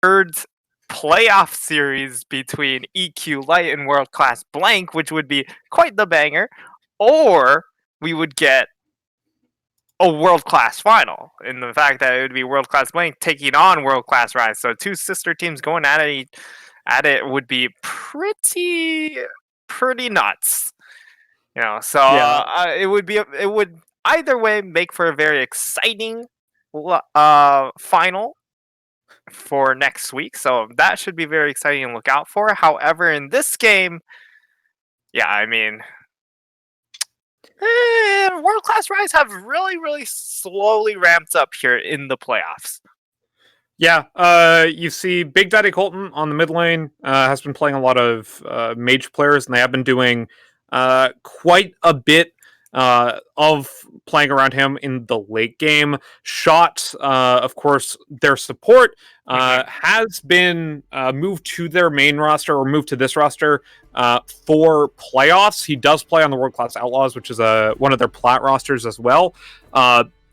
third playoff series between EQ Light and World Class Blank, which would be quite the banger, or we would get a World Class final, in the fact that it would be World Class Blank taking on World Class Rise. So two sister teams going at it would be pretty nuts. So Yeah. it would either way make for a very exciting final for next week. So that should be very exciting to look out for. However, in this game, yeah, I mean, World Class Rise have really slowly ramped up here in the playoffs. Yeah, you see Big Daddy Colton on the mid lane has been playing a lot of mage players, and they have been doing quite a bit of playing around him in the late game. Shot, of course, their support has been moved to their main roster, or moved to this roster for playoffs. He does play on the World Class Outlaws, which is one of their plat rosters as well.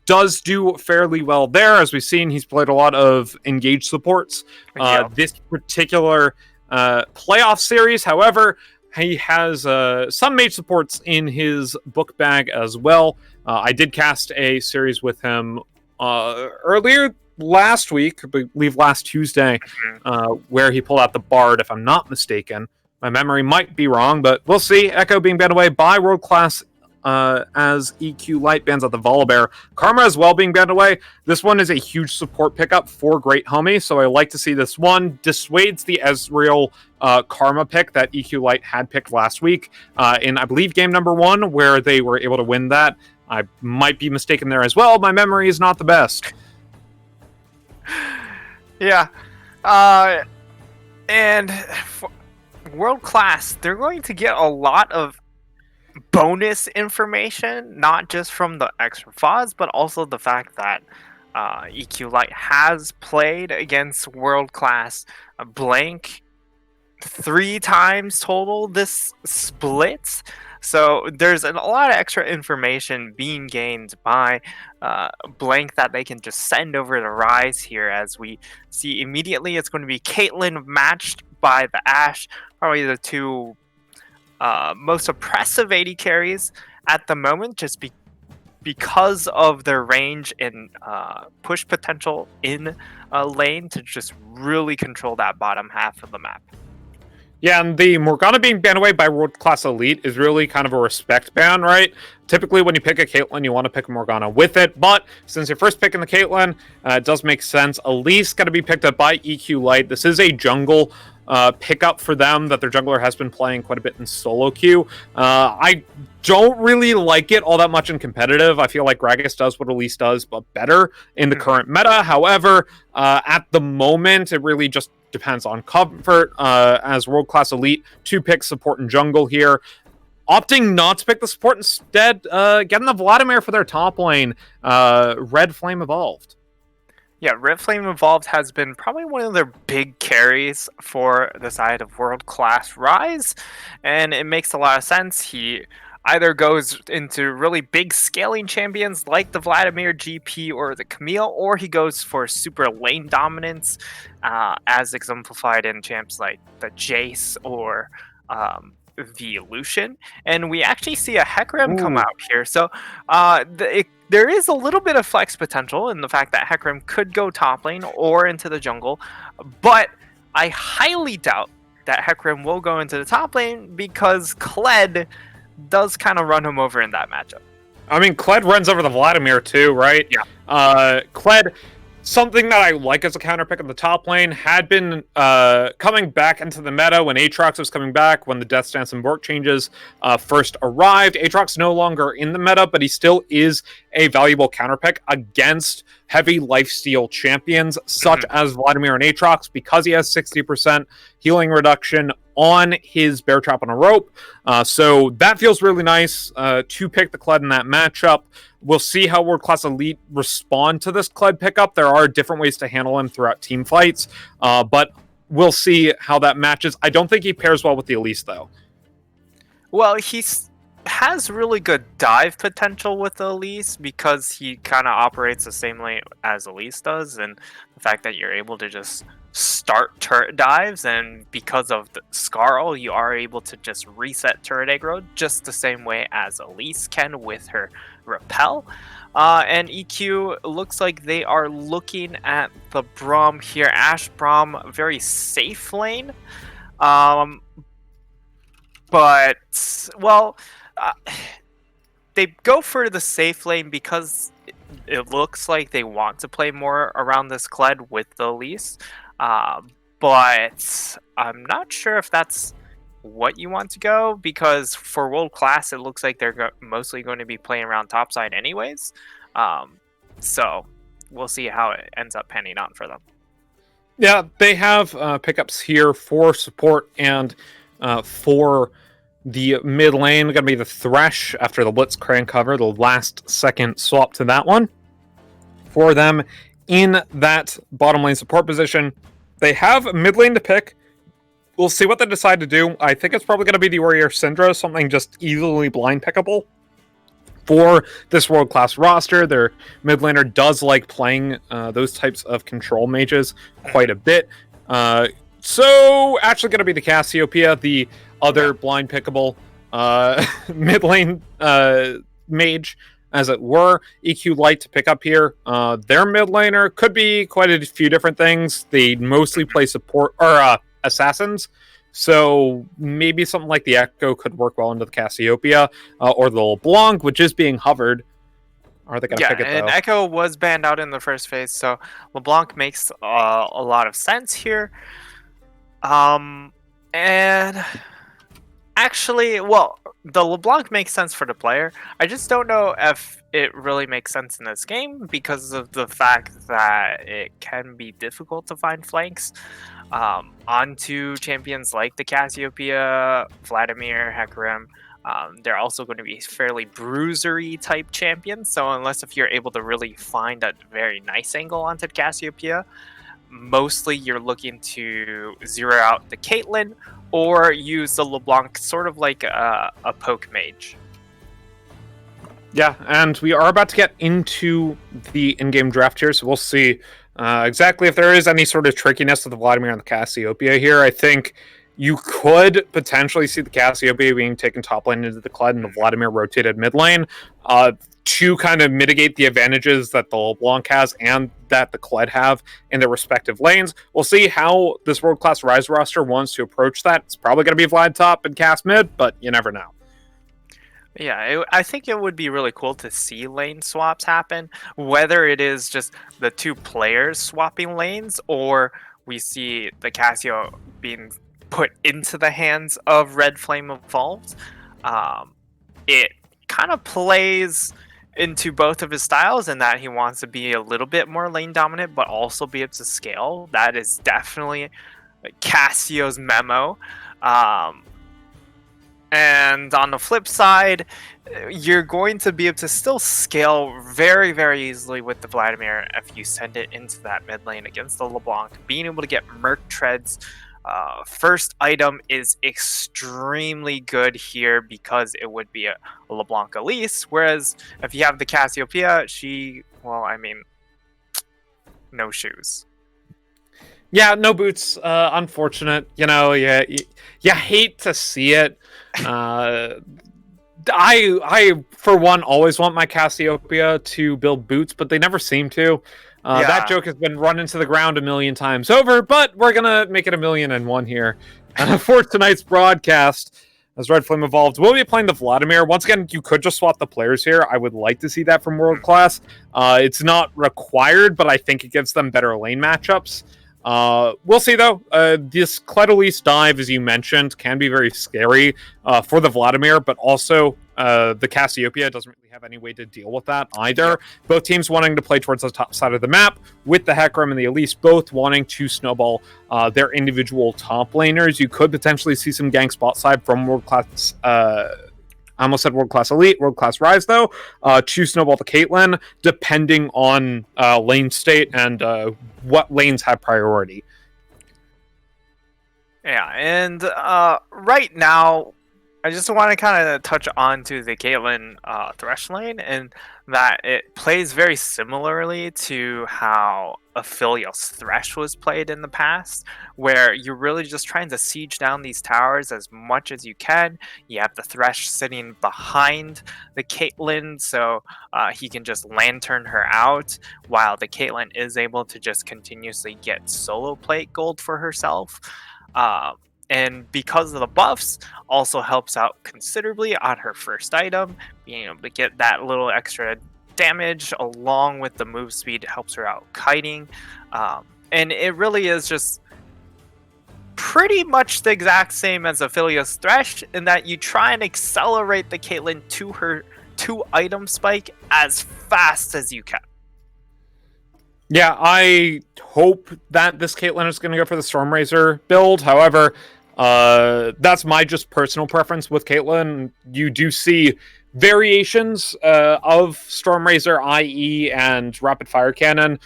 Does do fairly well there. As we've seen, he's played a lot of engaged supports this particular playoff series. However, he has some mage supports in his book bag as well. I did cast a series with him earlier last week, I believe last Tuesday, where he pulled out the Bard, if I'm not mistaken. My memory might be wrong, but we'll see. Echo being banned away by World Class as EQ Light bans out the Volibear. Karma as well being banned away. This one is a huge support pickup for Great Homie, so I like to see this one. Dissuades the Ezreal Karma pick that EQ Light had picked last week in, I believe, game number 1, where they were able to win that. I might be mistaken there as well. My memory is not the best. Yeah. And World Class, they're going to get a lot of bonus information, not just from the extra FODs, but also the fact that EQ Light has played against World Class Blank 3 times total this split. So there's a lot of extra information being gained by Blank that they can just send over to Rise here, as we see immediately it's going to be Caitlyn matched by the Ashe, probably the two most oppressive AD carries at the moment, just because of their range and push potential in a lane to just really control that bottom half of the map. Yeah, and the Morgana being banned away by World Class Elite is really kind of a respect ban, right? Typically, when you pick a Caitlyn, you want to pick a Morgana with it, but since you're first picking the Caitlyn, it does make sense. Elise got to be picked up by EQ Light. This is a jungle pickup for them that their jungler has been playing quite a bit in solo queue. I don't really like it all that much in competitive. I feel like Gragas does what Elise does, but better in the current meta. However, at the moment, it really just depends on comfort as World Class Elite to pick support and jungle here. Opting not to pick the support, instead getting the Vladimir for their top lane. Red Flame Evolved. Yeah, Red Flame Evolved has been probably one of their big carries for the side of World Class Rise, and it makes a lot of sense. He either goes into really big scaling champions like the Vladimir GP or the Camille, or he goes for super lane dominance, as exemplified in champs like the Jace or the Lucian. And we actually see a Hecarim come out here, so there is a little bit of flex potential in the fact that Hecarim could go top lane or into the jungle, but I highly doubt that Hecarim will go into the top lane because Kled does kind of run him over in that matchup. I mean, Kled runs over the Vladimir too, right? Yeah. Kled, something that I like as a counter pick in the top lane, had been coming back into the meta when Aatrox was coming back, when the Death Stance and Bork changes first arrived. Aatrox no longer in the meta, but he still is a valuable counter pick against heavy lifesteal champions, such as Vladimir and Aatrox, because he has 60% healing reduction on his Bear Trap on a Rope. So that feels really nice to pick the Kled in that matchup. We'll see how World Class Elite respond to this Kled pickup. There are different ways to handle him throughout team fights, but we'll see how that matches. I don't think he pairs well with the Elise, though. Well, he has really good dive potential with Elise because he kind of operates the same way as Elise does, and the fact that you're able to just start turret dives, and because of the Scarl, you are able to just reset turret aggro just the same way as Elise can with her repel. And EQ looks like they are looking at the Braum here. Ashe Braum, very safe lane. But, well, uh, they go for the safe lane because it looks like they want to play more around this Kled with the Elise. But I'm not sure if that's what you want to go, because for World Class, it looks like they're mostly going to be playing around topside anyways. So we'll see how it ends up panning out for them. Yeah, they have pickups here for support and for the mid lane. Going to be the Thresh after the Blitzcrank cover, the last second swap to that one. For them in that bottom lane support position, they have mid lane to pick. We'll see what they decide to do. I think it's probably going to be the Warrior Syndra, something just easily blind pickable. For this world-class roster, their mid laner does like playing those types of control mages quite a bit. So, actually going to be the Cassiopeia, the other blind pickable mid lane mage, as it were. EQ Light to pick up here. Their mid laner could be quite a few different things. They mostly play support or assassins. So maybe something like the Echo could work well into the Cassiopeia or the LeBlanc, which is being hovered. Are they going to pick it, though? And Echo was banned out in the first phase, so LeBlanc makes a lot of sense here. And actually, well, the LeBlanc makes sense for the player. I just don't know if it really makes sense in this game because of the fact that it can be difficult to find flanks onto champions like the Cassiopeia, Vladimir, Hecarim. They're also going to be fairly bruisery type champions, so unless if you're able to really find a very nice angle onto Cassiopeia, mostly you're looking to zero out the Caitlyn or use the LeBlanc sort of like a poke mage. Yeah, and we are about to get into the in-game draft here, so we'll see exactly if there is any sort of trickiness to the Vladimir and the Cassiopeia here. I think you could potentially see the Cassiopeia being taken top lane into the Kled and the Vladimir rotated mid lane to kind of mitigate the advantages that the LeBlanc has and that the Kled have in their respective lanes. We'll see how this world-class Rise roster wants to approach that. It's probably going to be Vlad top and Cass mid, but you never know. Yeah, I think it would be really cool to see lane swaps happen, whether it is just the two players swapping lanes or we see the Cassio being put into the hands of Red Flame Evolved. It kind of plays into both of his styles in that he wants to be a little bit more lane dominant, but also be able to scale. That is definitely Cassio's memo. And on the flip side, you're going to be able to still scale very, very easily with the Vladimir if you send it into that mid lane against the LeBlanc. Being able to get Merc Treads first item is extremely good here because it would be a LeBlanc Elise, whereas if you have the Cassiopeia, no shoes. Yeah, no boots. Unfortunate. You know, you hate to see it. I for one always want my Cassiopeia to build boots, but they never seem to. That joke has been run into the ground a million times over, but we're gonna make it 1,000,001 here for tonight's broadcast. As Red Flame Evolved, we'll be playing the Vladimir. Once again, you could just swap the players here. I would like to see that from World Class. It's not required, but I think it gives them better lane matchups. We'll see, though. This Cledolise dive, as you mentioned, can be very scary for the Vladimir, but also the Cassiopeia doesn't really have any way to deal with that either. Yep. Both teams wanting to play towards the top side of the map, with the Hecarim and the Elise both wanting to snowball their individual top laners. You could potentially see some gank spot side from World Class... I almost said World Class Elite, World Class Rise, though, to snowball the Caitlyn, depending on lane state and what lanes have priority. Yeah, and right now, I just want to kind of touch on to the Caitlyn Thresh lane, and that it plays very similarly to how Aphelios Thresh was played in the past, where you're really just trying to siege down these towers as much as you can. You have the Thresh sitting behind the Caitlyn, so he can just lantern her out, while the Caitlyn is able to just continuously get solo plate gold for herself. And because of the buffs, also helps out considerably on her first item, being able to get that little extra damage along with the move speed helps her out kiting. And it really is just pretty much the exact same as Aphelios Thresh in that you try and accelerate the Caitlyn to her 2-item spike as fast as you can. Yeah, I hope that this Caitlyn is going to go for the Stormrazor build. However, that's my just personal preference with Caitlyn. You do see variations of Stormrazor, IE, and Rapid Fire Cannon,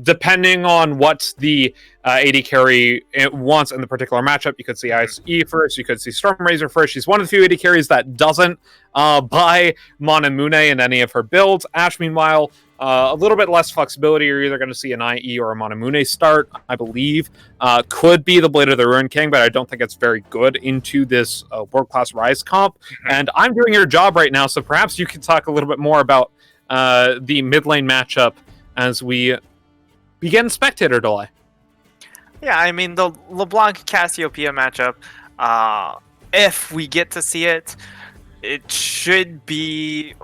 depending on what the AD carry wants in the particular matchup. You could see IE first, you could see Stormrazor first. She's one of the few AD carries that doesn't buy Mana Mune in any of her builds. Ashe, meanwhile, a little bit less flexibility. You're either going to see an IE or a Mana Mune start, I believe. Could be the Blade of the Ruined King, but I don't think it's very good into this world-class Rise comp. And I'm doing your job right now, so perhaps you can talk a little bit more about the mid lane matchup as we begin spectator delay. Yeah, I mean, the LeBlanc Cassiopeia matchup, if we get to see it, it should be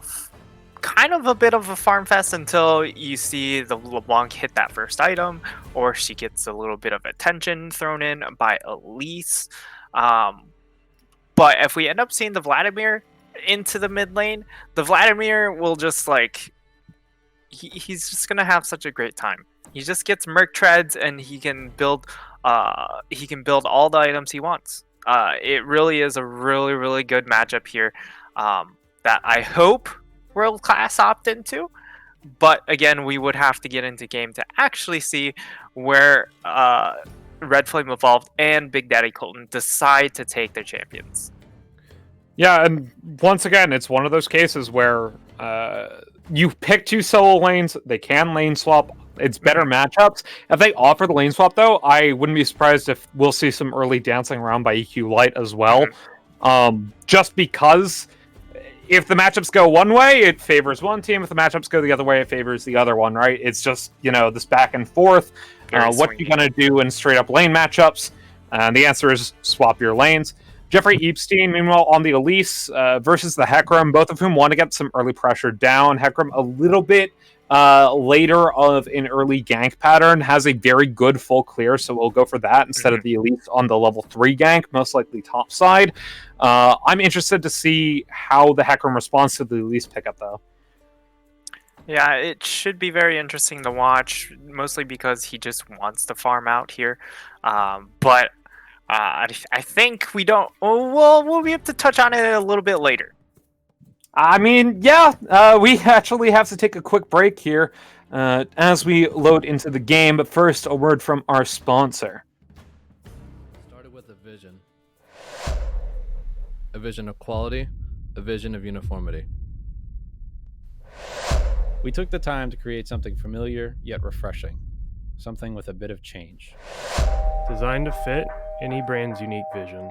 kind of a bit of a farm fest until you see the LeBlanc hit that first item, or she gets a little bit of attention thrown in by Elise. But if we end up seeing the Vladimir into the mid lane, the Vladimir will just like he's just gonna have such a great time. He just gets Merc Treads and he can build all the items he wants. It really is a really good matchup here that I hope World Class opt into, but again, we would have to get into game to actually see where Red Flame Evolved and Big Daddy Colton decide to take their champions. Yeah, and once again, it's one of those cases where you pick 2 solo lanes, they can lane swap. It's better matchups. If they offer the lane swap, though, I wouldn't be surprised if we'll see some early dancing around by EQ Light as well. Just because if the matchups go one way, it favors one team. If the matchups go the other way, it favors the other one, right? It's just, this back and forth. What you gonna do in straight up lane matchups? And the answer is swap your lanes. Jeffrey Epstein, meanwhile, on the Elise versus the Hecarim, both of whom want to get some early pressure down. Hecarim a little bit later of an early gank pattern, has a very good full clear, so we'll go for that instead of the Elise on the level 3 gank, most likely top side. I'm interested to see how the Hecarim responds to the Elise pickup, though. Yeah, it should be very interesting to watch, mostly because he just wants to farm out here. But I think we don't... we'll be able to touch on it a little bit later. I mean, yeah, we actually have to take a quick break here as we load into the game. But first, a word from our sponsor. Started with a vision of quality, a vision of uniformity. We took the time to create something familiar yet refreshing, something with a bit of change. Designed to fit any brand's unique vision.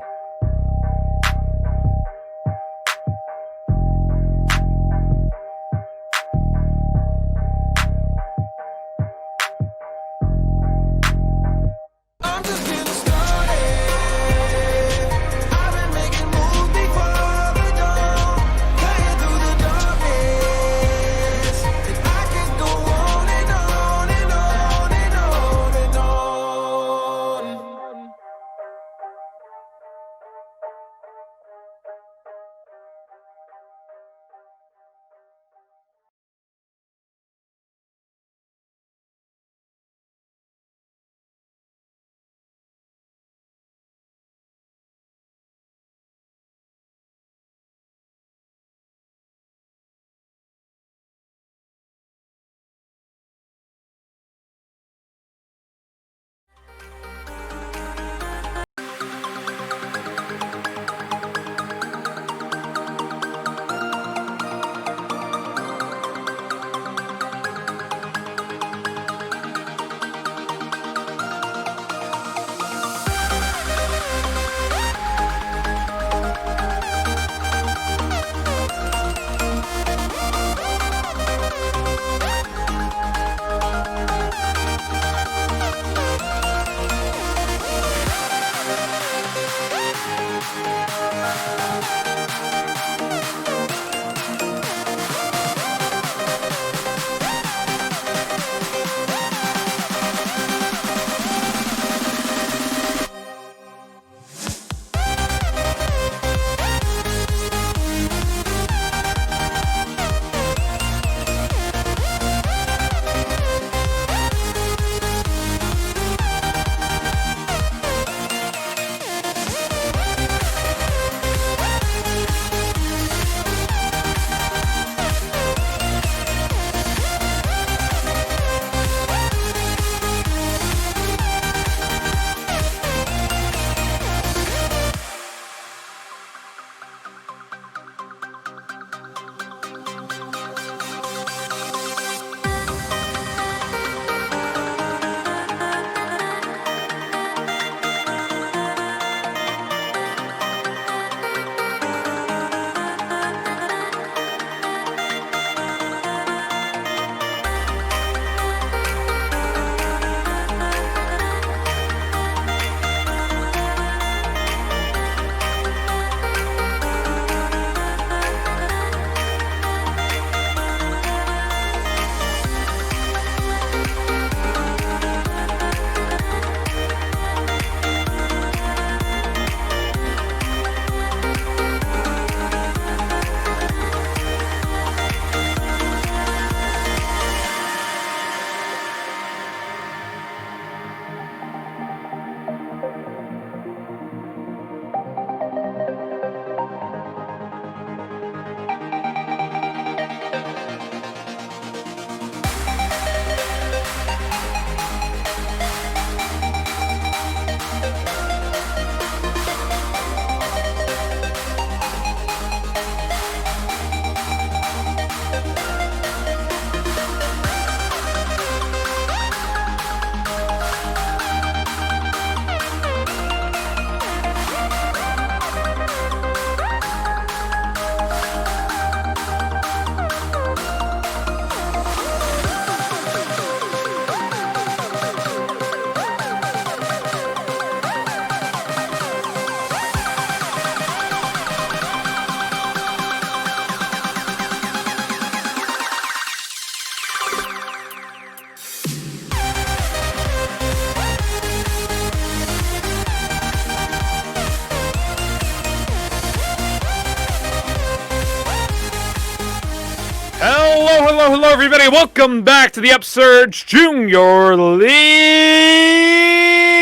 hello, everybody. Welcome back to the Upsurge Junior League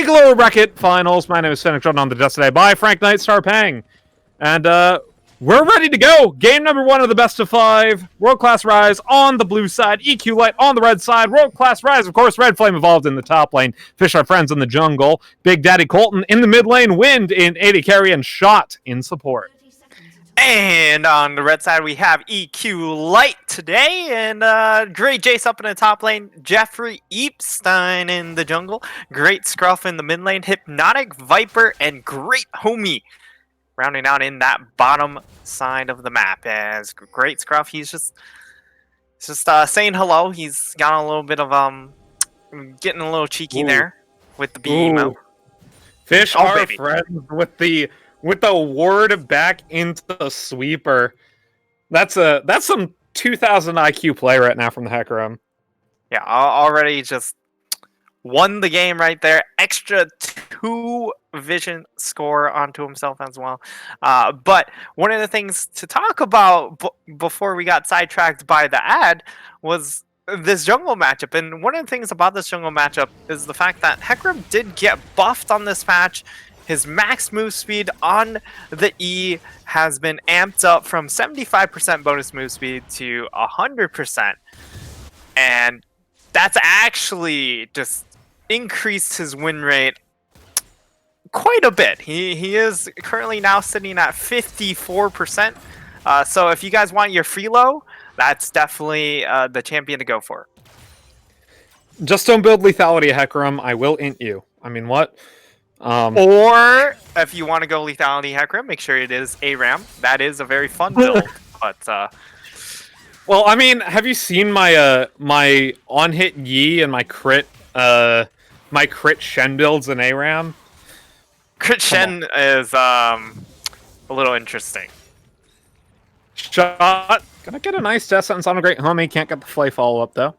Lower Bracket Finals. My name is Fennec, joined on the desk today by Frank Knight, Star Pang. And we're ready to go. Game number 1 of the best of 5. World Class Rise on the blue side. EQ Light on the red side. World Class Rise, of course. Red Flame Evolved in the top lane. Fish Our Friends in the jungle. Big Daddy Colton in the mid lane. Wind in AD carry and Shot in support. And on the red side, we have EQ Light today, and Great Jace up in the top lane, Jeffrey Epstein in the jungle, Great Scruff in the mid lane, Hypnotic Viper, and Great Homie rounding out in that bottom side of the map. As Great Scruff, he's just saying hello. He's got a little bit of getting a little cheeky there with the B emote. Fish Our baby. Friends with the word back into the sweeper. That's some 2000 IQ play right now from the Hacker Room. Yeah, already just won the game right there. Extra 2 vision score onto himself as well. But one of the things to talk about before we got sidetracked by the ad was this jungle matchup. And one of the things about this jungle matchup is the fact that Hecarim did get buffed on this patch. His max move speed on the E has been amped up from 75% bonus move speed to 100%. And that's actually just increased his win rate quite a bit. He is currently now sitting at 54%. So if you guys want your free low, that's definitely the champion to go for. Just don't build lethality, Hecarim. I will int you. I mean, what? Or if you want to go lethality Hecarim, make sure it is ARAM. That is a very fun build. But well, I mean, have you seen my my on hit Yi and my crit Shen builds in ARAM? Crit Shen is a little interesting. Shot gonna get a nice death sentence on a Great Homie. Can't get the flay follow up though.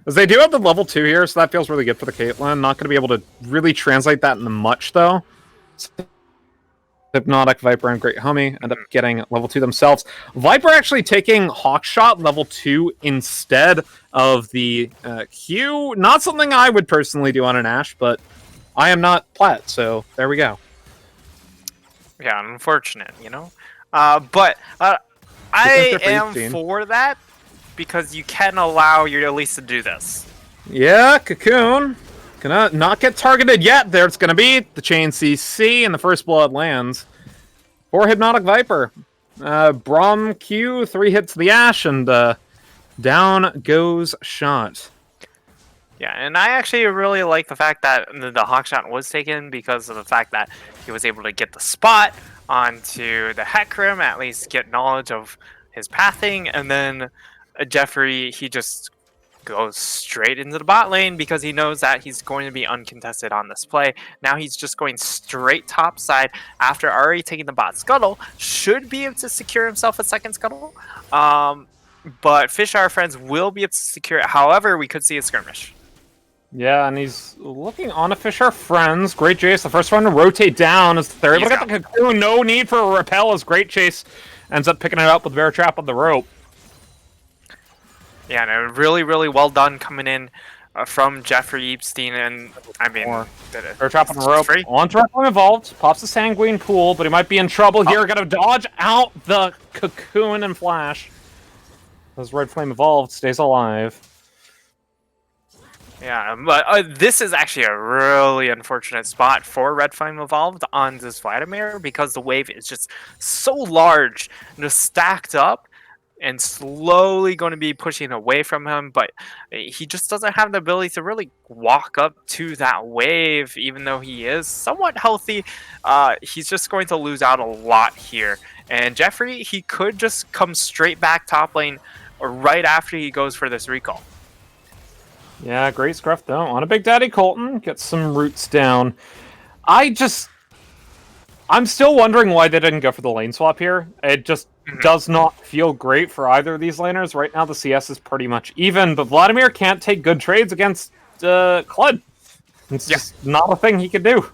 As they do have the level 2 here, so that feels really good for the Caitlyn. Not going to be able to really translate that into much, though. Hypnotic, Viper, and Great Homie end up getting level 2 themselves. Viper actually taking Hawkshot level 2 instead of the Q. Not something I would personally do on an Ashe, but I am not Plat, so there we go. Yeah, unfortunate, you know? But I am for that, because you can allow your Elise to do this. Yeah, Cocoon. Gonna not get targeted yet. There it's gonna be. The chain CC and the first blood lands. For Hypnotic Viper. Braum Q, 3 hits to the Ashe, and down goes Shot. Yeah, and I actually really like the fact that the Hawkshot was taken because of the fact that he was able to get the spot onto the Hecarim, at least get knowledge of his pathing, and then Jeffrey, he just goes straight into the bot lane because he knows that he's going to be uncontested on this play. Now he's just going straight top side after already taking the bot scuttle. Should be able to secure himself a second scuttle. But Fish Our Friends will be able to secure it. However, we could see a skirmish. Yeah, and he's looking on to Fish Our Friends. Great Chase, the first one to rotate down as they're able to get the Cocoon. No need for a repel as Great Chase ends up picking it up with Bear Trap on the rope. Yeah, and really, really well done coming in from Jeffrey Epstein, and I mean, Bear Trap on the rope. On to Red Flame Evolved, pops the Sanguine Pool, but he might be in trouble here. Got to dodge out the Cocoon and Flash. As Red Flame Evolved stays alive. Yeah, but this is actually a really unfortunate spot for Red Flame Evolved on this Vladimir because the wave is just so large and just stacked up and slowly going to be pushing away from him, but he just doesn't have the ability to really walk up to that wave, even though he is somewhat healthy. He's just going to lose out a lot here. And Jeffrey, he could just come straight back top lane right after he goes for this recall. Yeah, great scruff though. On a Big Daddy Colton, gets some roots down. I'm still wondering why they didn't go for the lane swap here. It just does not feel great for either of these laners. Right now, the CS is pretty much even, but Vladimir can't take good trades against Kled. It's just not a thing he could do.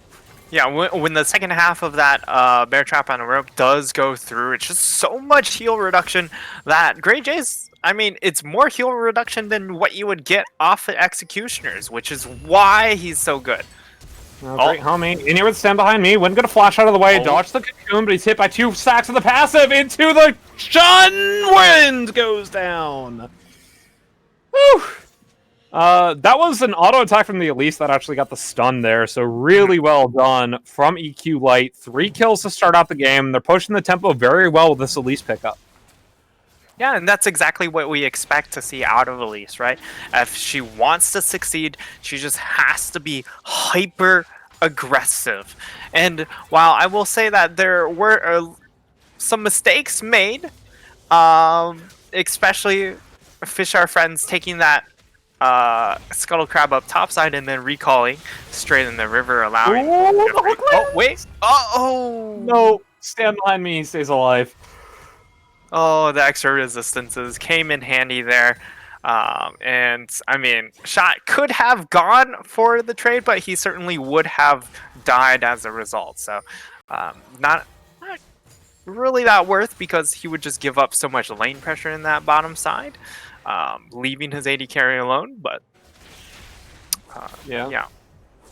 Yeah, when the second half of that Bear Trap on a rope does go through, it's just so much heal reduction that Grey Jays I mean, it's more heal reduction than what you would get off of Executioners, which is why he's so good. Oh, great, homie. In here with stand behind me. Wasn't gonna flash out of the way. Dodge the cocoon, but he's hit by 2 stacks of the passive into the Shun. Wind goes down. Whew. That was an auto attack from the Elise that actually got the stun there. So really well done from EQ Light. 3 kills to start out the game. They're pushing the tempo very well with this Elise pickup. Yeah, and that's exactly what we expect to see out of Elise, right? If she wants to succeed, she just has to be hyper aggressive. And while I will say that there were some mistakes made, especially Fish Our Friends taking that Scuttle Crab up topside and then recalling straight in the river, allowing... Oh, wait! Uh-oh! No, stand behind me, he stays alive. Oh, the extra resistances came in handy there. And, I mean, Shot could have gone for the trade, but he certainly would have died as a result. So, not really that worth, because he would just give up so much lane pressure in that bottom side, leaving his AD carry alone. But, yeah.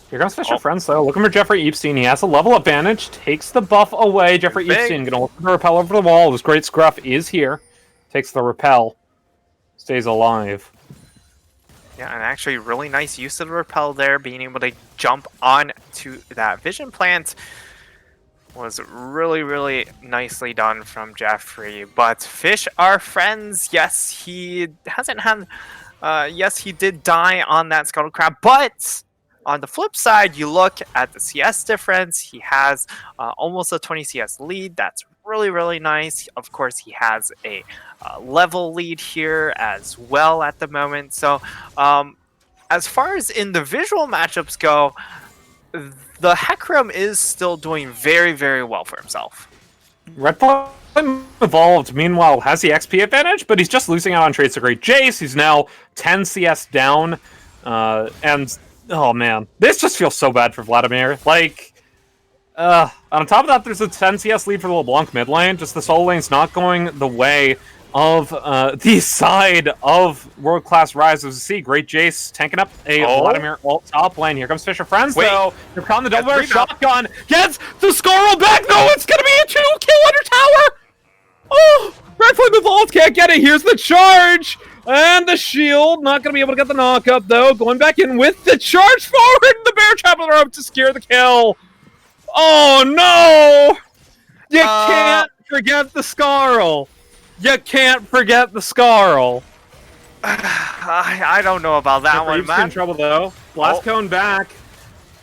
Here comes Fisher Friends, though. Looking for Jeffrey Epstein. He has a level advantage. Takes the buff away. Jeffrey Epstein going to look for the repel over the wall. This great scruff is here. Takes the repel. Stays alive. Yeah, and actually really nice use of the repel there. Being able to jump on to that vision plant was really, really nicely done from Jeffrey. But Fish Our Friends, yes, he hasn't had... yes, he did die on that Scuttle Crab, but... On the flip side, you look at the CS difference. He has almost a 20 CS lead. That's really, really nice. Of course, he has a level lead here as well at the moment. So as far as individual matchups go, the Hecarim is still doing very, very well for himself. Red Flame Evolved, meanwhile, has the XP advantage, but he's just losing out on trades to Great Jace. He's now 10 CS down, and... Oh man, this just feels so bad for Vladimir. Like, on top of that, there's a 10 CS lead for the LeBlanc mid lane. Just the solo lane's not going the way of the side of World Class Rise. As you see, Great Jace tanking up a Vladimir ult top lane. Here comes Fisher Friends, though. They're calling the double barrel shotgun. Gets the Scarl back. No, it's going to be a 2-kill under tower. Oh, Red Flame Evolved can't get it. Here's the charge. And the shield, not going to be able to get the knock-up, though. Going back in with the charge forward. The Bear Traveler up to secure the kill. Oh, no! You can't forget the Scarl. You can't forget the Scarl. I don't know about that one, man. In trouble, though. Blast Cone back.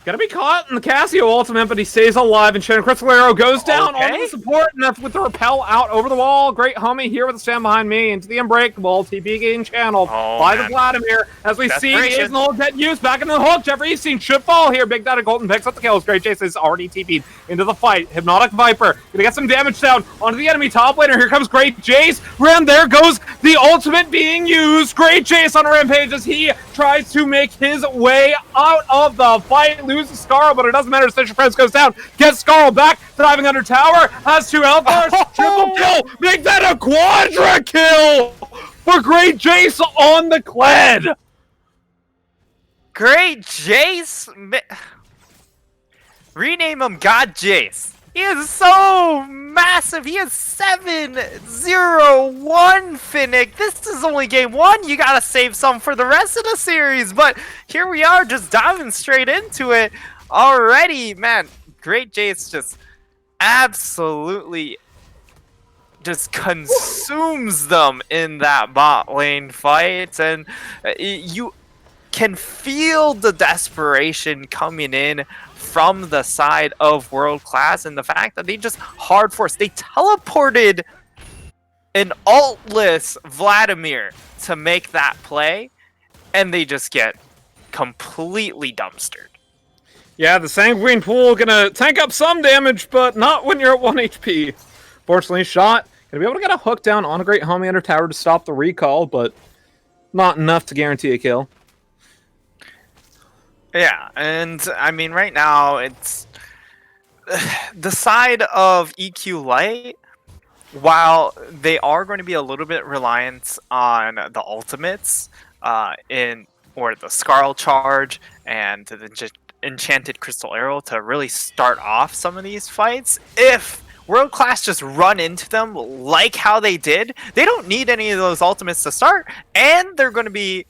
Gonna be caught in the Casio ultimate, but he stays alive, and Shannon Crystal Arrow goes down on the support, and that's with the repel out over the wall. Great homie here with the stand behind me into the Unbreakable. TP getting channeled by the Vladimir. As we see, is no get used back into the hook. Jeffrey Epstein should fall here. Big Daddy Golden picks up the kills. Great Jace is already TP'd into the fight. Hypnotic Viper gonna get some damage down onto the enemy top laner. Here comes Great Jace. And there goes the ultimate being used. Great Jace on a rampage as he tries to make his way out of the fight. Loses Scarl, but it doesn't matter. Fisher Friends goes down. Gets Scarl back. Diving under tower. Has 2 health bars. Triple kill. Make that a quadra kill for Great Jace on the Kled. Great Jace. Rename him God Jace. He is so massive. He has 7-0-1 Finnick. This is only game 1. You gotta save some for the rest of the series. But here we are, just diving straight into it already. Man, Great Jace just absolutely just consumes them in that bot lane fight. And you can feel the desperation coming in from the side of World Class, and the fact that they just hard forced. They teleported an altless Vladimir to make that play, and they just get completely dumpstered. Yeah, the Sanguine Pool gonna tank up some damage, but not when you're at 1 HP. Fortunately, Shot gonna be able to get a hook down on a Great Homie under tower to stop the recall, but not enough to guarantee a kill. Yeah, and I mean, right now, it's the side of EQ Light while they are going to be a little bit reliant on the ultimates in or the Scarl Charge and the Enchanted Crystal Arrow to really start off some of these fights, if World Class just run into them like how they did, they don't need any of those ultimates to start, and they're going to be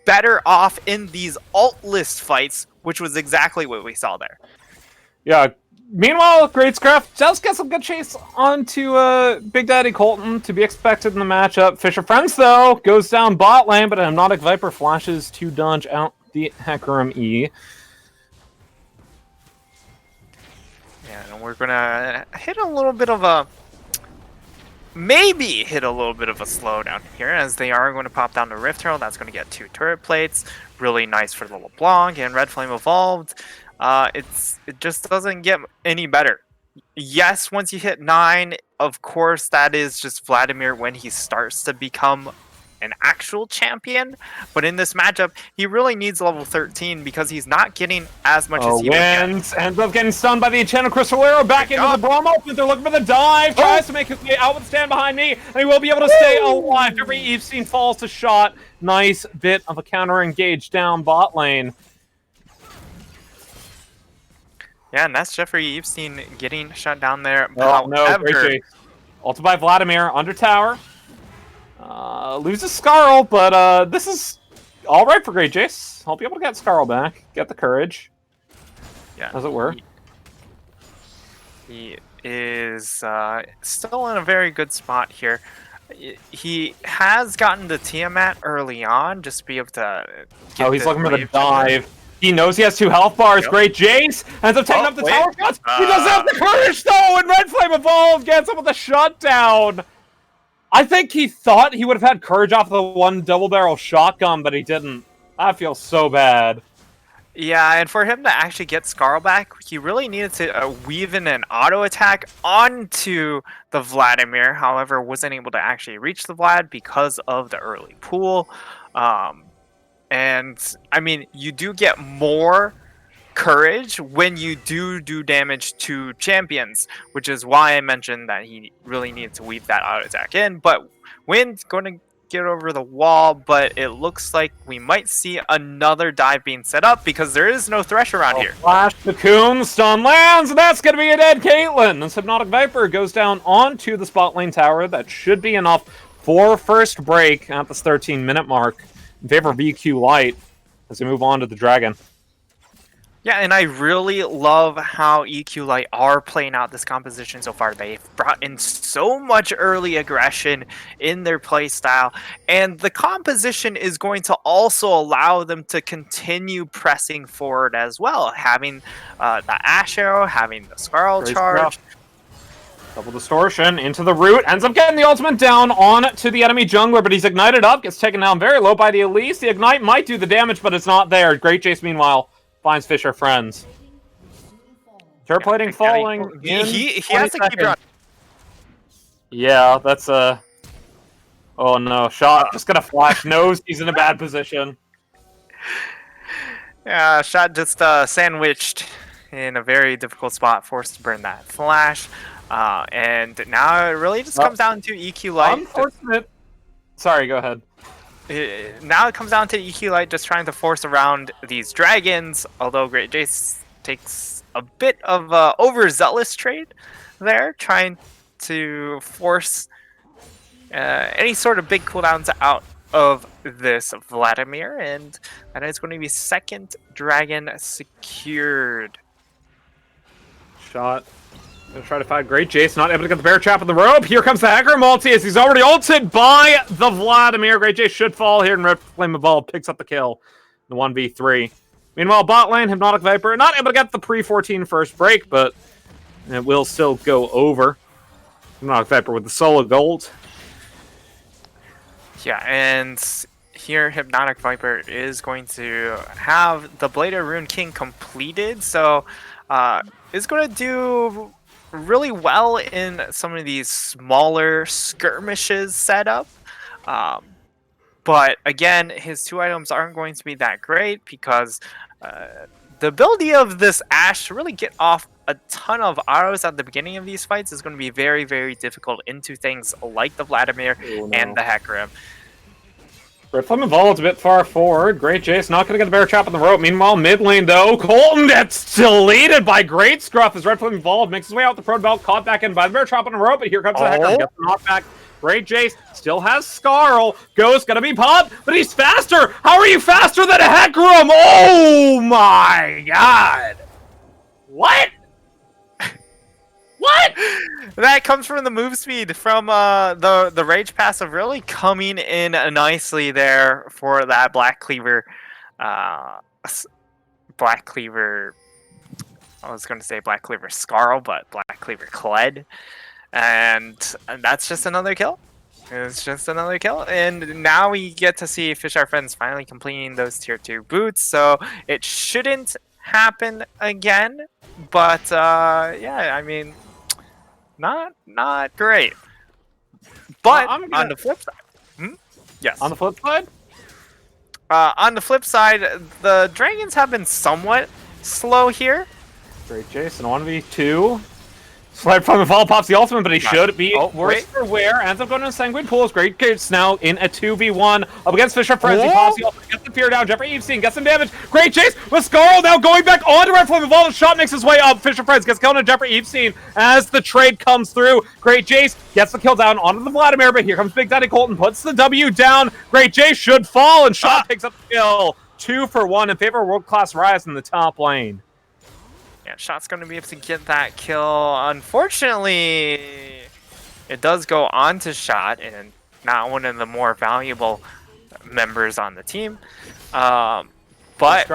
better off in these alt list fights, which was exactly what we saw there. Yeah. Meanwhile, Greatscraft does get some good chase onto Big Daddy Colton, to be expected in the matchup. Fisher Friends, though, goes down bot lane, but a Hypnotic Viper flashes to dodge out the Hecarim E. Yeah, and we're gonna hit a little bit of a maybe hit a little bit of a slowdown here, as they are going to pop down the Rift Herald. That's going to get 2 turret plates. Really nice for the LeBlanc, and Red Flame Evolved. It just doesn't get any better. Yes, once you hit 9, of course, that is just Vladimir when he starts to become an actual champion. But in this matchup, he really needs level 13 because he's not getting as much as he would get. Ends up getting stunned by the Enchanted Crystal Arrow. Back into the Bromo, but they're looking for the dive. Tries to make his way out with Stand Behind Me, and he will be able to stay alive. Every Evestein falls to shot. Nice bit of a counter engage down bot lane. Yeah, and that's Jeffrey Evestein getting shut down there. Oh, no, However, great chase. Ulted by Vladimir, under tower. Loses Scarl, but this is alright for Great Jace. I'll be able to get Scarl back. Get the courage. yeah, As it were. he is still in a very good spot here. He has gotten the Tiamat early on, just to be able to get He's looking for the wave. dive. He knows he has 2 health bars. Yep. Great Jace ends up taking Oh, up the wait. tower shots. He doesn't have the courage, though, and Red Flame Evolved gets him with a shutdown. I think he thought he would have had courage off the one double barrel shotgun, but he didn't. I feel so bad. Yeah, and for him to actually get Scarl back, he really needed to weave in an auto attack onto the Vladimir. However, wasn't able to actually reach the Vlad because of the early pool. And I mean, you do get more courage when you do damage to champions, which is why I mentioned that he really needed to weave that auto attack in. But Wynn's going to get over the wall, but it looks like we might see another dive being set up because there is no Thresh around here. Flash, Cocoon, stun lands, and that's going to be a dead Caitlyn. This Hypnotic Viper goes down onto the spot lane tower. That should be enough for first break at this 13-minute mark in favor of EQ Light as we move on to the Dragon. Yeah, and I really love how EQ Light are playing out this composition so far. They've brought in so much early aggression in their playstyle, and the composition is going to also allow them to continue pressing forward as well, having the Ash Arrow, having the Scarl Charge. Double distortion into the root, ends up getting the ultimate down on to the enemy jungler, but he's ignited up, gets taken down very low by the Elise. The ignite might do the damage, but it's not there. Great Jace, meanwhile, finds Fisher Friends. Turret plating falling. He has to keep it on. Yeah, that's a... Oh no, Shot just gonna flash, knows he's in a bad position. Yeah, Shot just sandwiched in a very difficult spot, forced to burn that flash. And now it really just comes down to EQ Light. Unfortunate. Sorry, go ahead. Now it comes down to EQ Light just trying to force around these dragons, although Great Jace takes a bit of overzealous trade there, trying to force any sort of big cooldowns out of this Vladimir, and that is going to be second dragon secured. Shot. Gonna try to find Great Jace, not able to get the bear trap on the rope. Here comes the Hecarim ulti as he's already ulted by the Vladimir. Great Jace should fall here, and Red Flame Evolved picks up the kill. The 1v3. Meanwhile, bot lane, Hypnotic Viper, not able to get the pre-14 first break, but it will still go over. Hypnotic Viper with the solo gold. Yeah, and here Hypnotic Viper is going to have the Blade of Rune King completed, so it's going to do really well in some of these smaller skirmishes set up. But again, his 2 items aren't going to be that great because the ability of this Ashe to really get off a ton of autos at the beginning of these fights is going to be very, very difficult into things like the Vladimir and the Hecarim. Red Flame Evolved's a bit far forward. Great Jace not going to get the bear trap on the rope. Meanwhile, mid lane though, Colton gets deleted by Great Scruff as Red Flame Evolved makes his way out the Pro Belt, caught back in by the bear trap on the rope, but here comes the Hecarim, gets the knockback. Great Jace still has Scarl. Ghost gonna be popped, but he's faster! How are you faster than a Hecarim? Oh my god! What? What? That comes from the move speed from the Rage passive really coming in nicely there for that Black Cleaver. Black Cleaver. I was going to say Black Cleaver Scarl, but Black Cleaver Kled. And that's just another kill. It's just another kill. And now we get to see Fish Our Friends finally completing those tier 2 boots. So it shouldn't happen again. But yeah, I mean, not great. But on the flip side, yes. On the flip side? On the flip side, the Dragons have been somewhat slow here. Great Jason, 1v2. Slide from the fall pops the ultimate, but he should be worse for wear. Ends up going to the Sanguine Pools. Great Jace now in a 2v1 up against Fisher Friends. He pops the ultimate, gets the fear down. Jeffrey Epstein gets some damage. Great Jace with Scarl now going back onto Red Flame Evolved. Shot makes his way up. Fisher Friends gets killed on Jeffrey Epstein as the trade comes through. Great Jace gets the kill down onto the Vladimir, but here comes Big Daddy Colton, puts the W down. Great Jace should fall, and Shot picks up the kill. 2 for 1 in favor of World Class Rise in the top lane. Yeah, Shot's going to be able to get that kill. Unfortunately, it does go on to Shot, and not one of the more valuable members on the team. But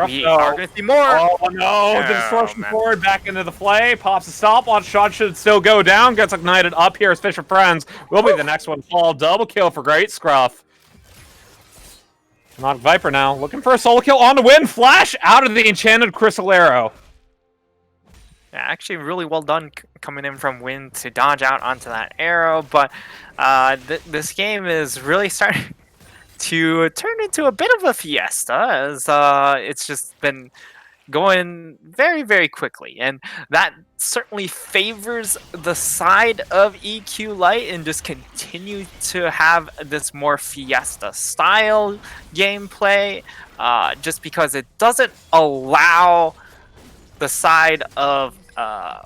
we are going to see more. Oh no, the distortion forward back into the play. Pops a stopwatch. Shot should still go down. Gets ignited up here as Fisher Friends. Will be the next one. Fall double kill for Great Scruff. Not Viper now. Looking for a solo kill on the win. Flash out of the Enchanted Crystal Arrow. Yeah, actually really well done coming in from Wind to dodge out onto that arrow, but this game is really starting to turn into a bit of a fiesta as it's just been going very, very quickly, and that certainly favors the side of EQ Light and just continue to have this more fiesta style gameplay, just because it doesn't allow the side of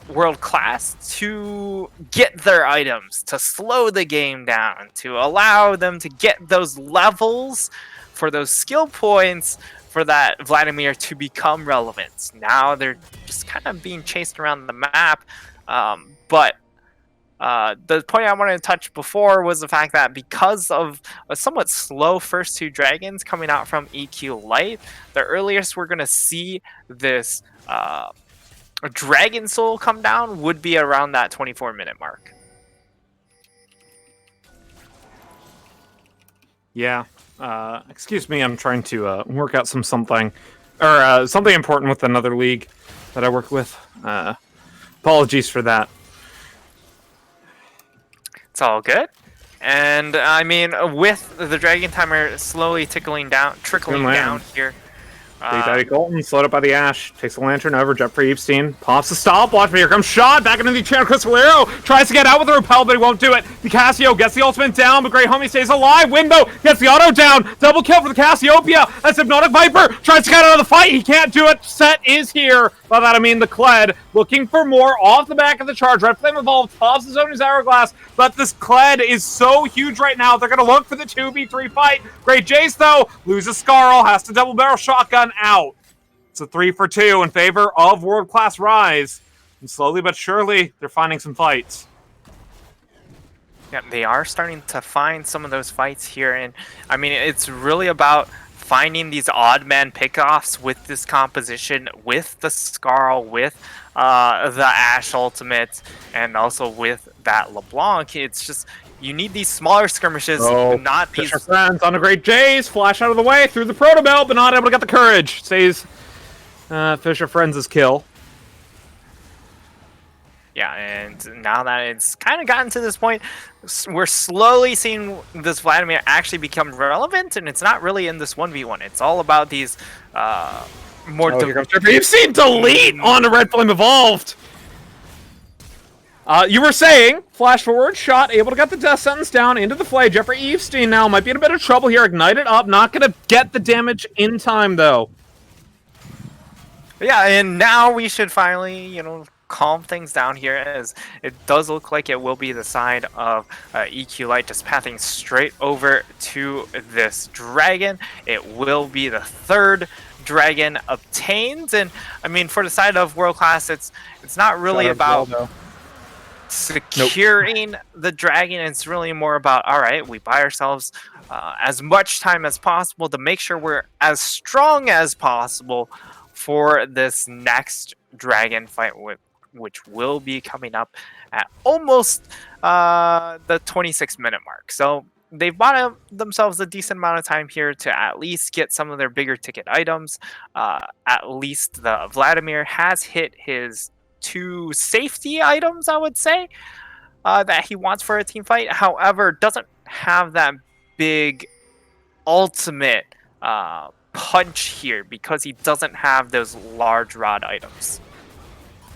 World Class to get their items, to slow the game down, to allow them to get those levels for those skill points for that Vladimir to become relevant. Now they're just kind of being chased around the map. But the point I wanted to touch before was the fact that because of a somewhat slow first 2 dragons coming out from EQ Light, the earliest we're going to see this Dragon Soul come down would be around that 24-minute mark. Yeah. Excuse me, I'm trying to work out something important with another league that I work with. Apologies for that. It's all good. And I mean, with the Dragon Timer slowly trickling down here. Big Daddy Colton, slowed up by the Ashe, takes the lantern over, Jeffrey Epstein, pops the stopwatch, but here comes Shot, back into the Enchanted Crystal Arrow, tries to get out with the repel, but he won't do it. The Cassio gets the ultimate down, but Great Homie stays alive. Wimbo gets the auto down, double kill for the Cassiopeia, as Hypnotic Viper tries to get out of the fight, he can't do it. Set is here, by that I mean the Kled, looking for more off the back of the charge. Red Flame Evolved, pops his own his Hourglass, but this Kled is so huge right now, they're going to look for the 2v3 fight. Great Jace, though, loses Scarl, has to double barrel shotgun out. It's a 3 for 2 in favor of World Class Rise. And slowly but surely, they're finding some fights. Yeah, they are starting to find some of those fights here. And I mean, it's really about finding these odd man pickoffs with this composition, with the Scarl, with the Ashe ultimate, and also with that LeBlanc. It's just, you need these smaller skirmishes, not these... Fisher Friends on a Great Jace, flash out of the way through the Proto Belt, but not able to get the courage. Saves Fisher Friends' kill. Yeah, and now that it's kind of gotten to this point, we're slowly seeing this Vladimir actually become relevant, and it's not really in this 1v1. It's all about these more. Oh, here comes Jeffrey. You've seen delete on a Red Flame Evolved. You were saying, flash forward, shot, able to get the death sentence down into the flay. Jeffrey Evestein now might be in a bit of trouble here. Ignite it up, not going to get the damage in time, though. Yeah, and now we should finally, calm things down here, as it does look like it will be the side of EQ Light just pathing straight over to this dragon. It will be the third dragon obtained, and I mean, for the side of World Class, it's not really about securing the dragon. It's really more about, all right, we buy ourselves as much time as possible to make sure we're as strong as possible for this next dragon fight, which will be coming up at almost the 26-minute mark. So they've bought themselves a decent amount of time here to at least get some of their bigger ticket items. At least the Vladimir has hit his 2 safety items, I would say, that he wants for a team fight. However, doesn't have that big ultimate punch here because he doesn't have those large rod items.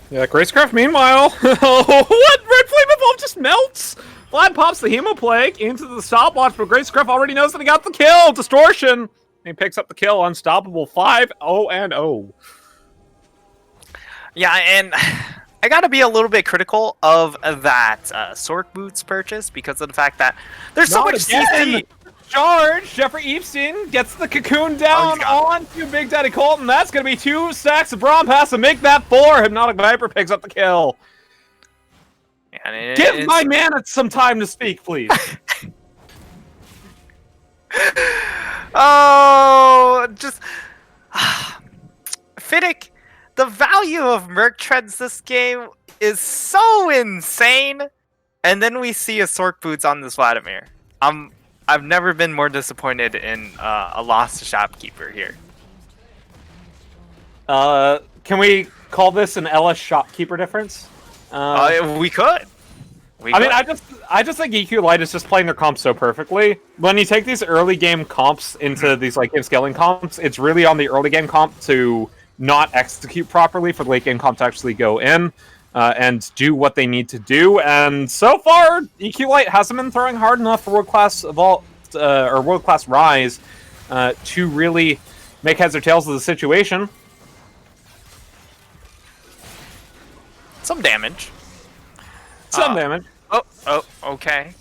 Yeah, Gracecraft, meanwhile, what? Red Flame Evolve just melts! Vlad pops the Hemoplague into the stopwatch, but Gracecraft already knows that he got the kill! Distortion! He picks up the kill, unstoppable, 5-0-0. Yeah, and I gotta be a little bit critical of that Sword Boots purchase because of the fact that there's so much CC. Charge! Jeffrey Epstein gets the cocoon down onto Big Daddy Colton. That's going to be 2 stacks of Braum Pass to make that 4. Hypnotic Viper picks up the kill. And Give my man some time to speak, please. Oh, just... Fiddick, the value of Merc Treads this game is so insane. And then we see a Sork Boots on this Vladimir. I've never been more disappointed in a loss to Shopkeeper here. Can we call this an LS Shopkeeper difference? We could. I just think EQ Light is just playing their comps so perfectly. When you take these early game comps into these late game scaling comps, it's really on the early game comp to not execute properly for the late game comp to actually go in and do what they need to do. And so far, EQ Light hasn't been throwing hard enough for World Class Evolve or World Class Rise to really make heads or tails of the situation. Some damage. Some damage. Oh, okay.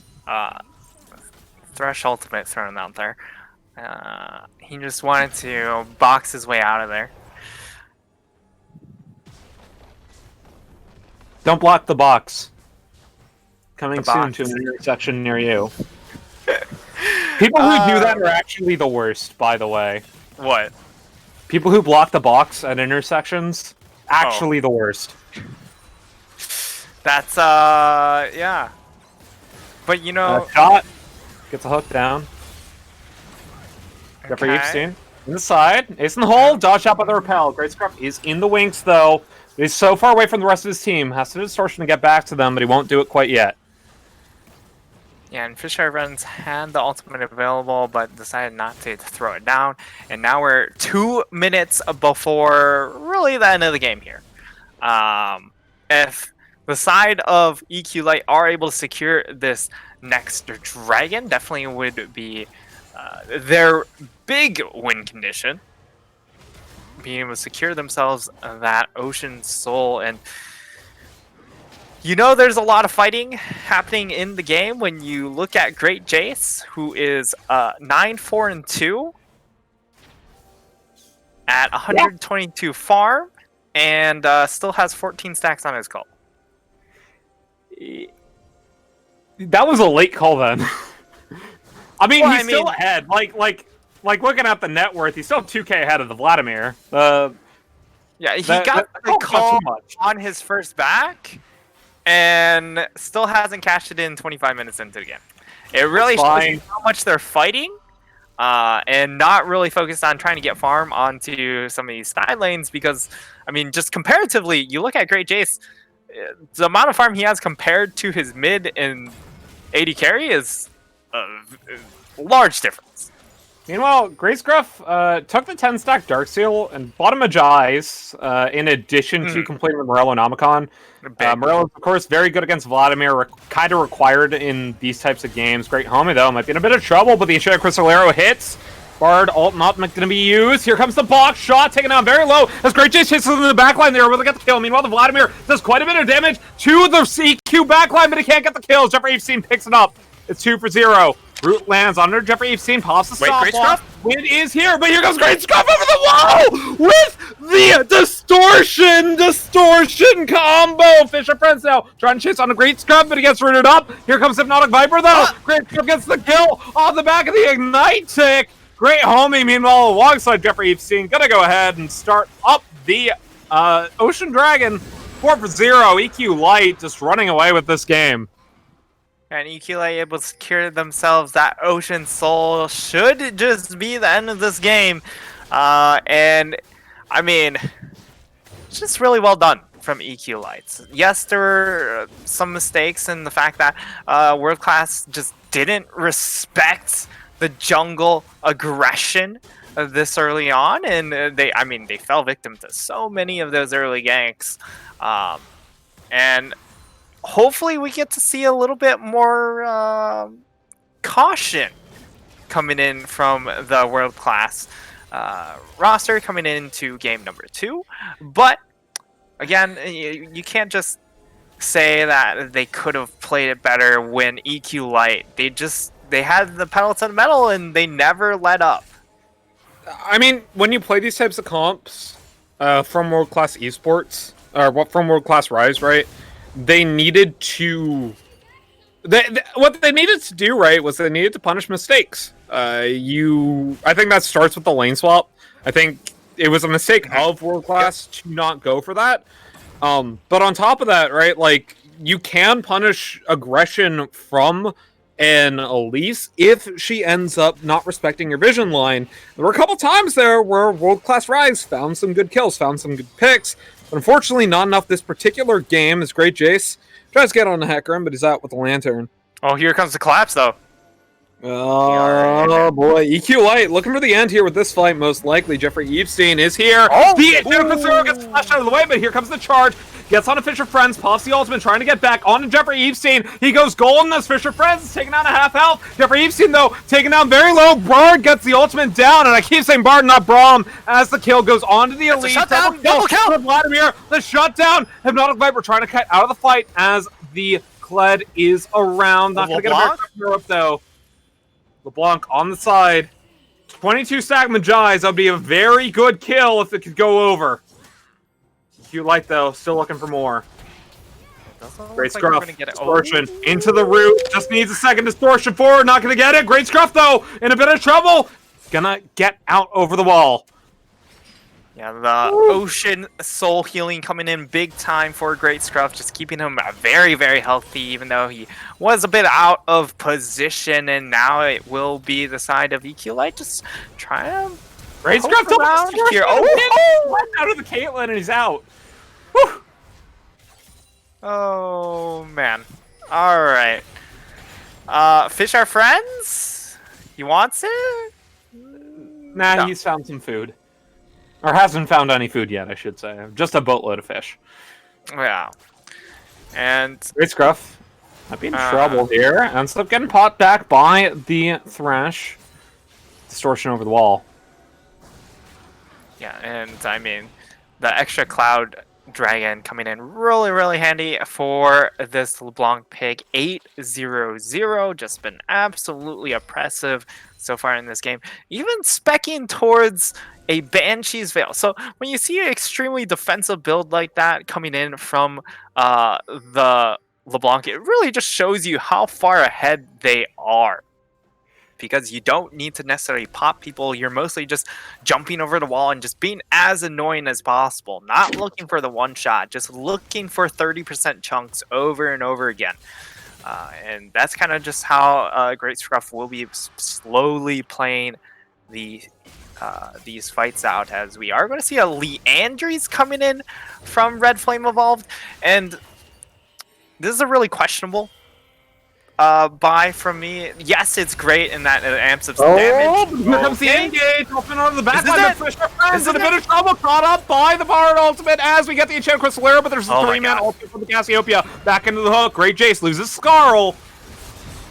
Thresh ultimate thrown out there. He just wanted to box his way out of there. Don't block the box. Coming soon to an intersection near you. People who do that are actually the worst, by the way. What? People who block the box at intersections, actually the worst. That's, yeah. But, you know... Shot. Gets a hook down. Jeffrey Epstein. Inside. Ace in the hole. Dodge shot by the repel. Gracecraft is in the wings, though. He's so far away from the rest of his team. Has to do distortion to get back to them, but he won't do it quite yet. Yeah, and Fisheye Runs had the ultimate available, but decided not to throw it down. And now we're 2 minutes before really the end of the game here. If the side of EQ Light are able to secure this next dragon, definitely would be their big win condition. Being able to secure themselves that Ocean Soul. And you know there's a lot of fighting happening in the game when you look at Great Jace, who is 9-4-2 at 122 farm and still has 14 stacks on his call. That was a late call then. I mean, he's still ahead. Like looking at the net worth, he's still 2k ahead of the Vladimir. Yeah, he got the call on his first back, and still hasn't cashed it in 25 minutes into the game. It really shows you how much they're fighting, and not really focused on trying to get farm onto some of these side lanes. Because, I mean, just comparatively, you look at Great Jace, the amount of farm he has compared to his mid and AD carry is a large difference. Meanwhile, Gracegruff took the 10-stack Darkseal and bought a Magi's in addition to completing the Morellonomicon. Morello's, of course, very good against Vladimir, kind of required in these types of games. Great homie, though, might be in a bit of trouble, but the Enchanted Crystal Arrow hits. Bard ult not going to be used. Here comes the box shot, taken down very low as Great Jace hits in the backline. They're able to get the kill. Meanwhile, the Vladimir does quite a bit of damage to the CQ backline, but he can't get the kills. Jeffrey Epstein picks it up. It's 2 for 0. Root lands under Jeffrey Epstein, pops the stop block. Wind is here, but here comes Great Scruff over the wall with the distortion combo. Fisher Friends now trying to chase on a Great Scruff, but he gets rooted up. Here comes Hypnotic Viper though. Great Scruff gets the kill off the back of the Ignite tick. Great homie, meanwhile, alongside Jeffrey Epstein, gonna go ahead and start up the Ocean Dragon. 4 for 0. EQ Light just running away with this game. And EQA able to secure themselves that Ocean Soul should just be the end of this game. And, I mean, just really well done from EQ Lights. Yes, there were some mistakes in the fact that World Class just didn't respect the jungle aggression this early on. And they fell victim to so many of those early ganks. And hopefully we get to see a little bit more caution coming in from the World Class roster coming into game number 2. But again, you can't just say that they could have played it better when EQ Light. They had the pedal to the metal and they never let up. I mean, when you play these types of comps from World Class Esports, or from World Class Rise, right? They needed to... what they needed to do, right, was they needed to punish mistakes. I think that starts with the lane swap. I think it was a mistake of World Class to not go for that. But on top of that, right, like, you can punish aggression from an Elise if she ends up not respecting your vision line. There were a couple times there where World Class Rise found some good kills, found some good picks. But unfortunately, not enough this particular game as Great Jace tries to get on the Hecarim, but he's out with the Lantern. Oh, here comes the collapse, though. Oh, boy. EQ Light looking for the end here with this fight, most likely. Jeffrey Epstein is here. Oh, the Jennifer gets flashed out of the way, but here comes the charge. Gets on a Fisher Friends, pops the ultimate, trying to get back onto Jeffrey Epstein. He goes golden as Fisher Friends is taking down a half health. Jeffrey Epstein, though, taking down very low. Bard gets the ultimate down, and I keep saying Bard, not Braum, as the kill goes on to the Elite. Shutdown, double kill for Vladimir. The shutdown. Hypnotic Viper trying to cut out of the fight as the Kled is around. Not going to get a very up, though. LeBlanc on the side. 22 stack Magi's. That would be a very good kill if it could go over. EQ Light, though, still looking for more. Great Scruff. Distortion into the root. Just needs a second distortion forward. Not going to get it. Great Scruff, though, in a bit of trouble. Gonna get out over the wall. Yeah, the Ocean Soul healing coming in big time for Great Scruff, just keeping him very, very healthy, even though he was a bit out of position, and now it will be the side of EQ Light just trying to Great Scruff around here. Out of the Caitlyn, and he's out. Whew. Oh, man. All right. Fish our friends? He wants it? Nah, No. He's found some food. Or hasn't found any food yet, I should say. Just a boatload of fish. Yeah. And Great Scruff might be in trouble here. Ends up getting popped back by the Thresh. Distortion over the wall. yeah, and I mean, the extra Cloud Dragon coming in really, really handy for this LeBlanc pick. 8-0-0, just been absolutely oppressive so far in this game. Even specking towards a Banshee's Veil. So when you see an extremely defensive build like that coming in from the LeBlanc, it really just shows you how far ahead they are. Because you don't need to necessarily pop people. You're mostly just jumping over the wall and just being as annoying as possible. Not looking for the one shot, just looking for 30% chunks over and over again. And that's kind of just how Great Scruff will be slowly playing these fights out, as we are going to see a Leandries coming in from Red Flame Evolved. And this is a really questionable buy from me. Yes, it's great in that it amps up some damage. Here comes the Okay. engage. Open on the back This is line. it. Fisher Friends This in a is bit of trouble. Caught up by the Bard ultimate as we get the enchant Crystallera, but there's a Oh my 3-man God. ultimate from the Cassiopeia. Back into the hook. Great Jace loses Scarl.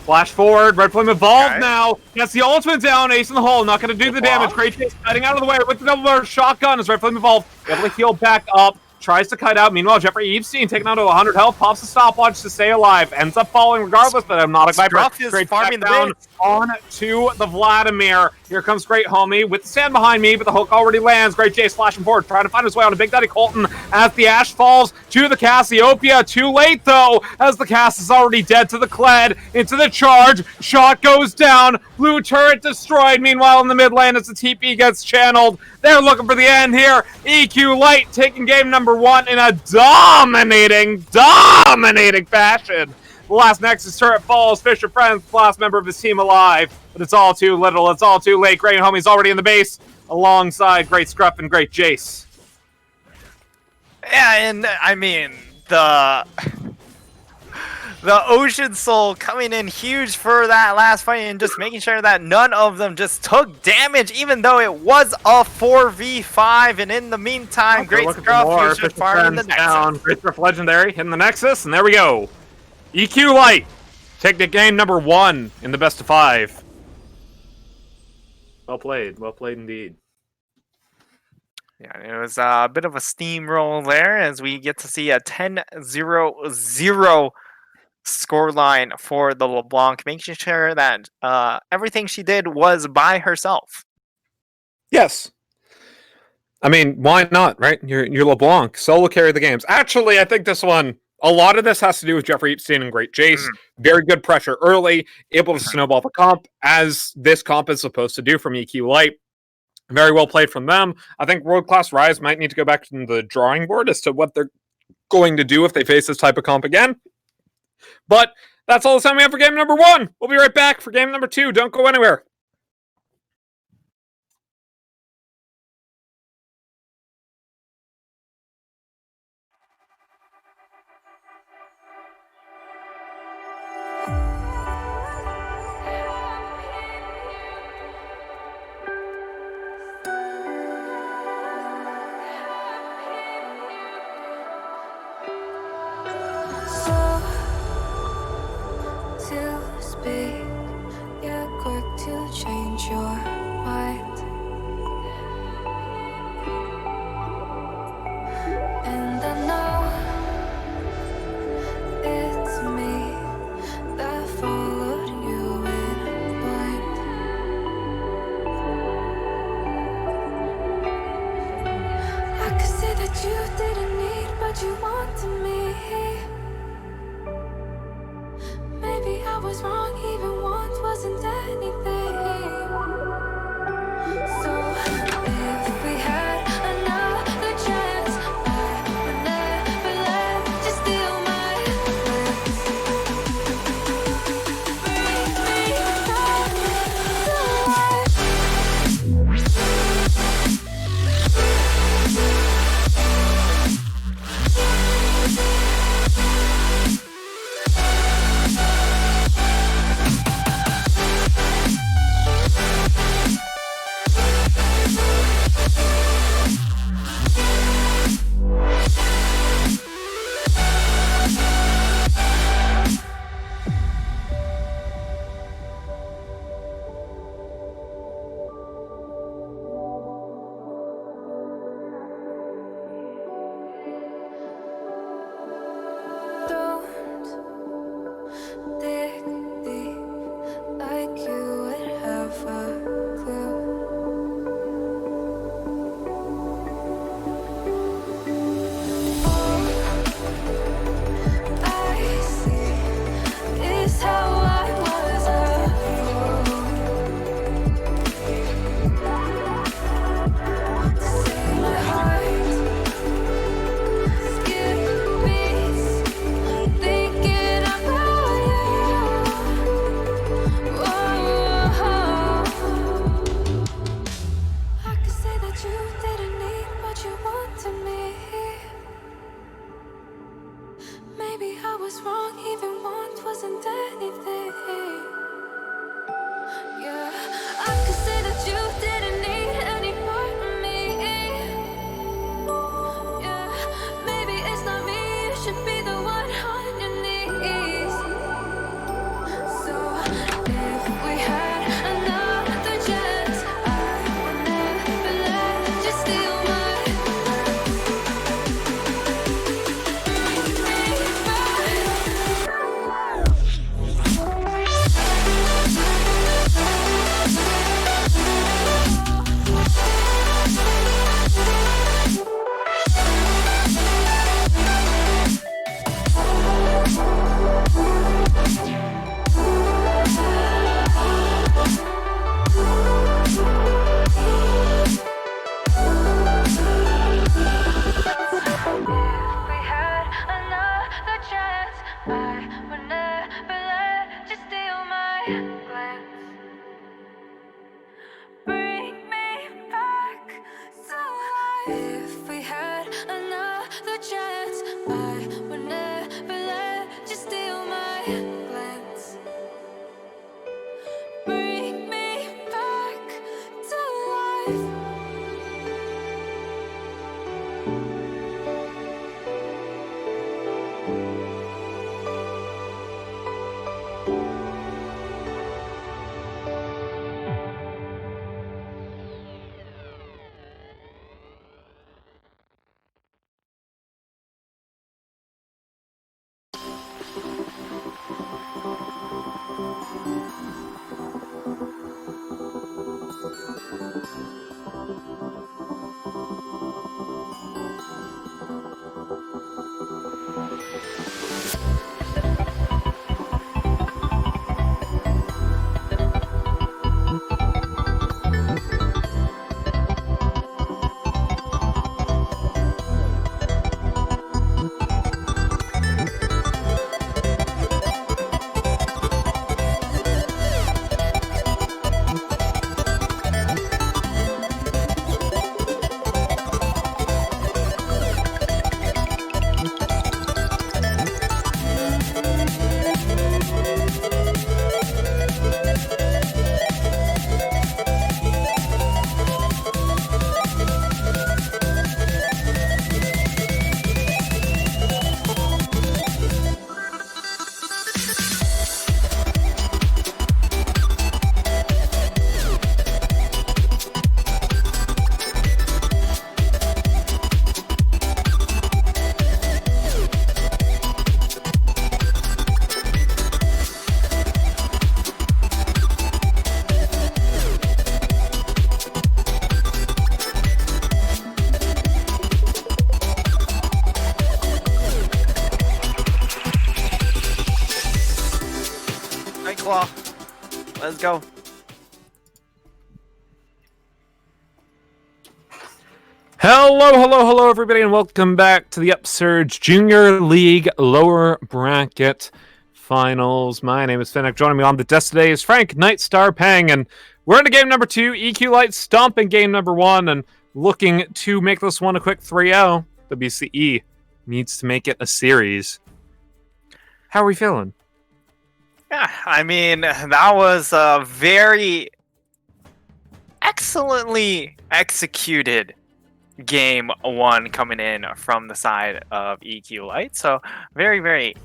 Flash forward. Red Flame evolved Okay. now. Gets the ultimate down. Ace in the hole. Not going to do the damage. Great Jace cutting out of the way with the double barrel shotgun as Red Flame evolved. Able to heal back up. Tries to cut out. Meanwhile, Jeffrey Epstein taken down to 100 health. Pops a stopwatch to stay alive. Ends up falling regardless, but I'm not a Viper. Scruff is Great farming the down base. on to the Vladimir. Here comes Great Homie with the stand behind me, but the hook already lands. Great Jay slashing forward, trying to find his way on a Big Daddy Colton as the Ash falls to the Cassiopeia. Too late, though, as the Cass is already dead to the Kled. Into the charge. Shot goes down. Blue turret destroyed. Meanwhile, in the mid lane, as the TP gets channeled, they're looking for the end here. EQ Light taking game number 1 in a dominating fashion. The last Nexus turret falls. Fisher Friends, the last member of his team alive. But it's all too little. It's all too late. Great Homie's already in the base alongside Great Scruff and Great Jace. Yeah, and I mean the Ocean Soul coming in huge for that last fight and just making sure that none of them just took damage, even though it was a 4v5. And in the meantime, Great Scruff is just farming the Nexus. Great Scruff Legendary hitting the Nexus, and there we go. EQ Light take the game number 1 in the best of 5. Well played indeed. Yeah, it was a bit of a steamroll there as we get to see a 10-0-0 scoreline for the LeBlanc, making sure that everything she did was by herself. Yes. I mean, why not, right? You're LeBlanc. Solo carry the games. Actually, I think this one, a lot of this has to do with Jeffrey Epstein and Great Jace. Very good pressure early, able to snowball the comp, as this comp is supposed to do from EQ Light. Very well played from them. I think World Class Rise might need to go back to the drawing board as to what they're going to do if they face this type of comp again. But that's all the time we have for game number 1. We'll be right back for game number 2. Don't go anywhere. To speak, you're quick to change your mind. And I know it's me that followed you in blind. I could say that you didn't need, but you wanted me. Maybe I was wrong, even once wasn't anything. So if we had another chance, I would never let you steal my lips. Bring me back to life. I was wrong, even want wasn't anything. Yeah, I could say that you didn't need any part of me. Yeah, maybe it's not me, you should be the one on your knees. So if we had another chance, I would never let you steal my if we had another chance, I would never let you steal my glance. Bring me back to life. Right claw. Let's go. Hello, everybody, and welcome back to the Upsurge Junior League Lower Bracket Finals. My name is Finnick. Joining me on the desk today is Frank, Nightstar, Pang, and we're into game number 2. EQ Light stomping game number 1 and looking to make this one a quick 3-0. WCE needs to make it a series. How are we feeling? Yeah, I mean, that was a very excellently executed game 1 coming in from the side of EQ Light. So very, very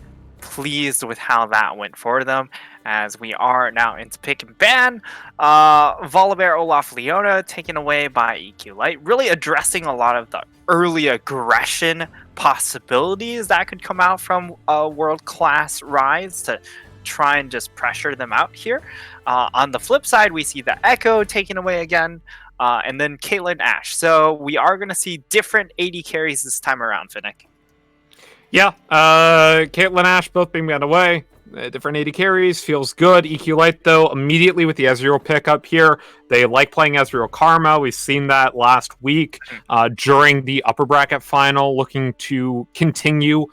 pleased with how that went for them, as we are now into pick and ban. Volibear Olaf Leona taken away by EQ Light, really addressing a lot of the early aggression possibilities that could come out from a world-class Rise to try and just pressure them out here. On the flip side, we see the Echo taken away again, and then Caitlyn Ashe. So we are going to see different AD carries this time around, Finnick. Yeah, Caitlyn Ashe both being got away. Different AD carries, feels good. EQ Light, though, immediately with the Ezreal pickup here. They like playing Ezreal Karma. We've seen that last week during the upper bracket final, looking to continue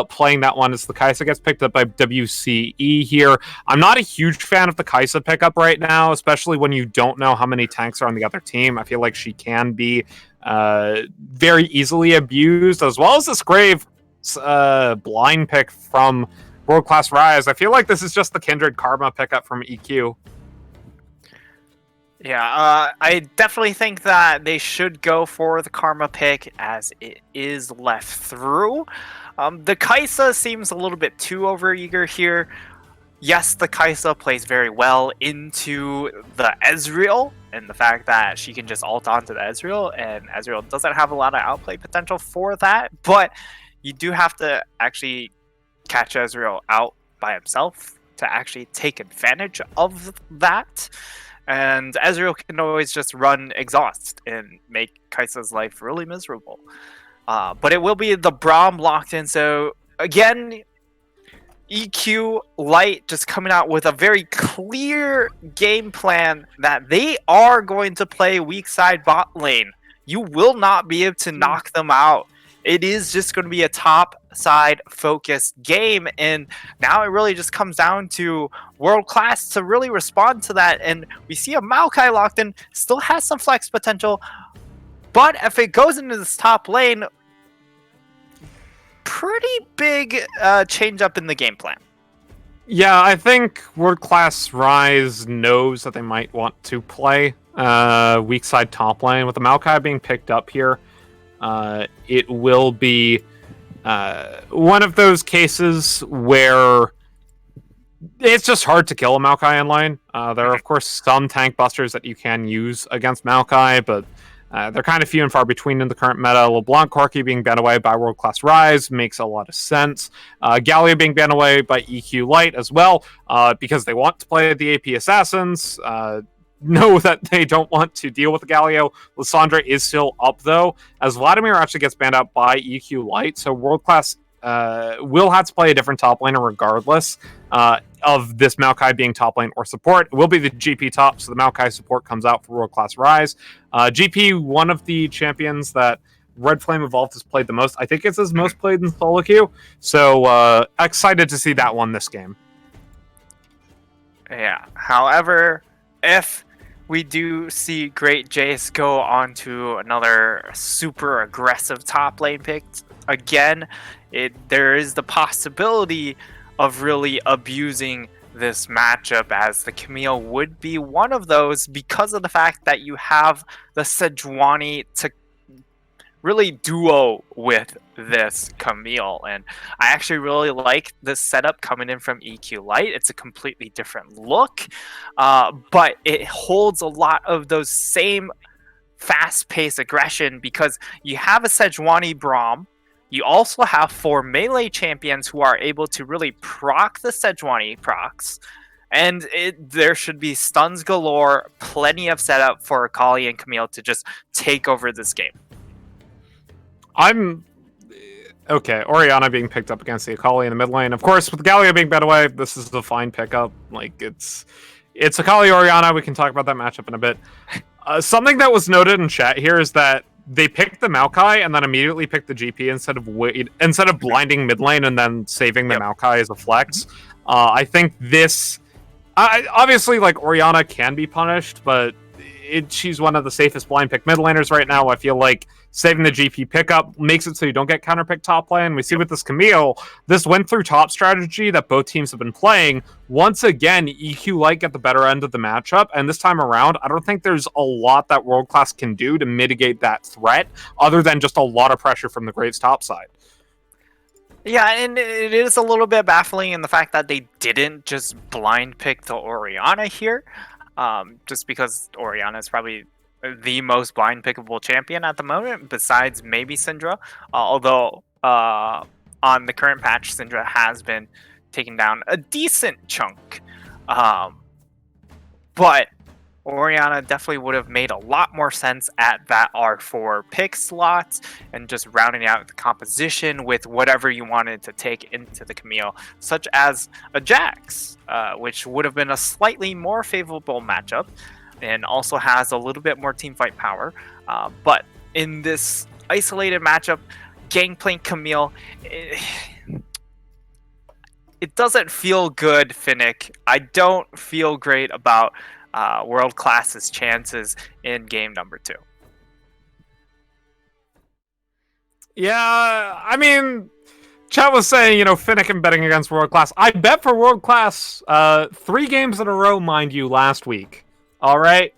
playing that one as the Kai'Sa gets picked up by WCE here. I'm not a huge fan of the Kai'Sa pickup right now, especially when you don't know how many tanks are on the other team. I feel like she can be very easily abused, as well as this Grave. blind pick from World Class Rise. I feel like this is just the Kindred Karma pickup from EQ. Yeah, I definitely think that they should go for the Karma pick as it is left through. The Kaisa seems a little bit too overeager here. Yes, the Kaisa plays very well into the Ezreal, and the fact that she can just ult onto the Ezreal, and Ezreal doesn't have a lot of outplay potential for that, but you do have to actually catch Ezreal out by himself to actually take advantage of that. And Ezreal can always just run exhaust and make Kaisa's life really miserable. But it will be the Braum locked in. So again, EQ Light just coming out with a very clear game plan that they are going to play weak side bot lane. You will not be able to knock them out. It is just going to be a top side focused game, and now it really just comes down to World Class to really respond to that. And we see a Maokai locked in, still has some flex potential, but if it goes into this top lane, pretty big change up in the game plan. Yeah, I think World Class Rise knows that they might want to play weak side top lane. With the Maokai being picked up here, it will be one of those cases where it's just hard to kill a Maokai in lane. There are, of course, some tank busters that you can use against Maokai, but they're kind of few and far between in the current meta. LeBlanc Corki being banned away by World Class Rise makes a lot of sense. Galio being banned away by EQ Light as well, because they want to play the AP Assassins. Know that they don't want to deal with the Galio. Lissandra is still up, though, as Vladimir actually gets banned out by EQ Light, so World Class will have to play a different top laner regardless of this Maokai being top lane or support. It will be the GP top, so the Maokai support comes out for World Class Rise. GP, one of the champions that Red Flame Evolved has played the most. I think it's his most played in solo queue, so excited to see that one this game. Yeah, however, if we do see Great Jace go on to another super aggressive top lane pick again, there is the possibility of really abusing this matchup, as the Camille would be one of those because of the fact that you have the Sejuani to really duo with this Camille. And I actually really like this setup coming in from EQ Light. It's a completely different look, but it holds a lot of those same fast-paced aggression because you have a Sejuani Braum. You also have 4 melee champions who are able to really proc the Sejuani procs. And there should be stuns galore, plenty of setup for Akali and Camille to just take over this game. Okay, Orianna being picked up against the Akali in the mid lane. Of course, with Galio being bet away, this is a fine pickup. Like, it's Akali Orianna. We can talk about that matchup in a bit. Something that was noted in chat here is that they picked the Maokai and then immediately picked the GP instead of blinding mid lane and then saving the Maokai as a flex. I think this... obviously, like, Orianna can be punished, but she's one of the safest blind pick mid laners right now. I feel like saving the GP pickup makes it so you don't get counterpicked top lane. We see with this Camille, this went through top strategy that both teams have been playing. Once again, EQ Light get the better end of the matchup, and this time around, I don't think there's a lot that World Class can do to mitigate that threat, other than just a lot of pressure from the Graves top side. Yeah, and it is a little bit baffling in the fact that they didn't just blind pick the Orianna here, just because Orianna is probably the most blind pickable champion at the moment, besides maybe Syndra. Although on the current patch, Syndra has been taking down a decent chunk. But Orianna definitely would have made a lot more sense at that R4 pick slot and just rounding out the composition with whatever you wanted to take into the Camille, such as a Jax, which would have been a slightly more favorable matchup and also has a little bit more teamfight power. But in this isolated matchup, Gangplank Camille, it doesn't feel good, Finnick. I don't feel great about World Class's chances in game number 2. Yeah, I mean, Chat was saying, Finnegan betting against World Class. I bet for World Class 3 games in a row, mind you, last week. All right?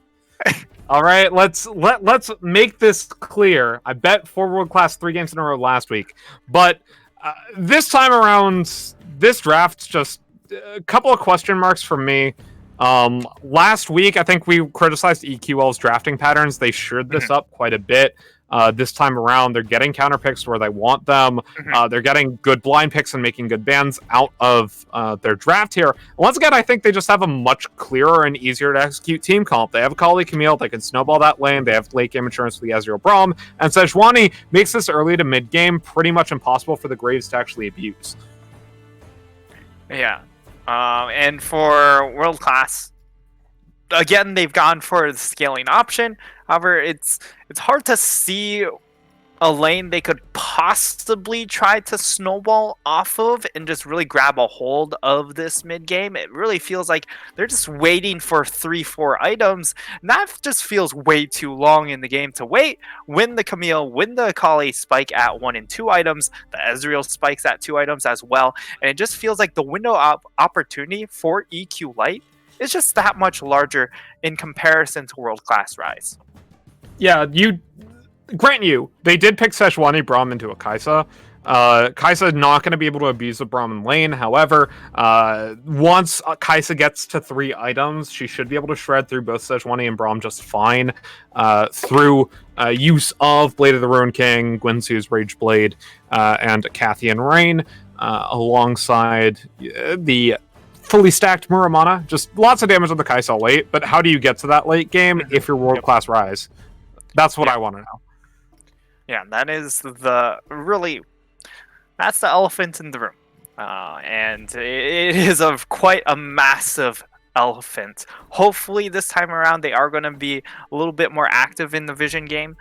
All right, let's make this clear. I bet for World Class 3 games in a row last week. But this time around, this draft's just a couple of question marks from me. Last week, I think we criticized EQL's drafting patterns. They shored this up quite a bit. This time around, they're getting counter picks where they want them. They're getting good blind picks and making good bans out of their draft here. Once again, I think they just have a much clearer and easier to execute team comp. They have Kali Camille, they can snowball that lane. They have late game insurance with the Ezreal Braum. And Sejuani makes this early to mid game pretty much impossible for the Graves to actually abuse. Yeah. And for World Class, again, they've gone for the scaling option. However, it's hard to see a lane they could possibly try to snowball off of and just really grab a hold of this mid game. It really feels like they're just waiting for 3-4 items, and that just feels way too long in the game to wait. Win the Camille, win the Akali spike at 1 and 2 items, the Ezreal spikes at 2 items as well, and it just feels like the window of opportunity for EQ Light is just that much larger in comparison to World Class Rise. Yeah, grant you, they did pick Sejuani Braum into a Kai'Sa. Kai'Sa not going to be able to abuse the Braum in lane. However, once Kai'Sa gets to 3 items, she should be able to shred through both Sejuani and Braum just fine through use of Blade of the Ruin King, Guinsoo's Rage Blade, and Cathian Rain alongside the fully stacked Muramana. Just lots of damage on the Kai'Sa late, but how do you get to that late game if you're World Class Rise? That's what I want to know. Yeah, that is that's the elephant in the room. And it is quite a massive elephant. Hopefully this time around they are going to be a little bit more active in the Vision game,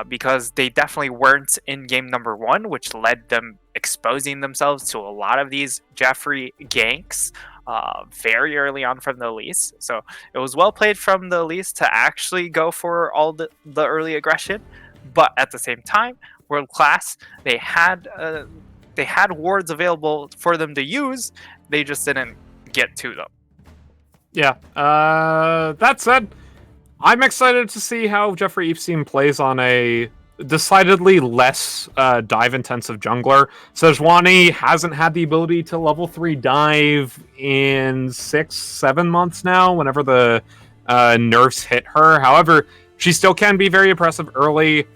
because they definitely weren't in game number 1, which led them exposing themselves to a lot of these Jeffrey ganks very early on from the Elise. So it was well played from the Elise to actually go for all the early aggression, but at the same time, World Class, they had wards available for them to use. They just didn't get to them. Yeah. That said, I'm excited to see how Jeffrey Epstein plays on a decidedly less dive-intensive jungler. Sejuani hasn't had the ability to level 3 dive in 6-7 months now, whenever the nerfs hit her. However, she still can be very impressive early,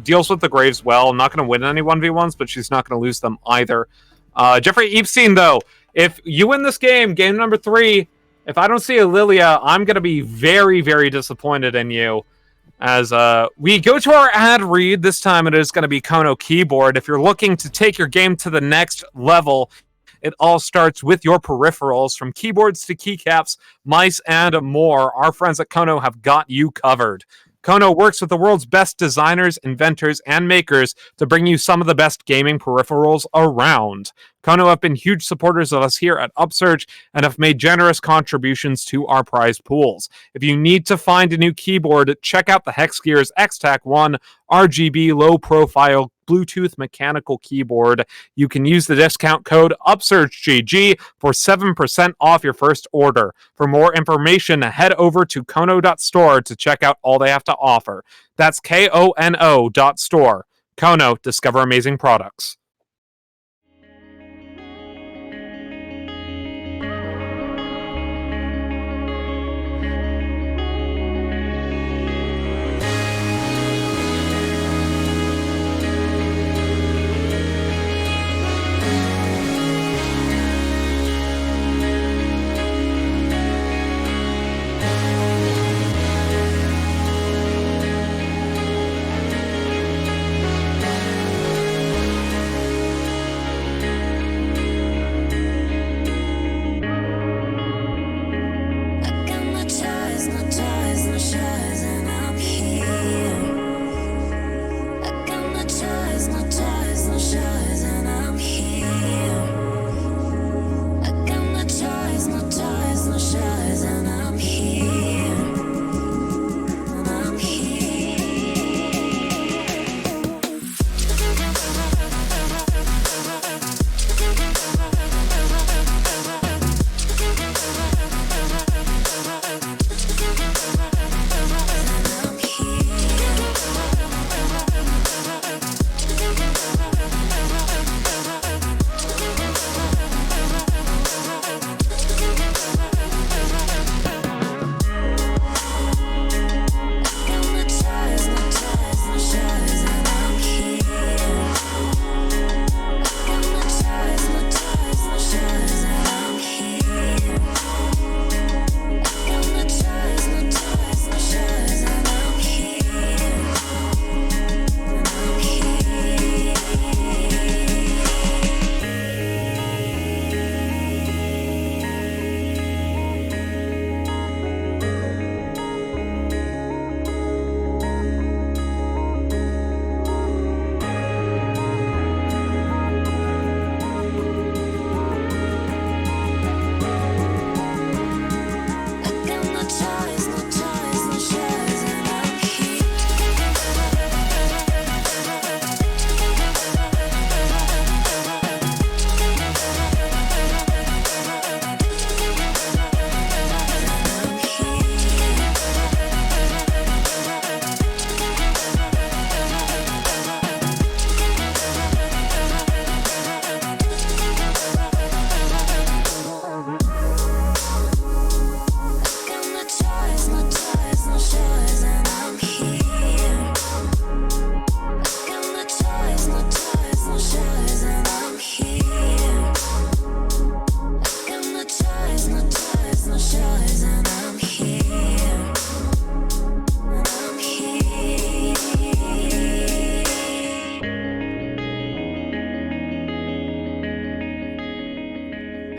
deals with the Graves well. Not going to win any 1v1s, but she's not going to lose them either. Jeffrey Epstein, though, if you win this game number 3, if I don't see a Lilia, I'm going to be very, very disappointed in you. As we go to our ad read, this time it is going to be Kono Keyboard. If you're looking to take your game to the next level, it all starts with your peripherals, from keyboards to keycaps, mice, and more. Our friends at Kono have got you covered. Kono works with the world's best designers, inventors, and makers to bring you some of the best gaming peripherals around. Kono have been huge supporters of us here at Upsurge and have made generous contributions to our prize pools. If you need to find a new keyboard, check out the Hexgear's X-Tac 1 RGB low-profile Bluetooth mechanical keyboard. You can use the discount code UpsurgeGG for 7% off your first order. For more information, head over to kono.store to check out all they have to offer. That's KONO.store. Kono, discover amazing products.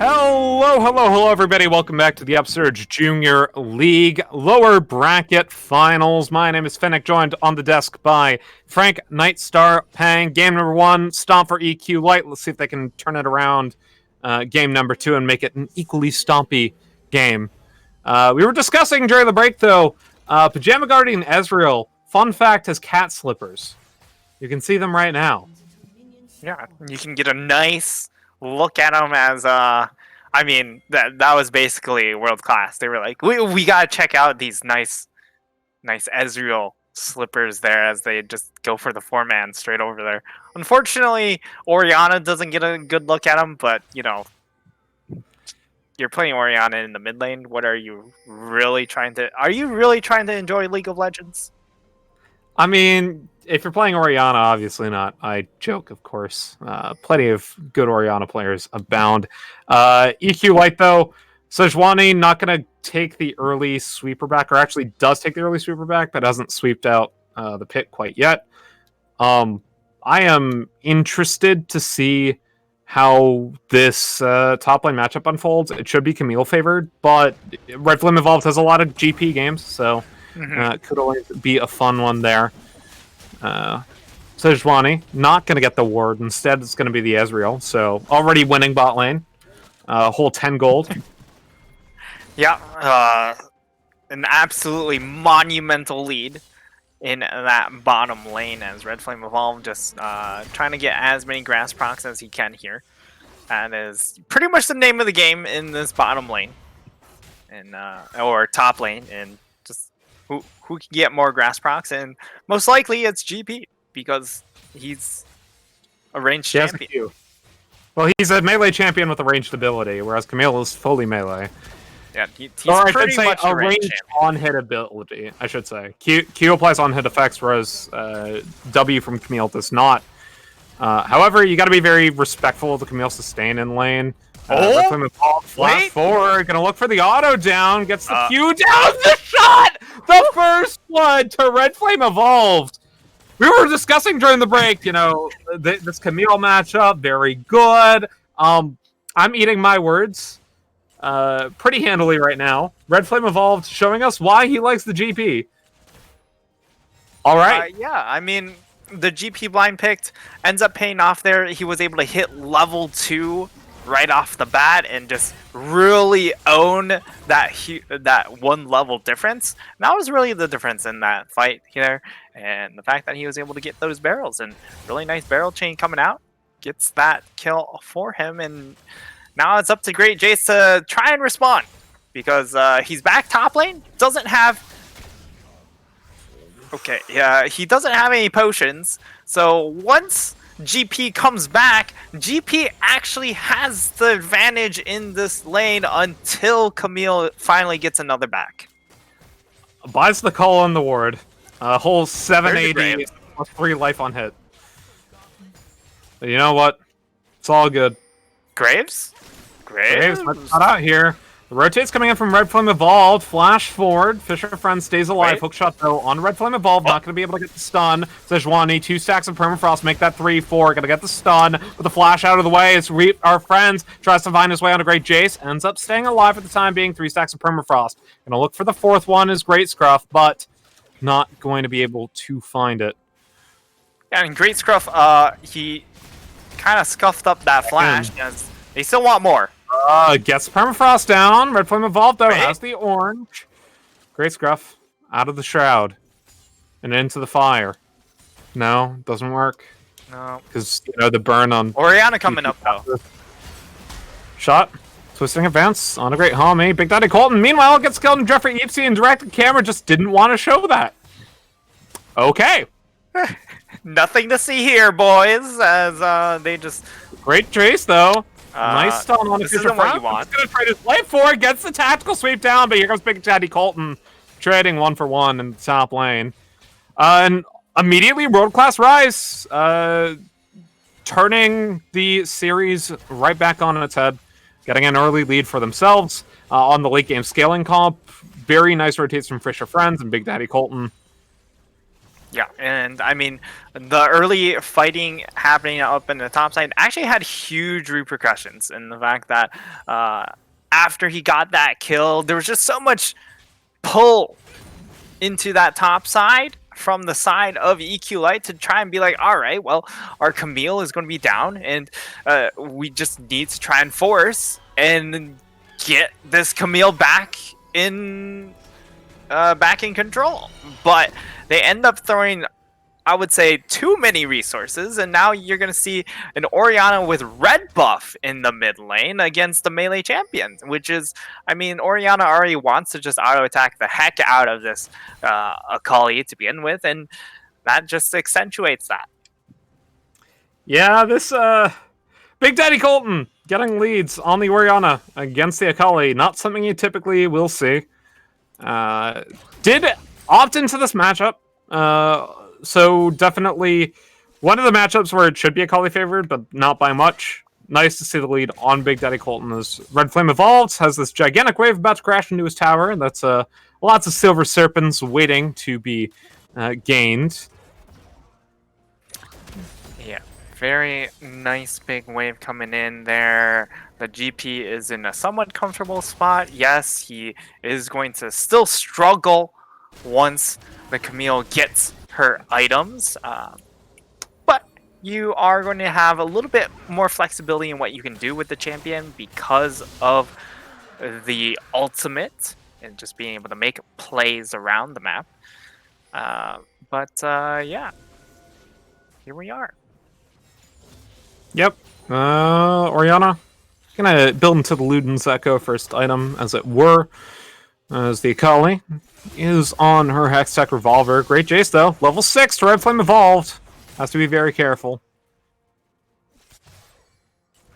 Hello, everybody. Welcome back to the Upsurge Junior League Lower Bracket Finals. My name is Fennec, joined on the desk by Frank, Nightstar, Pang. Game number 1, Stomp for EQ Light. Let's see if they can turn it around. Game number 2 and make it an equally stompy game. We were discussing during the break, though, Pajama Guardian Ezreal, fun fact, has cat slippers. You can see them right now. Yeah, you can get a nice look at them as I mean that was basically world class. They were like, we gotta check out these nice Ezreal slippers there as they just go for the 4-man straight over there. Unfortunately, Orianna doesn't get a good look at them, but you know, you're playing Orianna in the mid lane. What are you really trying to? Are you really trying to enjoy League of Legends? I mean, if you're playing Orianna, obviously not. I joke, of course. Plenty of good Orianna players abound. EQ Light, though, Sejuani not going to take the early sweeper back, or actually does take the early sweeper back, but hasn't sweeped out the pit quite yet. I am interested to see how this top lane matchup unfolds. It should be Camille favored, but Red Flame Evolved has a lot of GP games, so could always be a fun one there. Sejuani not going to get the ward. Instead, it's going to be the Ezreal. So already winning bot lane. Whole 10 gold. Yeah, an absolutely monumental lead in that bottom lane as Red Flame Evolved just trying to get as many grass procs as he can here. That is pretty much the name of the game in this bottom lane, and or top lane, and just who can get more grass procs, and most likely it's GP because he's a ranged champion. Well, he's a melee champion with a ranged ability, whereas Camille is fully melee. Yeah, he's or I pretty should say much a a ranged ranged champion. on-hit ability, I should say. Q applies on-hit effects, whereas W from Camille does not. However, you got to be very respectful of the Camille sustain in lane. Red Flame Evolved, flash forward, gonna look for the auto down, gets the Q down, the shot! The first one to Red Flame Evolved! We were discussing during the break, you know, this Camille matchup, very good. I'm eating my words pretty handily right now. Red Flame Evolved showing us why he likes the GP. All right. Yeah, I mean, the GP blind picked ends up paying off there. He was able to hit level 2 right off the bat and just really own that one level difference. And that was really the difference in that fight here. And the fact that he was able to get those barrels, and really nice barrel chain coming out, gets that kill for him. And now it's up to Great Jace to try and respond, because he's back top lane, doesn't have... Okay, yeah, he doesn't have any potions, so once GP comes back, GP actually has the advantage in this lane until Camille finally gets another back. Buys the call on the ward. Whole 780 plus 3 life on hit. But you know what? It's all good. Graves? Graves, not out here. The rotate's coming in from Red Flame Evolved. Flash forward. Fisher Friend stays alive. Hookshot, though, on Red Flame Evolved. Not going to be able to get the stun. Sejuani, 2 stacks of Permafrost. Make that 3-4. Going to get the stun. With the flash out of the way, it's our friends. Tries to find his way onto Great Jace. Ends up staying alive for the time being. 3 stacks of Permafrost. Going to look for the 4th one is Great Scruff, but not going to be able to find it. Yeah, and Great Scruff, he kind of scuffed up that flash, because they still want more. Gets Permafrost down. Red Flame Evolved, though, has the orange. Great Scruff out of the shroud and into the fire. No, doesn't work. No. Because, you know, the burn on... Orianna coming up, though. Shot. Twisting advance on a great homie. Big Daddy Colton, meanwhile, gets killed in Jeffrey Epstein, and directed camera just didn't want to show that. Okay. Nothing to see here, boys, as they just... Great Trace, though. Nice stun on the this Fisher isn't what Friend. you want. He's going to trade his life for it. Gets the tactical sweep down, but here comes Big Daddy Colton trading 1-for-1 in the top lane. And immediately, world-class Rise, turning the series right back on its head, getting an early lead for themselves on the late game scaling comp. Very nice rotates from Fisher Friends and Big Daddy Colton. Yeah, and I mean, the early fighting happening up in the top side actually had huge repercussions in the fact that after he got that kill, there was just so much pull into that top side from the side of EQ Light to try and be like, all right, well, our Camille is going to be down, and we just need to try and force and get this Camille back in control. But they end up throwing, I would say, too many resources, and now you're going to see an Orianna with red buff in the mid lane against the melee champion, which is, I mean, Orianna already wants to just auto attack the heck out of this Akali to begin with, and that just accentuates that. Yeah, this Big Daddy Colton getting leads on the Orianna against the Akali, not something you typically will see. Did opt into this matchup, so definitely one of the matchups where it should be Akali favored, but not by much. Nice to see the lead on Big Daddy Colton as Red Flame evolves, has this gigantic wave about to crash into his tower. That's lots of Silver Serpents waiting to be gained. Yeah, very nice big wave coming in there. The GP is in a somewhat comfortable spot. Yes, he is going to still struggle once the Camille gets her items. But you are going to have a little bit more flexibility in what you can do with the champion because of the ultimate and just being able to make plays around the map. Yeah, here we are. Yep. Orianna gonna build into the Luden's Echo first item, as it were. As the Akali is on her Hextech Revolver. Great Jace, though. Level 6 to Red Flame Evolved. Has to be very careful.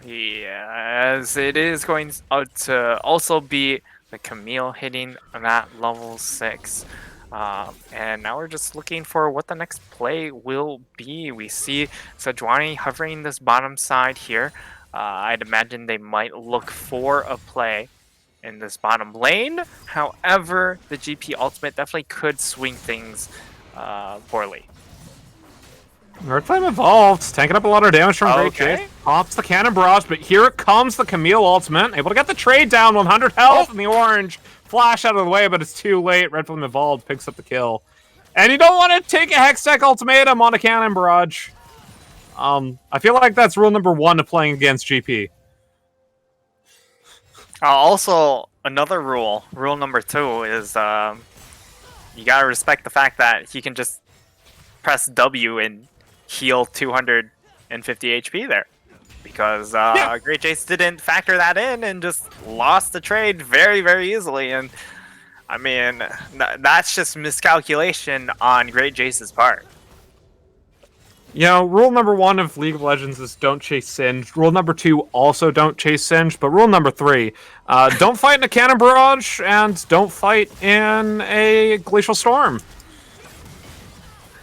Yes, it is going to also be the Camille hitting that level 6. And now we're just looking for what the next play will be. We see Sejuani hovering this bottom side here. I'd imagine they might look for a play in this bottom lane. However, the GP ultimate definitely could swing things poorly. Red Flame Evolved, tanking up a lot of damage from Great Jace. Pops the Cannon Barrage, but here comes the Camille ultimate. Able to get the trade down, 100 health in the orange. Flash out of the way, but it's too late. Red Flame Evolved picks up the kill. And you don't want to take a Hextech Ultimatum on a Cannon Barrage. I feel like that's rule number 1 to playing against GP. Also, another rule number 2 is you gotta respect the fact that he can just press W and heal 250 HP there. Because Great Jace didn't factor that in and just lost the trade very, very easily. And, I mean, that's just miscalculation on Great Jace's part. You know, rule number 1 of League of Legends is don't chase Singed. Rule number 2, also don't chase Singed. But rule number 3, don't fight in a Cannon Barrage and don't fight in a Glacial Storm.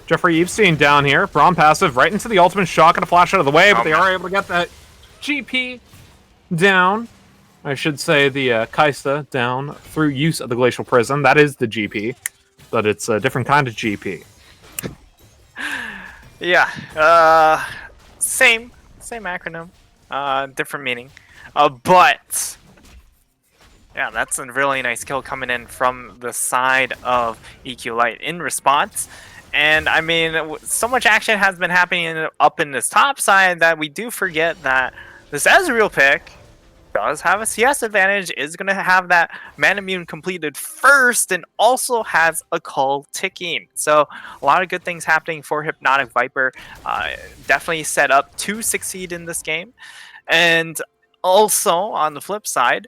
Jeffrey Epstein down here. Braum passive right into the ultimate shock and a flash out of the way, but they are able to get that GP down. I should say the Kaista down through use of the Glacial Prison. That is the GP, but it's a different kind of GP. Yeah, same acronym, different meaning. But yeah, that's a really nice kill coming in from the side of EQ Light in response. And I mean, so much action has been happening up in this top side that we do forget that this Ezreal pick does have a CS advantage, is going to have that Manamune completed first, and also has a call ticking. So a lot of good things happening for Hypnotic Viper. Definitely set up to succeed in this game. And also, on the flip side,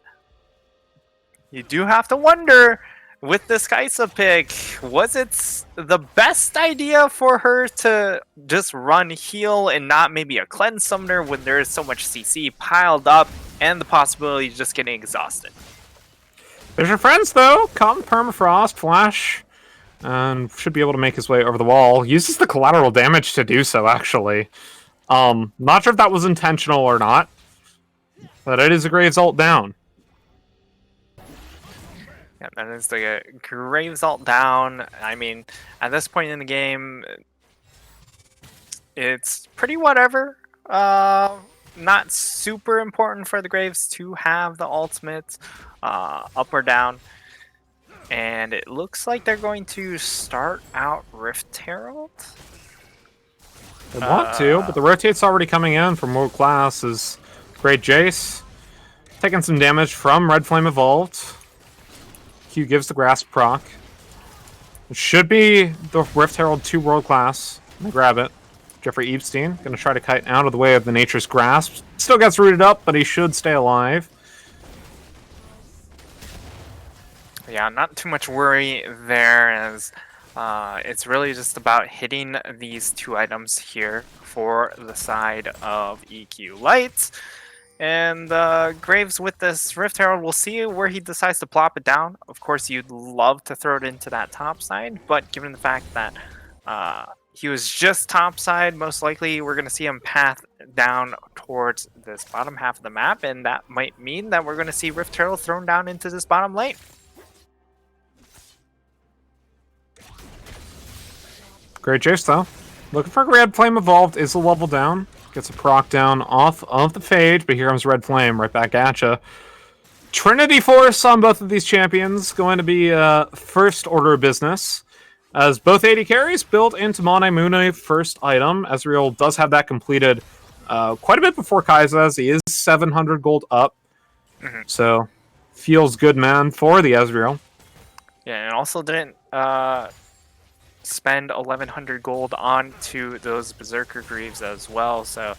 you do have to wonder, with this Kaisa pick, was it the best idea for her to just run heal and not maybe a cleanse summoner when there is so much CC piled up and the possibility of just getting exhausted? There's your friends, though. Come Permafrost, Flash, and should be able to make his way over the wall. Uses the collateral damage to do so, actually. Not sure if that was intentional or not, but it is a great ult down. Yeah, that is the Graves ult down. I mean, at this point in the game, it's pretty whatever. Not super important for the Graves to have the ultimates up or down. And it looks like they're going to start out Rift Herald. They want to, but the rotate's already coming in from World Class is Great Jace. Taking some damage from Red Flame Evolved. Q gives the Grasp proc. It should be the Rift Herald 2 World Class. They grab it. Jeffrey Epstein going to try to kite out of the way of the Nature's Grasp. Still gets rooted up, but he should stay alive. Yeah, not too much worry there, as it's really just about hitting these 2 items here for the side of EQ Lights. And Graves with this Rift Herald, we'll see where he decides to plop it down. Of course, you'd love to throw it into that top side, but given the fact that he was just top side, most likely we're going to see him path down towards this bottom half of the map, and that might mean that we're going to see Rift Herald thrown down into this bottom lane. Great Jace, though. Looking for Red Flame Evolved. Is a level down. Gets a proc down off of the Phage, but here comes Red Flame right back at ya. Trinity Force on both of these champions. Going to be first order of business. As both AD carries built into Mane Mune first item. Ezreal does have that completed quite a bit before Kai'Sa's. He is 700 gold up. So, feels good, man, for the Ezreal. Yeah, and also didn't spend 1100 gold onto those Berserker Greaves as well, so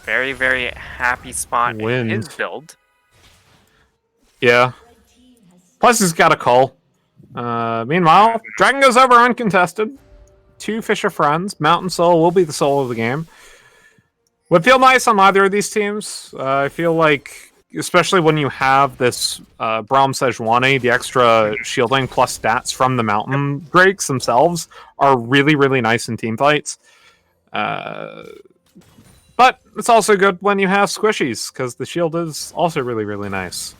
very, very happy spot in his build. Yeah. Plus he's got a call. Meanwhile, Dragon goes over uncontested. 2 Fisher friends. Mountain Soul will be the soul of the game. Would feel nice on either of these teams. I feel like, especially when you have this Braum Sejuani, the extra shielding plus stats from the Mountain Drakes themselves are really, really nice in team fights. But it's also good when you have squishies, because the shield is also really, really nice.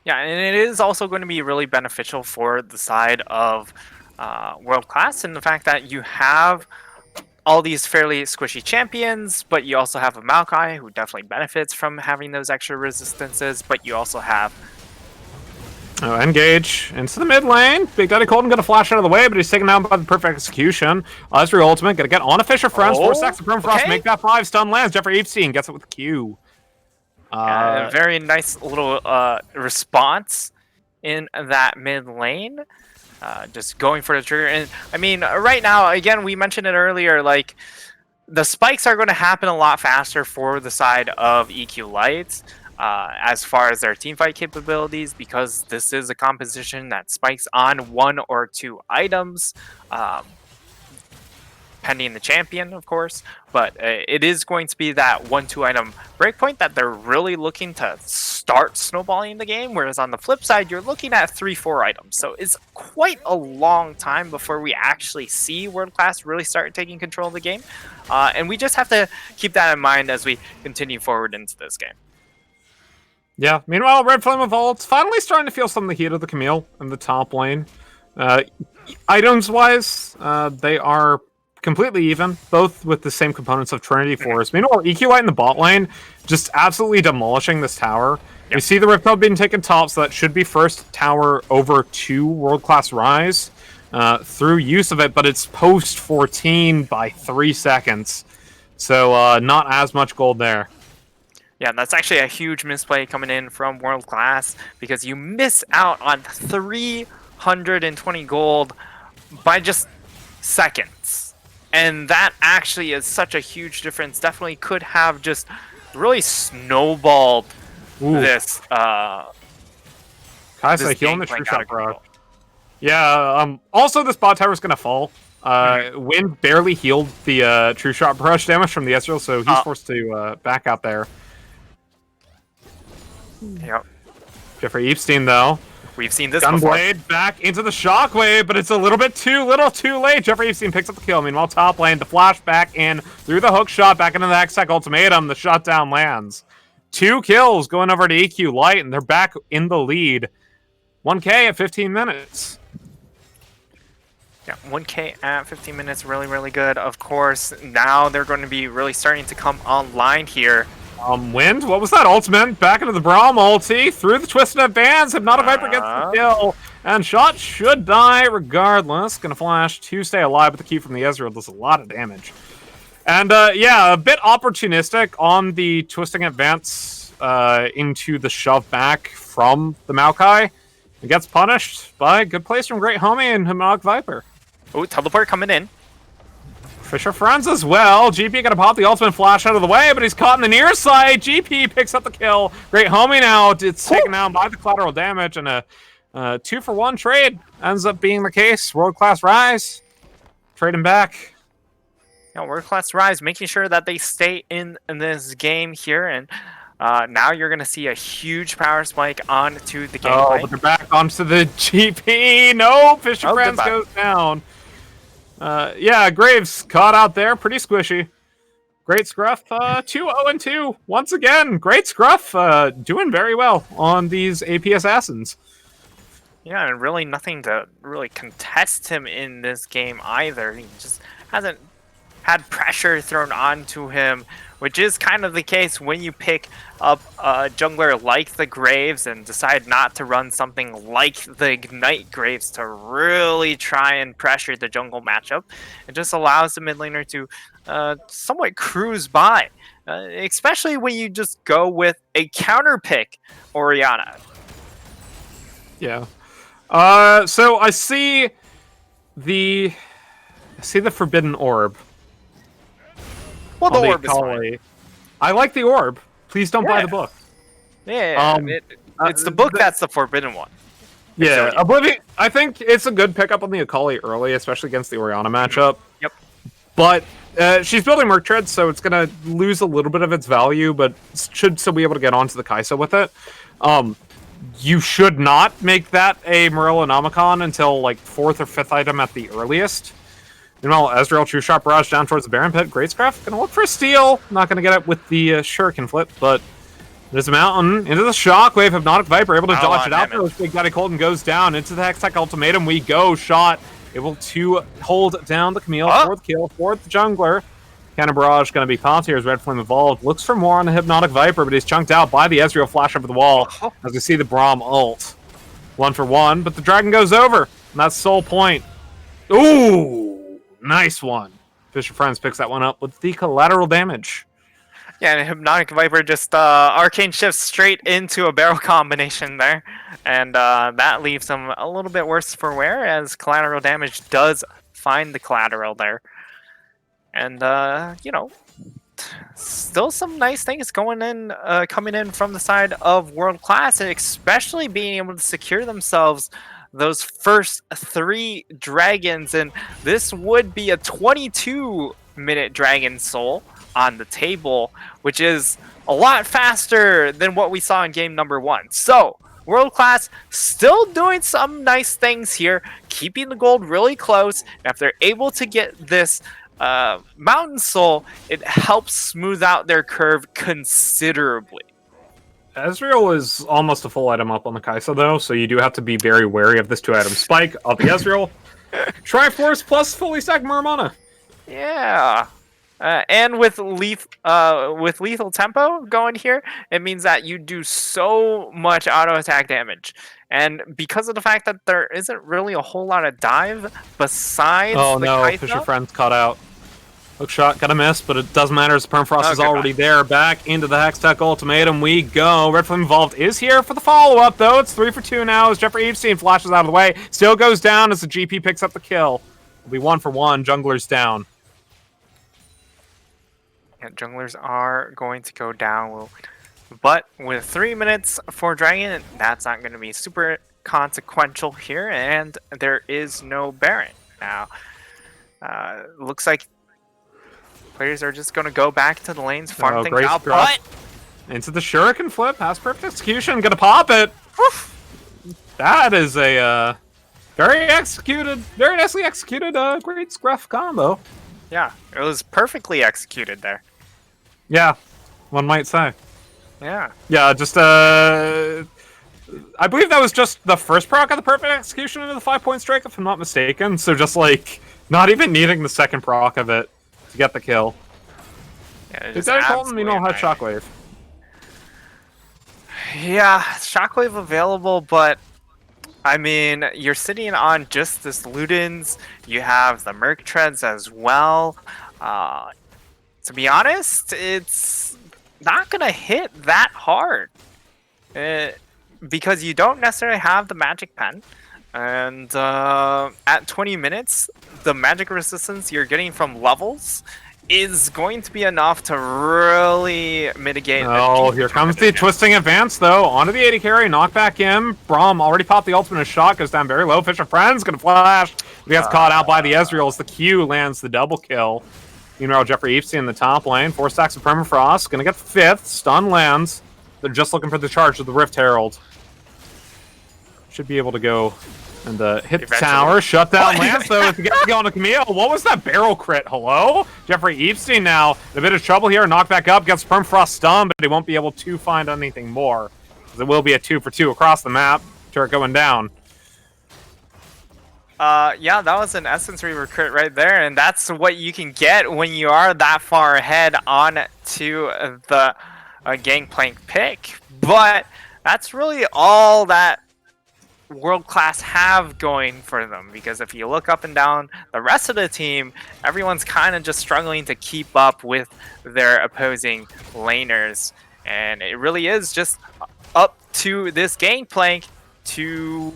Yeah, and it is also going to be really beneficial for the side of World Class in the fact that you have all these fairly squishy champions, but you also have a Maokai who definitely benefits from having those extra resistances, but you also have... Oh, engage into the mid lane. Big Daddy Colton gonna flash out of the way, but he's taken down by the perfect execution. Ezreal ultimate gonna get on a Fisher Friends. 4 stacks of Permafrost, make that 5 stun lands. Jeffrey Epstein gets it with Q. a very nice little response in that mid lane. Just going for the trigger. And I mean, right now, again, we mentioned it earlier, like, the spikes are going to happen a lot faster for the side of EQ Lights as far as their teamfight capabilities, because this is a composition that spikes on 1 or 2 items, pending the champion, of course. But it is going to be that 1-2 item breakpoint that they're really looking to start snowballing the game, whereas on the flip side, you're looking at 3-4 items. So it's quite a long time before we actually see World Class really start taking control of the game. And we just have to keep that in mind as we continue forward into this game. Yeah, meanwhile, Red Flame Evolved's finally starting to feel some of the heat of the Camille in the top lane. Items-wise, they are completely even, both with the same components of Trinity Force. Meanwhile, EQ Light in the bot lane, just absolutely demolishing this tower. Yep. We see the Rift Hub being taken top, so that should be first tower over 2 world-class Rise through use of it, but it's post 14 by 3 seconds. So not as much gold there. Yeah, that's actually a huge misplay coming in from World Class, because you miss out on 320 gold by just seconds. And that actually is such a huge difference. Definitely could have just really snowballed this. Kai'Sa healing the True Shot, bro. Yeah, also this bot tower is going to fall. Wind barely healed the True Shot brush damage from the Ezreal, so he's forced to back out there. Yep. Jeffrey Epstein, though. We've seen this Gunblade back into the Shockwave, but it's a little bit too late. Jeffrey Epstein picks up the kill. Meanwhile, top lane, the flash back in through the hook shot, back into the Hextech ultimatum. The shutdown lands. 2 kills going over to EQ Light, and they're back in the lead. 1K at 15 minutes. Yeah, 1K at 15 minutes, really, really good. Of course, now they're going to be really starting to come online here. Wind, what was that ultimate? Back into the Braum ulti, through the Twisted Advance, Hypnotic Viper gets the kill, and Shot should die regardless. Gonna flash to stay alive, but the key from the Ezreal does a lot of damage. And yeah, a bit opportunistic on the Twisting Advance into the shove back from the Maokai. It gets punished by good plays from Great Homie and Hypnotic Viper. Oh, teleport coming in. Fisher Friends as well. GP gonna pop the ultimate flash out of the way, but he's caught in the near side. GP picks up the kill. Great Homie now. It's taken down by the collateral damage, and a 2-for-1 trade ends up being the case. World Class Rise. Trading back. Yeah, World Class Rise, making sure that they stay in this game here, and now you're going to see a huge power spike onto the gameplay. Oh, but they're back onto the GP. No, Fisher Friends goodbye. goes down. Yeah, Graves caught out there. Pretty squishy. Great Scruff, 2-0-2. Once again, Great Scruff doing very well on these AP Assassins. Yeah, and really nothing to really contest him in this game either. He just hasn't had pressure thrown onto him, which is kind of the case when you pick up a jungler like the Graves and decide not to run something like the Ignite Graves to really try and pressure the jungle matchup. It just allows the mid laner to somewhat cruise by, especially when you just go with a counter pick Orianna. Yeah. So I see the Forbidden Orb. Well, the on orb is fine. Akali. I like the orb. Please don't buy the book. Yeah, it's the book that's the forbidden one. Yeah, Exodia. Oblivion. I think it's a good pickup on the Akali early, especially against the Orianna matchup. Yep. But she's building Merc Tread, so it's going to lose a little bit of its value, but should still be able to get onto the Kai'Sa with it. You should not make that a Morello Nomicon until like 4th or 5th item at the earliest. Meanwhile, Ezreal True Shot Barrage down towards the Baron Pit. Greatcraft gonna look for a steal. Not gonna get it with the Shuriken flip, but there's a mountain into the Shockwave. Hypnotic Viper able to dodge it out there. Big Daddy Colton goes down into the Hextech Ultimatum. We go. Shot able to hold down the Camille. 4th kill for the jungler. Cannon Barrage going to be popped here as Red Flame Evolved. Looks for more on the Hypnotic Viper, but he's chunked out by the Ezreal flash over the wall as we see the Braum ult. 1-for-1, but the Dragon goes over. And that's Soul Point. Ooh, nice one. Fisher Friends picks that one up with the collateral damage. Yeah, and Hypnotic Viper just arcane shifts straight into a barrel combination there. And that leaves him a little bit worse for wear as collateral damage does find the collateral there. And, you know, still some nice things going in, coming in from the side of World Class, and especially being able to secure themselves those first 3 dragons. And this would be a 22-minute Dragon Soul on the table, which is a lot faster than what we saw in game number 1. So, World Class still doing some nice things here, keeping the gold really close. And if they're able to get this Mountain Soul, it helps smooth out their curve considerably. Ezreal is almost a full item up on the Kai'Sa, though, so you do have to be very wary of this 2-item spike of the Ezreal. Triforce plus fully stacked Maramana. Yeah. And with lethal tempo going here, it means that you do so much auto attack damage. And because of the fact that there isn't really a whole lot of dive besides Oh the no, Kai'Sa, Fisher Friends caught out. Hook shot, got a miss, but it doesn't matter as Permafrost is already there. Back into the Hextech Ultimatum we go. Red Flame Evolved is here for the follow-up, though. It's 3 for 2 now as Jeffrey Epstein flashes out of the way. Still goes down as the GP picks up the kill. It'll be 1-for-1. Jungler's down. and junglers are going to go down. But with 3 minutes for Dragon, that's not going to be super consequential here, and there is no Baron. Now, looks like players are just going to go back to the lanes, farm things out, but... Into the Shuriken flip, has perfect execution, gonna pop it! That is a very nicely executed great scruff combo. Yeah, it was perfectly executed there. Yeah, one might say. Yeah. Yeah, just I believe that was just the first proc of the perfect execution into the 5-point strike, if I'm not mistaken. So just like not even needing the second proc of it to get the kill. Yeah, Did that Colton, had shockwave? Yeah, shockwave available, but I mean, you're sitting on just this Ludens. You have the Merc Treads as well. To be honest, it's not gonna hit that hard because you don't necessarily have the magic pen. And at 20 minutes, the magic resistance you're getting from levels is going to be enough to really mitigate. Oh, here comes the twisting advance, though. Onto the 80 carry, knock back in. Braum already popped the ultimate shot, goes down very low. Fisher Friends gonna flash. He gets caught out by the Ezreal as the Q lands the double kill. Meanwhile, Jeffrey Epstein in the top lane. 4 stacks of Permafrost. Gonna get 5th. Stun lands. They're just looking for the charge of the Rift Herald. Should be able to go and hit the tower. Shut down Lance, though, to get to go on to Camille. What was that barrel crit? Hello? Jeffrey Epstein now in a bit of trouble here. Knock back up. Gets Permafrost stun, but he won't be able to find anything more. It will be a 2-for-2 across the map. Turret going down. Yeah, that was an Essence Reaver crit right there, and that's what you can get when you are that far ahead on to the Gangplank pick. But that's really all that World Class have going for them, because if you look up and down the rest of the team, everyone's kind of just struggling to keep up with their opposing laners, and it really is just up to this Gangplank to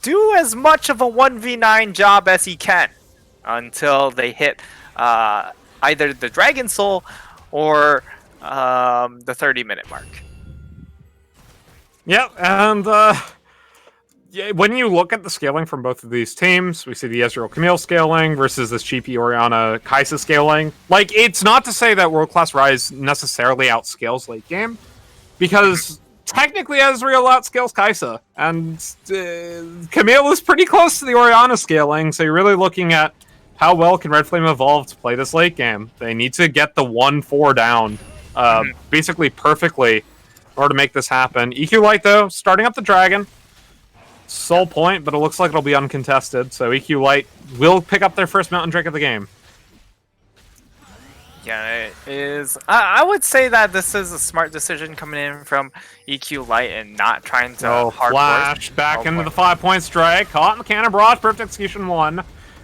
do as much of a 1v9 job as he can until they hit either the Dragon Soul or the 30-minute mark. Yeah, and yeah, when you look at the scaling from both of these teams, we see the Ezreal Camille scaling versus this GP Orianna Kai'Sa scaling. Like, it's not to say that World Class Rise necessarily outscales late game, because technically Ezreal outscales Kai'Sa, and Camille is pretty close to the Orianna scaling, so you're really looking at how well can Red Flame evolve to play this late game. They need to get the 1-4 down basically perfectly in order to make this happen. EQ Light, though, starting up the Dragon. Soul point, but it looks like it'll be uncontested, so EQ Light will pick up their first Mountain Drake of the game. Yeah, it is. I would say that this is a smart decision coming in from EQ Light and not trying to hard flash back into the 5-point strike. Caught in the cannon barrage, perfect execution 1.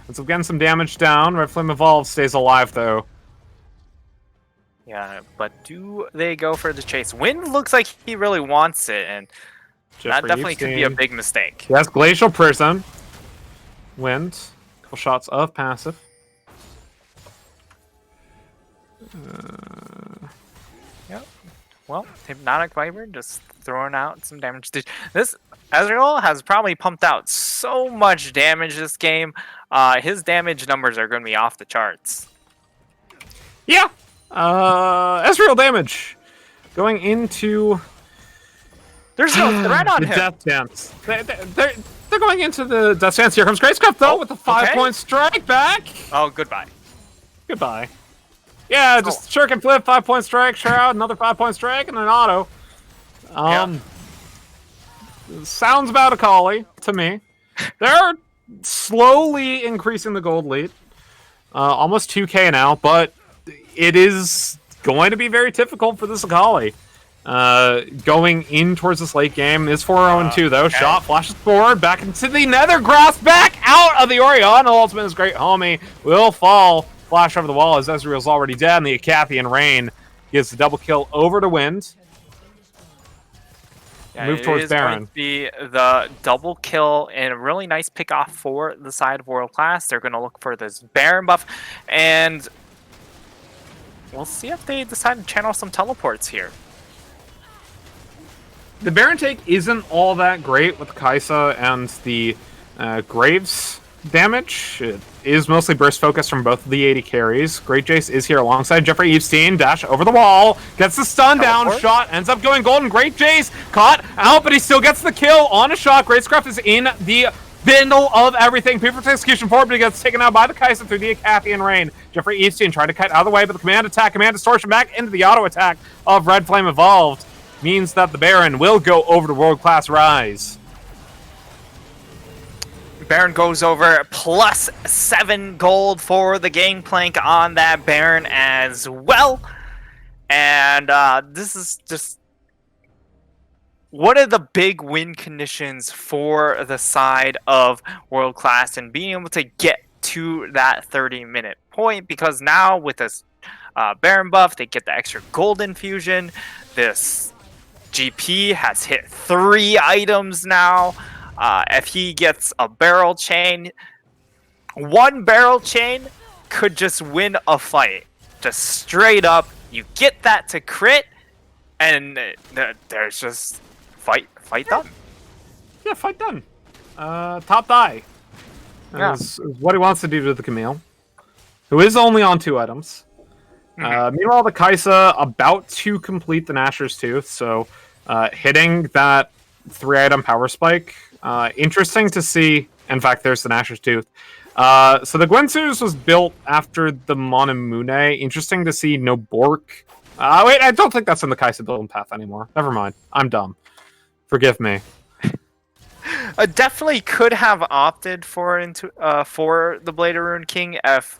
And so getting some damage down. Red Flame Evolved stays alive, though. Yeah, but do they go for the chase? Wind looks like he really wants it, and that definitely could be a big mistake. Yes, Glacial Prism. Wind. Couple shots of passive. Yep. Well, Hypnotic Viper just throwing out some damage. This Ezreal has probably pumped out so much damage this game. His damage numbers are going to be off the charts. Yeah. Ezreal damage going into. There's no threat on the him. Death Dance. They're going into the Death Dance. Here comes Gracecraft, though, with a 5-point strike back. Oh, goodbye. Goodbye. Yeah, just shuriken flip, 5-point strike, Shroud, another 5-point strike, and an auto. Sounds about a collie to me. They're slowly increasing the gold lead. Almost 2k now, but it is going to be very difficult for this Akali. Going in towards this late game is 4-0-2, though. Okay. Shot flashes forward, back into the Nether Grass, back out of the Orianna. Ultimate is great, homie. Will fall. Flash over the wall as Ezreal's already dead, and the Acathian Rain gives the double kill over to Wind. Yeah, move towards Baron. Going to be the double kill and a really nice pick off for the side of World Class. They're going to look for this Baron buff, and we'll see if they decide to channel some teleports here. The Baron take isn't all that great with Kai'Sa and the Graves damage. It is mostly burst focus from both of the 80 carries. Great Jace is here alongside Jeffrey Epstein. Dash over the wall. Gets the stun down. Shot ends up going golden. Great Jace caught out, but he still gets the kill on a shot. Gracecraft is in the bindle of everything. Perfect execution forward, but he gets taken out by the Kai'Sa through the Acathian Rain. Jeffrey Epstein tried to cut out of the way, but the command attack, command distortion back into the auto attack of Red Flame Evolved. means that the Baron will go over to World Class Rise. Baron goes over plus 7 gold for the gangplank on that Baron as well. And this is just one of the big win conditions for the side of World Class and being able to get to that 30-minute point, because now with this Baron buff, they get the extra gold infusion. This GP has hit 3 items now. If he gets a barrel chain, 1 barrel chain could just win a fight. Just straight up, you get that to crit, and there's just fight done. Yeah, fight done. Top die. Is what he wants to do to the Camille, who is only on 2 items. Meanwhile, the Kaisa about to complete the Nashor's Tooth, so hitting that 3-item power spike. Interesting to see. In fact, there's the Nashor's Tooth. So the Gwensu's was built after the Monimune. Interesting to see no Bork. Wait, I don't think that's in the Kaisa building path anymore. Never mind. I'm dumb. Forgive me. Definitely could have opted for the Blade of Rune King if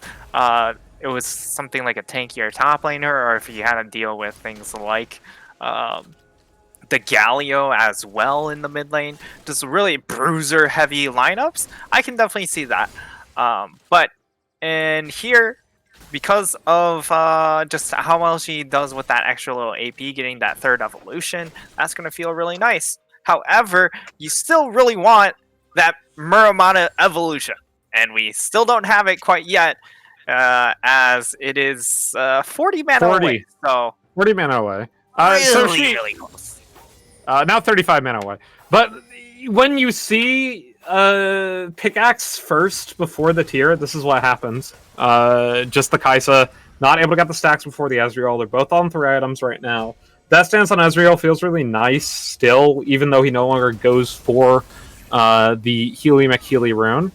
it was something like a tankier top laner, or if you had to deal with things like the Galio as well in the mid lane. Just really bruiser heavy lineups. I can definitely see that. But in here, because of just how well she does with that extra little AP, getting that 3rd evolution, that's going to feel really nice. However, you still really want that Muramana evolution, and we still don't have it quite yet, as it is 40 mana away. So 40 mana away. Really close. Now 35 mana away. But when you see pickaxe first before the tier, this is what happens. Just the Kaisa not able to get the stacks before the Ezreal. They're both on 3 items right now. That stance on Ezreal feels really nice still, even though he no longer goes for the Healy McHealy rune.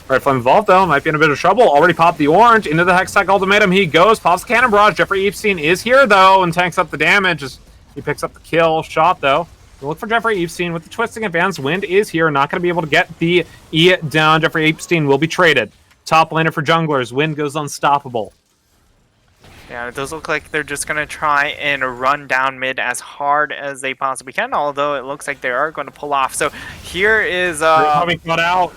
Alright, Flame Evolved, though, might be in a bit of trouble. Already popped the orange. Into the Hextech ultimatum he goes. Pops the Cannon Barrage. Jeffrey Epstein is here, though, and tanks up the damage as he picks up the kill shot, though. We'll look for Jeffrey Epstein with the Twisting Advance. Wind is here. Not going to be able to get the E down. Jeffrey Epstein will be traded. Top laner for junglers. Wind goes unstoppable. Yeah, it does look like they're just going to try and run down mid as hard as they possibly can, although it looks like they are going to pull off. So here is... Coming cut out.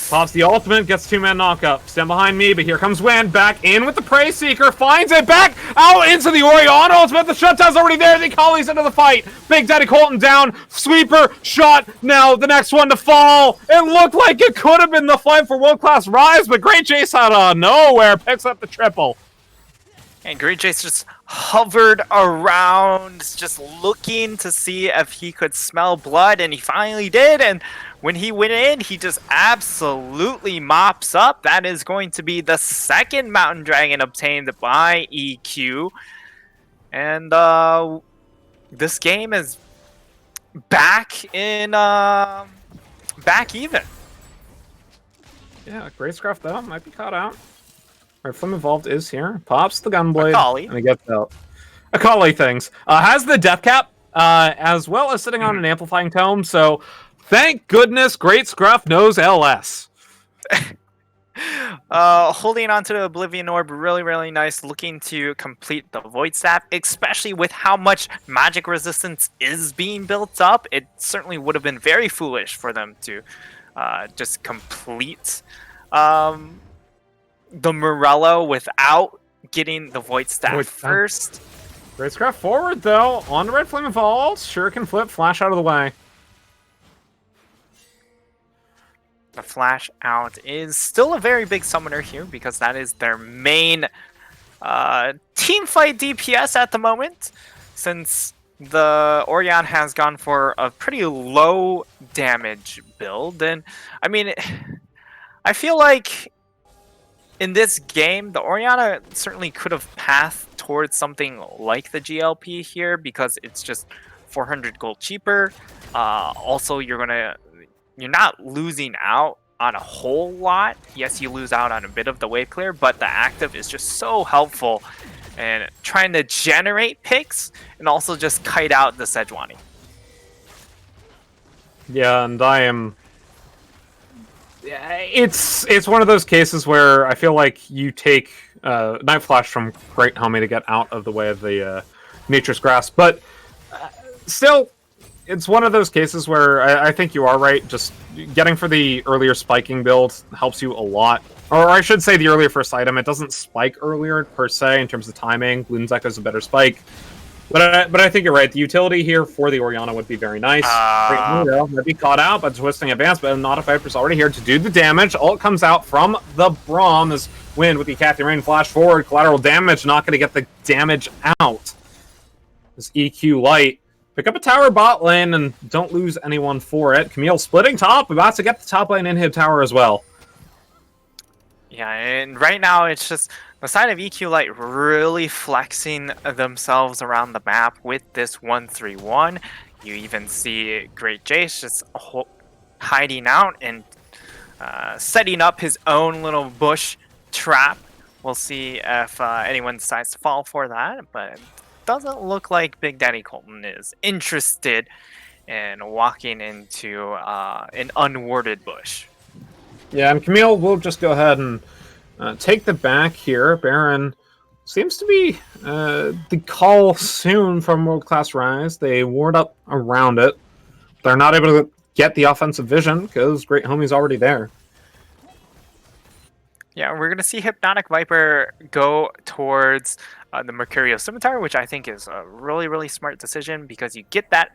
Pops the ultimate, gets 2-man knockup. Stand behind me, but here comes Wind. Back in with the Prey Seeker. Finds it back out into the Orion ultimate. The shutdown's already there. The Collies into the fight. Big Daddy Colton down. Sweeper shot. Now the next one to fall. It looked like it could have been the fight for World Class Rise, but Great Jace out of nowhere picks up the triple. And Great Jace just hovered around, just looking to see if he could smell blood, and he finally did. And when he went in, he just absolutely mops up. That is going to be the 2nd Mountain Dragon obtained by EQ. And this game is back in back even. Yeah, Gracecraft, though, might be caught out. Alright, Flame Evolved is here. Pops the Gunblade. And he gets out. Akali things. Has the Death Cap, as well as sitting on an Amplifying Tome, so thank goodness Great Scruff knows LS. Holding on to the Oblivion Orb, really, really nice. Looking to complete the Void Staff, especially with how much magic resistance is being built up. It certainly would have been very foolish for them to just complete the Morello without getting the Void Staff first. Gracecraft forward, though. On to Red Flame Evolved. Shuriken Flip, flash out of the way. The flash out is still a very big summoner here, because that is their main team fight DPS at the moment, since the Orion has gone for a pretty low damage build. And I mean, I feel like in this game, the Orianna certainly could have pathed towards something like the GLP here, because it's just 400 gold cheaper. Also, you're not losing out on a whole lot. Yes, you lose out on a bit of the wave clear, but the active is just so helpful. and trying to generate picks and also just kite out the Sejuani. Yeah, and I am. It's one of those cases where I feel like you take Night Flash from Great Homie to get out of the way of the Nature's Grasp, but still, it's one of those cases where I think you are right. Just getting for the earlier spiking build helps you a lot. Or I should say the earlier first item. It doesn't spike earlier per se in terms of timing. Bloons Echo is a better spike. But I think you're right. The utility here for the Orianna would be very nice. Might be caught out, but twisting advance, but not a Viper's already here to do the damage. Ult comes out from the Braum as Wind with the Cathy Rain flash forward. Collateral damage, not going to get the damage out. This EQ Light. Pick up a tower bot lane and don't lose anyone for it. Camille splitting top, about to get the top lane inhib tower as well. Yeah, and right now it's just the side of EQ Light really flexing themselves around the map with this 1-3-1. You even see Great Jace just hiding out and setting up his own little bush trap. We'll see if anyone decides to fall for that, but it doesn't look like Big Daddy Colton is interested in walking into an unwarded bush. Yeah, and Camille will just go ahead and take the back here. Baron seems to be the call soon from World Class Rise. They ward up around it. They're not able to get the offensive vision because Great Homie's already there. Yeah, we're going to see Hypnotic Viper go towards the Mercurial Scimitar, which I think is a really, really smart decision because you get that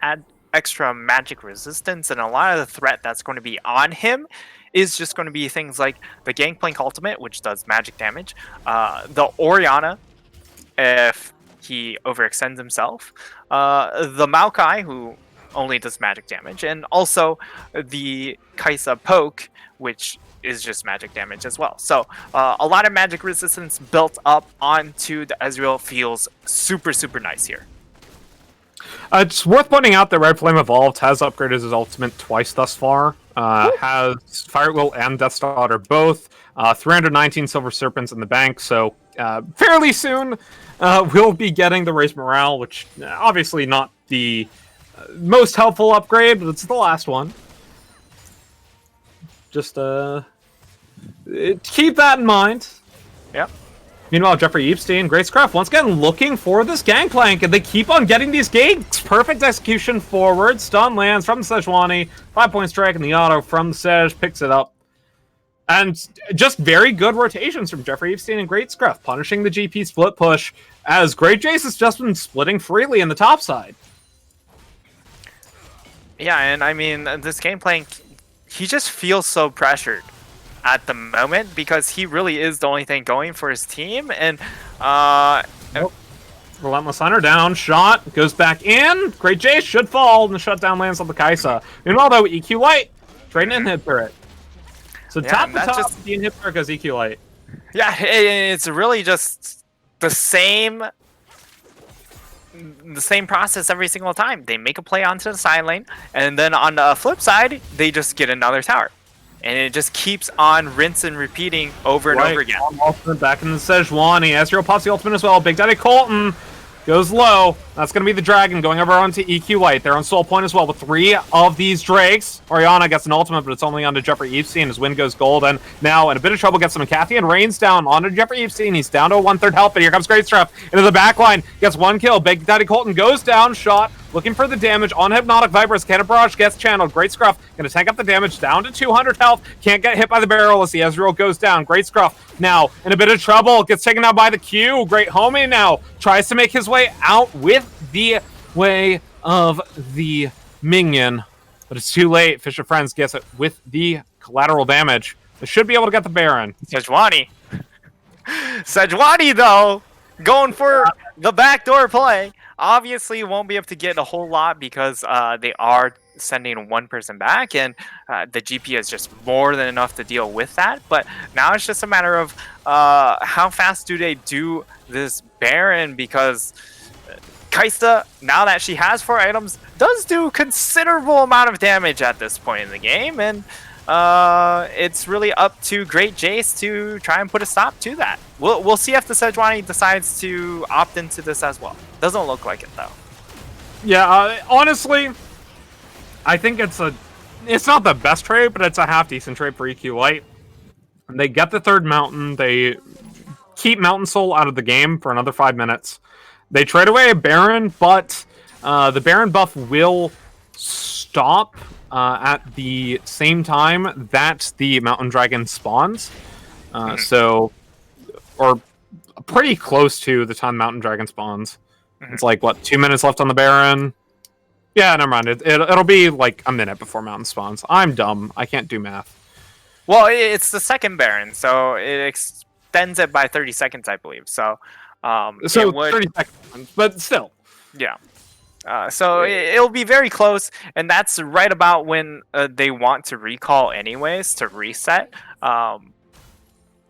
extra magic resistance, and a lot of the threat that's going to be on him is just going to be things like the Gangplank ultimate, which does magic damage, the Orianna, if he overextends himself, the Maokai, who only does magic damage, and also the Kaisa Poke, which is just magic damage as well. So a lot of magic resistance built up onto the Ezreal feels super, super nice here. It's worth pointing out that Red Flame Evolved has upgraded his ultimate twice thus far. Has Fire Will and Death's Daughter both. 319 Silver Serpents in the bank, so fairly soon we'll be getting the Raise Morale, which obviously not the most helpful upgrade, but it's the last one. Just keep that in mind. Yep. Meanwhile, Jeffrey Epstein, Great Scruff, once again looking for this Gangplank, and they keep on getting these ganks. Perfect execution forward. Stun lands from the Sejuani. 5-point strike, and the auto from the Sej picks it up. And just very good rotations from Jeffrey Epstein and Great Scruff, punishing the GP split push, as Great Jace has just been splitting freely in the top side. Yeah, and I mean, this Gangplank, he just feels so pressured at the moment because he really is the only thing going for his team. And Relentless Hunter down, shot, goes back in. Great Jace should fall, and the shutdown lands on the Kaisa. Meanwhile, though, EQ Light, trading an inhib turret. So Yeah, top and to that's top, just- the inhib turret goes EQ Light. yeah, it's really just the same process every single time. They make a play onto the side lane, and then on the flip side, they just get another tower. And it just keeps on rinse and repeating over and over again. Ultimate back in the Sejuani. Ezreal pops the ultimate as well. Big Daddy Colton goes low. That's going to be the Dragon going over onto EQ Light. They're on Soul Point as well with 3 of these Drakes. Orianna gets an ultimate, but it's only onto Jeffrey Epstein. His Wind goes gold, and now in a bit of trouble gets some Cathy and rains down onto Jeffrey Epstein. He's down to a 1/3 health, but here comes Great Scruff into the back line. Gets 1 kill. Big Daddy Colton goes down, shot, looking for the damage on Hypnotic Vipers. Cannon Barrage gets channeled. Great Scruff going to tank up the damage down to 200 health. Can't get hit by the barrel as the Ezreal goes down. Great Scruff now in a bit of trouble. Gets taken out by the Q. Great Homie now tries to make his way out with the way of the minion. But it's too late. Fisher Friends gets it with the collateral damage. They should be able to get the Baron. Sejuani. Sejuani, though, going for the backdoor play. Obviously, won't be able to get a whole lot because they are sending one person back, and the GP is just more than enough to deal with that. But now it's just a matter of how fast do they do this Baron, because Kaisa, now that she has 4 items, does do considerable amount of damage at this point in the game, and it's really up to Great Jace to try and put a stop to that. We'll see if the Sejuani decides to opt into this as well. Doesn't look like it though. Yeah, honestly, I think it's not the best trade, but it's a half decent trade for EQ Light. They get the third mountain. They keep Mountain Soul out of the game for another 5 minutes. They trade away a Baron, but the Baron buff will stop at the same time that the Mountain Dragon spawns. So, or pretty close to the time Mountain Dragon spawns. It's like, what, 2 minutes left on the Baron? Yeah, never mind. It'll be like a minute before Mountain spawns. I'm dumb. I can't do math. Well, it's the second Baron, so it extends it by 30 seconds, I believe. So, So 30 seconds, but still. Yeah. So it'll be very close, and that's right about when they want to recall anyways, to reset.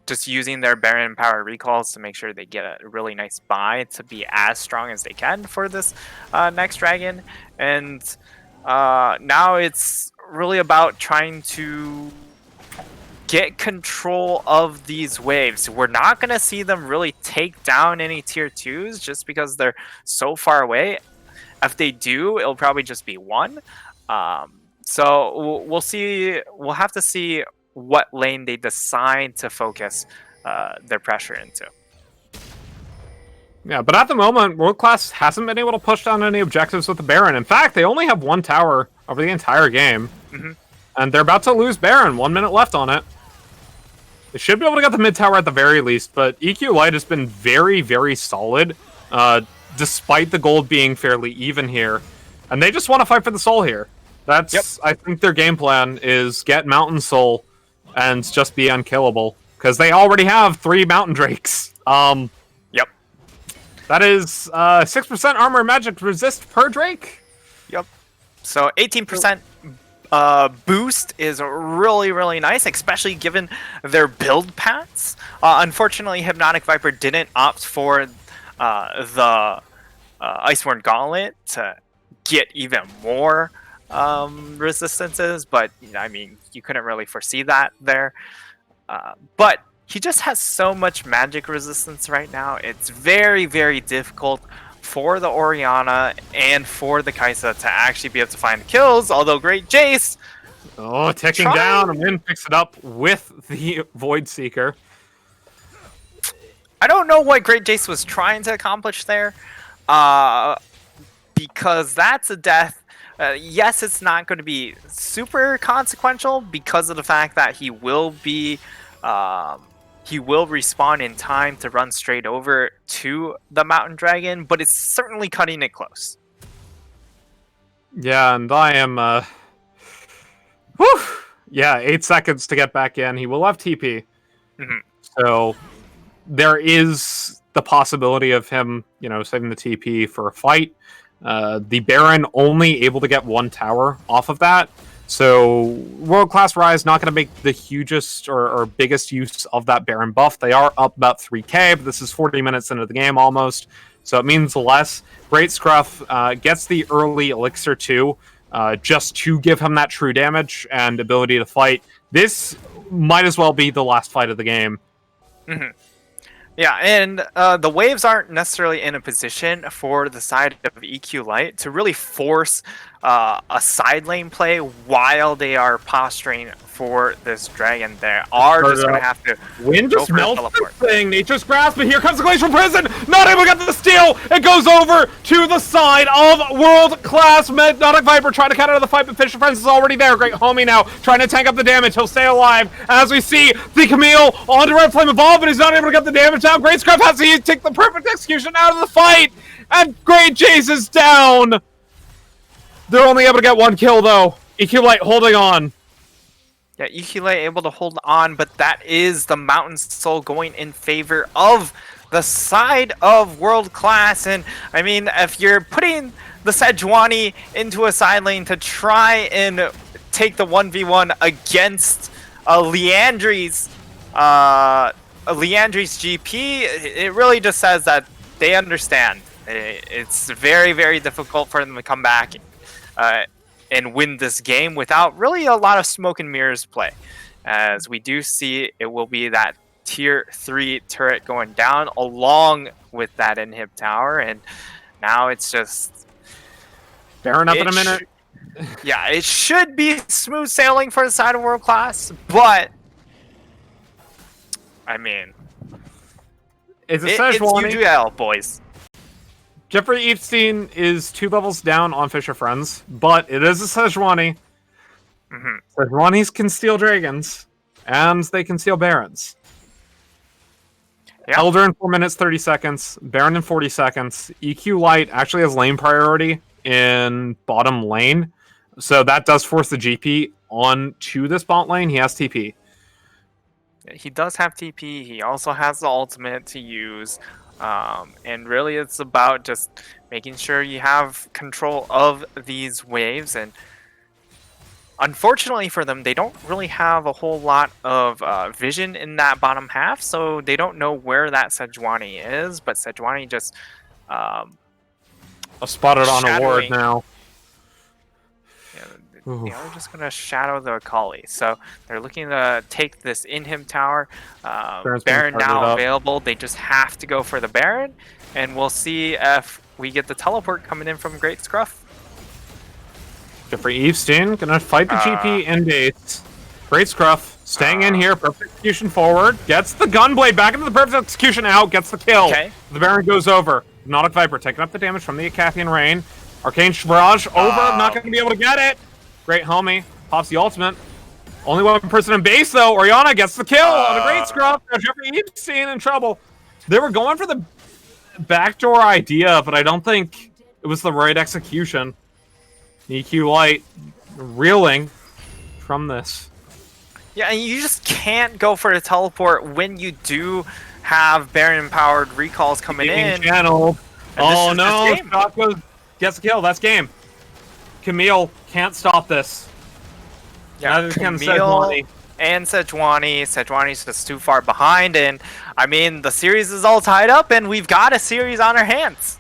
Just using their Baron power recalls to make sure they get a really nice buy to be as strong as they can for this next dragon. And now it's really about trying to get control of these waves. We're not going to see them really take down any tier 2s just because they're so far away. If they do, it'll probably just be one. So we'll see. We'll have to see what lane they decide to focus their pressure into. Yeah, but at the moment, World Class hasn't been able to push down any objectives with the Baron. In fact, they only have one tower over the entire game. And they're about to lose Baron. 1 minute left on it. They should be able to get the mid tower at the very least, but EQ Light has been very, very solid, despite the gold being fairly even here. And they just want to fight for the soul here. That's, I think their game plan is get Mountain Soul and just be unkillable. Because they already have 3 Mountain Drakes. Yep. That is 6% armor magic resist per Drake. Yep. So 18% boost is really, really nice, especially given their build paths. Unfortunately, Hypnotic Viper didn't opt for the Iceborne Gauntlet to get even more resistances, but I mean, you couldn't really foresee that there. But he just has so much magic resistance right now. It's very, very difficult for the Orianna and for the Kaisa to actually be able to find kills, although Great Jace... Oh, ticking down, and Win picks it up with the Void Seeker. I don't know what Great Jace was trying to accomplish there, because that's a death. Yes, it's not going to be super consequential because of the fact that he will be... he will respawn in time to run straight over to the Mountain Dragon, but it's certainly cutting it close. Yeah, and I am... Whew! Yeah, 8 seconds to get back in. He will have TP. So there is the possibility of him, you know, saving the TP for a fight. The Baron only able to get 1 tower off of that. So World Class Rise not going to make the hugest or biggest use of that Baron buff. They are up about 3k, but this is 40 minutes into the game almost. So it means less. Great Scruff gets the early Elixir too, just to give him that true damage and ability to fight. This might as well be the last fight of the game. Yeah, and the waves aren't necessarily in a position for the side of EQ Light to really force a side lane play while they are posturing for this dragon. They are just going to have to Win go just for a melts teleport. the thing. Nature's Grasp, but here comes the Glacial Prison. Not able to get the steal. It goes over to the side of World Class. Hypnotic Viper trying to cut out of the fight, but Fisher Friends is already there. Great homie now trying to tank up the damage. He'll stay alive as we see the Camille onto Red Flame Evolve, but he's not able to get the damage out. Great Scruff has to take the perfect execution out of the fight, and Great Jace is down. They're only able to get 1 kill though. EQ Light holding on. Yeah, EQ able to hold on, but that is the Mountain Soul going in favor of the side of World Class. And I mean, if you're putting the Sejuani into a side lane to try and take the 1v1 against Leandri's GP, it really just says that they understand. It's very, very difficult for them to come back and win this game without really a lot of smoke and mirrors play. As we do see, it will be that tier 3 turret going down along with that inhib tower, and now it's just Baron up in a minute. yeah, it should be smooth sailing for the side of World Class, but I mean, It's a it's Sejuani. UGL, boys. Jeffrey Epstein is 2 levels down on Fisher Friends, but it is a Sejuani. Sejuanis can steal dragons, and they can steal barons. Yeah. Elder in 4 minutes 30 seconds, Baron in 40 seconds. EQ Light actually has lane priority in bottom lane, so that does force the GP on to this bot lane. He has TP. He does have TP. He also has the ultimate to use. And really, it's about just making sure you have control of these waves. And unfortunately for them, they don't really have a whole lot of vision in that bottom half. So they don't know where that Sejuani is. But Sejuani just... Spotted on a ward shadowing. now. They're just going to shadow the Akali. So they're looking to take this in-him tower. Baron now available. They just have to go for the Baron. And we'll see if we get the teleport coming in from Great Scruff. Jeffrey Epstein gonna fight the GP in base. Great Scruff staying in here. Perfect execution forward. Gets the Gunblade back into the perfect execution out. Gets the kill. Okay. The Baron goes over. Hypnotic Viper taking up the damage from the Acathian Rain. Arcane Barrage over. Not going to be able to get it. Great homie. Pops the ultimate. Only one person in base, though. Orianna gets the kill on a Great Scruff. Now Jeffrey Epstein in trouble. They were going for the backdoor idea, but I don't think it was the right execution. EQ Light reeling from this. Yeah, and you just can't go for the teleport when you do have Baron-powered recalls coming in. Channel. Oh no! Shot goes, gets the kill. That's game. Camille can't stop this. Yeah, Camille and Sejuani. Sejuani's just too far behind, and I mean the series is all tied up, and we've got a series on our hands.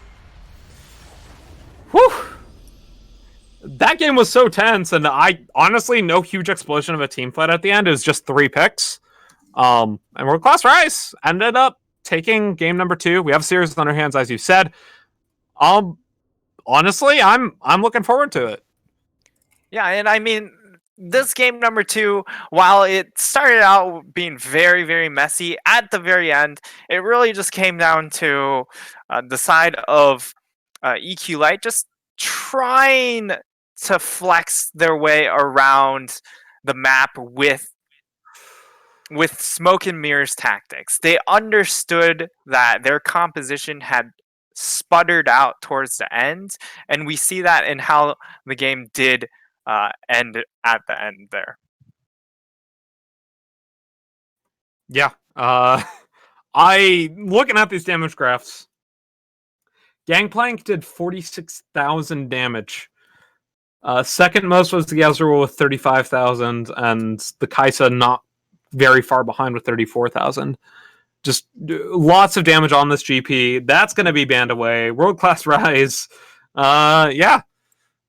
Whew. That game was so tense, and I honestly no huge explosion of a team fight at the end. It was just 3 picks. And World Class Rise ended up taking game number 2. We have a series on our hands, as you said. Honestly, I'm looking forward to it. Yeah, and I mean, this game number 2, while it started out being very, very messy, at the very end, it really just came down to the side of EQ Light just trying to flex their way around the map with smoke and mirrors tactics. They understood that their composition had sputtered out towards the end, and we see that in how the game did end at the end there. Yeah. Looking at these damage graphs, Gangplank did 46,000 damage. Second most was the Azrael with 35,000, and the Kaisa not very far behind with 34,000. Just lots of damage on this GP. That's going to be banned away. World Class Rise. Yeah.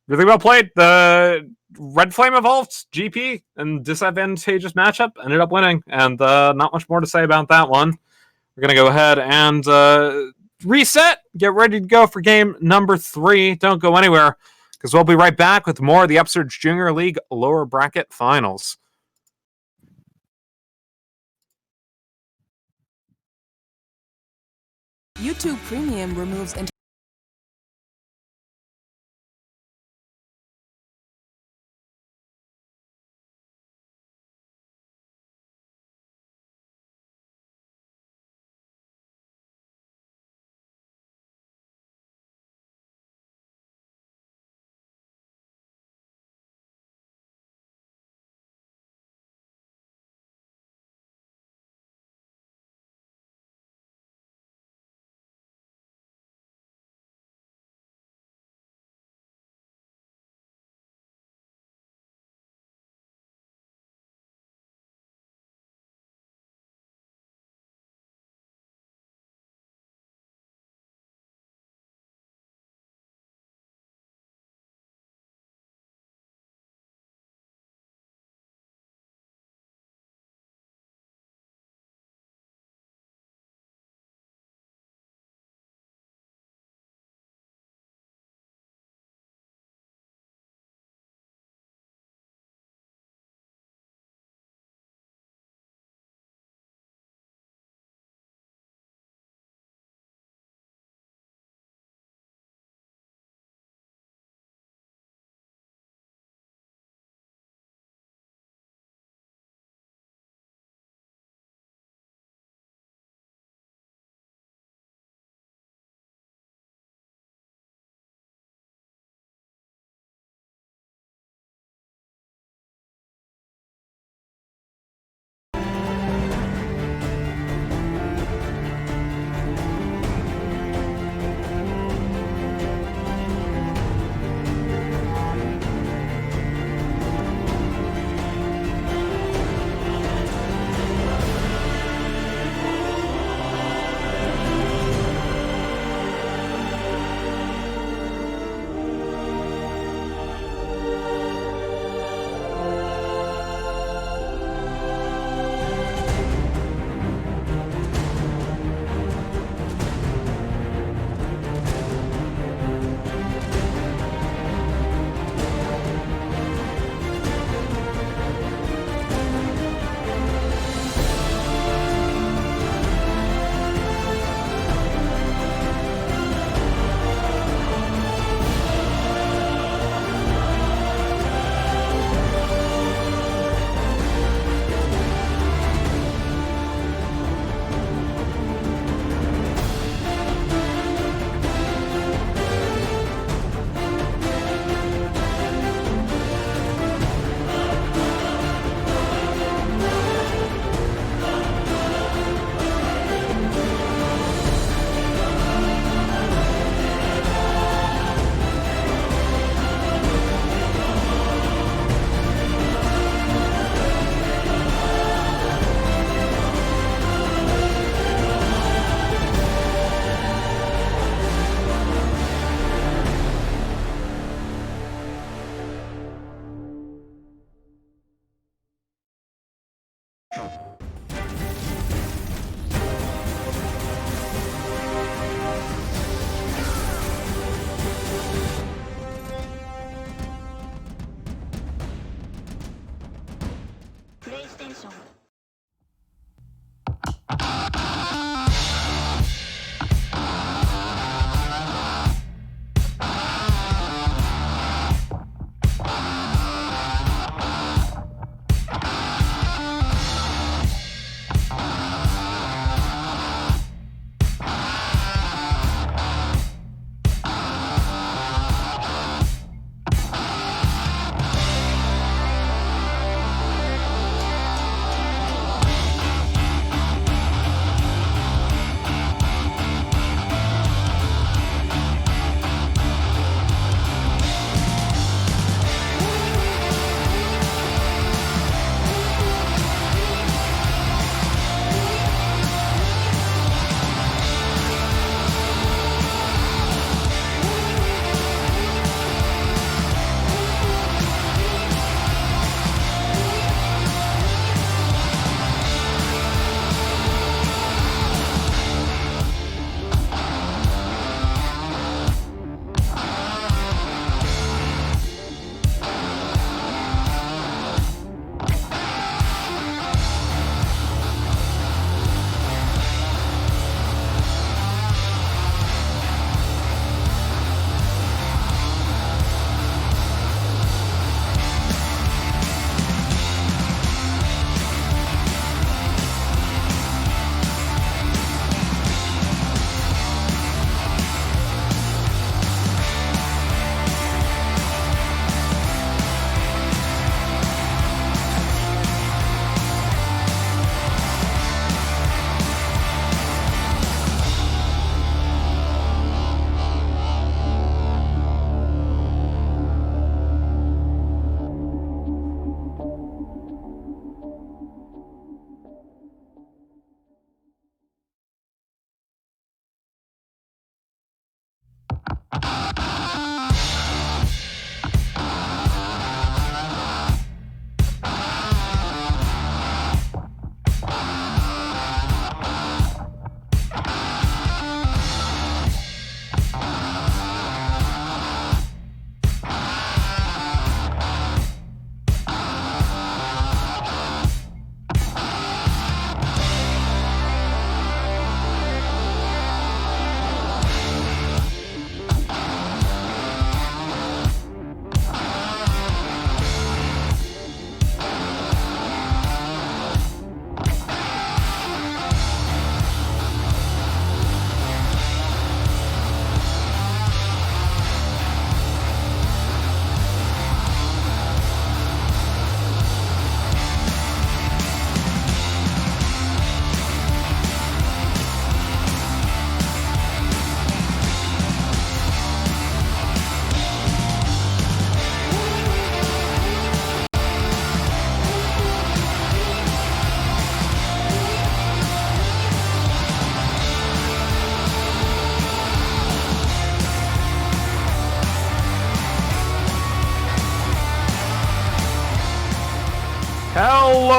Really well played. The Red Flame Evolved GP and disadvantageous matchup ended up winning. And not much more to say about that one. We're going to go ahead and reset. Get ready to go for game number 3. Don't go anywhere, because we'll be right back with more of the Upsurge Junior League lower bracket finals. YouTube Premium removes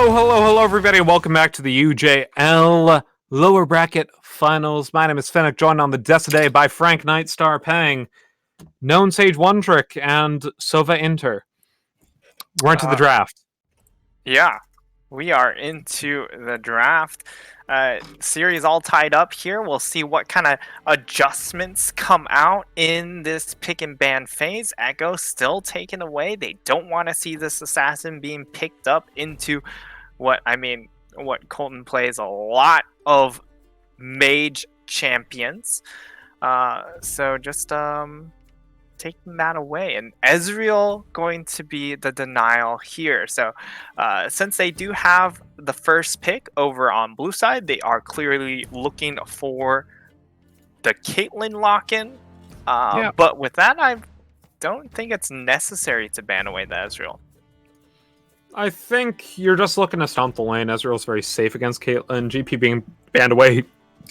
Hello, everybody, and welcome back to the UJL Lower Bracket Finals. My name is Fennec, joined on the desk today by Frank Nightstar Pang, Known Sage One Trick, and Sova Inter. We're into the draft. Yeah, we are into the draft. Series all tied up here. We'll see what kind of adjustments come out in this pick and ban phase. Echo still taken away. They don't want to see this assassin being picked up into what Colton plays a lot of mage champions. So just taking that away, and Ezreal going to be the denial here. So since they do have the first pick over on blue side, they are clearly looking for the Caitlyn lock-in. But with that, I don't think it's necessary to ban away the Ezreal. I think you're just looking to stomp the lane. Ezreal's very safe against Caitlyn. GP being banned away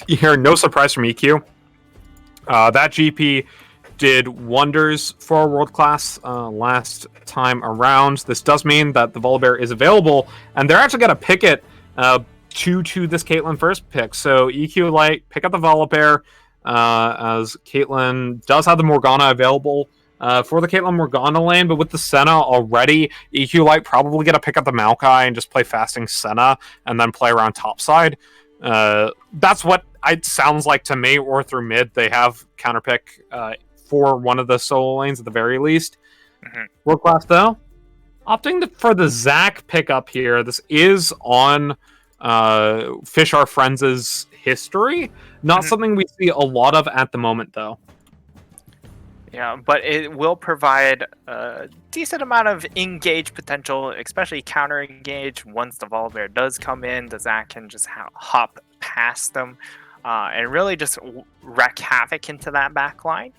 here, no surprise from EQ. That GP did wonders for World Class last time around. This does mean that the Volibear is available, and they're actually going to pick it to this Caitlyn first pick. So EQ Light, pick up the Volibear, as Caitlyn does have the Morgana available for the Caitlyn Morgana lane, but with the Senna already, EQ Light probably going to pick up the Maokai and just play fasting Senna and then play around topside. That's what it sounds like to me, or through mid. They have counterpick for one of the solo lanes at the very least. Mhm. World Class, though, opting for the Zac pickup here. This is on Fish Our Friends' history. Not something we see a lot of at the moment, though. Yeah, but it will provide a decent amount of engage potential, especially counter engage. Once the Volibear does come in, the Zac can just hop past them and really just wreak havoc into that back line.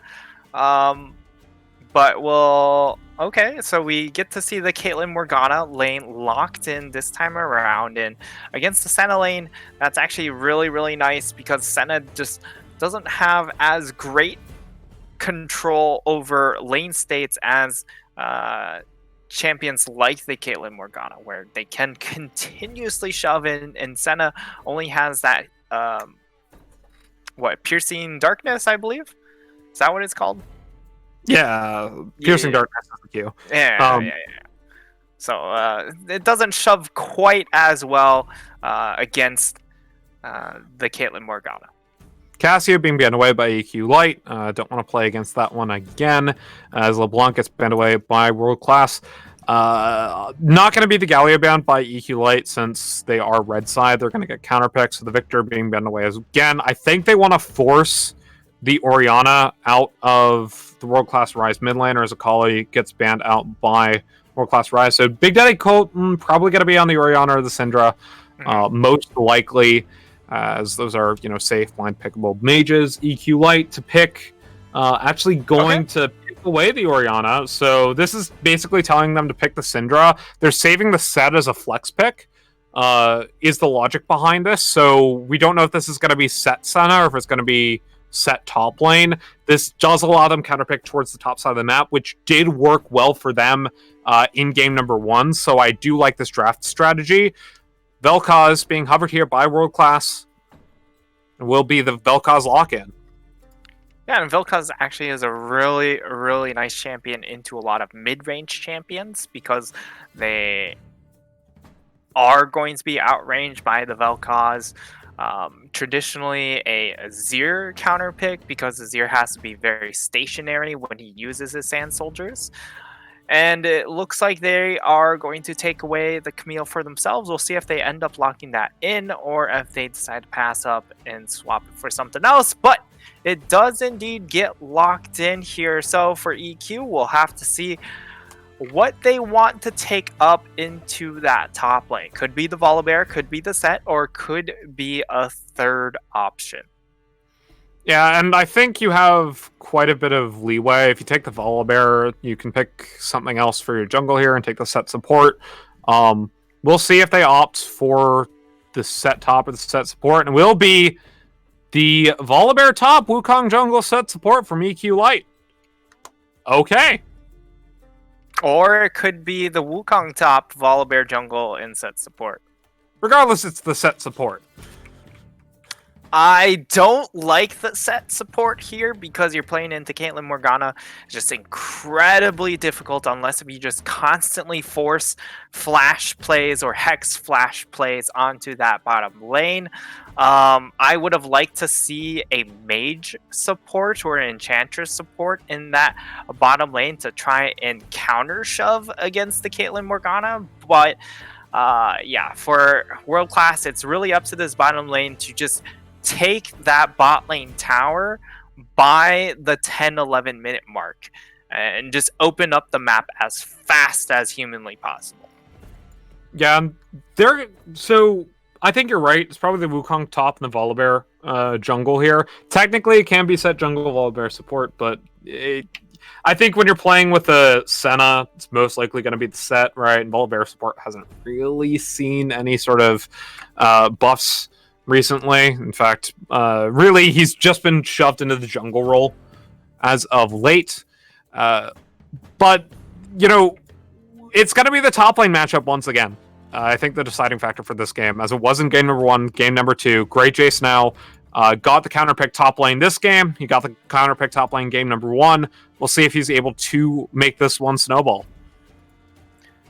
But okay, so we get to see the Caitlyn Morgana lane locked in this time around, and against the Senna lane, that's actually really, really nice because Senna just doesn't have as great control over lane states as champions like the Caitlyn Morgana, where they can continuously shove in, and Senna only has that piercing darkness, I believe. Is that what it's called? Yeah, Piercing Darkness is the Q. Yeah. So it doesn't shove quite as well against the Caitlyn Morgana. Cassio being banned away by EQ Light. Don't want to play against that one again, as LeBlanc gets banned away by World Class. Not going to be the Galio bound by EQ Light since they are red side. They're going to get counterpicked, so the Victor being banned away again. I think they want to force the Orianna out of the World Class Rise mid laner as Akali gets banned out by World Class Rise. So Big Daddy Colton probably going to be on the Orianna or the Syndra, most likely, as those are safe blind pickable mages. EQ Light to pick, actually going to pick away the Orianna. So this is basically telling them to pick the Syndra. They're saving the set as a flex pick. Is the logic behind this? So we don't know if this is going to be set Senna or if it's going to be set top lane. This does allow them counterpick towards the top side of the map, which did work well for them in game number 1. So I do like this draft strategy. Vel'Koz being hovered here by World Class will be the Vel'Koz lock-in. Yeah, and Vel'Koz actually is a really, really nice champion into a lot of mid-range champions because they are going to be outranged by the Vel'Koz. Traditionally a Azir counter pick because Azir has to be very stationary when he uses his Sand Soldiers. And it looks like they are going to take away the Camille for themselves. We'll see if they end up locking that in or if they decide to pass up and swap it for something else. But it does indeed get locked in here. So for EQ, we'll have to see what they want to take up into that top lane. Could be the Volibear, could be the set, or could be a third option. Yeah, and I think you have quite a bit of leeway. If you take the Volibear, you can pick something else for your jungle here and take the set support. We'll see if they opt for the set top or the set support, and it will be the Volibear top Wukong jungle set support from EQ Light. Okay. Or it could be the Wukong top Volibear jungle and set support. Regardless, it's the set support. I don't like the set support here because you're playing into Caitlyn Morgana. It's just incredibly difficult unless you just constantly force flash plays or hex flash plays onto that bottom lane. I would have liked to see a mage support or an enchantress support in that bottom lane to try and counter shove against the Caitlyn Morgana, but yeah, for World Class, it's really up to this bottom lane to just take that bot lane tower by the 10-11 minute mark and just open up the map as fast as humanly possible. Yeah, so I think you're right. It's probably the Wukong top and the Volibear jungle here. Technically, it can be set jungle Volibear support, but I think when you're playing with a Senna, it's most likely going to be the set, right? And Volibear support hasn't really seen any sort of buffs recently. In fact, really, he's just been shoved into the jungle role as of late. But, it's going to be the top lane matchup once again. I think the deciding factor for this game, as it was in game number 1, game number 2, great Jace now. Got the counter pick top lane this game. He got the counter pick top lane game number 1. We'll see if he's able to make this one snowball.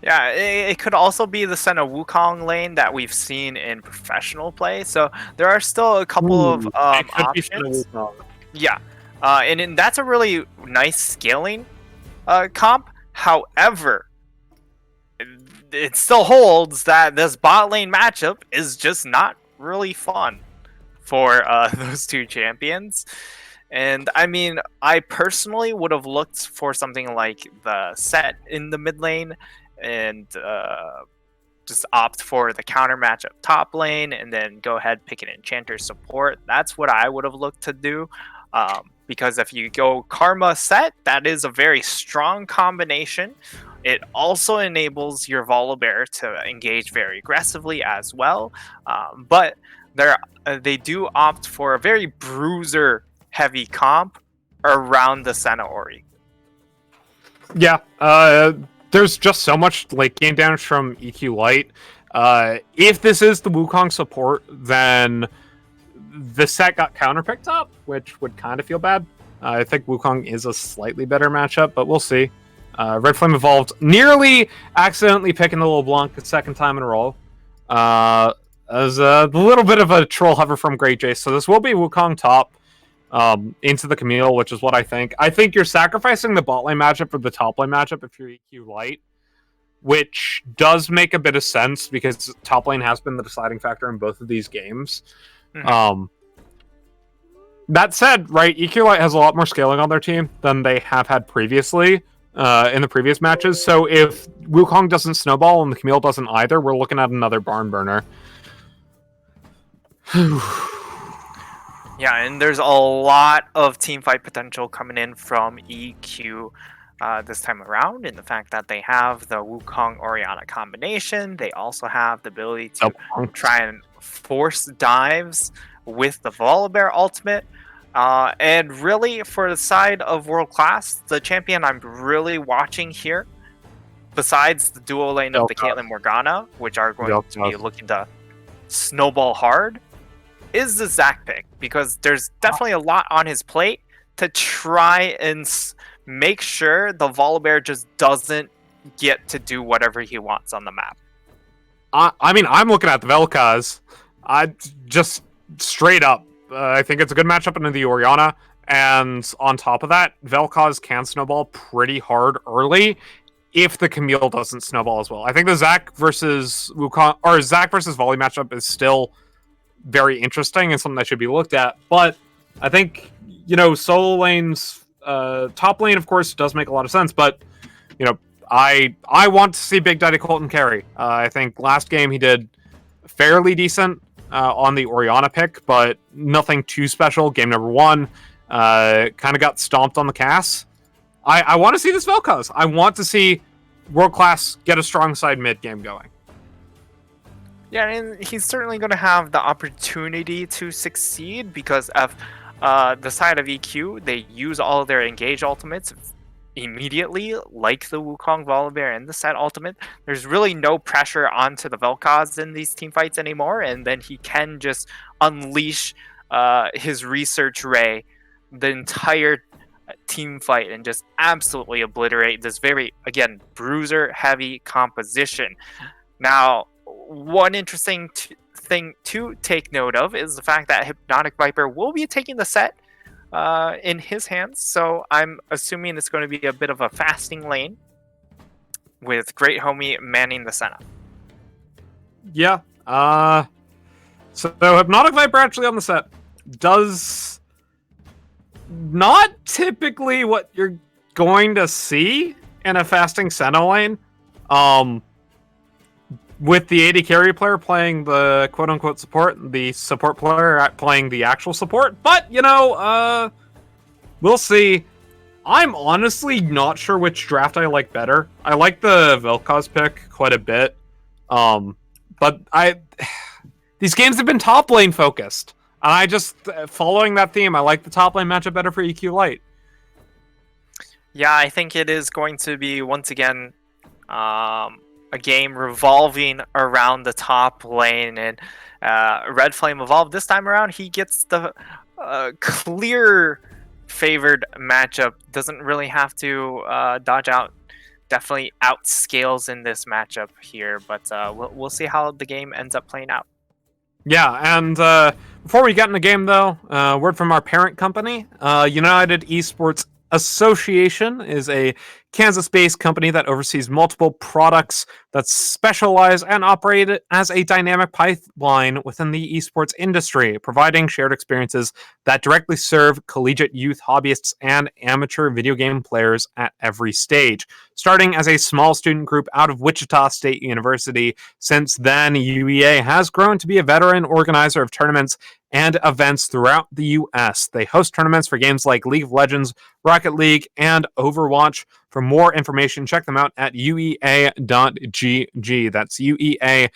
Yeah, it could also be the Senna Wukong lane that we've seen in professional play. So there are still a couple of It could be Senna options. Wukong. Yeah, and that's a really nice scaling comp. However, it still holds that this bot lane matchup is just not really fun for those two champions. And I mean, I personally would have looked for something like the set in the mid lane and just opt for the counter matchup top lane and then go ahead pick an enchanter support. That's what I would have looked to do. Because if you go Karma set, that is a very strong combination. It also enables your Volibear to engage very aggressively as well. But they do opt for a very bruiser heavy comp around the Senna Ori. Yeah, there's just so much late game damage from EQ Light. If this is the Wukong support, then the set got counterpicked up, which would kind of feel bad. I think Wukong is a slightly better matchup, but we'll see. Red Flame Evolved nearly accidentally picking the LeBlanc a second time in a row. As a little bit of a troll hover from Great Jace. So this will be Wukong top into the Camille, which is what I think. I think you're sacrificing the bot lane matchup for the top lane matchup if you're EQ Light, which does make a bit of sense because top lane has been the deciding factor in both of these games. Mm-hmm. That said, right, EQ Light has a lot more scaling on their team than they have had previously in the previous matches. So if Wukong doesn't snowball and the Camille doesn't either, we're looking at another barn burner. Yeah, and there's a lot of team fight potential coming in from EQ this time around, in the fact that they have the Wukong Orianna combination. They also have the ability to try and force dives with the Volibear ultimate. And really, for the side of World Class, the champion I'm really watching here, besides the duo lane of the Caitlyn Morgana, which are going to be looking to snowball hard, is the Zac pick, because there's definitely a lot on his plate to try and make sure the Volibear just doesn't get to do whatever he wants on the map. I mean, I'm looking at the Vel'Koz. I just straight up, I think it's a good matchup into the Orianna, and on top of that, Vel'Koz can snowball pretty hard early if the Camille doesn't snowball as well. I think the Zac versus Wukong, or Zac versus Volley matchup is still very interesting and something that should be looked at, but I think, you know, solo lanes, top lane, of course, does make a lot of sense, but, you know, I want to see Big Daddy Colton carry. I think last game he did fairly decent on the Orianna pick, but nothing too special. Game number 1, kind of got stomped on the Cass. I want to see this Vel'Koz. I want to see World Class get a strong side mid game going. Yeah, and he's certainly going to have the opportunity to succeed because of the side of EQ. They use all of their engage ultimates immediately, like the Wukong Volibear and the set ultimate. There's really no pressure onto the Vel'Koz in these team fights anymore, and then he can just unleash his research ray the entire team fight and just absolutely obliterate this very, again, bruiser heavy composition. Now, one interesting thing to take note of is the fact that Hypnotic Viper will be taking the set in his hands, so I'm assuming it's going to be a bit of a fasting lane with Great Homie manning the Senna. Yeah. So Hypnotic Viper actually on the set does not typically what you're going to see in a fasting Senna lane. With the AD carry player playing the quote-unquote support, the support player playing the actual support. But, you know, we'll see. I'm honestly not sure which draft I like better. I like the Vel'Koz pick quite a bit. But these games have been top lane focused. And I just, following that theme, I like the top lane matchup better for EQ Light. Yeah, I think it is going to be, once again, a game revolving around the top lane, and Red Flame Evolved this time around, he gets the clear favored matchup. Doesn't really have to dodge out. Definitely outscales in this matchup here, but we'll see how the game ends up playing out. Yeah, and before we get in the game, though, word from our parent company, United Esports Association is a Kansas-based company that oversees multiple products that specialize and operate as a dynamic pipeline within the esports industry, providing shared experiences that directly serve collegiate youth hobbyists and amateur video game players at every stage. Starting as a small student group out of Wichita State University, since then, UEA has grown to be a veteran organizer of tournaments and events throughout the U.S. They host tournaments for games like League of Legends, Rocket League, and Overwatch. For more information, check them out at uea.gg. That's uea.gg.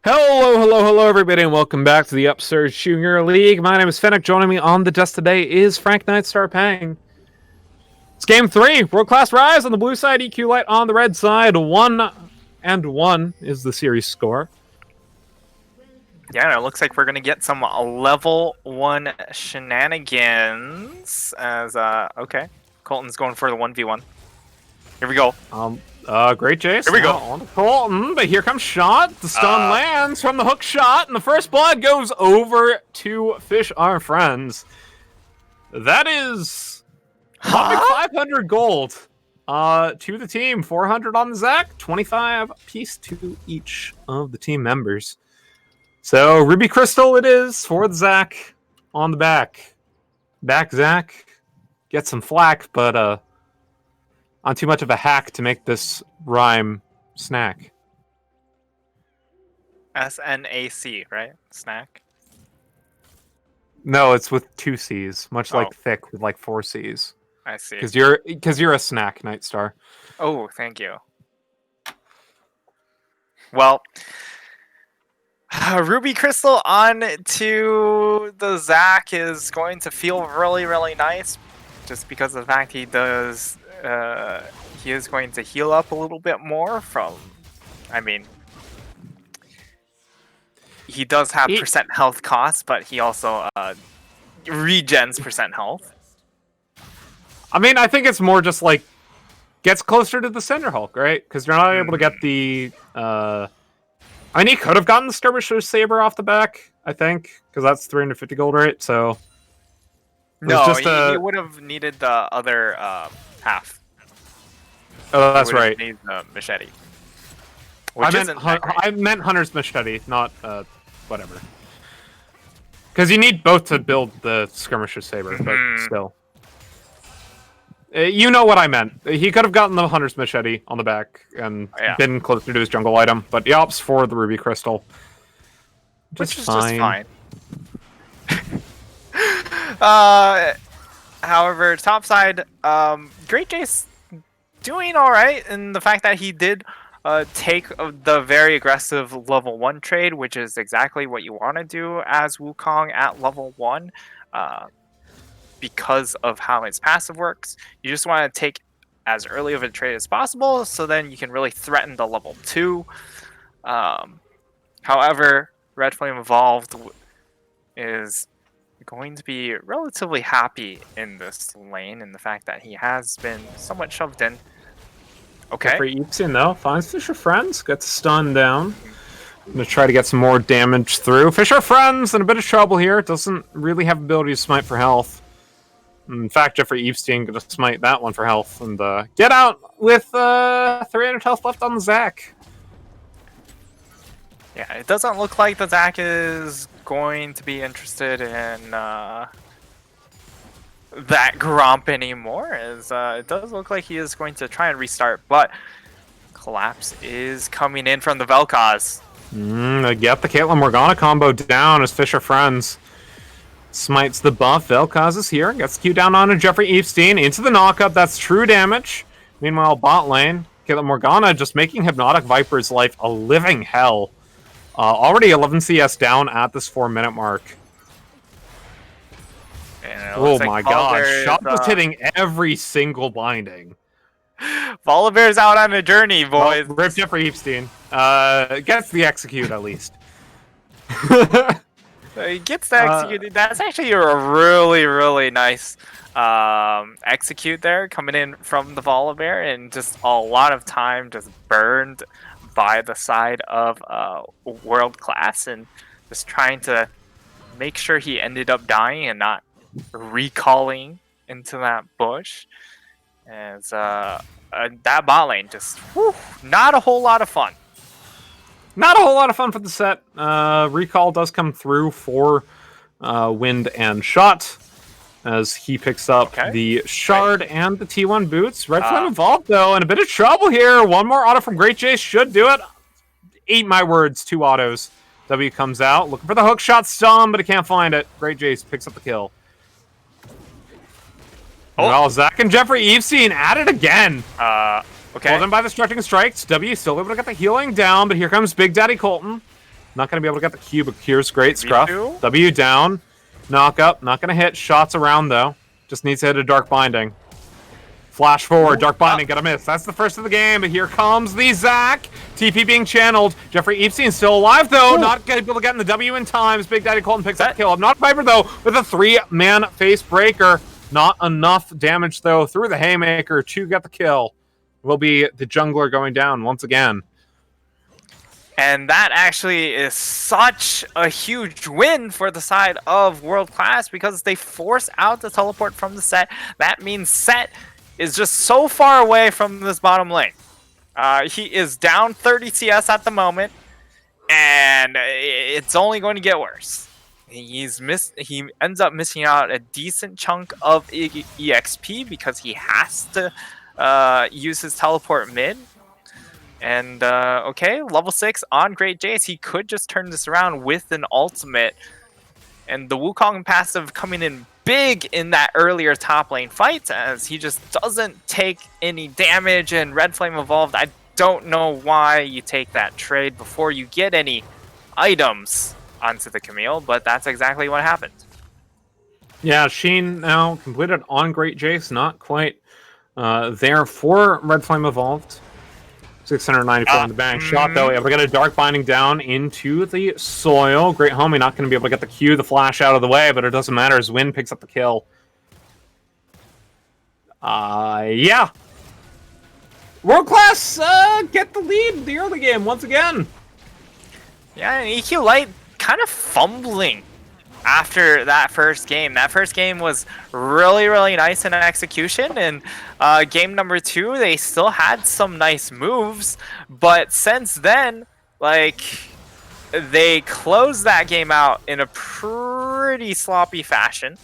Hello, everybody, and welcome back to the Upsurge Junior League. My name is Fennec. Joining me on the desk today is Frank Nightstar Pang. It's Game 3, World Class Rise on the blue side, EQ Light on the red side. 1-1 is the series score. Yeah, it looks like we're gonna get some level 1 shenanigans. As okay, Colton's going for the 1v1. Here we go. Great Jace. Here we go. Now on to Colton, but here comes shot. The stun lands from the hook shot, and the first blood goes over to Fish Are Friends. That is 500 gold to the team, 400 on the Zach, 25 piece to each of the team members. So Ruby Crystal it is for the Zach on the back. Back Zach, get some flack, but on too much of a hack to make this rhyme snack. SNAC, right? Snack. No, it's with 2 C's, much Oh. like thick with like 4 C's. I see. Because you're a snack, Nightstar. Oh, thank you. Well, Ruby Crystal on to the Zac is going to feel really, really nice, just because of the fact he does. He is going to heal up a little bit more from. I mean, he does have percent health costs, but he also regens percent health. I mean, I think it's more just like gets closer to the Cinder Hulk, right? Because you're not able to get the. I mean, he could have gotten the Skirmisher's Saber off the back, I think, because that's 350 gold, right? So. No, just he would have needed the other half. Oh, that's He would've right. needed the machete. I Which meant, isn't that great. I meant Hunter's Machete, not whatever. Because you need both to build the Skirmisher's Saber, but still. You know what I meant. He could have gotten the Hunter's Machete on the back and been closer to his jungle item, but he opts for the Ruby Crystal. Which is fine. just fine. However, topside, Great Jace doing alright in the fact that he did take the very aggressive level 1 trade, which is exactly what you want to do as Wukong at level 1. Because of how its passive works, you just want to take as early of a trade as possible, so then you can really threaten the level 2. However, Red Flame Evolved is going to be relatively happy in this lane, in the fact that he has been somewhat shoved in. Okay. For Eepsin, though, finds Fisher Friends, gets stunned down. I'm going to try to get some more damage through. Fisher Friends in a bit of trouble here. Doesn't really have ability to smite for health. In fact, Jeffrey Epstein going to smite that one for health and get out with 300 health left on the Zac. Yeah, it doesn't look like the Zac is going to be interested in that Gromp anymore, as it does look like he is going to try and restart, but Collapse is coming in from the Vel'Koz. They get the Caitlyn Morgana combo down as Fisher Friends smites the buff. Vel'Koz is here, gets the Q down onto Jeffrey Epstein into the knockup. That's true damage. Meanwhile, bot lane, Caitlyn Morgana just making Hypnotic Viper's life a living hell. Already 11 CS down at this 4-minute mark. Oh my god, Shot was hitting every single binding. Volibear's out on a journey, boys. Well, rip Jeffrey Epstein. Gets the execute at least. He gets the execute. That's actually a really, really nice execute there, coming in from the Volibear, and just a lot of time just burned by the side of World Class, and just trying to make sure he ended up dying and not recalling into that bush. As that bot lane just not a whole lot of fun. Not a whole lot of fun for the set. Recall does come through for Wind and Shot as he picks up the Shard and the T1 boots. Red Flame Evolved, though, in a bit of trouble here. One more auto from Great Jace should do it. Eat my words, 2 autos. W comes out, looking for the hook shot stun, but he can't find it. Great Jace picks up the kill. Well, Zac and Jeffrey Epstein at it again. Pulled in by the stretching strikes. W still able to get the healing down, but here comes Big Daddy Colton. Not going to be able to get the Q, but Cure's great. Scruff. W down. Knock up. Not going to hit. Shots around, though. Just needs to hit a Dark Binding. Flash forward, Dark Binding, gonna miss. That's the first of the game, but here comes the Zac. TP being channeled. Jeffrey Epstein still alive, though. Not able to get in the W in time. Big Daddy Colton picks up the kill. Not Viper, though, with a 3-man face breaker. Not enough damage, though, through the Haymaker to get the kill. Will be the jungler going down once again. And that actually is such a huge win for the side of World Class because they force out the teleport from the set. That means Set is just so far away from this bottom lane. He is down 30 CS at the moment, and it's only going to get worse. He ends up missing out a decent chunk of EXP because he has to use his teleport mid. And, okay, level 6 on Great Jace. He could just turn this around with an ultimate. And the Wukong passive coming in big in that earlier top lane fight, as he just doesn't take any damage. And Red Flame Evolved, I don't know why you take that trade before you get any items onto the Camille, but that's exactly what happened. Yeah, Sheen now completed on Great Jace. Not quite there for Red Flame Evolved. 694 in the bank. Shot, though, able to get a Dark Binding down into the soil. Great Homie not going to be able to get the Q, the flash out of the way, but it doesn't matter as Win picks up the kill. Yeah. World Class get the lead in the early game once again. Yeah, and EQ Light kind of fumbling after that first game. That first game was really, really nice in execution, and game number 2, they still had some nice moves, but since then, like, they closed that game out in a pretty sloppy fashion,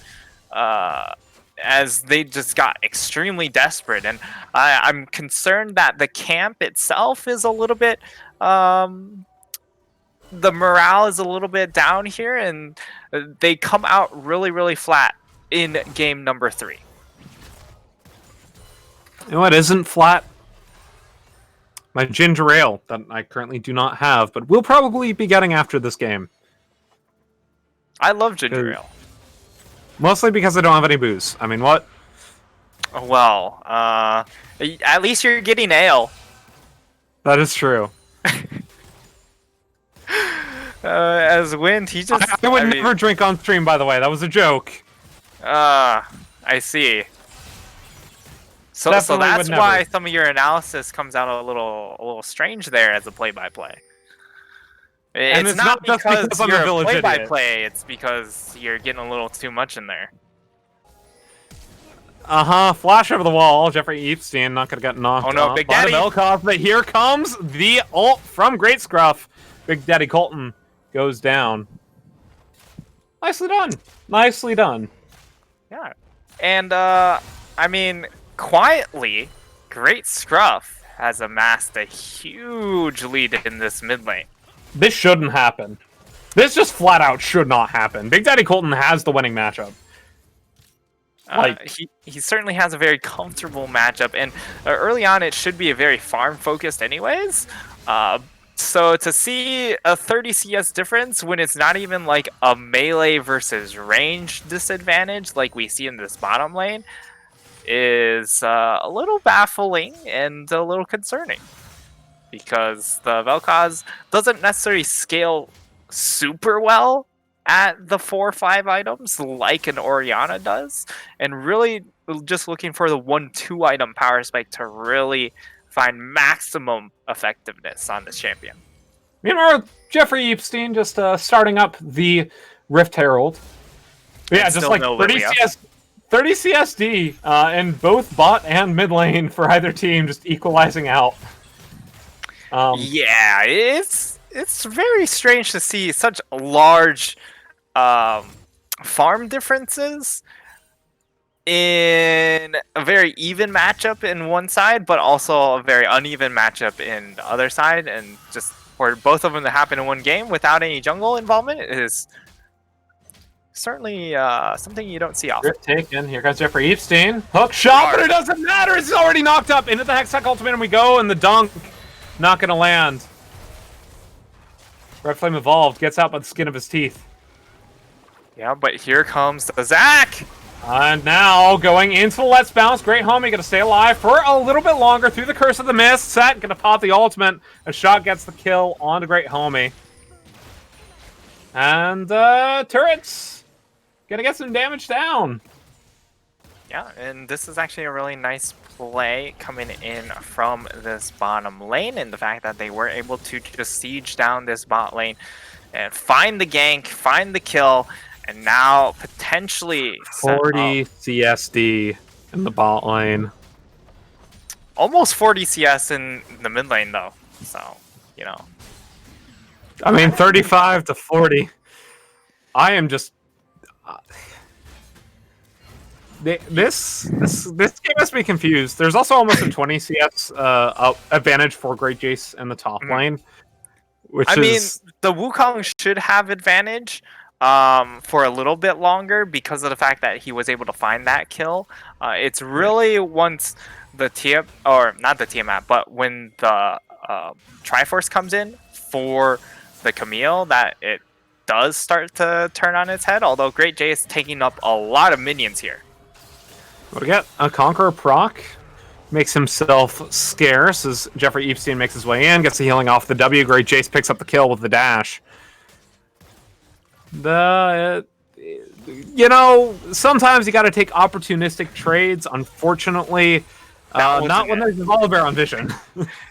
as they just got extremely desperate, and I'm concerned that the camp itself is a little bit, the morale is a little bit down here, and they come out really, really flat in game number 3. You know what isn't flat? My ginger ale that I currently do not have, but will probably be getting after this game. I love ginger ale. Mostly because I don't have any booze. I mean, what? Well, at least you're getting ale. That is true. As Wind, he just... I would never drink on stream, by the way. That was a joke. I see. So that's why some of your analysis comes out a little strange there as a play-by-play. It's not because you're a play-by-play, it's because you're getting a little too much in there. Flash over the wall. Jeffrey Epstein not gonna get knocked off. Oh no, Big Daddy! But here comes the ult from Great Scruff. Big Daddy Colton goes down. Nicely done. Nicely done. Yeah. And, I mean, quietly, Great Scruff has amassed a huge lead in this mid lane. This shouldn't happen. This just flat out should not happen. Big Daddy Colton has the winning matchup. He certainly has a very comfortable matchup, and early on it should be a very farm focused anyways. So to see a 30 CS difference when it's not even like a melee versus range disadvantage like we see in this bottom lane is a little baffling and a little concerning, because the Vel'Koz doesn't necessarily scale super well at the 4 or 5 items like an Orianna does, and really just looking for the 1-2 item power spike to really find maximum effectiveness on this champion. Meanwhile, Jeffrey Epstein just starting up the Rift Herald. Yeah, and just like 30 CSD in both bot and mid lane for either team, just equalizing out. Yeah, it's very strange to see such large farm differences in a very even matchup in one side, but also a very uneven matchup in the other side, and just for both of them to happen in one game without any jungle involvement is certainly something you don't see often. Grip taken. Here comes Jeffrey Epstein. Hook shot, but it doesn't matter. It's already knocked up. Into the Hextech Ultimate we go, and the dunk not going to land. Red Flame Evolved gets out by the skin of his teeth. Yeah, but here comes the Zac! And now going into the Let's Bounce. Great Homie gonna stay alive for a little bit longer through the Curse of the Mist. Set, gonna pop the ultimate. A shot gets the kill on the Great Homie. And turrets gonna get some damage down. Yeah, and this is actually a really nice play coming in from this bottom lane, and the fact that they were able to just siege down this bot lane and find the gank, find the kill, and now potentially set 40 up CSD in the bot lane. almost 40 CS in the mid lane though. So, you know. I mean, 35 to 40. I am just... This game has me confused. There's also almost a 20 CS advantage for Great Jace in the top lane. I mean, the Wukong should have advantage for a little bit longer because of the fact that he was able to find that kill. It's really once the or not the Tiamat, but when the Triforce comes in for the Camille that it does start to turn on its head. Although Great J is taking up a lot of minions here. What do we get? A Conqueror proc makes himself scarce as Jeffrey Epstein makes his way in, gets the healing off the W. Great Jace picks up the kill with the dash. You know, sometimes you got to take opportunistic trades. Unfortunately, not when there's a Volibear on Vision.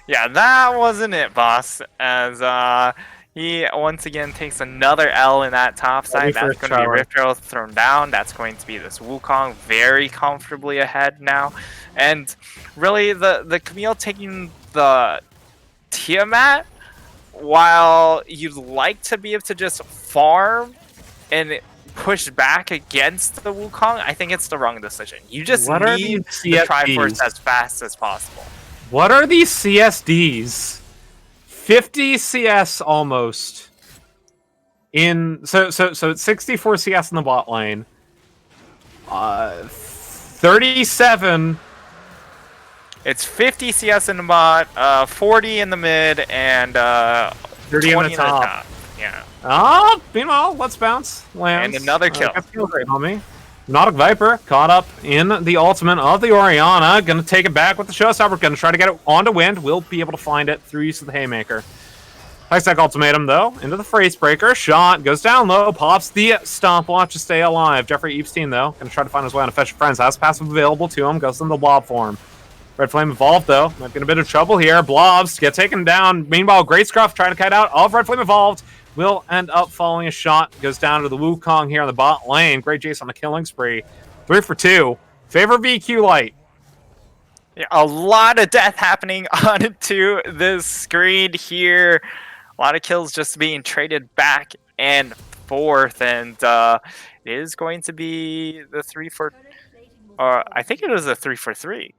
Yeah, that wasn't it, boss. As he once again takes another L in that top side. That's going to be Rift Arrow thrown down. That's going to be this Wukong very comfortably ahead now. And really, the Camille taking the Tiamat, while you'd like to be able to just farm and push back against the Wukong, I think it's the wrong decision. You just need the Triforce as fast as possible. What are these CSDs? 50 CS almost. So it's 64 CS in the bot lane. 37. It's 50 CS in the bot, 40 in the mid, and 30 20 in the top. Yeah. Oh, meanwhile, let's bounce. Lands. And another kill. Great, homie. Nautic Viper caught up in the ultimate of the Orianna. Gonna take it back with the Showstopper. Gonna try to get it onto wind. Will be able to find it through use of the Haymaker. High stack ultimatum though. Into the Phrase Breaker. Shot goes down low. Pops the Stomp Watch to stay alive. Jeffrey Epstein though. Gonna try to find his way on to Fetch Friends. Has passive available to him. Goes in the blob form. Red Flame Evolved though. Might be in a bit of trouble here. Blobs get taken down. Meanwhile, Great Scruff trying to kite out of Red Flame Evolved. Will end up following a shot. Goes down to the Wukong here on the bot lane. Great Jace on the killing spree. 3 for 2. Favor VQ Light. Yeah, a lot of death happening onto this screen here. A lot of kills just being traded back and forth. And it is going to be the 3 for... I think it was a 3 for 3.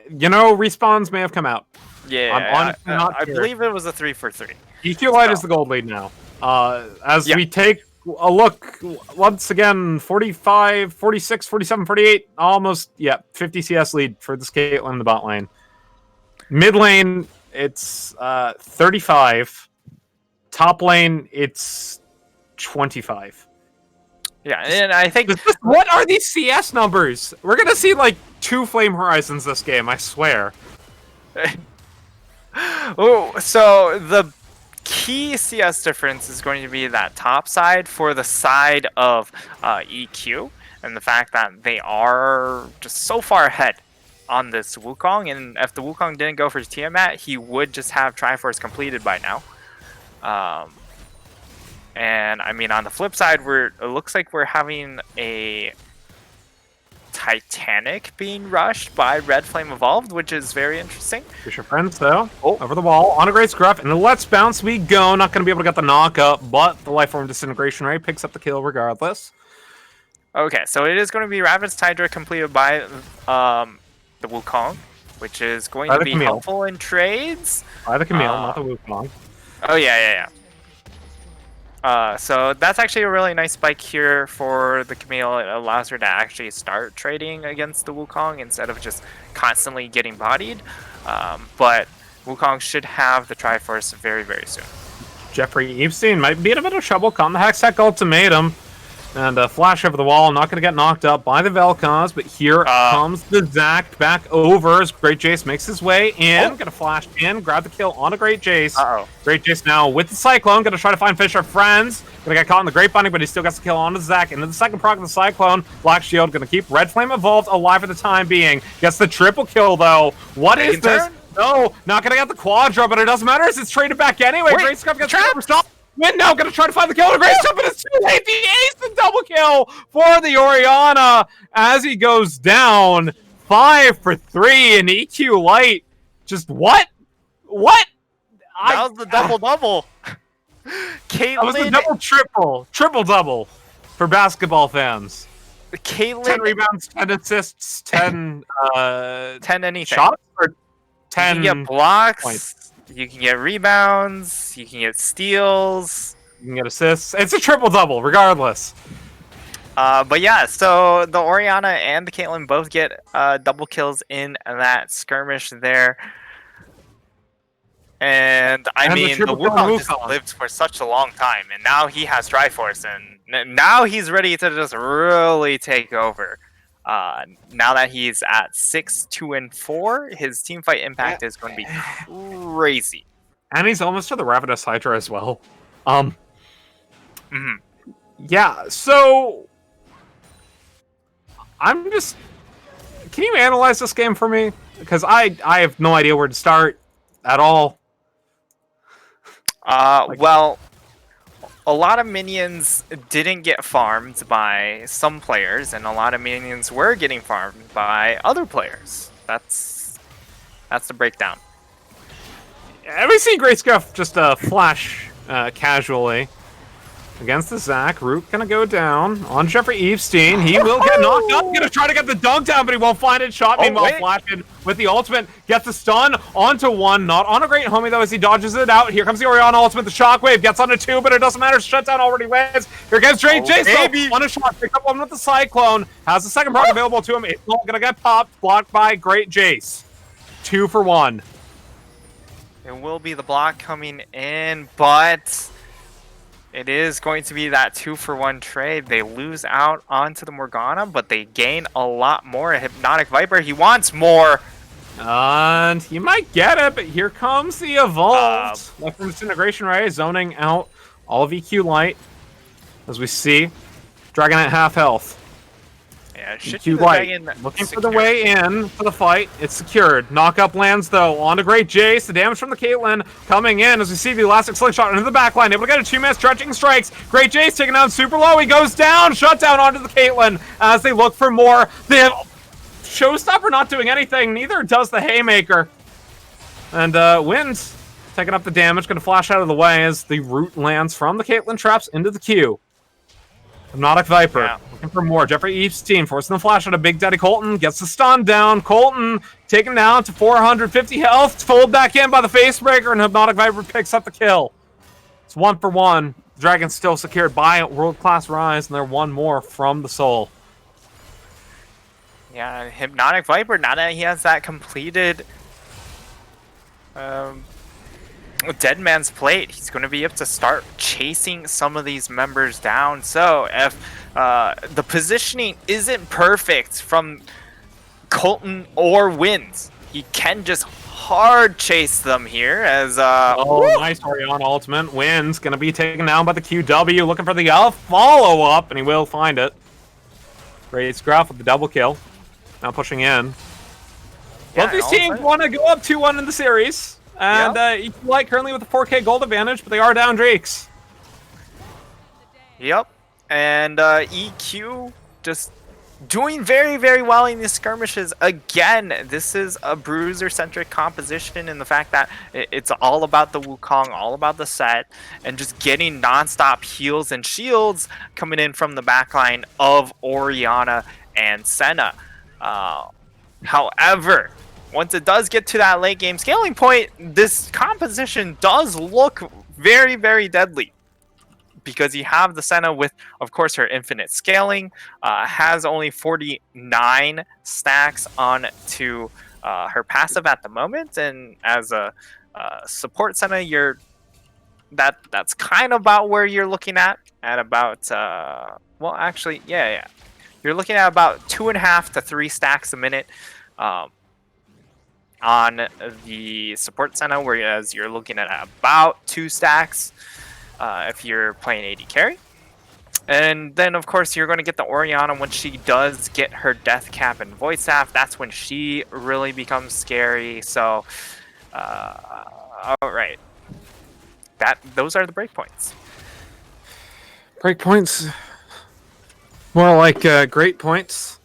You know, respawns may have come out. Yeah, I'm honestly not I sure. believe it was a 3 for 3. EQ Light is the gold lead now. As we take a look, once again, 45, 46, 47, 48, almost, 50 CS lead for this Caitlyn in the bot lane. Mid lane, it's 35. Top lane, it's 25. Yeah, and I think... What are these CS numbers? We're going to see, like, 2 Flame Horizons this game, I swear. Oh, so the key CS difference is going to be that top side for the side of EQ, and the fact that they are just so far ahead on this Wukong, and if the Wukong didn't go for Tiamat, he would just have Triforce completed by now. And I mean, on the flip side, it looks like we're having a Titanic being rushed by Red Flame Evolved, which is very interesting. Fisher Friends, though, over the wall, on a Great Scruff, and Let's Bounce we go. Not going to be able to get the knock up, but the Lifeform Disintegration Ray picks up the kill regardless. Okay, so it is going to be Raven's Hydra completed by the Wukong, which is going to be helpful in trades. By the Camille, not the Wukong. Oh, yeah. So that's actually a really nice spike here for the Camille. It allows her to actually start trading against the Wukong instead of just constantly getting bodied. But Wukong should have the Triforce very, very soon. Jeffrey Epstein might be in a bit of trouble. Con the Hextech Ultimatum. And a flash over the wall, not going to get knocked up by the Vel'Koz, but here comes the Zac back over as Great Jace makes his way in. Going to flash in, grab the kill on a Great Jace. Great Jace now with the Cyclone, going to try to find Fisher friends. Going to get caught in the Great Binding, but he still gets the kill on the Zac. Into the second proc of the Cyclone, Black Shield going to keep Red Flame Evolved alive for the time being. Gets the triple kill though. What is this? No, not going to get the Quadra, but it doesn't matter as it's traded back anyway. Great Scrub gets trapped. Win now, gonna try to find the kill. Great Scrub, but it's too late. The ace and double kill for the Orianna as he goes down 5 for 3 in EQ Light. Just what? What? That was the double. Caitlyn. That was the triple-double for basketball fans. Caitlyn. 10 rebounds, 10 assists, 10 10 anything. shots, or 10 You can get blocks. points. You can get rebounds. You can get steals. You can get assists. It's a triple-double, regardless. But yeah, so the Orianna and the Caitlyn both get double kills in that skirmish there. And I mean, the Wukong just lived for such a long time, and now he has Triforce, and now he's ready to just really take over. Now that he's at 6, 2, and 4, his team fight impact is going to be crazy. And he's almost to the Ravenous Hydra as well. Mhm. Yeah, so I'm just... Can you analyze this game for me? Because I have no idea where to start at all. Well, a lot of minions didn't get farmed by some players, and a lot of minions were getting farmed by other players. That's the breakdown. Yeah, we see Great Scuff just flash casually against the Zac. Root gonna go down on Jeffrey Epstein. He will get knocked up. Gonna try to get the dunk down, but he won't find it. Shot meanwhile flashing with the ultimate. Gets the stun onto one. Not on a great homie though as he dodges it out. Here comes the Orianna ultimate. The shockwave gets onto two, but it doesn't matter. Shutdown already wins. Here comes Drake Jace though. On a shot. Pick up one with the Cyclone. Has the second proc available to him. It's not gonna get popped. Blocked by Great Jace. 2 for 1. It will be the block coming in, but it is going to be that 2 for 1 trade. They lose out onto the Morgana, but they gain a lot more. A Hypnotic Viper, he wants more. And he might get it, but here comes the Evolved. Left from Disintegration Ray, zoning out all of EQ Light. As we see, Dragon at half health. Yeah, EQ Light looking for the way in for the fight. It's secured. Knockup lands though on to Great Jace. The damage from the Caitlyn coming in as we see the Elastic Slingshot into the backline. Able to get a 2-man stretching strikes. Great Jace taking down super low. He goes down. Shutdown onto the Caitlyn as they look for more. They have Showstopper not doing anything. Neither does the Haymaker. And Wins taking up the damage. Going to flash out of the way as the root lands from the Caitlyn traps into the queue. Hypnotic Viper. Yeah. Looking for more. Jeffrey Epstein forcing the flash out of Big Daddy Colton. Gets the stun down. Colton taken down to 450 health. Fold back in by the Facebreaker, and Hypnotic Viper picks up the kill. It's 1 for 1. The Dragon's still secured by World Class Rise, and they're one more from the Soul. Yeah, Hypnotic Viper, now that he has that completed Dead Man's Plate, he's going to be able to start chasing some of these members down. So if the positioning isn't perfect from Colton or Wins, he can just hard chase them here as nice Orianna ultimate. Wins going to be taken down by the QW, looking for the follow-up, and he will find it. Great Scruff with the double kill. Now pushing in. Both these teams want to go up 2-1 in the series. And EQ Light currently with a 4K gold advantage, but they are down Drakes. Yep. And EQ just doing very, very well in these skirmishes. Again, this is a bruiser-centric composition in the fact that it's all about the Wukong, all about the set, and just getting non-stop heals and shields coming in from the backline of Orianna and Senna. However, once it does get to that late game scaling point, this composition does look very, very deadly. Because you have the Senna with, of course, her infinite scaling, has only 49 stacks on to her passive at the moment, and as a support Senna, that's kind of about where you're looking at about well, actually, yeah. You're looking at about 2.5 to 3 stacks a minute on the support center, whereas you're looking at about 2 stacks if you're playing AD carry. And then, of course, you're going to get the Orianna when she does get her Death Cap and Void Staff. That's when she really becomes scary. So, all right. Those are the breakpoints. Breakpoints. More like great points.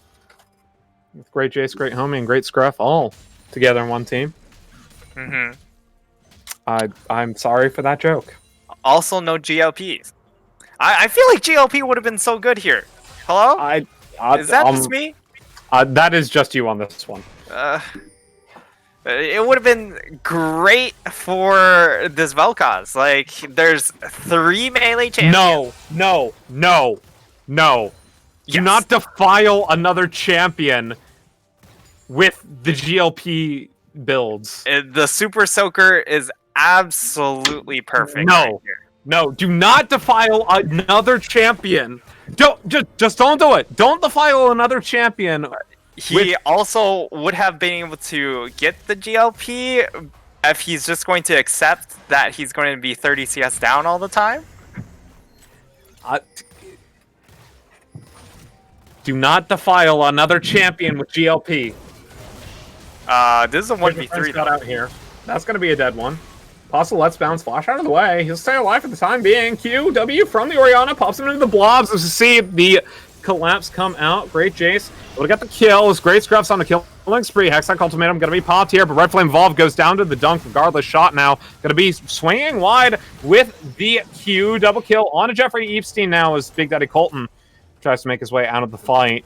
With Great Jace, Great Homie, and Great Scruff all together in one team. Mm-hmm. I'm sorry for that joke. Also, no GLPs. I feel like GLP would have been so good here. Hello? Is that just me? That is just you on this one. It would have been great for this Vel'Koz. Like, there's 3 melee champions. No. Yes. Do not defile another champion with the GLP builds. The Super Soaker is absolutely perfect. Right here. No, do not defile another champion. Just don't do it. Don't defile another champion. He also would have been able to get the GLP if he's just going to accept that he's going to be 30 CS down all the time. Do not defile another champion with GLP. This is a 1v3 got out here. That's going to be a dead one. Possible Let's Bounce Flash out of the way. He'll stay alive for the time being. QW from the Orianna pops him into the blobs. As you see the collapse come out. Great Jace able to get the kill. His Great Scruff's on the killing spree. Hextech Ultimatum going to be popped here, but Red Flame Evolve goes down to the dunk regardless. Shot now going to be swinging wide with the Q. Double kill on to Jeffrey Epstein now as Big Daddy Colton tries to make his way out of the fight.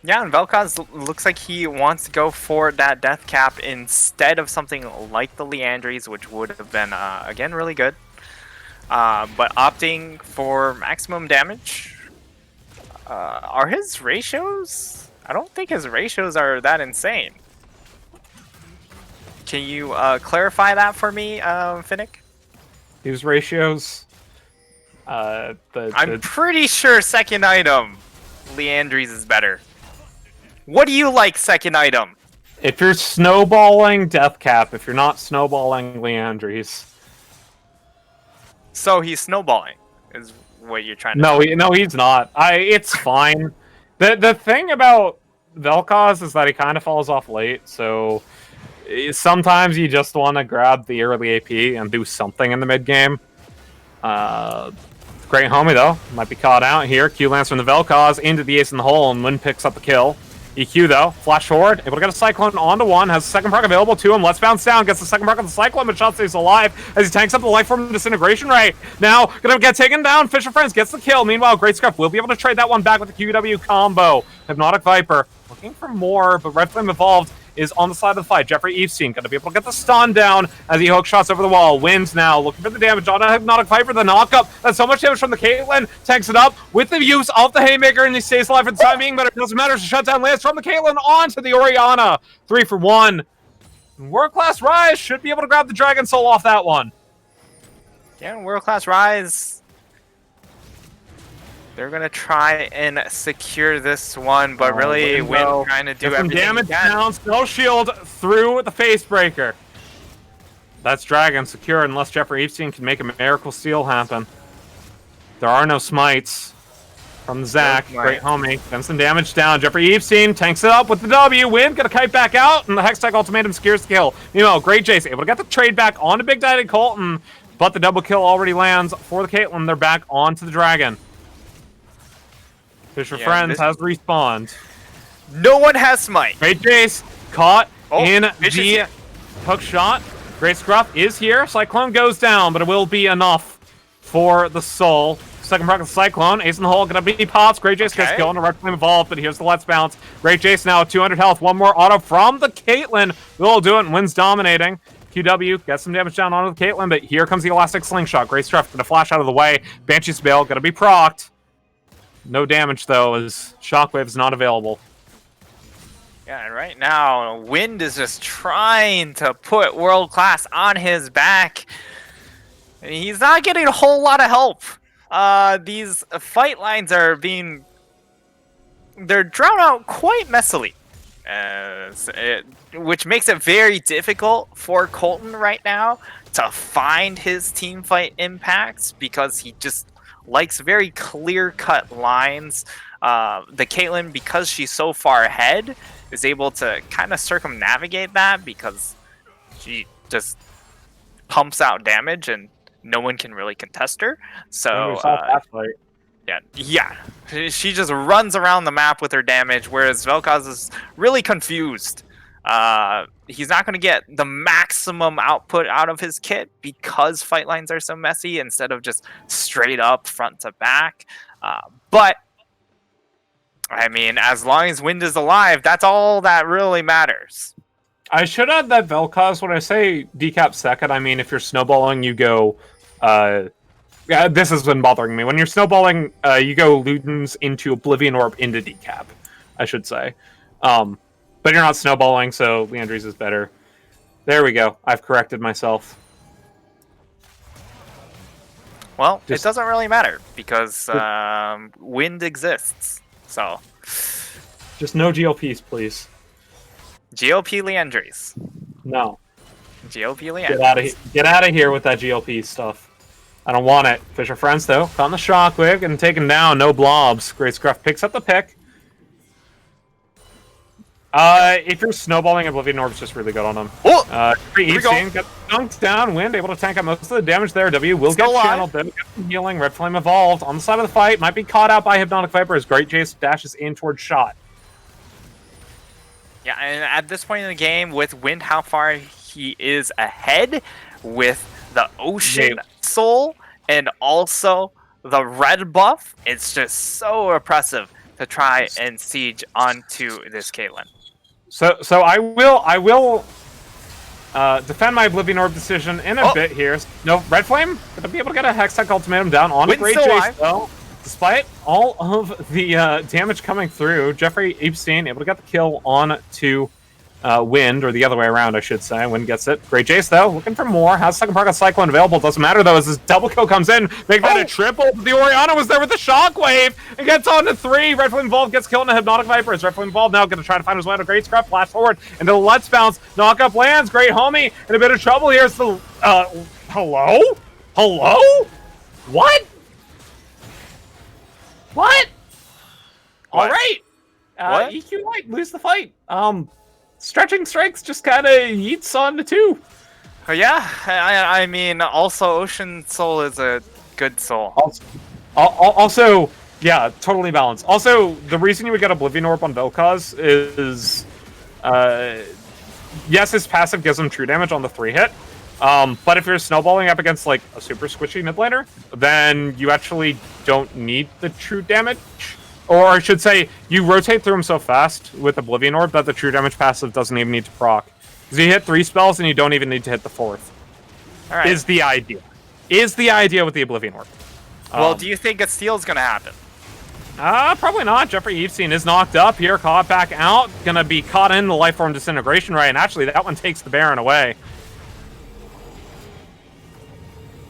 Yeah, and Vel'Koz looks like he wants to go for that Death Cap instead of something like the Leandries, which would have been, again, really good. But opting for maximum damage. Are his ratios? I don't think his ratios are that insane. Can you clarify that for me, Finnick? His ratios? I'm pretty sure second item, Leandries is better. What do you like second item? If you're snowballing, Death Cap. If you're not snowballing, Leandries. So he's snowballing, is what you're trying to say. No, he's not. It's fine. The thing about Vel'Koz is that he kind of falls off late, so sometimes you just want to grab the early AP and do something in the mid game. Great Homie, though, might be caught out here. Q-Lance from the Vel'Koz into the ace in the hole, and Lin picks up the kill. EQ, though, flash forward, able to get a Cyclone onto one, has the second proc available to him. Let's bounce down, gets the second proc of the Cyclone, but Shot stays alive as he tanks up the life form Disintegration Ray. Now, gonna get taken down, Fisher Friends gets the kill. Meanwhile, Great Scruff will be able to trade that one back with the QW combo. Hypnotic Viper, looking for more, but Red Flame Evolved is on the side of the fight. Jeffrey Epstein going to be able to get the stun down as he hook shots over the wall. Wins now, looking for the damage on a Hypnotic Viper. The knockup. That's so much damage from the Caitlyn. Tanks it up with the use of the Haymaker, and he stays alive for the time being, but it doesn't matter. Shutdown lands from the Caitlyn onto the Orianna. 3 for 1. World Class Rise should be able to grab the Dragon Soul off that one. Yeah, World Class Rise. They're gonna try and secure this one, but really, Win trying to do some everything damage he can. down. Spell shield through the face breaker. That's Dragon secure unless Jeffrey Epstein can make a miracle steal happen. There are no smites from Zach. Great Homie. Then some damage down. Jeffrey Epstein tanks it up with the W. Win gonna kite back out, and the Hextech Ultimatum secures the kill. Meanwhile, Great Jace able to get the trade back onto Big Daddy Colton, but the double kill already lands for the Caitlyn. They're back onto the Dragon. Fisher Friends has respawned. No one has smite. Great Jace caught in Fish the hook shot. Great Scruff is here. Cyclone goes down, but it will be enough for the soul. Second proc of the Cyclone. Ace in the hole gonna be pops. Great Jace gets going. A Red Flame Evolved, but here's the Let's Bounce. Great Jace now at 200 health. One more auto from the Caitlyn. Will do it and wins dominating. QW gets some damage down onto the Caitlyn, but here comes the Elastic Slingshot. Great Scruff gonna flash out of the way. Banshee's Bail gonna be procced. No damage, though, as Shockwave is not available. Yeah, and right now, Wind is just trying to put World Class on his back. And he's not getting a whole lot of help. these fight lines are they're drawn out quite messily, which makes it very difficult for Colton right now to find his team fight impacts because he just likes very clear-cut lines. The Caitlyn, because she's so far ahead, is able to kind of circumnavigate that because she just pumps out damage and no one can really contest her. So yeah, she just runs around the map with her damage, whereas Vel'Koz is really confused. He's not going to get the maximum output out of his kit because fight lines are so messy instead of just straight up front to back. But I mean, as long as Wind is alive, that's all that really matters. I should add that Vel'Koz, when I say decap second, I mean if you're snowballing, you go... yeah, this has been bothering me. When you're snowballing, you go Ludens into Oblivion Orb into decap, I should say. But you're not snowballing, so Leandry's is better. There we go. I've corrected myself. Well, it doesn't really matter because Wind exists. So, just no GLPs, please. GLP Leandry's. No. GLP Leandry's. Get out of here with that GLP stuff. I don't want it. Fisher Friends, though, caught in the shockwave and taken down. No blobs. Great Scruff picks up the pick. If you're snowballing, Oblivion Orb's just really good on him. Oh! Got dunked down. Wind able to tank up most of the damage there. W will get channeled. Then get some healing. Red Flame evolved on the side of the fight. Might be caught out by Hypnotic Viper as Great Jace dashes in towards shot. Yeah, and at this point in the game, with Wind, how far he is ahead with the Ocean Soul and also the red buff, it's just so oppressive to try and siege onto this Caitlyn. So I will defend my Oblivion Orb decision in a bit here. No, Red Flame gonna be able to get a Hextech Ultimatum down on a Great Jace though. Despite all of the damage coming through, Jeffrey Epstein able to get the kill on to Wind, or the other way around, I should say. Wind gets it. Great Jace, though, looking for more. Has second part of Cyclone available. Doesn't matter, though, as this double kill comes in. Make that a triple. The Orianna was there with the Shockwave and gets on to 3. Red Flame Evolved gets killed in a Hypnotic Viper. As Red Flame Evolved now going to try to find his way on a Great Scrap. Flash forward into the Let's Bounce. Knock up lands. Great homie in a bit of trouble here. It's the... hello? Hello? What? What? All right. What? EQ Light lose the fight. Stretching Strikes just kind of yeets on to 2. Oh, yeah, I mean, also Ocean Soul is a good soul. Also, yeah, totally balanced. Also, the reason you would get Oblivion Orb on Vel'Koz is, yes, his passive gives him true damage on the 3-hit. But if you're snowballing up against like a super squishy mid laner, then you actually don't need the true damage. Or I should say, you rotate through him so fast with Oblivion Orb that the true damage passive doesn't even need to proc. Because you hit 3 spells and you don't even need to hit the 4th. All right. Is the idea. Is the idea with the Oblivion Orb. Well, do you think a steal's gonna happen? Probably not. Jeffrey Epstein is knocked up here, caught back out. Gonna be caught in the Lifeform Disintegration Ray, and actually that one takes the Baron away.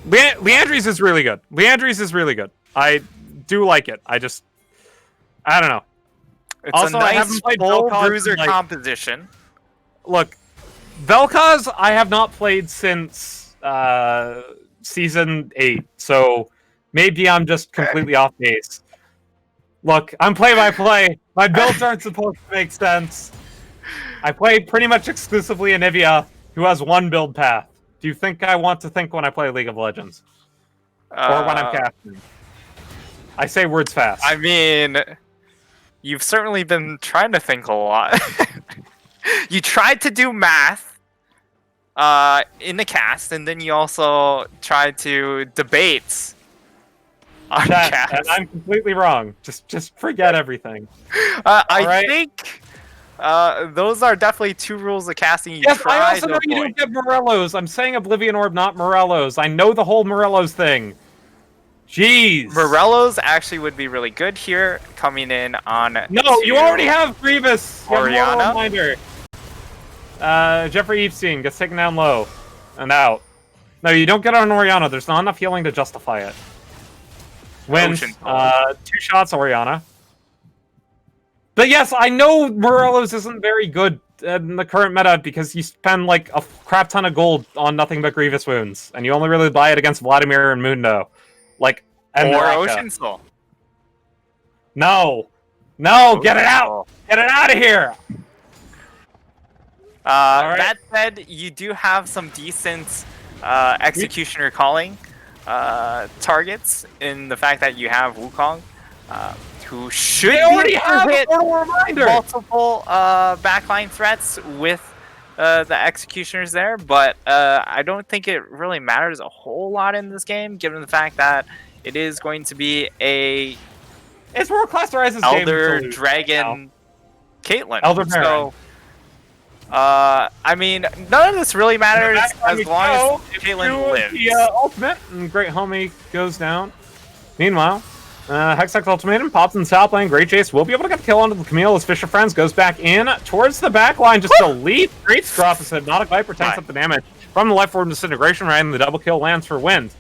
Leandry's is really good. Leandry's is really good. I do like it. I don't know. It's also, a nice full bruiser composition. Look, Vel'Koz I have not played since Season 8, so maybe I'm just completely off base. Look, I'm play-by-play. My builds aren't supposed to make sense. I play pretty much exclusively Anivia, who has one build path. Do you think I want to think when I play League of Legends? Or when I'm casting? I say words fast. I mean, you've certainly been trying to think a lot. You tried to do math in the cast, and then you also tried to debate on cast. And I'm completely wrong. Just forget everything. I think those are definitely 2 rules of casting you try I also to know you don't get Morellos. I'm saying Oblivion Orb, not Morellos. I know the whole Morellos thing. Jeez. Morellos actually would be really good here, coming in on... No, you already have Grievous. Orianna. Reminder. Jeffrey Epstein gets taken down low and out. No, you don't get on Orianna. There's not enough healing to justify it. Wins. Ocean 2 shots, Oriana. But yes, I know Morelos isn't very good in the current meta because you spend like a crap ton of gold on nothing but Grievous Wounds, and you only really buy it against Vladimir and Mundo. Like, and or Naraka. Ocean Soul. No! No! Get it Ocean out! Soul. Get it out of here! Alright. That said, you do have some decent executioner calling targets in the fact that you have Wukong, who should They already be able to have a hit portal reminder! multiple backline threats with the executioners there, but I don't think it really matters a whole lot in this game, given the fact that it is going to be a It's World Class Rise's game Elder to lose Dragon Caitlyn. Elder So, I mean, none of this really matters as long as Caitlyn lives. The ultimate, and Great Homie goes down. Meanwhile, Hextech Ultimatum pops in the top lane. Great Jace will be able to get the kill onto the Camille as Fisher Friends goes back in towards the back line. Just a leap. Great drop as Hypnotic Viper tanks up the damage from the Life Orb Disintegration Ray, and the double kill lands for Wind.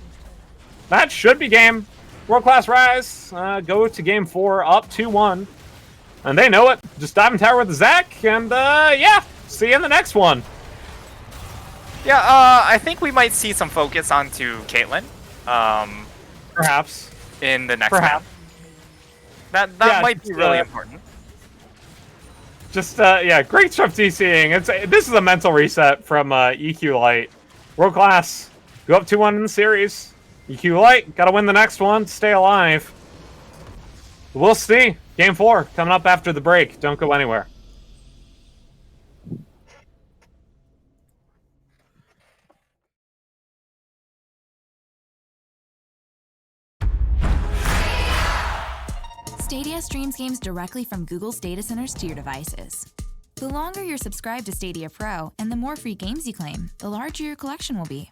That should be game. World Class Rise go to game 4 up 2-1. And they know it. Just dive in tower with the Zac, and yeah, see you in the next one. Yeah, I think we might see some focus onto Caitlyn. Perhaps. In the next Perhaps. That Yeah, might be just, really important. Just yeah, great stuff DCing. This is a mental reset from EQ Light. World Class go up 2-1 in the series. EQ Light gotta win the next one to stay alive. We'll see. Game 4 coming up after the break. Don't go anywhere. Stadia streams games directly from Google's data centers to your devices. The longer you're subscribed to Stadia Pro and the more free games you claim, the larger your collection will be.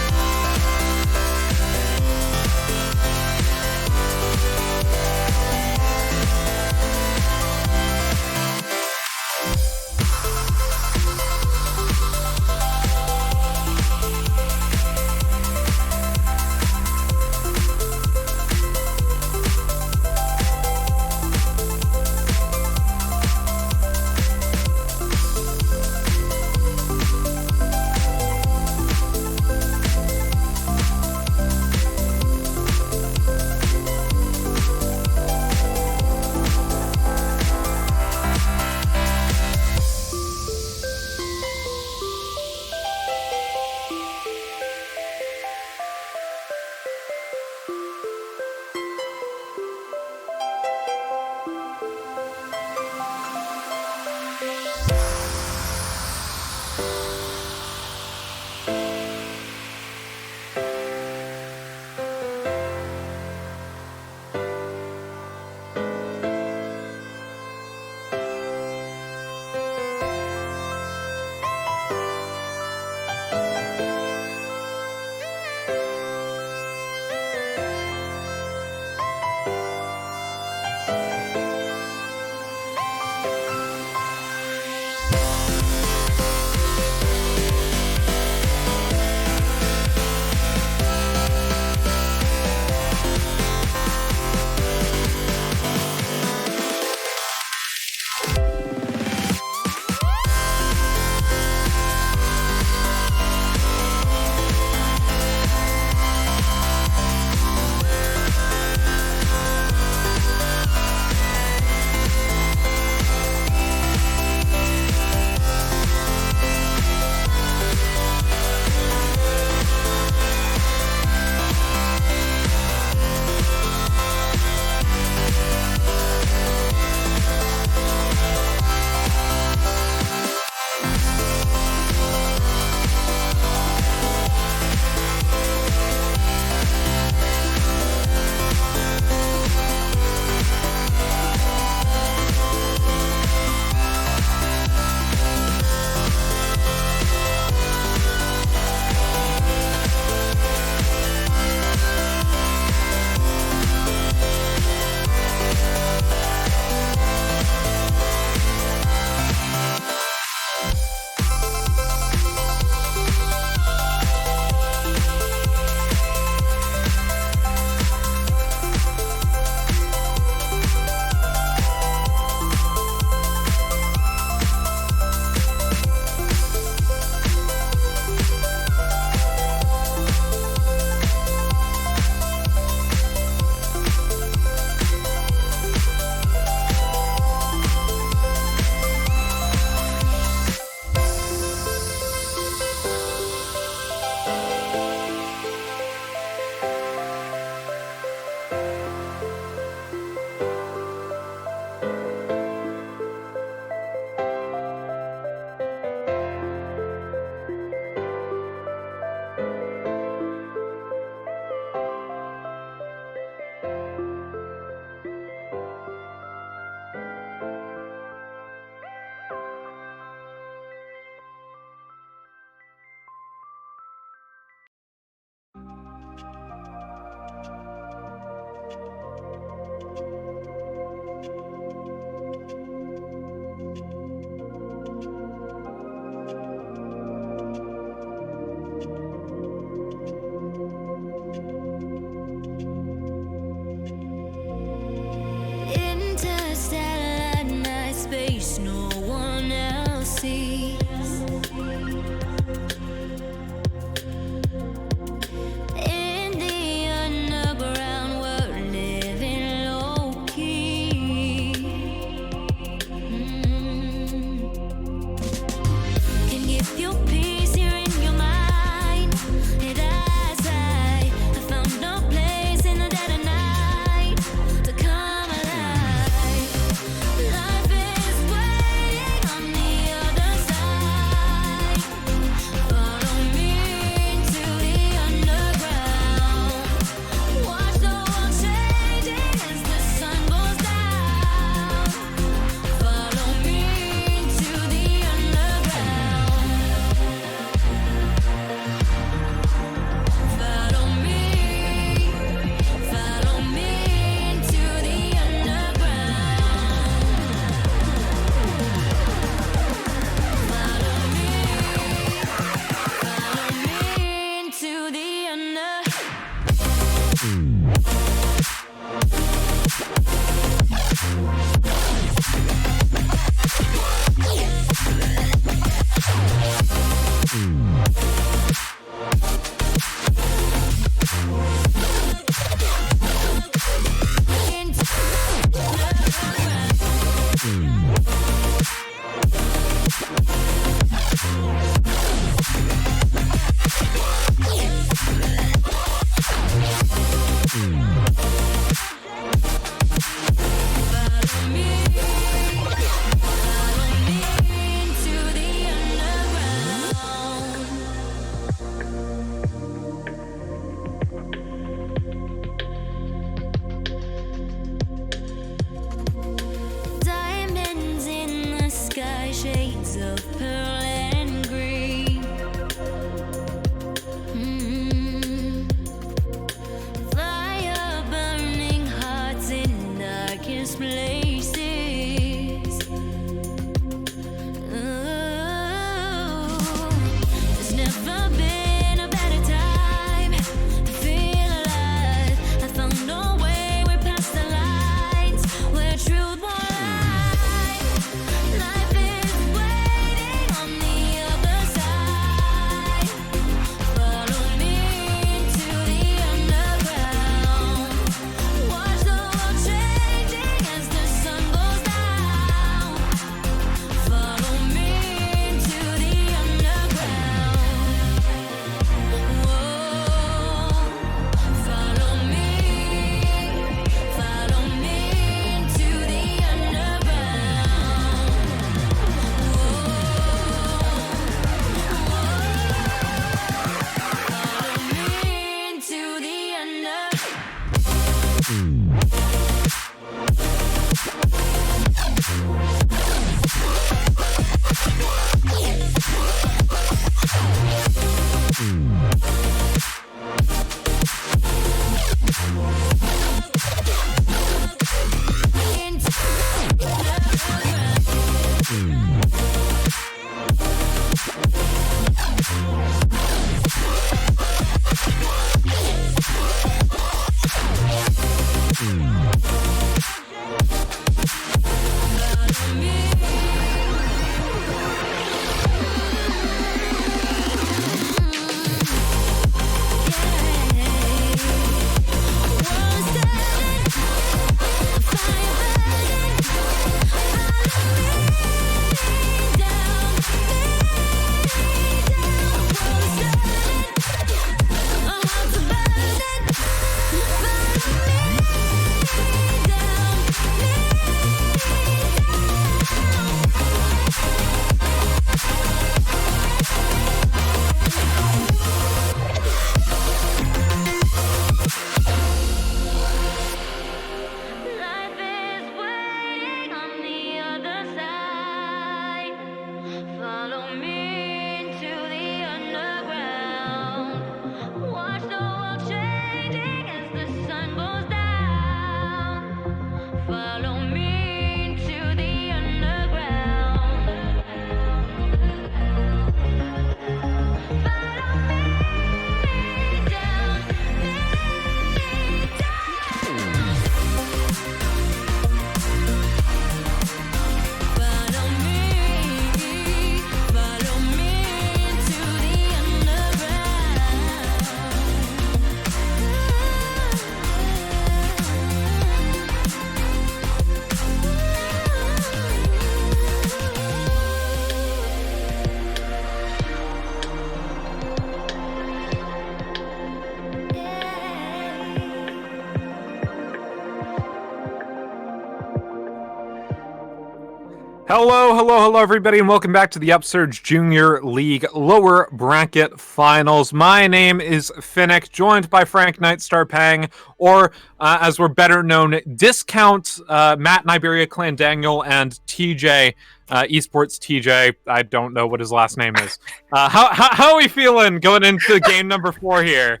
Hello, everybody, and welcome back to the Upsurge Junior League Lower Bracket Finals. My name is Finnick, joined by Frank Nightstar Pang, or as we're better known, Discount Matt and Iberia Clan Daniel, and TJ, Esports TJ. I don't know what his last name is. How are we feeling going into game number 4 here?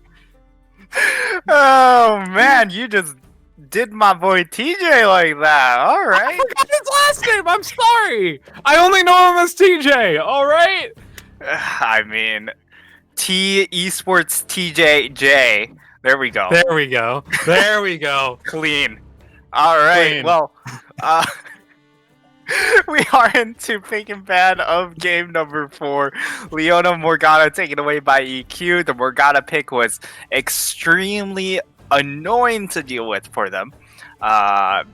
Oh man, you just did my boy TJ like that. All right. I forgot his last name. I'm sorry. I only know him as TJ. All right. I mean, T Esports TJJ. There we go. There we go. There we go. Clean. All right. Clean. Well, we are into pick and ban of game number 4. Leona Morgana taken away by EQ. The Morgana pick was extremely annoying to deal with for them,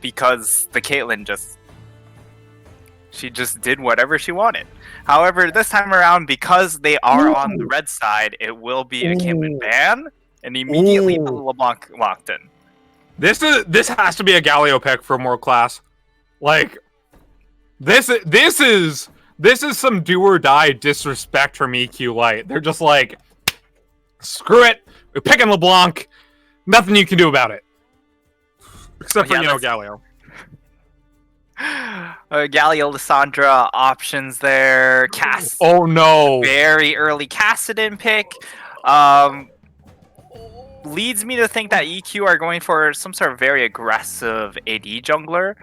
because the Caitlyn just did whatever she wanted. However, this time around, because they are on the red side, it will be a Caitlyn ban, and immediately put LeBlanc locked in. This has to be a Galio pick from World Class. Like, this is some do or die disrespect from EQ Light. They're just like, screw it, we're picking LeBlanc. Nothing you can do about it. Except for, Galio. Galio, Lissandra, options there. Cass. Oh, no. Very early Cassidon pick. Leads me to think that EQ are going for some sort of very aggressive AD jungler,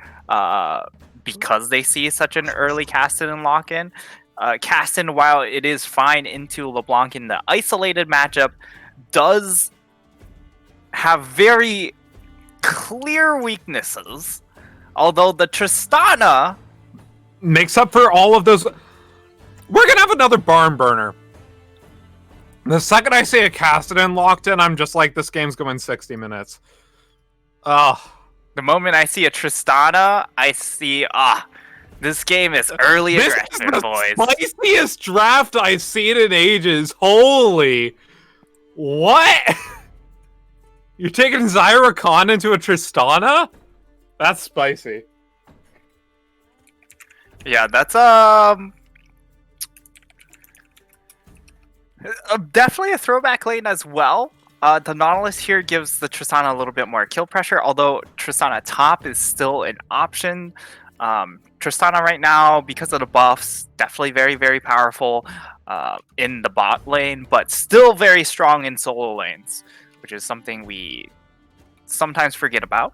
because they see such an early Cassidon lock-in. Cassidon, while it is fine into LeBlanc in the isolated matchup, does have very clear weaknesses, although the Tristana makes up for all of those. We're gonna have another barn burner. The second I see a Cassidon locked in, I'm just like, this game's going 60 minutes. The moment I see a Tristana, I see, this game is early aggression, boys. This is the spiciest draft I've seen in ages. Holy. What? You're taking Zyra Khan into a Tristana? That's spicy. Yeah, that's definitely a throwback lane as well. The Nautilus here gives the Tristana a little bit more kill pressure, although Tristana top is still an option. Tristana right now, because of the buffs, definitely very, very powerful in the bot lane, but still very strong in solo lanes, which is something we sometimes forget about.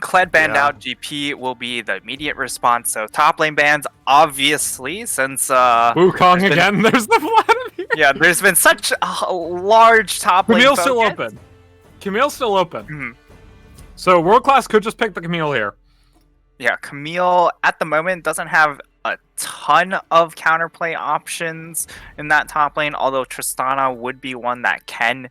Kled banned out, GP will be the immediate response. So top lane bans, obviously, since Wukong again, there's the Vladimir. Yeah, there's been such a large top lane Camille's focus. still open. Camille's still open. Mm-hmm. So World Class could just pick the Camille here. Yeah, Camille at the moment doesn't have a ton of counterplay options in that top lane, although Tristana would be one that can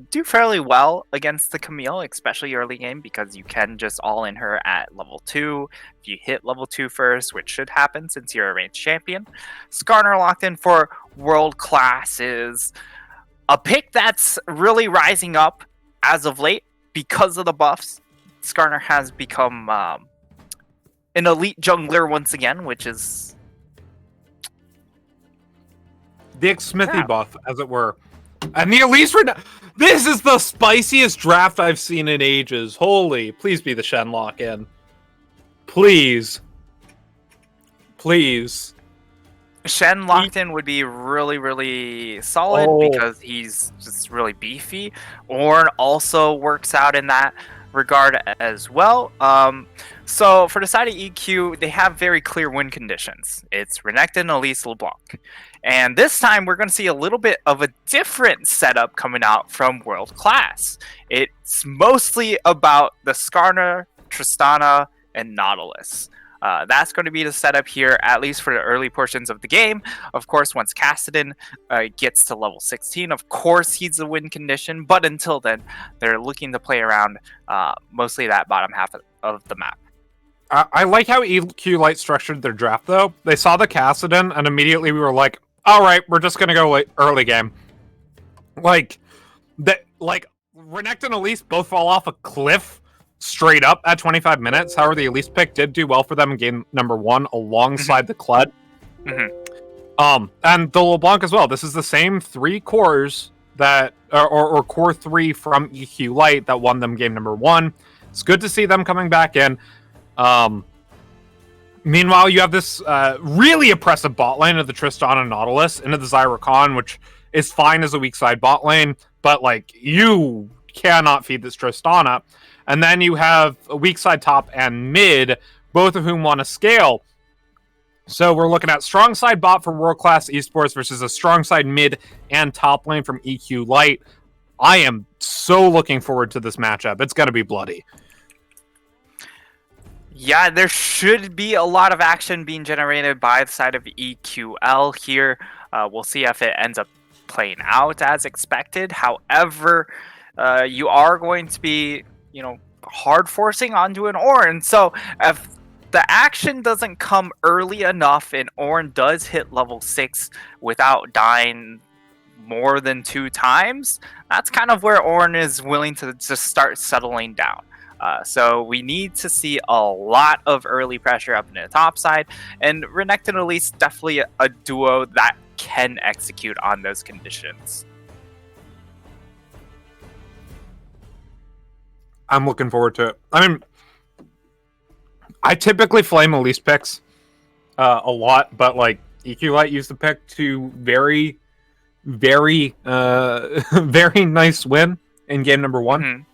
do fairly well against the Camille, especially early game, because you can just all in her at level 2 if you hit level 2 first, which should happen since you're a ranged champion. Skarner locked in for World Class is a pick that's really rising up as of late because of the buffs. Skarner has become an elite jungler once again, which is the Smithy buff, as it were. And the Elise this is the spiciest draft I've seen in ages. Holy, please be the Shen lock in. Please. Please. Shen locked in would be really, really solid because he's just really beefy. Ornn also works out in that regard as well. So for the side of EQ, they have very clear win conditions. It's Renekton, Elise, LeBlanc. And this time we're going to see a little bit of a different setup coming out from World Class. It's mostly about the Skarner, Tristana, and Nautilus. That's going to be the setup here, at least for the early portions of the game. Of course, once Cassidon gets to level 16, of course he's a win condition. But until then, they're looking to play around mostly that bottom half of the map. I like how EQ Light structured their draft, though. They saw the Cassidon, and immediately we were like, all right, we're just going to go early game. Like Renekton and Elise both fall off a cliff straight up at 25 minutes. However, the Elise pick did do well for them in game number 1 alongside the Kled. And the LeBlanc as well. This is the same 3 cores that, or core 3 from EQ Light that won them game number 1. It's good to see them coming back in. Meanwhile, you have this really oppressive bot lane of the Tristan and Nautilus into the Zyra Khan, which is fine as a weak side bot lane, but like you cannot feed this Tristana. And then you have a weak side top and mid, both of whom want to scale. So we're looking at strong side bot for World Class Esports versus a strong side mid and top lane from EQ Light. I am so looking forward to this matchup. It's going to be bloody. Yeah, there should be a lot of action being generated by the side of EQL here. We'll see if it ends up playing out as expected. However, you are going to be, hard forcing onto an Ornn. So if the action doesn't come early enough and Ornn does hit level 6 without dying more than 2 times, that's kind of where Ornn is willing to just start settling down. So we need to see a lot of early pressure up in the top side, and Renekton and Elise definitely a duo that can execute on those conditions. I'm looking forward to it. I mean, I typically flame Elise picks a lot, but like EQ Light used the pick to very, very, very nice win in game number 1.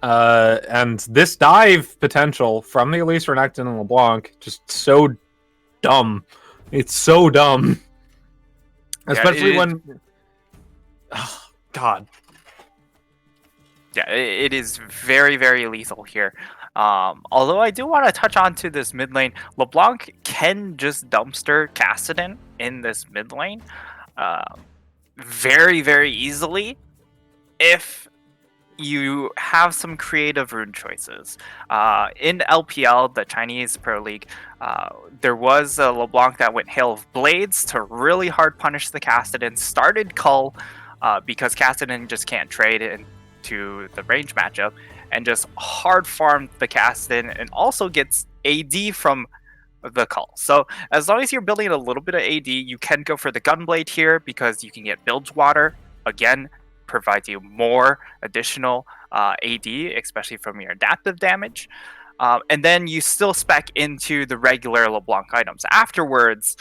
And this dive potential from the Elise, Renekton, and LeBlanc, just so dumb. It's so dumb. Especially when... Oh, God. Yeah, it is very, very lethal here. Although I do want to touch on to this mid lane. LeBlanc can just dumpster Kassadin in this mid lane very, very easily if you have some creative rune choices. In LPL, the Chinese Pro League, there was a LeBlanc that went Hail of Blades to really hard punish the Kassadin, started Cull because Kassadin just can't trade into the range matchup, and just hard farmed the Kassadin and also gets AD from the Cull. So as long as you're building a little bit of AD, you can go for the Gunblade here because you can get Bilgewater. Again, provides you more additional AD, especially from your adaptive damage. And then you still spec into the regular LeBlanc items afterwards,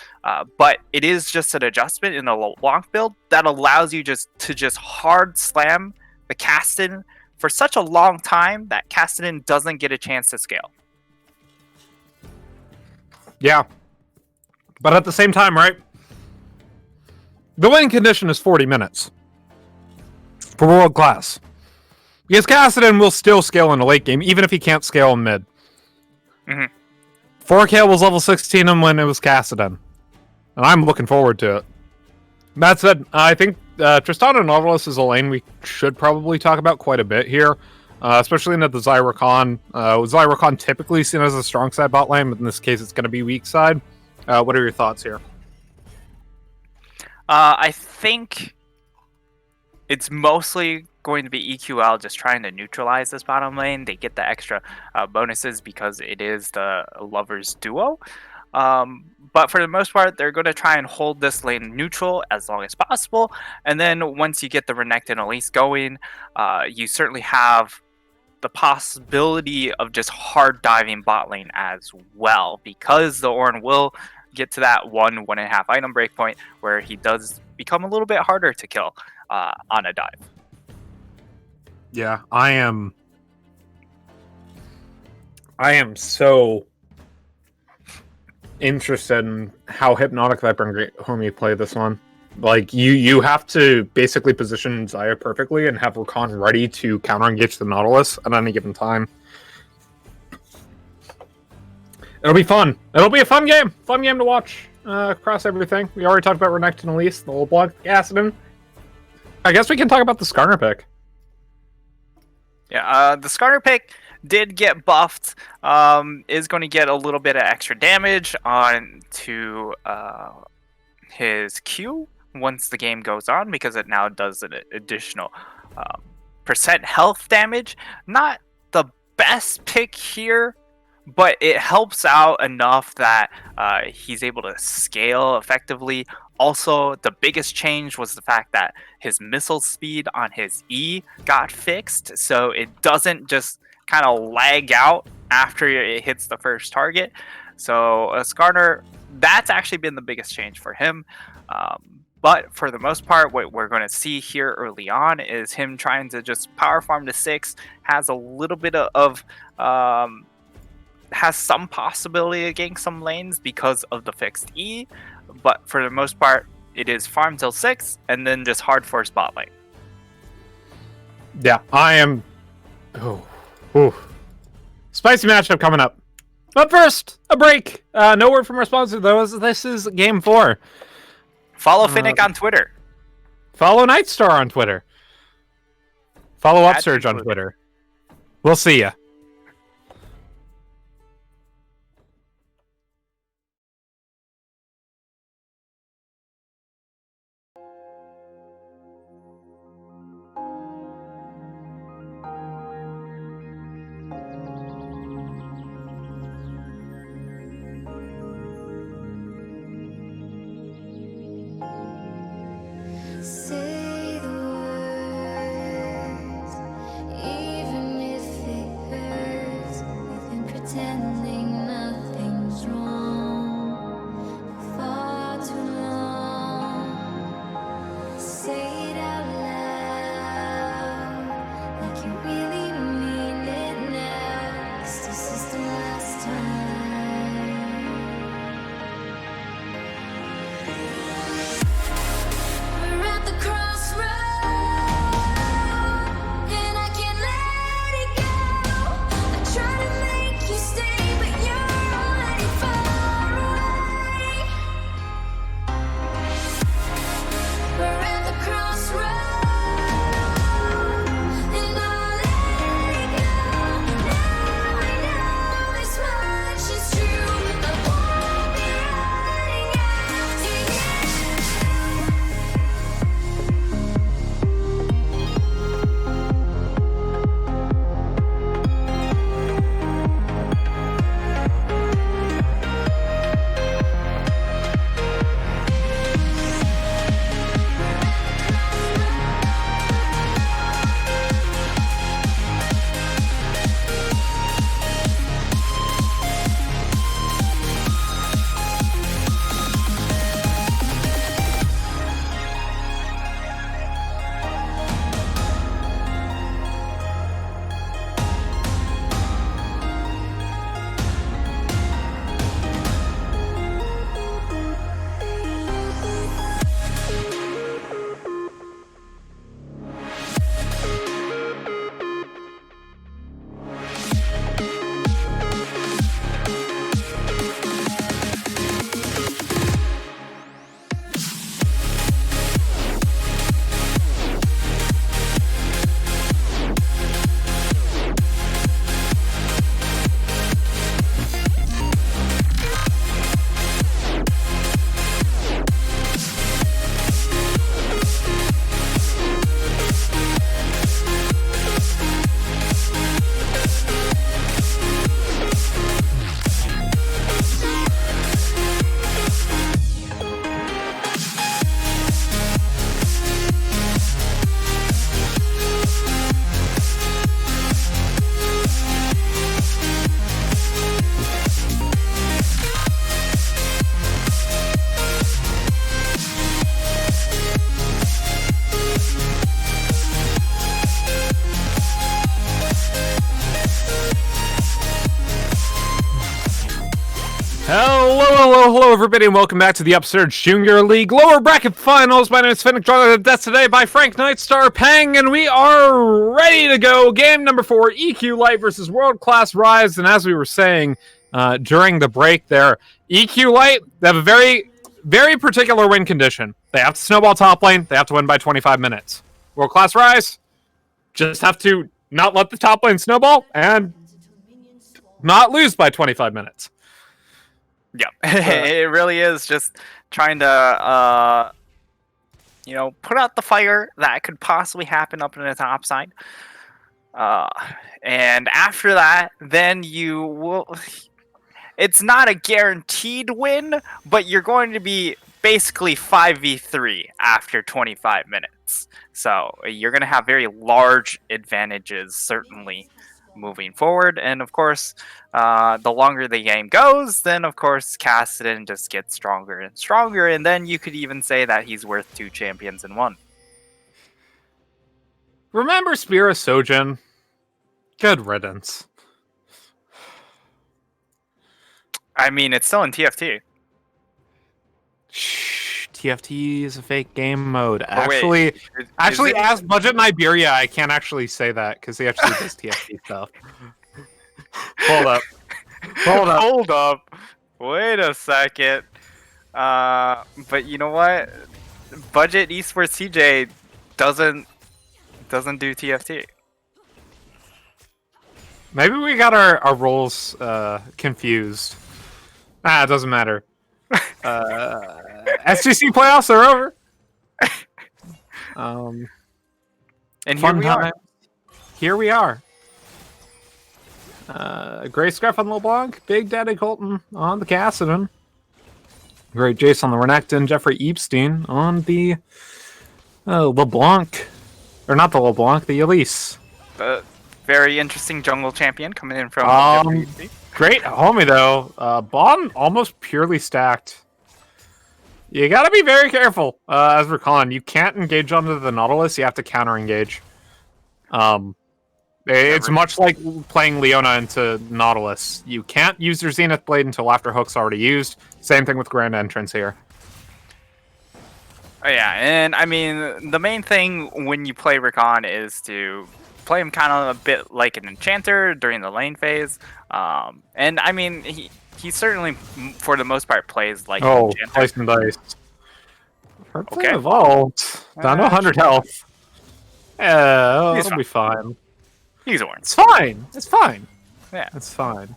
but it is just an adjustment in the LeBlanc build that allows you just hard slam the Kassadin for such a long time that Kassadin doesn't get a chance to scale. Yeah. But at the same time, right? The winning condition is 40 minutes. For World Class. Because Kassadin will still scale in the late game, even if he can't scale in mid. 4K was level 16 when it was Kassadin. And I'm looking forward to it. That said, I think Tristan and Nautilus is a lane we should probably talk about quite a bit here. Especially into the Zyra Khan. Zyra Khan typically seen as a strong side bot lane, but in this case it's going to be weak side. What are your thoughts here? I think it's mostly going to be EQL just trying to neutralize this bottom lane. They get the extra bonuses because it is the lovers duo. But for the most part, they're going to try and hold this lane neutral as long as possible. And then once you get the Renekton and Elise going, you certainly have the possibility of just hard diving bot lane as well, because the Ornn will get to that 1.5 item breakpoint where he does become a little bit harder to kill on a dive. Yeah, I am so interested in how Hypnotic Viper and Great Homie play this one. Like, you have to basically position Xayah perfectly and have Rakan ready to counter-engage the Nautilus at any given time. It'll be fun. It'll be a fun game. Fun game to watch across everything. We already talked about Renekton and Elise, the LeBlanc, Kassadin. I guess we can talk about the Skarner pick. Yeah, the Skarner pick did get buffed. Is going to get a little bit of extra damage onto his Q once the game goes on, because it now does an additional percent health damage. Not the best pick here, but it helps out enough that he's able to scale effectively. Also, the biggest change was the fact that his missile speed on his E got fixed, so it doesn't just kind of lag out after it hits the first target. So Skarner, that's actually been the biggest change for him. But for the most part, what we're going to see here early on is him trying to just power farm to 6, has a little bit of has some possibility of getting some lanes because of the fixed E, but for the most part, it is farm till 6 and then just hard for spot lane. Yeah, I am. Ooh. Spicy matchup coming up. But first, a break. No word from our sponsor, though, as this is Game 4. Follow Finnick on Twitter. Follow Nightstar on Twitter. Follow Add Upsurge on to Twitter. We'll see ya. Say the words, even if it hurts. We've been pretending nothing's wrong for far too long. Say it out loud, like you really mean it now. 'Cause this is the last time. We're at the crossroads, and I can't let it go. I try to make you stay, but you're already far away. We're at the crossroads, and I'll let it go. Now I know this much is true. I won't be running after you. Hello, everybody, and welcome back to the Upsurge Junior League Lower Bracket Finals. My name is Finnick, joined at death today by Frank Nightstar Pang, and we are ready to go. Game number 4, EQ Light versus World Class Rise. And as we were saying during the break there, EQ Light, they have a very, very particular win condition. They have to snowball top lane. They have to win by 25 minutes. World Class Rise just have to not let the top lane snowball and not lose by 25 minutes. Yeah, it really is just trying to, put out the fire that could possibly happen up in the top side. Uh, and after that, then you will. It's not a guaranteed win, but you're going to be basically 5v3 after 25 minutes. So you're going to have very large advantages, certainly, moving forward. And of course, the longer the game goes, then of course, Cassidy just gets stronger and stronger. And then you could even say that he's worth 2 champions in 1. Remember Spira Sojin? Good riddance. I mean, it's still in TFT. Shh, TFT is a fake game mode. Oh, wait. Actually, it- as Budget in Iberia, I can't actually say that because he actually does TFT stuff. Hold up. Hold up. Wait a second. But you know what? Budget Esports CJ doesn't do TFT. Maybe we got our roles confused. It doesn't matter. SGC playoffs are over. And here Fun we are. time. Here we are. Gray Scarf on LeBlanc, Big Daddy Colton on the Cassidy. Great Jace on the Renekton, Jeffrey Epstein on the LeBlanc. Or not the LeBlanc, the Elise. Very interesting jungle champion coming in from WC. Great homie, though. Bon almost purely stacked. You gotta be very careful, as Rakan. You can't engage onto the Nautilus, you have to counter-engage. It's much like playing Leona into Nautilus. You can't use your Zenith Blade until after Hook's already used. Same thing with Grand Entrance here. Oh, yeah, and I mean, the main thing when you play Rakan is to play him kind of a bit like an enchanter during the lane phase. And I mean, he certainly, for the most part, plays like an enchanter. Slice and dice. Hurtfully Okay. Evolved. Down to 100 health. Yeah, He's it'll be fine. He's orange. It's fine. It's fine. Yeah. It's fine.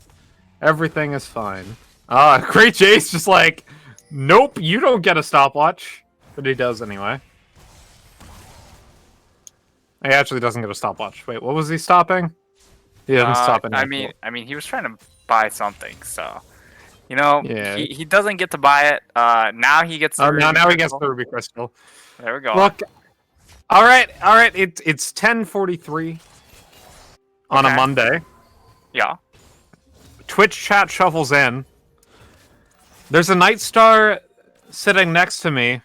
Everything is fine. Great Jace just like, nope, you don't get a stopwatch. But he does anyway. He actually doesn't get a stopwatch. Wait, what was he stopping? He didn't stop anything. I mean, he was trying to buy something, so you know, Yeah. he doesn't get to buy it. Now he gets. The now Ruby he gets Crystal. the Ruby Crystal. There we go. Look, all right. It's 10:43 on a Okay. Monday. Yeah. Twitch chat shuffles in. There's a Night Star sitting next to me,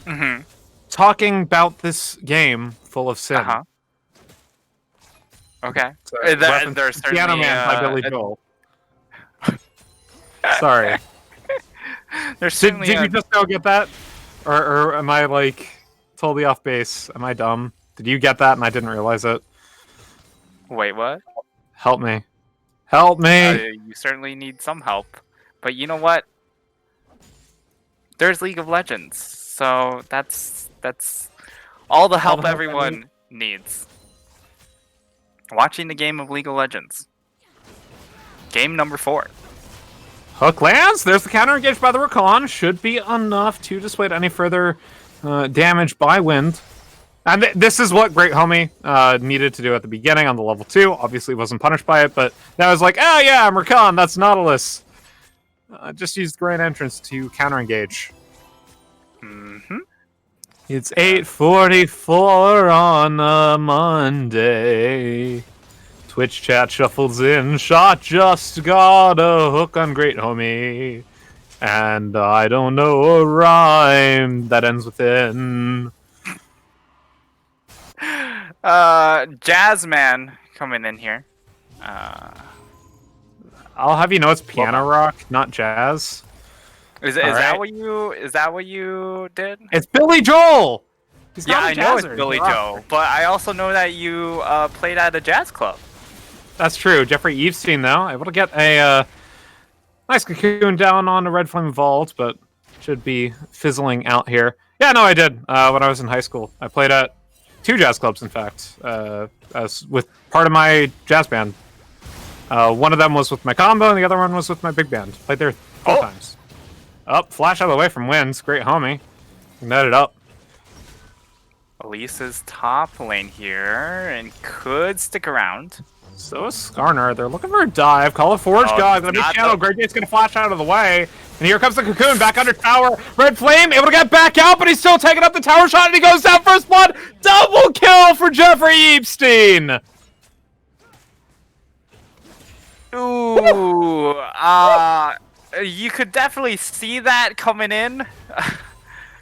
Mm-hmm. talking about this game full of sin. Uh-huh. Okay. It's a reference There's to Piano certainly Man by Billy Joel. Sorry. There's Did certainly you just now get that? Or am I, like, totally off base? Am I dumb? Did you get that and I didn't realize it? Wait, what? Help me. Help me! You certainly need some help, but you know what? There's League of Legends, so that's all the help the help I everyone needs. Watching the game of League of Legends. Game number 4. Hook lands. There's the counter engaged by the Rakan. Should be enough to dissuade any further damage by wind. And this is what Great Homie needed to do at the beginning on the level 2. Obviously wasn't punished by it, but that was like, oh yeah, I'm Rakan, that's Nautilus. Just use the Grand Entrance to counter engage. Mm-hmm. It's 8:44 on a Monday. Twitch chat shuffles in. Shot just got a hook on Great Homie. And I don't know a rhyme that ends with N. Jazzman coming in here. I'll have you know it's piano rock, not jazz. Is All that right. what you did? It's Billy Joel! He's Yeah, not a I know it's jazzer, Billy he's a Joe, rocker. but I also know that you played at a jazz club. That's true. Jeffrey Epstein, though, able to get a nice cocoon down on a Red Flame Vault, but should be fizzling out here. Yeah, no, I did. When I was in high school, I played at 2 jazz clubs, in fact, as with part of my jazz band. One of them was with my combo, and the other one was with my big band. Played there 4 times. Up, flash out of the way from Winds. Great homie. Net it up. Elise's top lane here and could stick around. So is Skarner. They're looking for a dive. Call of Forge Oh, God. Gonna be not channel. the- Great Date's gonna flash out of the way. And here comes the Cocoon back under tower. Red Flame able to get back out, but he's still taking up the tower shot and he goes down first blood. Double kill for Jeffrey Epstein. Ooh, you could definitely see that coming in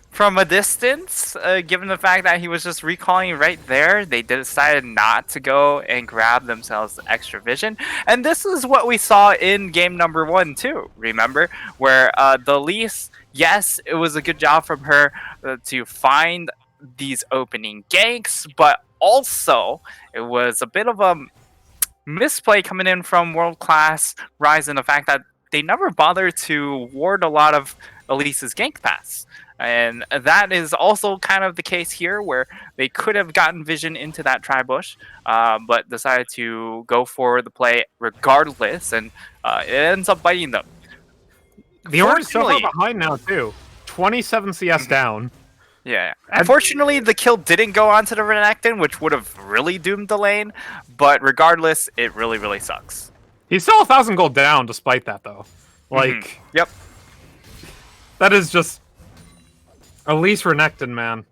from a distance, given the fact that he was just recalling right there. They decided not to go and grab themselves extra vision. And this is what we saw in game number 1 too, remember? Where the Elise, yes, it was a good job from her to find these opening ganks, but also it was a bit of a misplay coming in from World Class Rise in the fact that they never bothered to ward a lot of Elise's gank pass. And that is also kind of the case here, where they could have gotten vision into that tri-bush, but decided to go for the play regardless, and it ends up biting them. The Orange is so far Fortunately- behind now, too. 27 CS down. Yeah. Unfortunately, the kill didn't go onto the Renekton, which would have really doomed the lane, but regardless, it really, really sucks. He's still 1,000 gold down despite that, though. Like, Yep. that is just... Elise Renekton, man.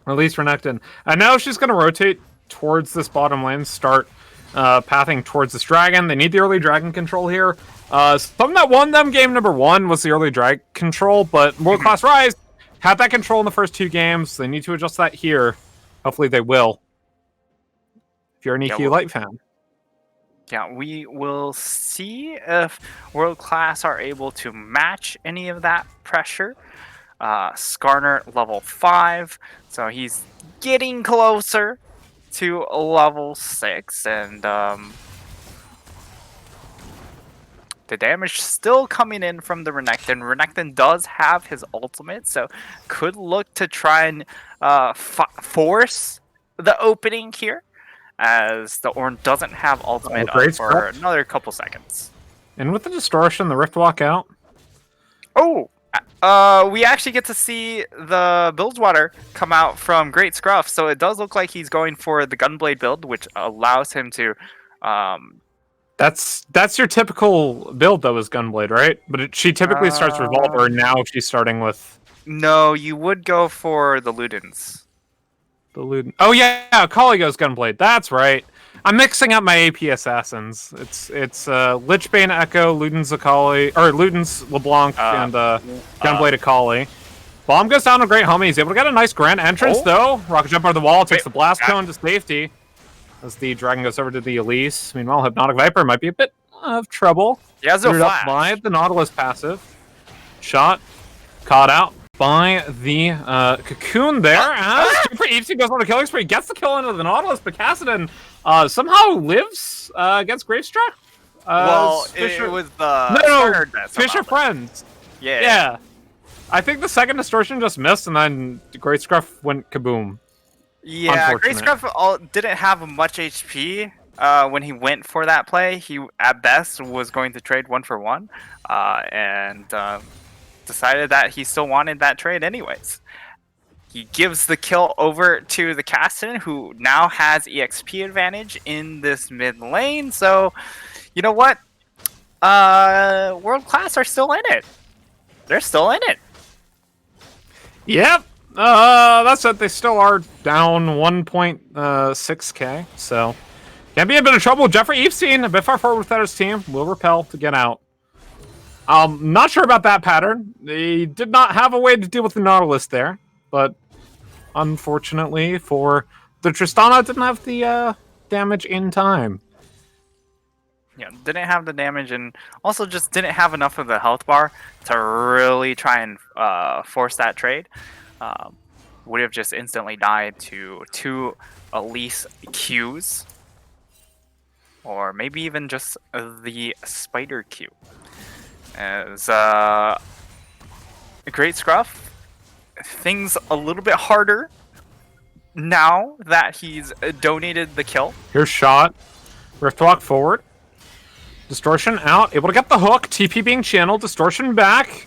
Elise Renekton. And now she's going to rotate towards this bottom lane, start pathing towards this dragon. They need the early dragon control here. Something that won them game number 1 was the early drag control, but World Class Rise had that control in the first 2 games. They need to adjust that here. Hopefully they will. If you're an EQ Light fan. Yeah, we will see if World Class are able to match any of that pressure. Skarner level 5, so he's getting closer to level 6, and the damage still coming in from the Renekton. Renekton does have his ultimate, so could look to try and force the opening here, as the Ornn doesn't have ultimate great up for scratch. another couple seconds. And with the distortion, the Rift walk out. Oh, we actually get to see the Bilgewater come out from Great Scruff, so it does look like he's going for the Gunblade build, which allows him to... That's your typical build, though, is Gunblade, right? But she typically starts Revolver, and now she's starting with... No, you would go for the Ludens. the Luden. Oh, yeah, Kali goes Gunblade. That's right. I'm mixing up my AP assassins. It's Lichbane Echo, Luden's Akali, or Luden's LeBlanc, and Gunblade Akali. Bomb goes down a great homie. He's able to get a nice grand entrance, though. Rocket jump over the wall, takes the blast cone to safety. As the dragon goes over to the Elise. Meanwhile, Hypnotic Viper might be a bit of trouble. He has no Cleared up flash. by the Nautilus passive. Shot. Caught out by the Cocoon there. As Jeffrey Epstein goes on the killing spree. Gets the kill into the Nautilus, but Kassadin somehow lives against Gravestruck. Well, Fisher... it was the... No, Skarner that Fisher somehow- Friends. Yeah. I think the second distortion just missed, and then Great Scruff went kaboom. Yeah, Great Unfortunate. Scruff didn't have much HP when he went for that play. He, at best, was going to trade 1-for-1, and decided that he still wanted that trade anyways. He gives the kill over to the Kassadin, who now has EXP advantage in this mid lane. So, you know what? World Class are still in it. They're still in it. Yep. That's it. They still are down 1.6k, so can be a bit of trouble. Jeffrey Epstein, a bit far forward with his team, will repel to get out. Not sure about that pattern. They did not have a way to deal with the Nautilus there, but unfortunately for the Tristana, didn't have the damage in time. Yeah, didn't have the damage, and also just didn't have enough of the health bar to really try and force that trade. Would have just instantly died to 2 Elise Qs, or maybe even just the Spider Q. As Great Scruff, things a little bit harder now that he's donated the kill. Here's shot. Rift walk forward. Distortion out. Able to get the hook. TP being channeled. Distortion back.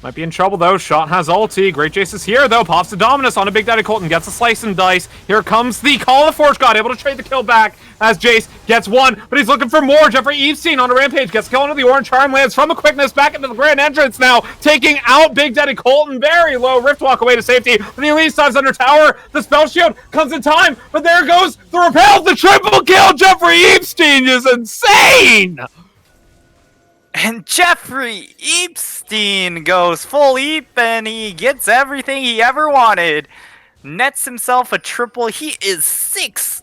Might be in trouble, though. Shot has ulti. Great Jace is here, though. Pops the Dominus on a Big Daddy Colton. Gets a slice and dice. Here comes the Call of the Forge God. Able to trade the kill back as Jace gets one. But he's looking for more. Jeffrey Epstein on a rampage. Gets kill into the Orange Charm. Lands from a quickness back into the Grand Entrance now. Taking out Big Daddy Colton. Very low. Rift Walk away to safety. The Elite dives under tower. The Spell Shield comes in time. But there goes the repel. The triple kill. Jeffrey Epstein is insane. And Jeffrey Epstein goes full Eep and he gets everything he ever wanted. Nets himself a triple. He is 6-0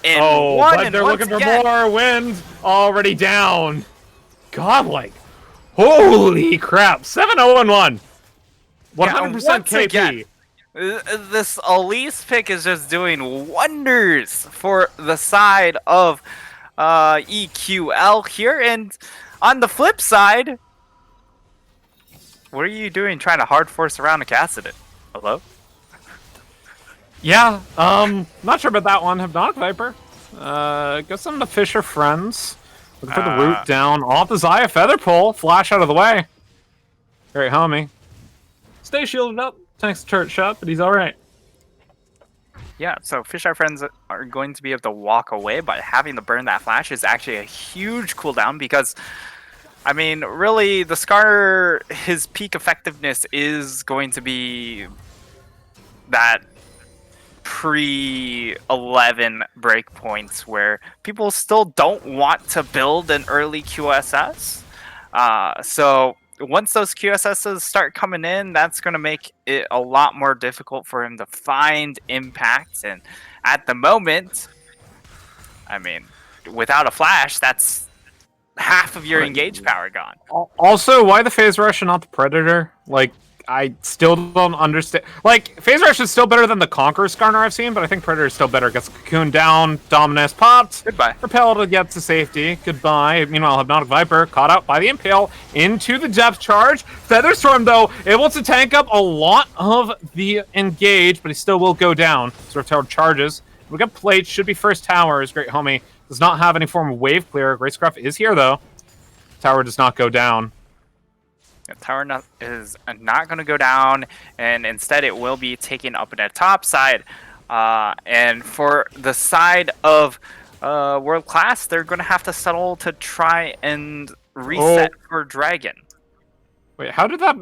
and 1. But and they're once looking for again, more. Wind already down. Godlike. Holy crap. 7-0 and 1. 100% once KP. again, this Elise pick is just doing wonders for the side of EQL here. And on the flip side, what are you doing trying to hard force around a Cassidy? Hello? Yeah, not sure about that one. Hypnotic Viper. Go send to Fisher Friends. Looking for the root down off the Xayah Feather Pull. Flash out of the way. Great homie. Stay shielded up. Thanks to turret shot, but he's alright. Yeah, so Fish Eye Friends are going to be able to walk away, but having to burn that flash is actually a huge cooldown because, I mean, really, the Scar, his peak effectiveness is going to be that pre-11 breakpoints where people still don't want to build an early QSS. So once those QSSs start coming in, that's going to make it a lot more difficult for him to find impact. And at the moment, I mean, without a flash, that's half of your engage power gone. Also, why the Phase Rush and not the Predator? Like, I still don't understand. Like, Phase Rush is still better than the Conqueror Skarner I've seen, but I think Predator is still better. Gets Cocoon down, Dominus popped. Goodbye. Repel to get to safety. Goodbye. Meanwhile, Hypnotic Viper caught out by the Impale into the depth charge. Featherstorm, though, able to tank up a lot of the engage, but he still will go down. Swift Tower charges. We got Plate. Should be first tower. His great homie does not have any form of wave clear. Great Scruff is here, though. Tower does not go down. Yeah, tower is not going to go down, and instead it will be taken up in the top side. And for the side of World Class, they're going to have to settle to try and reset for Dragon. Wait, how did that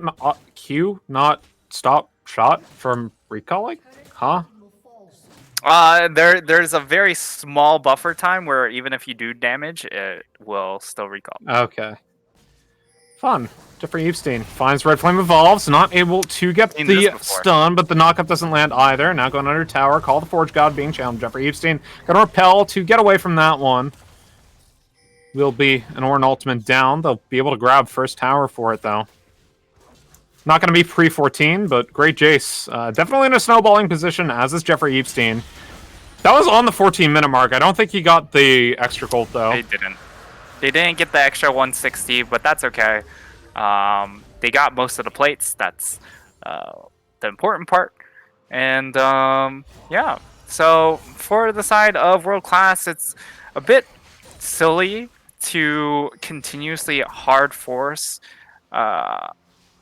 Q not stop shot from recalling? Huh? There's a very small buffer time where even if you do damage, it will still recall. Okay. Fun. Jeffrey Epstein finds Red Flame Evolves, not able to get Seen this the before. stun, but the knockup doesn't land either. Now going under tower, Call the Forge God being challenged. Jeffrey Epstein gonna repel to get away from that one. Will be an Orin ultimate down. They'll be able to grab first tower for it, though. Not going to be pre-14, but great Jace. Definitely in a snowballing position, as is Jeffrey Epstein. That was on the 14-minute mark. I don't think he got the extra gold, though. They didn't. They didn't get the extra 160, but that's okay. They got most of the plates. That's the important part. And yeah, so for the side of World Class, it's a bit silly to continuously hard force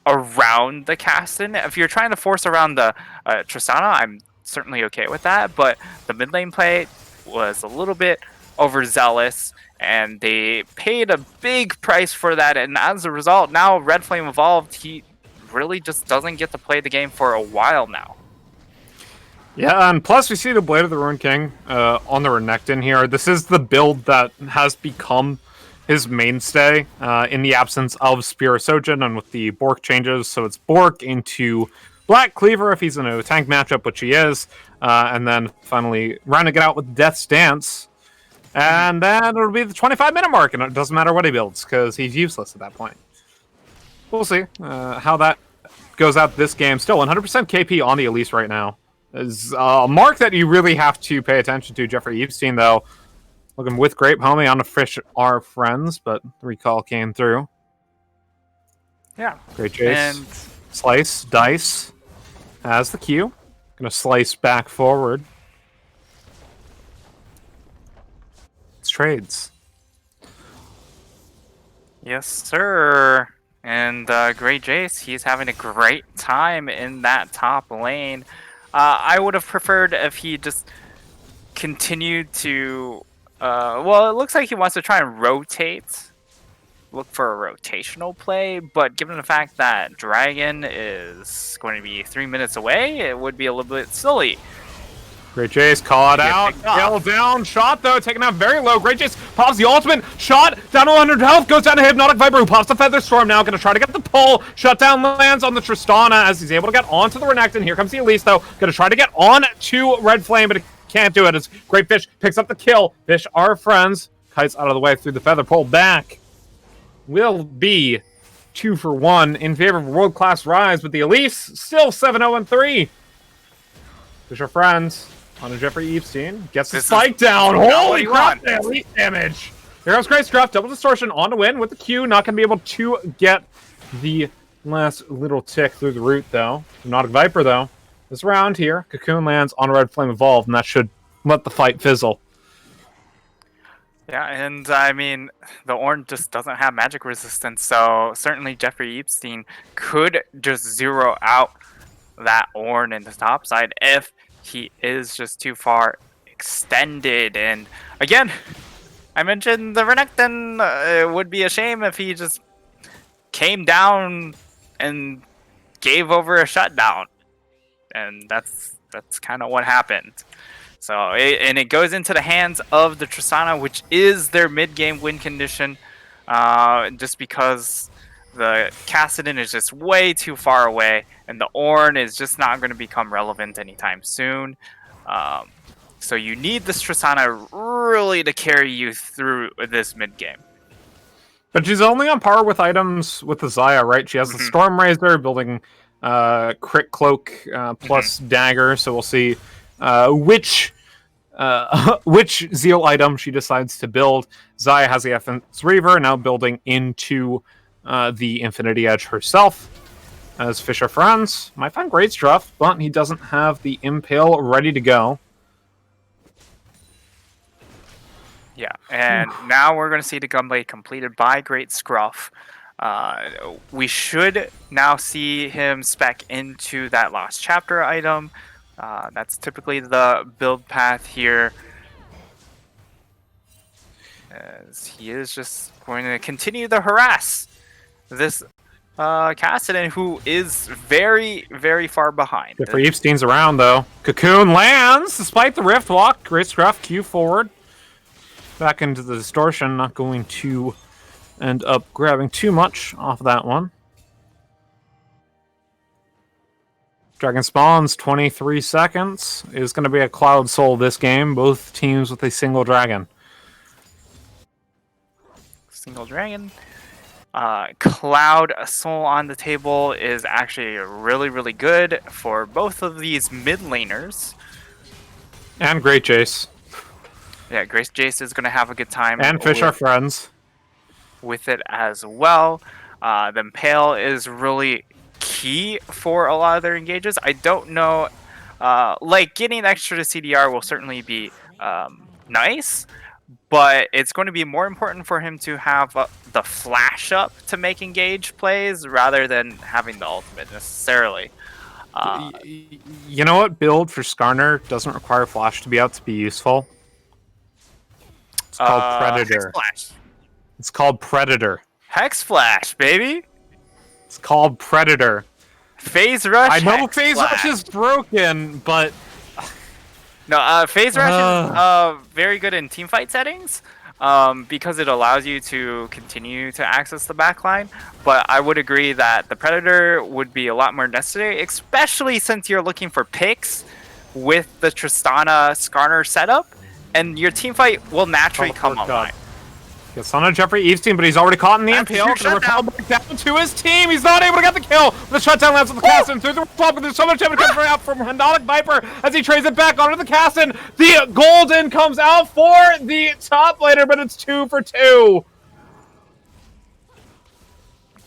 around the Caston. If you're trying to force around the Tristana, I'm certainly okay with that. But the mid lane play was a little bit overzealous, and they paid a big price for that. And as a result, now Red Flame Evolved, he really just doesn't get to play the game for a while now. Yeah, and plus we see the Blade of the Ruined King on the Renekton here. This is the build that has become his mainstay in the absence of Spear Sojin and with the Bork changes. So it's Bork into Black Cleaver if he's in a tank matchup, which he is. And then finally rounding it out with Death's Dance. And then it'll be the 25-minute mark, and it doesn't matter what he builds, because he's useless at that point. We'll see how that goes out this game. Still 100% KP on the Elise right now. Is a mark that you really have to pay attention to. Jeffrey Epstein, though, looking with Grape Homie on the Fish are friends, but the recall came through. Yeah. Great chase. And Slice, Dice has the Q. Gonna slice back forward. It's trades. yes, sir. And Great Jace, he's having a great time in that top lane. I would have preferred if he just continued to. Well, it looks like he wants to try and rotate, look for a rotational play. But given the fact that Dragon is going to be 3 minutes away, it would be a little bit silly. Great Jace, call it Get out. picked off. Kill down. Shot, though, taken out very low. Great Jace pops the ultimate. Shot down to 100 health. Goes down to Hypnotic Viper, who pops the Feather Storm now. Going to try to get the pull. Shutdown lands on the Tristana as he's able to get onto the Renekton. Here comes the Elise, though. Going to try to get on to Red Flame, but he can't do it. As Great Fish picks up the kill. Fish are friends. Kites out of the way through the Feather. Pull back. Will be 2 for 1 in favor of World Class Rise, with the Elise still 7-0-3. Fish are friends. On to Jeffrey Epstein. Gets the spike down. Holy crap, elite damage. Here comes Grace Gruff. Double distortion on to win with the Q. Not going to be able to get the last little tick through the root, though. Hypnotic Viper, though. This round here, Cocoon lands on a Red Flame Evolved, and that should let the fight fizzle. Yeah, and I mean, the Ornn just doesn't have magic resistance, so certainly Jeffrey Epstein could just zero out that Ornn in the top side if he is just too far extended. And again, I mentioned the Renekton. It would be a shame if he just came down and gave over a shutdown, and that's kind of what happened. So it goes into the hands of the Tristana, which is their mid-game win condition, just because the Kassadin is just way too far away, and the Ornn is just not going to become relevant anytime soon. So you need this Tristana really to carry you through this mid-game. But she's only on par with items with the Xayah, right? She has the Storm Razor, building Crit Cloak plus Dagger, so we'll see which Zeal item she decides to build. Xayah has the Essence Reaver, now building into the Infinity Edge herself. As Fisher Friends might find great stuff, but he doesn't have the Impale ready to go. Yeah, and now we're going to see the Gunblade completed by Great Scruff. We should now see him spec into that Lost Chapter item. That's typically the build path here, as he is just going to continue to harass this Kassadin, who is very, very far behind. Good for Epstein's around, though. Cocoon lands, despite the Rift Walk. Great Scruff, Q forward. Back into the distortion, not going to end up grabbing too much off of that one. Dragon spawns 23 seconds. Is going to be a Cloud Soul this game. Both teams with a single dragon. Single dragon. Cloud Soul on the table is actually really, really good for both of these mid laners. And Great Jace. Yeah, Grace Jace is going to have a good time. And Fish are friends. With it as well. The Impale is really key for a lot of their engages. I don't know, like getting extra to CDR will certainly be nice, but it's going to be more important for him to have the flash up to make engage plays rather than having the ultimate necessarily. You know what build for Skarner doesn't require flash to be out to be useful? It's called Predator. Hex Flash. It's called Predator. Hex Flash, baby. It's called Predator. Phase Rush. I know Hex Phase Flash. Rush is broken, but No, Phase Rush is very good in teamfight settings because it allows you to continue to access the backline. But I would agree that the Predator would be a lot more necessary, especially since you're looking for picks with the Tristana Skarner setup, and your teamfight will naturally come online. Gets on a Jeffrey Epstein, but he's already caught in the Impale. Gonna repel back down to his team. He's not able to get the kill. The shutdown lands on the Kassadin through the top, but there's so much damage coming out from Hypnotic Viper as he trades it back onto the Kassadin. The Golden comes out for the top laner, but it's 2 for 2.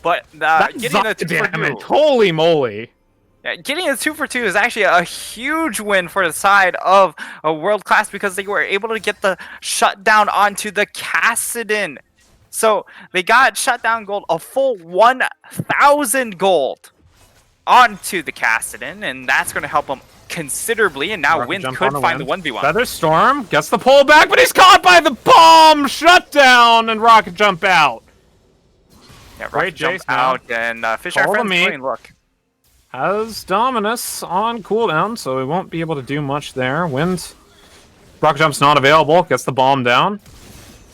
But That's getting a 2 for 2. Holy moly. Yeah, getting a 2 for 2 is actually a huge win for the side of a world class because they were able to get the shutdown onto the Kassadin. So they got shutdown gold, a full 1,000 gold onto the Cassidy, and that's going to help them considerably. And now Rocket Wind jump could on find the Wind. 1v1. Feather Storm gets the pull back, but he's caught by the bomb! Shut down and rocket jump out. Yeah, Great Rocket jump Jace now. out, and Fisher Follow Friends me. going, look. Has Dominus on cooldown, so he won't be able to do much there. Wind. Rocket jump's not available. Gets the bomb down.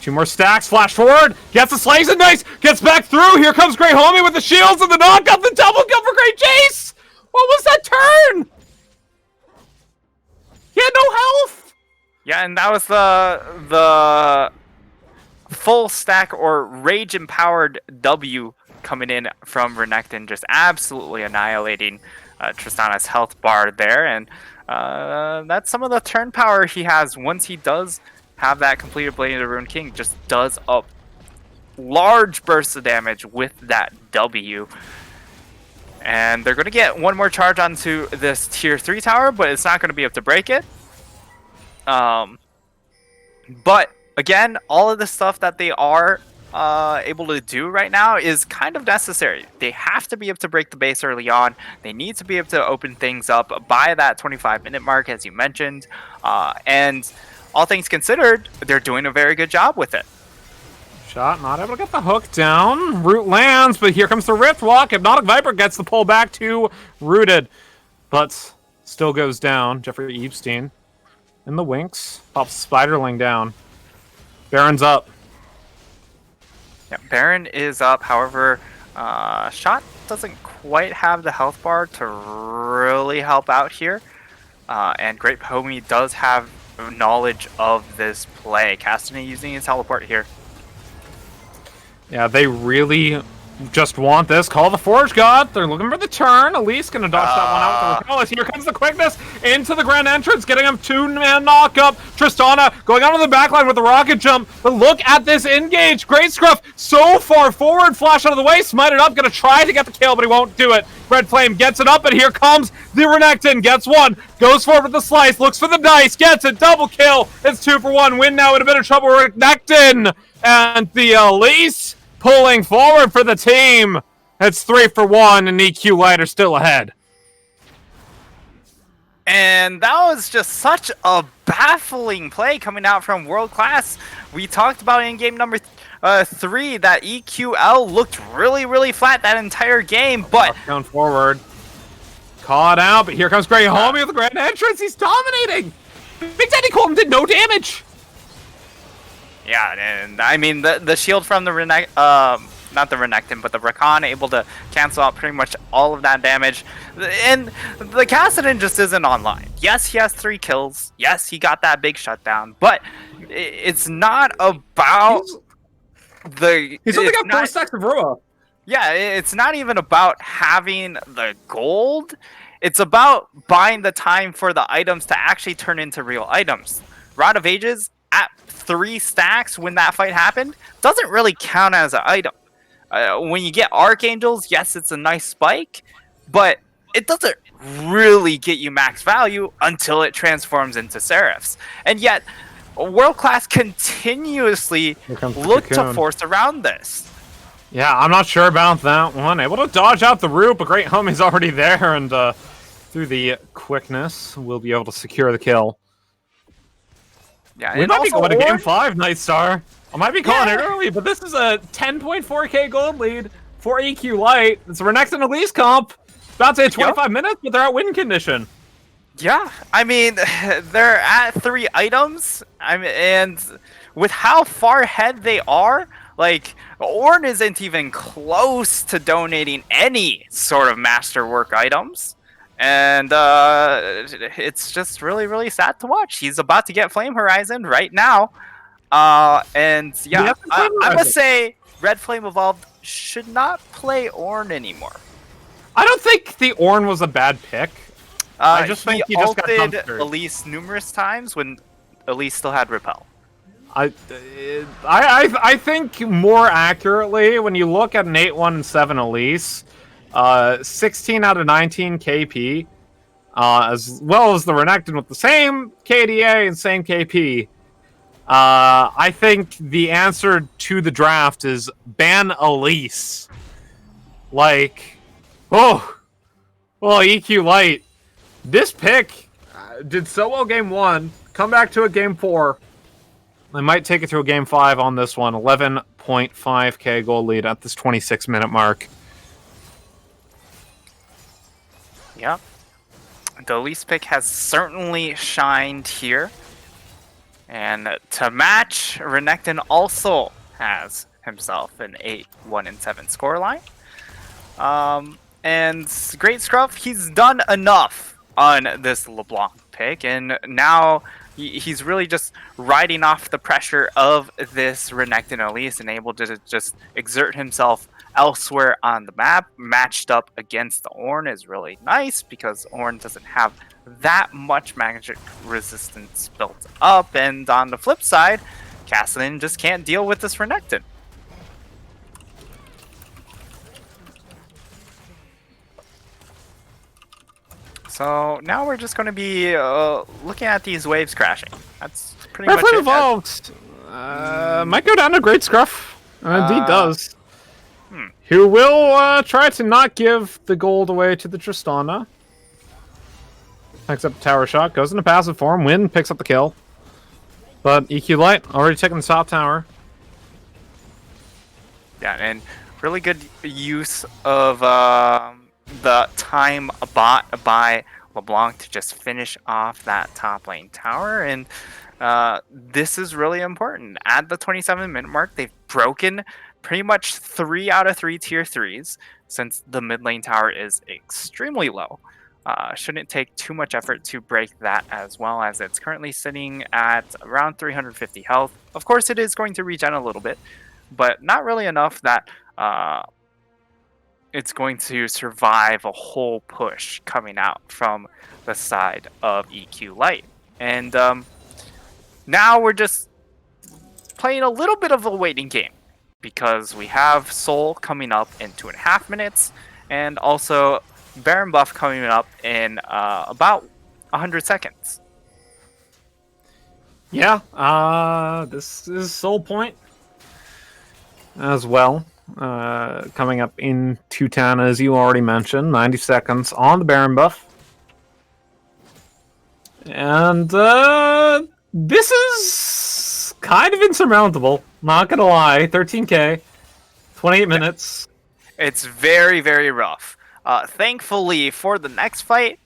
2 more stacks. Flash forward. Gets the slice and nice. Gets back through. Here comes Grey Homie with the shields and the knockup. The double kill for Great Jace. What was that turn? He had no health. Yeah, and that was the full stack or rage empowered W coming in from Renekton, just absolutely annihilating Tristana's health bar there, and that's some of the turn power he has once he does have that completed Blade of the Ruined King. Just does a large burst of damage with that W. And they're going to get one more charge onto this tier 3 tower, but it's not going to be able to break it. But again, all of the stuff that they are able to do right now is kind of necessary. They have to be able to break the base early on. They need to be able to open things up by that 25-minute mark, as you mentioned. And all things considered, they're doing a very good job with it. Shot not able to get the hook down. Root lands, but here comes the Rift Walk. Hypnotic Viper gets the pull back to Rooted, but still goes down. Jeffrey Epstein in the Winks. Pops Spiderling down. Baron's up. Yeah, Baron is up. However, Shot doesn't quite have the health bar to really help out here. And Great Homie does have knowledge of this play. Castanet using his teleport here. Yeah, they really just want this. Call the Forge God. They're looking for the turn. Elise gonna dodge that one out with the Repellus. Here comes the quickness into the grand entrance, getting him 2-man knockup. Tristana going onto the backline with the rocket jump. But look at this engage. Great Scruff so far forward. Flash out of the way. Smite it up. Gonna try to get the kill, but he won't do it. Red Flame gets it up, and here comes the Renekton. Gets one. Goes forward with the slice. Looks for the dice. Gets it. Double kill. It's 2 for 1. Win now in a bit of trouble. Renekton and the Elise pulling forward for the team. It's 3 for 1, and EQ Light are still ahead. And that was just such a baffling play coming out from World Class. We talked about in game number 3 that EQL looked really, really flat that entire game, but Going forward. Caught out, but here comes Grey Homie with the grand entrance. He's dominating. Big Daddy Colton did no damage. yeah, and I mean the shield from the not the Renekton, but the Rakan able to cancel out pretty much all of that damage. And the Cassidy just isn't online. Yes, he has 3 kills. Yes, he got that big shutdown, but it's not about He's only got 4 stacks of Rua. Yeah, it's not even about having the gold. It's about buying the time for the items to actually turn into real items. Rod of Ages at 3 stacks when that fight happened doesn't really count as an item. When you get Archangels, yes, it's a nice spike, but it doesn't really get you max value until it transforms into Seraphs. And yet, World Class continuously look to force around this. Yeah, I'm not sure about that one. Able to dodge out the root, but Great Homie's already there, and through the quickness, we'll be able to secure the kill. Yeah, We and might be also going to game Ornn- 5, Nightstar. I might be calling it early, but this is a 10.4k gold lead for EQ Light. It's a Renekton Elise comp. About to hit 25 minutes, but they're at win condition. Yeah, I mean, they're at 3 items, and with how far ahead they are, like, Ornn isn't even close to donating any sort of masterwork items. And it's just really, really sad to watch. He's about to get Flame Horizon right now. And yeah, I must say, Red Flame Evolved should not play Ornn anymore. I don't think the Ornn was a bad pick. I just think he just got ulted dumpstered. Elise numerous times when Elise still had Repel. I think more accurately, when you look at an 8-1-7 Elise, 16 out of 19 KP, as well as the Renekton with the same KDA and same KP, I think the answer to the draft is ban Elise. Like, EQ Light. This pick did so well game 1. Come back to a game 4. They might take it to a game 5 on this one. 11.5k goal lead at this 26-minute mark. Yeah. The Elise pick has certainly shined here. And to match, Renekton also has himself an 8-1-7 scoreline. And Great Scruff, he's done enough on this LeBlanc pick, and now he's really just riding off the pressure of this Renekton Elise and able to just exert himself elsewhere on the map. Matched up against the Ornn is really nice because Ornn doesn't have that much magic resistance built up, and on the flip side, Kassadin just can't deal with this Renekton. So now we're just going to be looking at these waves crashing. That's pretty much it. Evolved might go down to Great Scruff. Indeed does. Who will try to not give the gold away to the Tristana. Picks up the tower shot, goes into passive form, Win picks up the kill. But EQ Light already taking the top tower. Yeah, and really good use of the time bought by LeBlanc to just finish off that top lane tower. And this is really important. At the 27-minute mark, they've broken pretty much 3 out of 3 tier 3s since the mid lane tower is extremely low. Shouldn't take too much effort to break that, as well as it's currently sitting at around 350 health. Of course, it is going to regen a little bit, but not really enough that it's going to survive a whole push coming out from the side of EQ Light. And now we're just playing a little bit of a waiting game, because we have Soul coming up in 2.5 minutes, and also Baron buff coming up in about 100 seconds. Yeah, this is Soul Point as well. Coming up in 210, as you already mentioned. 90 seconds on the Baron buff. And this is kind of insurmountable. Not gonna lie. 13k, 28 minutes. It's very, very rough. Thankfully, for the next fight,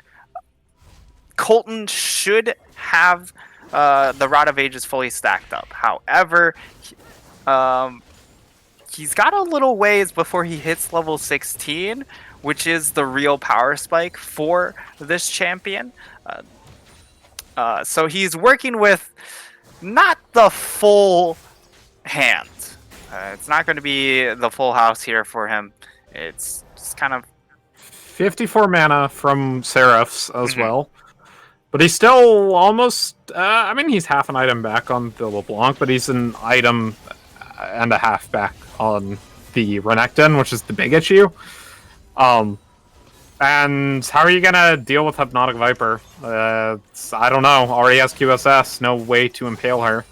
Colton should have the Rod of Ages fully stacked up. However, he's got a little ways before he hits level 16, which is the real power spike for this champion. So he's working with not the full hand. It's not going to be the full house here for him. It's just kind of 54 mana from Seraphs as well. But he's still almost... I mean, he's half an item back on the LeBlanc, but he's an item and a half back on the Renekton, which is the big issue. And how are you going to deal with Hypnotic Viper? I don't know. Already has QSS. No way to impale her.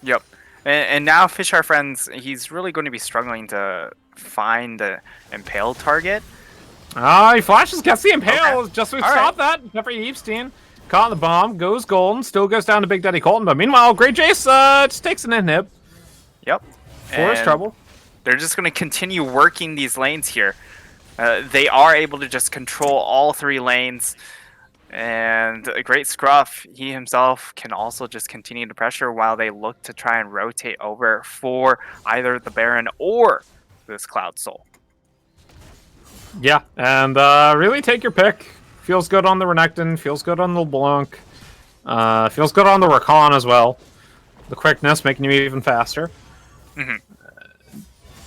Yep. And now Fish Our Friends, he's really going to be struggling to find the impale target. He flashes, gets the impale. Okay. Just to All stop right. that. Jeffrey Epstein caught the bomb, goes golden, still goes down to Big Daddy Colton. But meanwhile, Great Jace just takes an inhib. Yep. For his And trouble. They're just going to continue working these lanes here. They are able to just control all 3 lanes. And a Great Scruff, he himself can also just continue to pressure while they look to try and rotate over for either the Baron or this Cloud Soul. Yeah, and really take your pick. Feels good on the Renekton, feels good on the LeBlanc, feels good on the Rakan as well. The quickness making you even faster.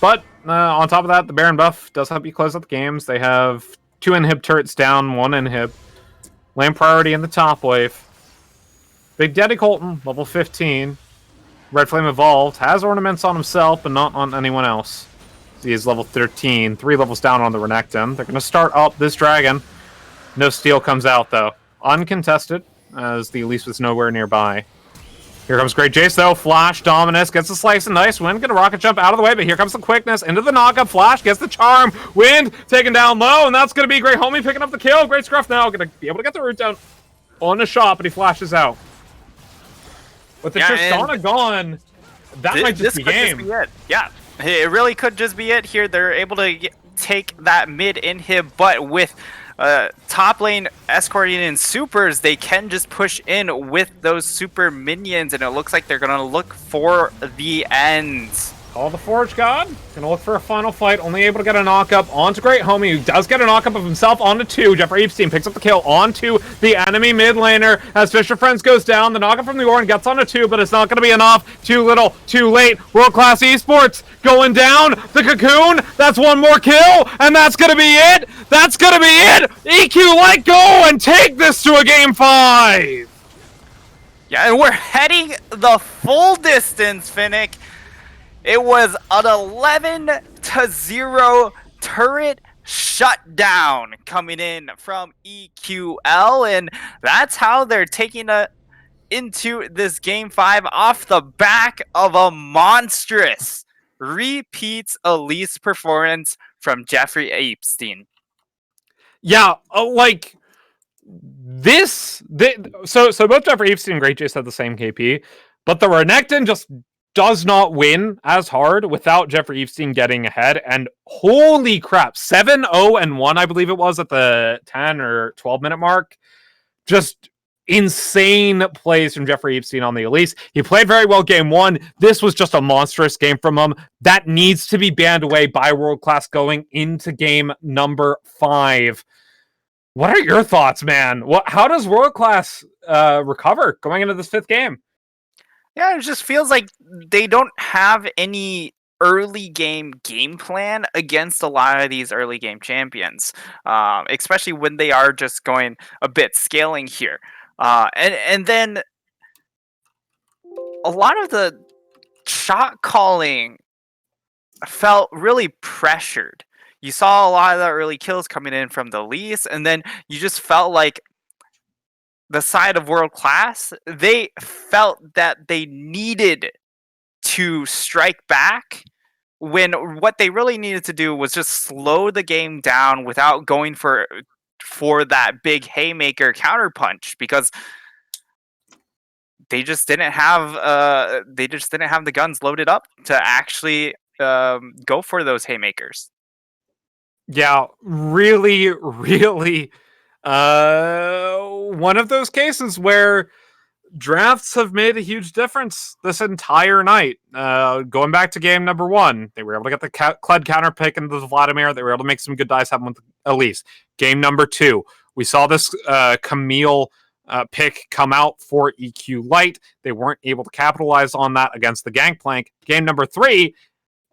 But on top of that, the Baron buff does help you close out the games. They have 2 inhib turrets down, 1 inhib. Lane priority in the top wave. Big Daddy Colton, level 15. Red Flame evolved, has ornaments on himself, but not on anyone else. He is level 13, 3 levels down on the Renekton. They're going to start up this dragon. No steal comes out, though. Uncontested, as the Elise was nowhere nearby. Here comes Great Jace, though. Flash, Dominus, gets the slice and dice. Wind, get a rocket jump out of the way, but here comes the quickness into the knockup. Flash gets the charm. Wind taken down low, and that's going to be Great Homie picking up the kill. Great Scruff now going to be able to get the root down on the shot, but he flashes out. With the Tristana gone, that might just be game. Just be it. Yeah, it really could just be it here. They're able to take that mid inhib, but with top lane escorting in supers, they can just push in with those super minions, and it looks like they're gonna look for the ends. Call the Forge God. Gonna look for a final fight. Only able to get a knockup onto Great Homie, who does get a knockup of himself onto 2. Jeffrey Epstein picks up the kill onto the enemy mid laner as Fisher Friends goes down. The knockup from the Orn gets onto 2, but it's not gonna be enough. Too little, too late. World Class Esports going down. The Cocoon. That's one more kill, and that's gonna be it. That's gonna be it. EQ, let go and take this to a game 5. Yeah, and we're heading the full distance, Finnick. It was an 11-0 turret shutdown coming in from EQL, and that's how they're taking into this game 5 off the back of a monstrous repeats Elise performance from Jeffrey Epstein. Yeah, like so both Jeffrey Epstein and Great Jace had the same KP, but the Renekton just does not win as hard without Jeffrey Epstein getting ahead. And holy crap, 7-0-1, I believe it was at the 10 or 12 minute mark. Just insane plays from Jeffrey Epstein on the Elise. He played very well game 1. This was just a monstrous game from him. That needs to be banned away by World Class going into game number 5. What are your thoughts, man? How does World Class recover going into this 5th game? Yeah, it just feels like they don't have any early game plan against a lot of these early game champions, especially when they are just going a bit scaling here. And then a lot of the shot calling felt really pressured. You saw a lot of the early kills coming in from the Elise, and then you just felt like the side of World Class, they felt that they needed to strike back when what they really needed to do was just slow the game down without going for that big haymaker counterpunch, because they just didn't have the guns loaded up to actually go for those haymakers. Yeah, really, really one of those cases where drafts have made a huge difference this entire night. Going back to game number 1, they were able to get the Kled counter pick into the Vladimir. They were able to make some good dice happen with Elise. Game number 2, we saw this Camille pick come out for EQ Light. They weren't able to capitalize on that against the Gangplank. Game number 3,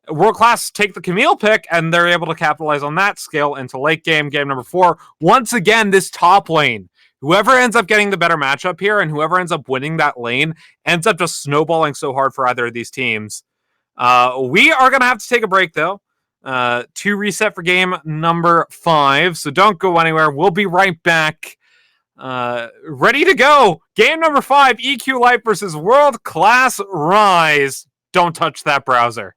World Class take the Camille pick, and they're able to capitalize on that scale into late game. Game number 4, once again, this top lane, whoever ends up getting the better matchup here and whoever ends up winning that lane ends up just snowballing so hard for either of these teams. We are going to have to take a break, though, to reset for game number 5. So don't go anywhere. We'll be right back. Ready to go. Game number 5, EQ Light versus World Class Rise. Don't touch that browser.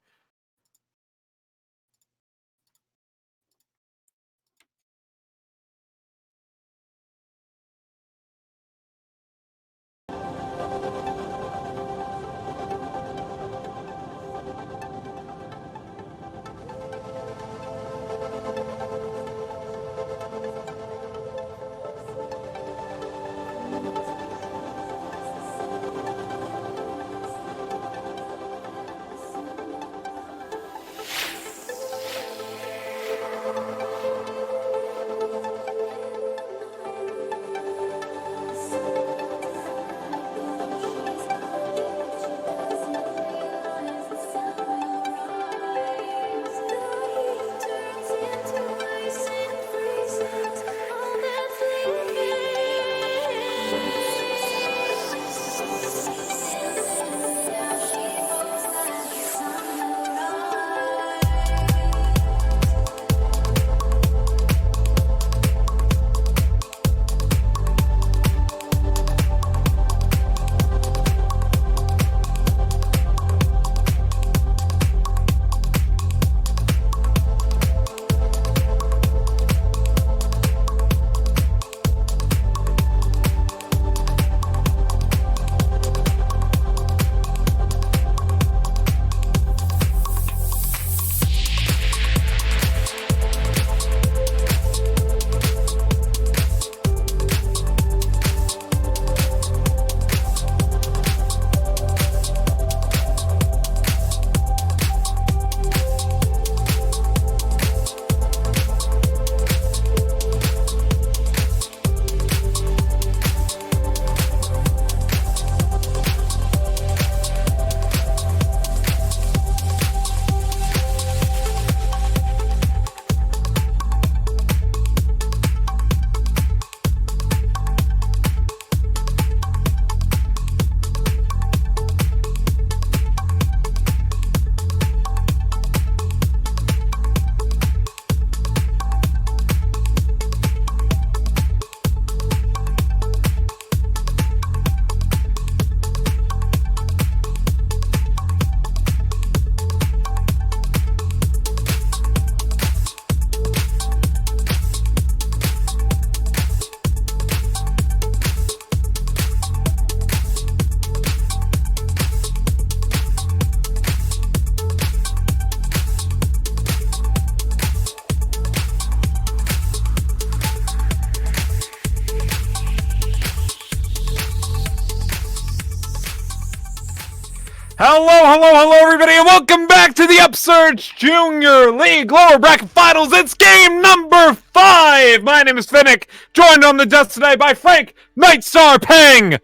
Hello, everybody, and welcome back to the Upsurge Junior League Lower Bracket Finals. It's game number 5. My name is Finnick, joined on the desk today by Frank, Nightstar, Peng.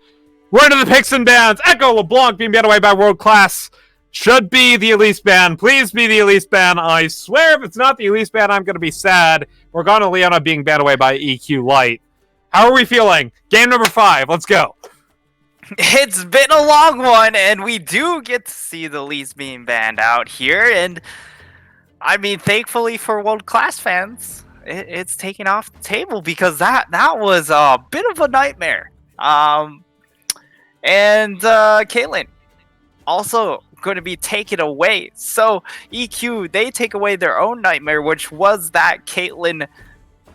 We're into the picks and bans. Echo LeBlanc being beat away by World Class. Should be the Elise ban. Please be the Elise ban. I swear if it's not the Elise ban, I'm going to be sad. Morgana Leona being banned away by EQ Light. How are we feeling? Game number 5. Let's go. It's been a long one, and we do get to see the Lees being banned out here. And I mean, thankfully for World Class fans, it's taken off the table because that was a bit of a nightmare. And Caitlyn also going to be taken away. So EQ, they take away their own nightmare, which was that Caitlyn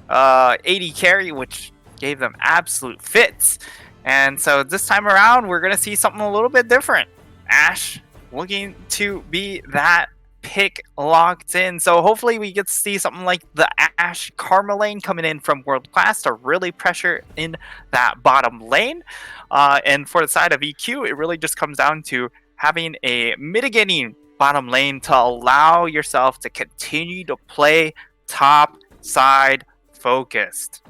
80 carry, which gave them absolute fits. And so this time around, we're going to see something a little bit different. Ash looking to be that pick locked in. So hopefully we get to see something like the Ash Karma lane coming in from World Class to really pressure in that bottom lane. And for the side of EQ, it really just comes down to having a mitigating bottom lane to allow yourself to continue to play top side focused.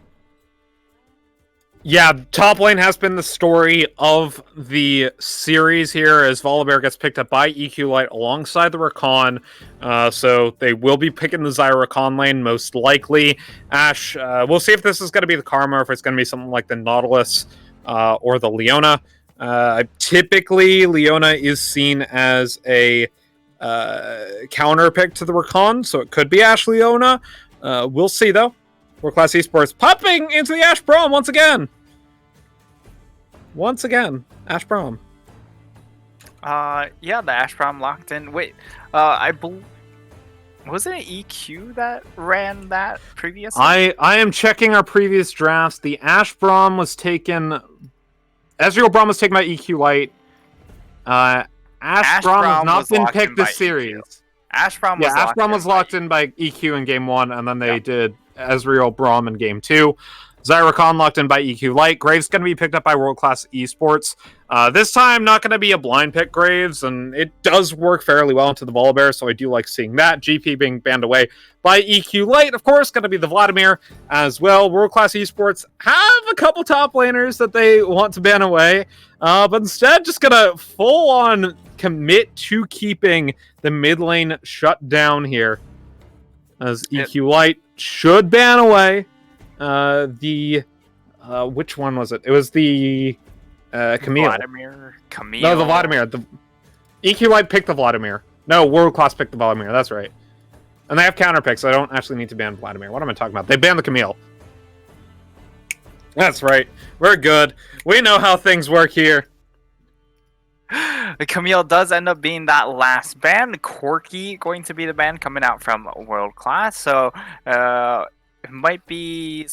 Yeah, top lane has been the story of the series here as Volibear gets picked up by EQ Light alongside the Rakan. So they will be picking the Zyra Rakan lane most likely. Ash, we'll see if this is going to be the Karma or if it's going to be something like the Nautilus or the Leona. Typically, Leona is seen as a counter pick to the Rakan, so it could be Ash Leona. We'll see though. World Class Esports popping into the Ash Braum once again. Ash Braum. Yeah, the Ash Braum locked in. Wait, wasn't it EQ that ran that previously? I am checking our previous drafts. The Ash Braum was taken. Ezreal Braum was taken by EQ Light. Ash Braum has not been picked this series. Ash Braum was locked in by EQ in game 1, and then they did Ezreal Braum in game 2. Zyra Khan locked in by EQ Light. Graves going to be picked up by World Class Esports. This time, not going to be a blind pick Graves, and it does work fairly well into the Volibear, so I do like seeing that. GP being banned away by EQ Light, of course, going to be the Vladimir as well. World Class Esports have a couple top laners that they want to ban away, but instead just going to full-on commit to keeping the mid lane shut down here, as EQ Light should ban away which one was it? It was the Camille. Camille. No, the Vladimir. The EQ Light picked the Vladimir. No, World Class picked the Vladimir. That's right. And they have counter picks, so I don't actually need to ban Vladimir. What am I talking about? They banned the Camille. That's right. We're good. We know how things work here. The Camille does end up being that last ban. Corki going to be the ban coming out from World Class. So it might be...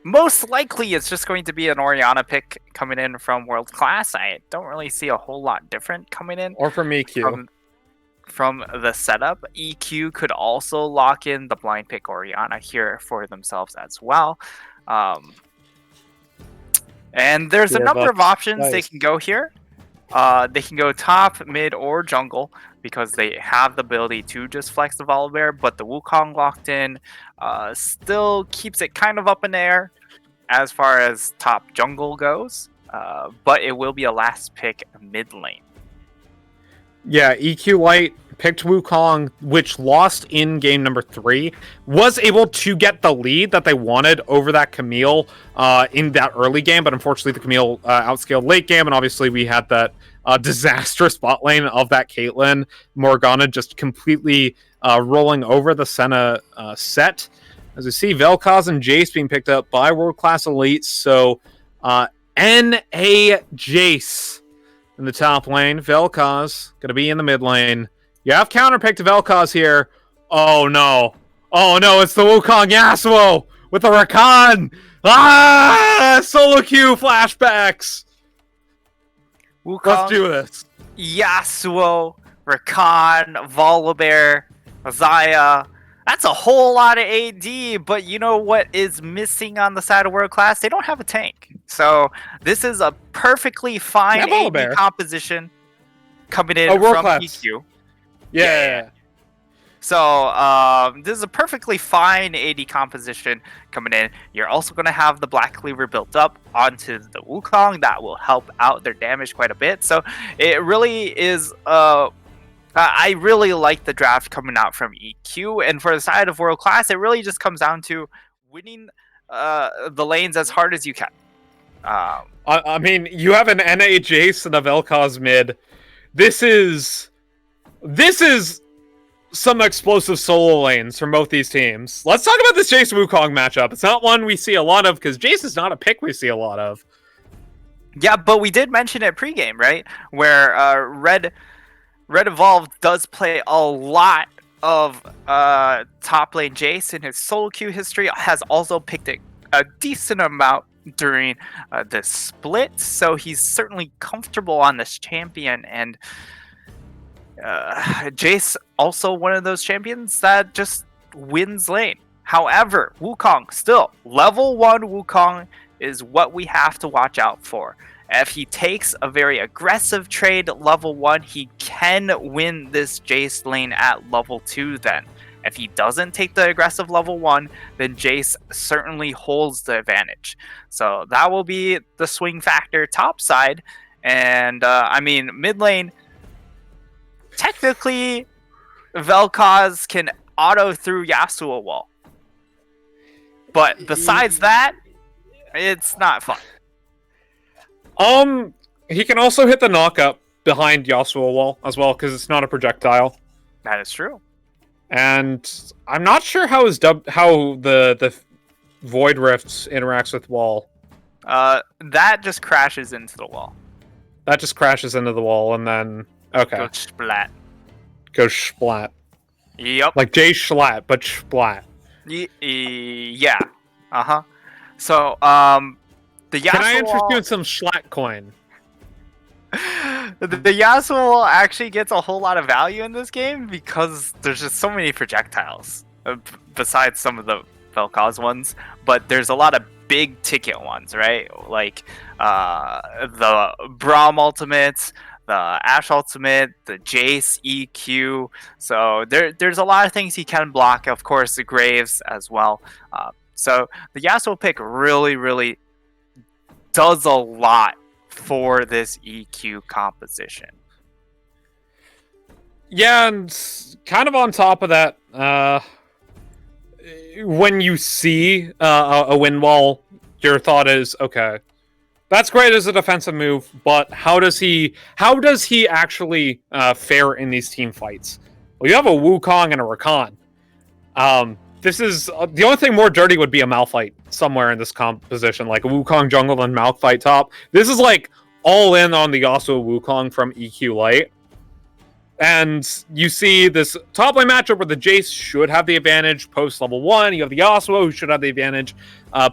Most likely it's just going to be an Orianna pick coming in from World Class. I don't really see a whole lot different coming in. Or from EQ. From the setup. EQ could also lock in the blind pick Orianna here for themselves as well. And there's a number of options they can go here. They can go top, mid, or jungle because they have the ability to just flex the Volibear, but the Wukong locked in still keeps it kind of up in the air as far as top jungle goes, but it will be a last pick mid lane. Yeah, EQ Light picked Wukong, which lost in game number 3, was able to get the lead that they wanted over that Camille in that early game, but unfortunately the Camille outscaled late game, and obviously we had that disastrous bot lane of that Caitlyn. Morgana just completely rolling over the Senna set. As we see, Vel'Koz and Jace being picked up by World Class Elite, so NA Jace in the top lane. Vel'Koz going to be in the mid lane. You have counterpick to Vel'Koz here. Oh no. Oh no, it's the Wukong Yasuo with the Rakan. Solo queue flashbacks. Wukong, Let's do this. Yasuo, Rakan, Volibear, Azaya. That's a whole lot of AD, but you know what is missing on the side of World Class? They don't have a tank. So this is a perfectly fine Yeah, AD Volibear. composition coming in Oh, World from Class. EQ. Yeah. So this is a perfectly fine AD composition coming in. You're also going to have the Black Cleaver built up onto the Wukong. That will help out their damage quite a bit. So it really is... I really like the draft coming out from EQ. And for the side of World Class, it really just comes down to winning the lanes as hard as you can. I mean, you have an NA Jace and a Vel'Koz mid. This is some explosive solo lanes from both these teams. Let's talk about this Jace Wukong matchup. It's not one we see a lot of because Jace is not a pick we see a lot of. Yeah, but we did mention it pregame, right? Where Red Evolved does play a lot of top lane Jace in his solo queue history. Has also picked a decent amount during the split, so he's certainly comfortable on this champion. And Jace also one of those champions that just wins lane. However, Wukong still level 1 Wukong is what we have to watch out for. If he takes a very aggressive trade level 1, he can win this Jace lane at level 2 then. If he doesn't take the aggressive level 1, then Jace certainly holds the advantage. So that will be the swing factor top side. And I mean, mid lane, technically, Vel'Koz can auto through Yasuo wall. But besides that, it's not fun. He can also hit the knockup behind Yasuo wall as well because it's not a projectile. That is true. And I'm not sure how the Void Rifts interacts with wall. That just crashes into the wall. That just crashes into the wall and then okay, Go splat. goes splat. Yep. Like Jay Schlatt, but splat. Yeah. Uh-huh. So, the Yasuo Can I interest wall, you in some Schlatt coin? the Yasuo wall actually gets a whole lot of value in this game because there's just so many projectiles besides some of the Vel'Koz ones, but there's a lot of big ticket ones, right? Like the Braum ultimates, the Ashe ultimate, the Jace EQ. So there's a lot of things he can block. Of course, the Graves as well. So the Yasuo pick really does a lot for this EQ composition. Yeah, and kind of on top of that, when you see a win wall, your thought is, okay, that's great as a defensive move, but how does he actually fare in these team fights? Well, you have a Wukong and a Rakan. This is the only thing more dirty would be a Malphite somewhere in this composition, like a Wukong jungle and Malphite top. This is like all in on the Yasuo Wukong from EQ Light. And you see this top lane matchup where the Jace should have the advantage post level 1. You have the Yasuo who should have the advantage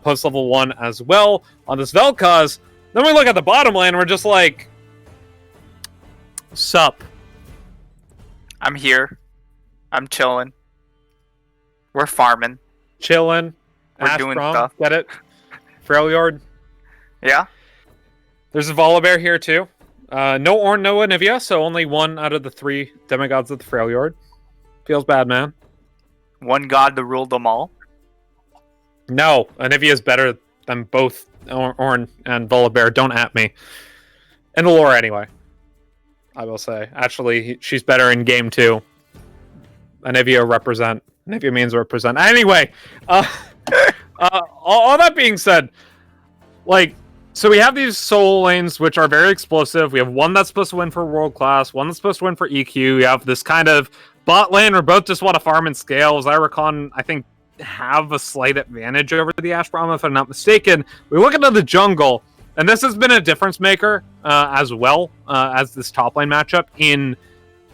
post level 1 as well on this Vel'Koz. Then we look at the bottom lane and we're just like, sup. I'm here. I'm chilling. We're farming. Chillin'. We're doing Ashbrom, stuff. Get it? Freljord. Yeah. There's a Volibear here too. No Ornn, no Anivia, so only one out of the 3 demigods of the Freljord. Feels bad, man. One god to rule them all. No, Anivia is better than both Ornn and Volibear. Don't at me. In the lore, anyway. I will say. Actually, she's better in game 2. Anivia represent. Anivia means represent. Anyway, all that being said, like, so we have these solo lanes which are very explosive. We have one that's supposed to win for world class, one that's supposed to win for EQ. We have this kind of bot lane where both just want to farm and scale. Zyracon, I think, have a slight advantage over the Ashbrom, if I'm not mistaken. We look into the jungle, and this has been a difference maker as well as this top lane matchup in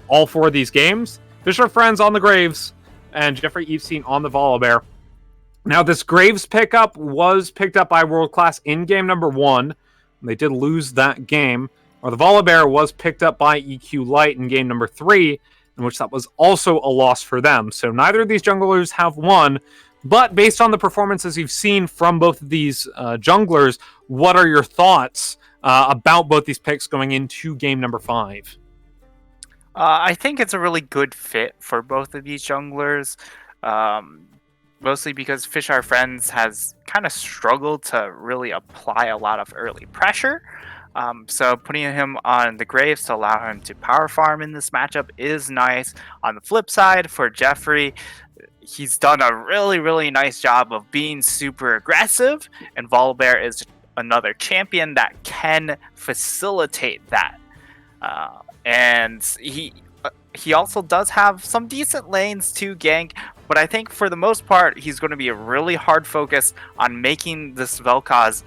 all 4 of these games. Fisher Friends on the Graves, and Jeffrey Epstein on the Volibear. Now, this Graves pickup was picked up by World Class in game number 1. They did lose that game. Or the Volibear was picked up by EQ Light in game number 3. in which that was also a loss for them. So neither of these junglers have won. But based on the performances you've seen from both of these junglers, what are your thoughts about both these picks going into game number 5? I think it's a really good fit for both of these junglers, mostly because Fish Our Friends has kind of struggled to really apply a lot of early pressure. So putting him on the Graves to allow him to power farm in this matchup is nice. On the flip side, for Jeffrey, he's done a really, really nice job of being super aggressive, and Volibear is another champion that can facilitate that. And he also does have some decent lanes to gank, but I think for the most part, he's going to be really hard focused on making this Vel'Koz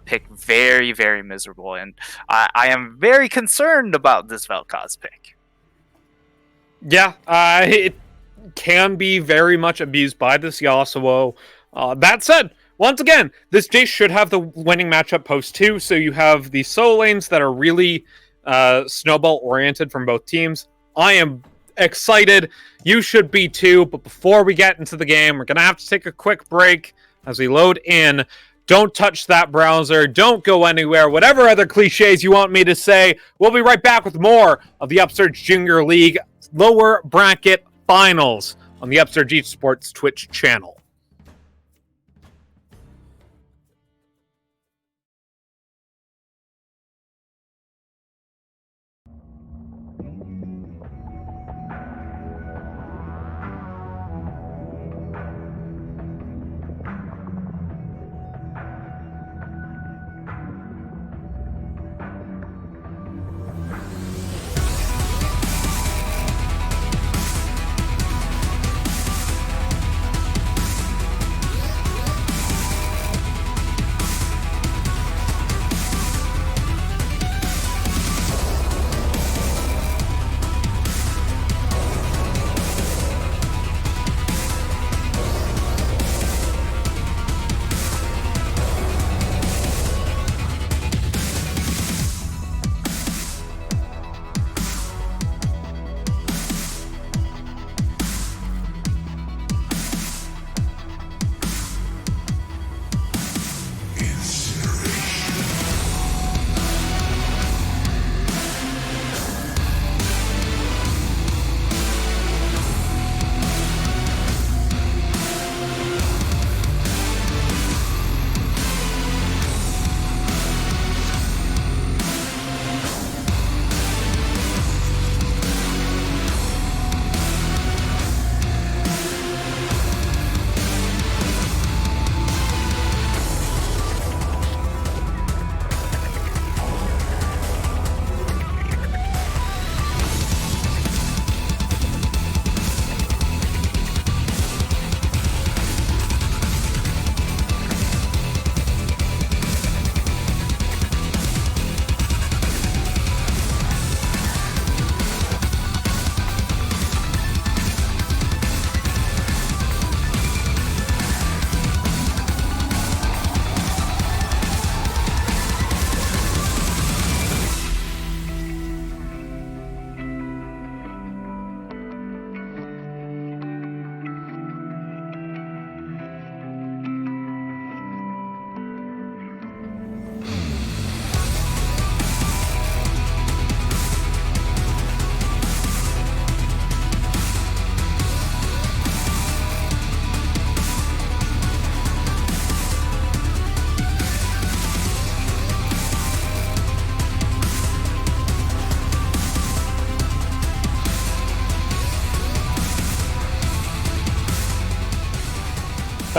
pick very, very miserable. And I am very concerned about this Vel'Koz pick. Yeah, it can be very much abused by this Yasuo. That said, once again, this Jace should have the winning matchup post 2, so you have the solo lanes that are really snowball oriented from both teams. I am excited. You should be too. But before we get into the game, we're going to have to take a quick break as we load in. Don't touch that browser. Don't go anywhere. Whatever other cliches you want me to say, we'll be right back with more of the Upsurge Junior League lower bracket finals on the Upsurge Esports Twitch channel.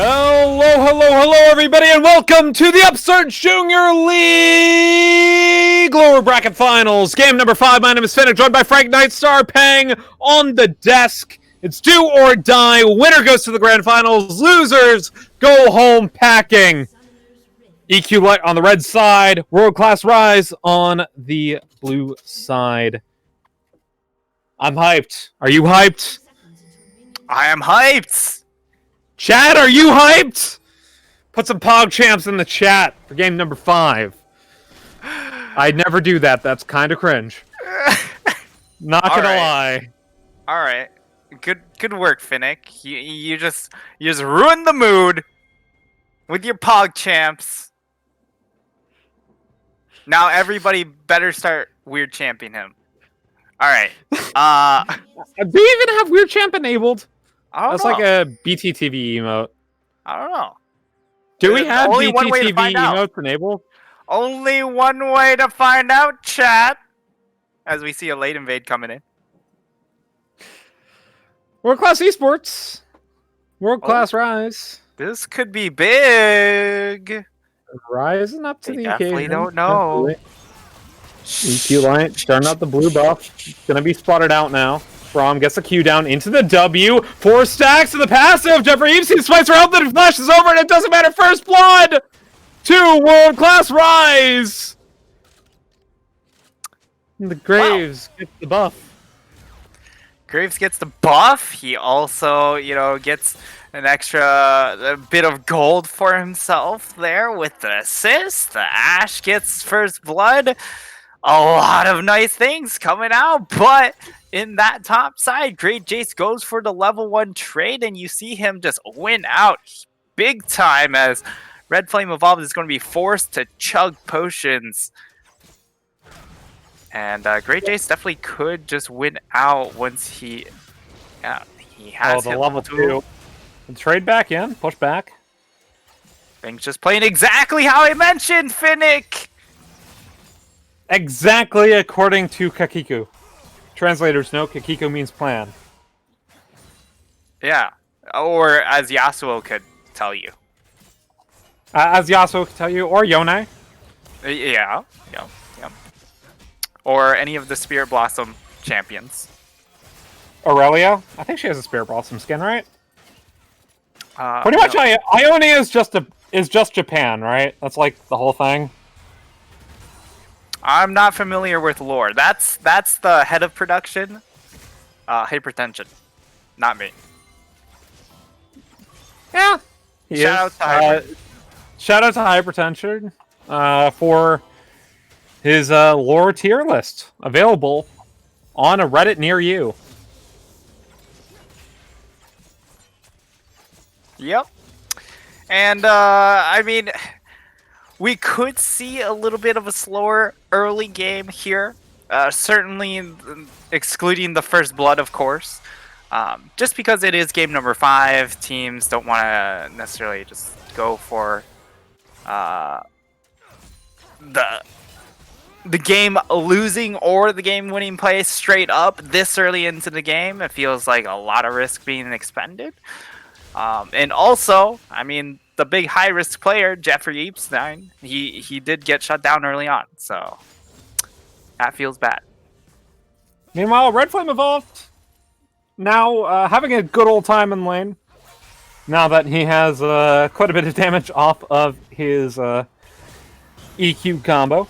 Hello, everybody, and welcome to the Upsurge Junior League lower bracket finals. Game number 5. My name is Finnick, joined by Frank Nightstar, Pang on the desk. It's do or die. Winner goes to the grand finals. Losers go home packing. EQ Light on the red side. World Class Rise on the blue side. I'm hyped. Are you hyped? I am hyped! Chat, are you hyped? Put some Pog Champs in the chat for game number 5. I'd never do that. That's kind of cringe. Not gonna lie. All right. Good work, Finnick. You just ruined the mood with your Pog champs. Now everybody better start weird champing him. All right. Do you even have Weird Champ enabled? I don't That's know. like a BTTV emote. I don't know. Do we There's have only one way to BTTV find out. emotes enabled? Only one way to find out, chat. As we see a late invade coming in. World Class Esports. World Class Rise. This could be big. Rising up to They the definitely occasion. don't know. EQ Lion starting out the blue buff. Gonna be spotted out now. Fromm gets a Q down into the W. 4 stacks to the passive. Jeffrey Eepstein swipes around, then flashes over, and it doesn't matter. First blood to World Class Rise. And the Graves gets the buff. Graves gets the buff. He also, gets an extra bit of gold for himself there with the assist. The Ash gets first blood. A lot of nice things coming out, but in that top side, Great Jace goes for the level 1 trade, and you see him just win out big time as Red Flame Evolved is going to be forced to chug potions. And Great Jace definitely could just win out once he has the hit level 2. And trade back in, push back. Things just playing exactly how I mentioned, Finnick! Exactly according to Kakiku. Translators note Kakiku means plan. Yeah, or as Yasuo could tell you. As Yasuo can tell you, or Yone. Yeah. Or any of the Spirit Blossom champions. Aurelia? I think she has a Spirit Blossom skin, right? Pretty no. much, Ione is just Japan, right? That's like the whole thing. I'm not familiar with lore. That's the head of production. Hypertension. Not me. Yeah. Shout out to Hypertension for his lore tier list available on a Reddit near you. Yep. And I mean, we could see a little bit of a slower early game here. Certainly excluding the first blood, of course. Just because it is game number 5, teams don't want to necessarily just go for the game losing or the game winning play straight up this early into the game. It feels like a lot of risk being expended. And also, I mean, the big high risk player, Jeffrey Eepstein, he did get shut down early on, so that feels bad. Meanwhile, Red Flame Evolved now having a good old time in lane. Now that he has quite a bit of damage off of his EQ combo.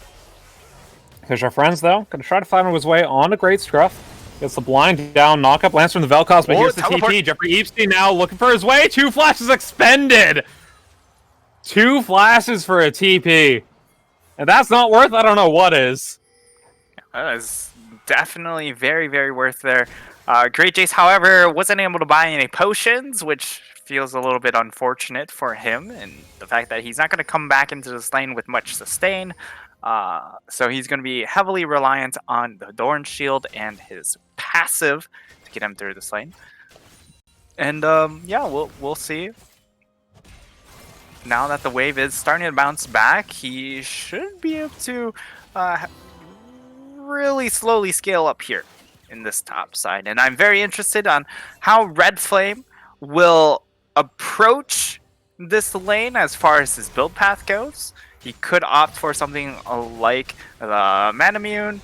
There's our friends, though. Gonna try to find his way on a Great Scruff. Gets the blind down, knock-up lands from the Vel'Koz, but here's the teleport. TP. Jeffrey Eepstein now looking for his way. 2 flashes expended! 2 flashes for a TP. And that's not worth, I don't know what is. That is definitely very, very worth there. Great Jace, however, wasn't able to buy any potions, which feels a little bit unfortunate for him, and the fact that he's not going to come back into this lane with much sustain. So he's going to be heavily reliant on the Dorn Shield and his passive to get him through this lane. And yeah, we'll see. Now that the wave is starting to bounce back, he should be able to really slowly scale up here in this top side. And I'm very interested on how Red Flame will approach this lane as far as his build path goes. He could opt for something like the Manamune.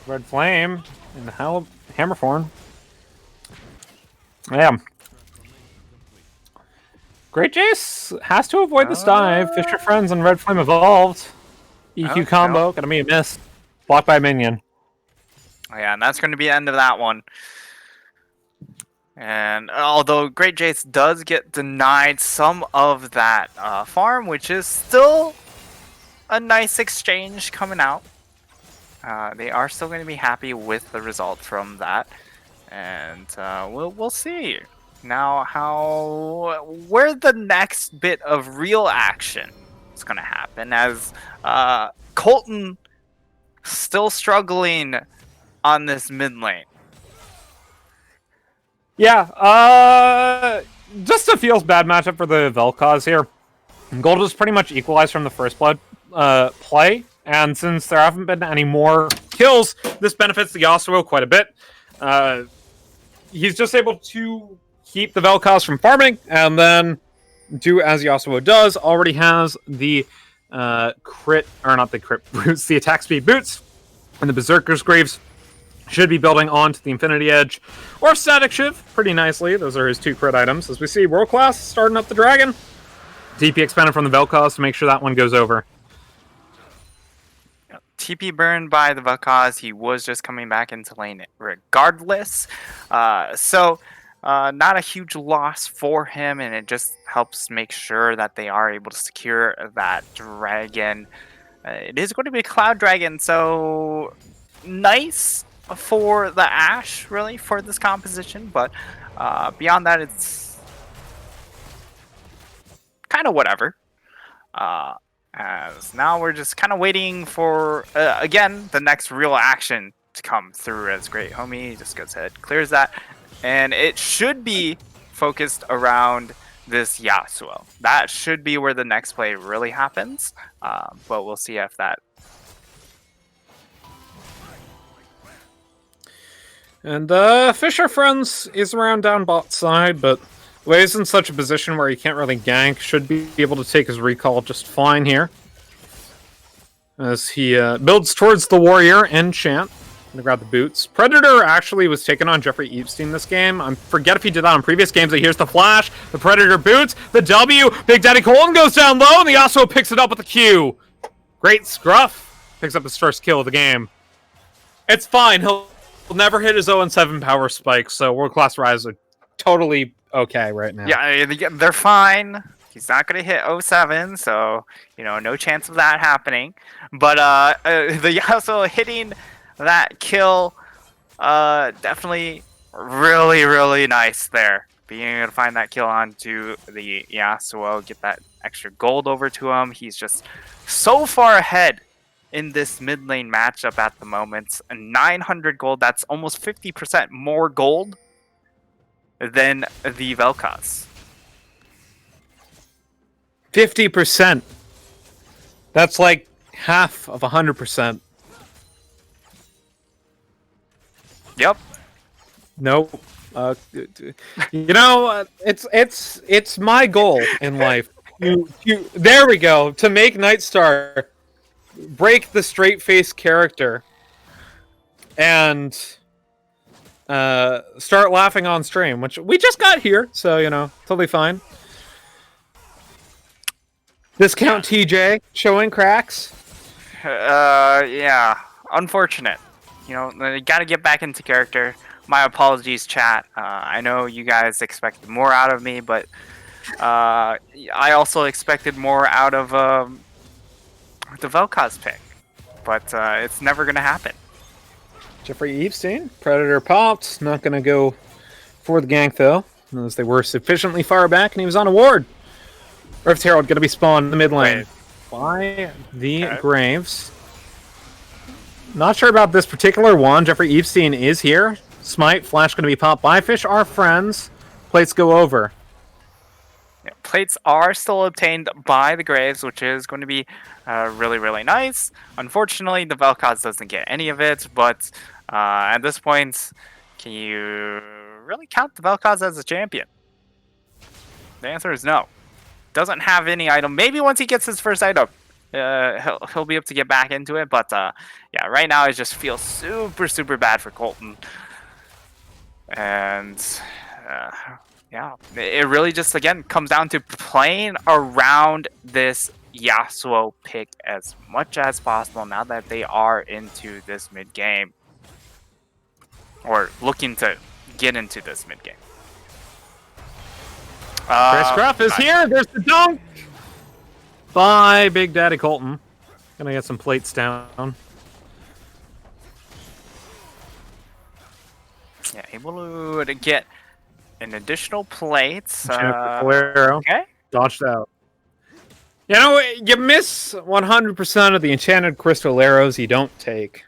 Red Flame in the Hammer form. Yeah. Great Jace has to avoid this dive. Fisher Friends and Red Flame Evolved. EQ combo, gonna be a miss. Blocked by a minion. Oh, yeah, and that's going to be the end of that one. And although Great Jace does get denied some of that farm, which is still a nice exchange coming out. They are still going to be happy with the result from that. and we'll see now where the next bit of real action is going to happen, as Colton still struggling on this mid lane. Yeah, just a feels bad matchup for the Vel'Koz here. Gold was pretty much equalized from the first blood play, and since there haven't been any more kills, this benefits the Yasuo quite a bit. He's just able to keep the Vel'Koz from farming, and then do as Yasuo does. Already has the crit, or not the crit boots, the attack speed boots, and the Berserker's Greaves should be building onto the Infinity Edge, or Static Shiv, pretty nicely. Those are his 2 crit items. As we see, World Class starting up the Dragon. TP expanded from the Vel'Koz to make sure that one goes over. TP burned by the Vel'Koz. He was just coming back into lane regardless. So not a huge loss for him, and it just helps make sure that they are able to secure that dragon. It is going to be a Cloud Dragon, so nice for the Ashe, really, for this composition. But beyond that, it's kind of whatever. As now we're just kind of waiting for, again, the next real action to come through, as Great Homie just goes ahead, clears that. And it should be focused around this Yasuo. That should be where the next play really happens. But we'll see if that... And Fisher Friends is around down bot side, but Way's in such a position where he can't really gank. Should be able to take his recall just fine here. As he builds towards the warrior and Chant. Gonna grab the boots. Predator actually was taken on Jeffrey Epstein this game. I forget if he did that on previous games, but here's the flash. The Predator boots. The W. Big Daddy Colton goes down low, and the Yasuo picks it up with the Q. Great scruff. Picks up his first kill of the game. It's fine. He'll never hit his 0-7 power spike, so World Class Rise are totally okay right now. Yeah, they're fine. He's not going to hit 07, so, no chance of that happening. But the Yasuo hitting that kill, definitely really, really nice there. Being able to find that kill onto the Yasuo, get that extra gold over to him. He's just so far ahead in this mid lane matchup at the moment. 900 gold, that's almost 50% more gold than the Vel'Koz. 50%. That's like half of 100%. Yep. Nope. It's my goal in life. There we go. To make Nightstar break the straight face character and start laughing on stream, which we just got here, so totally fine. Discount TJ showing cracks. Yeah, unfortunate. They got to get back into character. My apologies, chat. I know you guys expected more out of me, but I also expected more out of the Vel'Koz pick. But it's never going to happen. Jeffrey Epstein, Predator popped. Not going to go for the gank, though, as they were sufficiently far back, and he was on a ward. Rift Herald going to be spawned in the mid lane by the Graves. Not sure about this particular one. Jeffrey Epstein is here. Smite, Flash going to be popped by Fish. Our friends. Plates go over. Yeah, plates are still obtained by the Graves, which is going to be really, really nice. Unfortunately, the Vel'Koz doesn't get any of it, but at this point, can you really count the Vel'Koz as a champion? The answer is no. Doesn't have any item. Maybe once he gets his first item, he'll be able to get back into it. But yeah, right now it just feels super, super bad for Colton. And yeah, it really just, again, comes down to playing around this Yasuo pick as much as possible now that they are into this mid game, or looking to get into this mid game. Chris Gruff is here. There's the dunk by Big Daddy Colton. Gonna get some plates down. Yeah, able to get an additional plate. Valero Okay. dodged out. You know, you miss 100% of the enchanted crystal arrows you don't take.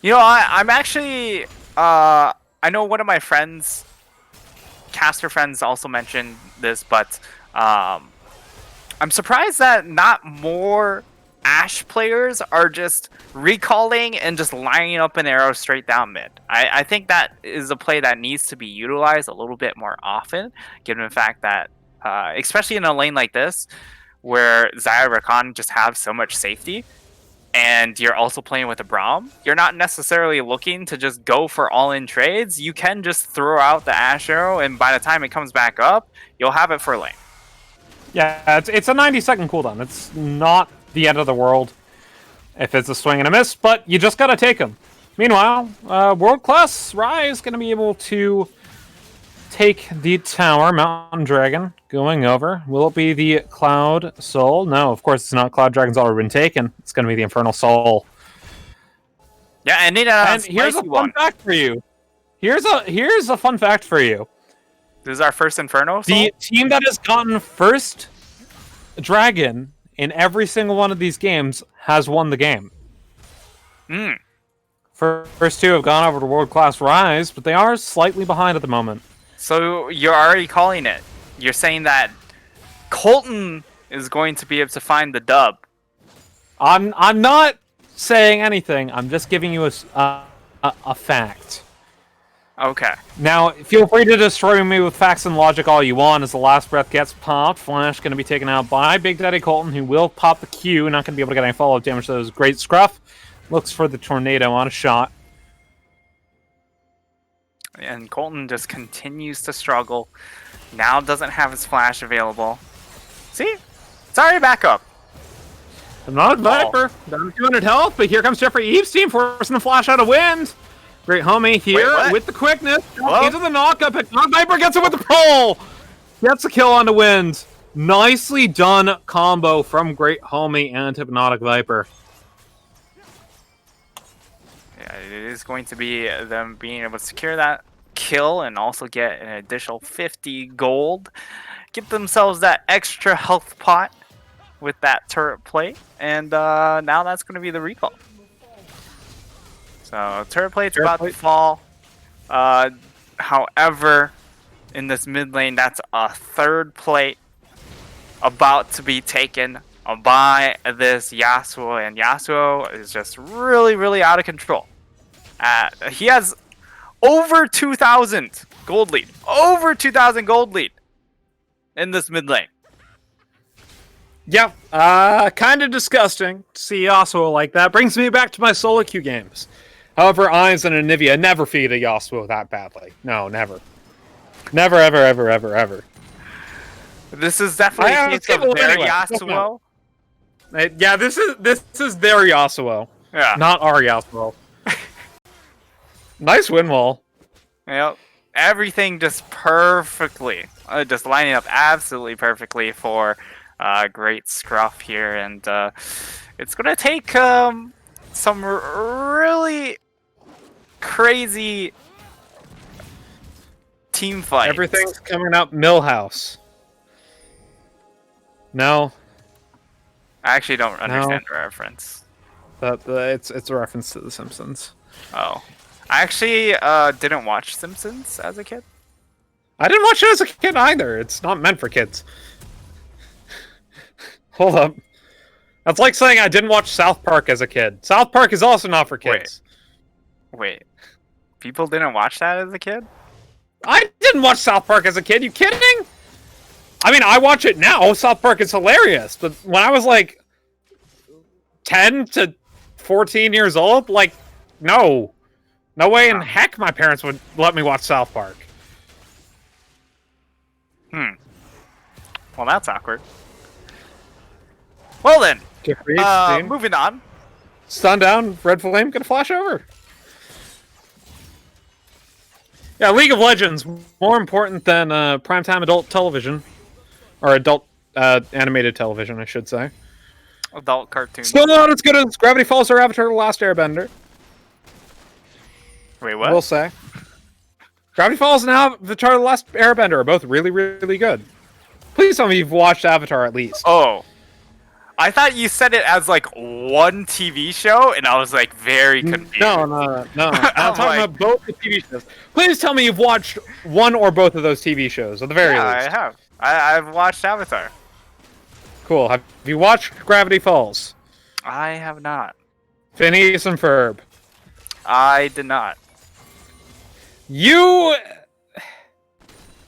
You know, I'm actually. I know one of my friends, caster friends, also mentioned this, but I'm surprised that not more Ash players are just recalling and just lining up an arrow straight down mid. I think that is a play that needs to be utilized a little bit more often, given the fact that, especially in a lane like this, where Xayah Rakan just have so much safety, and you're also playing with a Braum, you're not necessarily looking to just go for all-in trades. You can just throw out the Ash arrow, and by the time it comes back up, you'll have it for lane. Yeah, it's a 90-second cooldown. It's not the end of the world if it's a swing and a miss, but you just gotta take them. Meanwhile, World Class Rise gonna be able to take the tower. Mountain Dragon going over. Will it be the Cloud Soul? No, of course it's not. Cloud Dragon's already been taken. It's gonna be the Infernal Soul. Yeah, and Here's a fun fact for you. Here's a fun fact for you. This is our first Inferno. The team that has gotten first dragon in every single one of these games has won the game. First two have gone over to World Class Rise, but they are slightly behind at the moment. So you're already calling it. You're saying that Colton is going to be able to find the dub. I'm not saying anything. I'm just giving you a fact. Okay. Now, feel free to destroy me with facts and logic all you want as the last breath gets popped. Flash going to be taken out by Big Daddy Colton, who will pop the Q. Not going to be able to get any follow-up damage, so it was great scruff. Looks for the tornado on a shot. And Colton just continues to struggle. Now doesn't have his flash available. See? It's already back up. Not Viper. Down to 200 health, but here comes Jeffrey Eve's team forcing the flash out of wind. Great homie here with the quickness. Into the knockup. Viper gets it with the pole. Gets a kill on the wind. Nicely done combo from Great Homie and Hypnotic Viper. Yeah, it is going to be them being able to secure that kill and also get an additional 50 gold. Get themselves that extra health pot with that turret plate. And now that's going to be the recall. So turret plate's about to fall. However, in this mid lane, that's a third plate about to be taken by this Yasuo, and Yasuo is just really, really out of control. He has over 2,000 gold lead. Over 2,000 gold lead in this mid lane. Yeah, kind of disgusting to see Yasuo like that. Brings me back to my solo queue games. However, Ainz and Anivia never feed a Yasuo that badly. No, never. Never, ever, ever, ever, ever. This is definitely a case of their Yasuo. Yeah, this is their Yasuo. Yeah. Not our Yasuo. Nice win wall. Yep. Everything just perfectly. Just lining up absolutely perfectly for great scruff here. And it's going to take some really crazy team fights. Everything's coming up Millhouse. No. I actually don't understand the reference. It's a reference to The Simpsons. Oh. I actually didn't watch Simpsons as a kid. I didn't watch it as a kid either. It's not meant for kids. Hold up. That's like saying I didn't watch South Park as a kid. South Park is also not for kids. Wait. People didn't watch that as a kid? I didn't watch South Park as a kid. You kidding? I mean, I watch it now. South Park is hilarious. But when I was like 10 to 14 years old, like, no. No way in heck my parents would let me watch South Park. Well, that's awkward. Well then, Jeffrey, moving on. Stun down, Red Flame, gonna flash over. Yeah, League of Legends, more important than primetime adult television. Or adult animated television, I should say. Adult cartoon. Still not as good as Gravity Falls or Avatar The Last Airbender. Wait, what? We'll say. Gravity Falls and Avatar: The Last Airbender are both really, really good. Please tell me you've watched Avatar at least. Oh, I thought you said it as like one TV show, and I was like very confused. No. I'm talking like- about both the TV shows. Please tell me you've watched one or both of those TV shows, at the very Yeah, least. I have. I've watched Avatar. Cool. Have you watched Gravity Falls? I have not. Phineas and Ferb. I did not. You...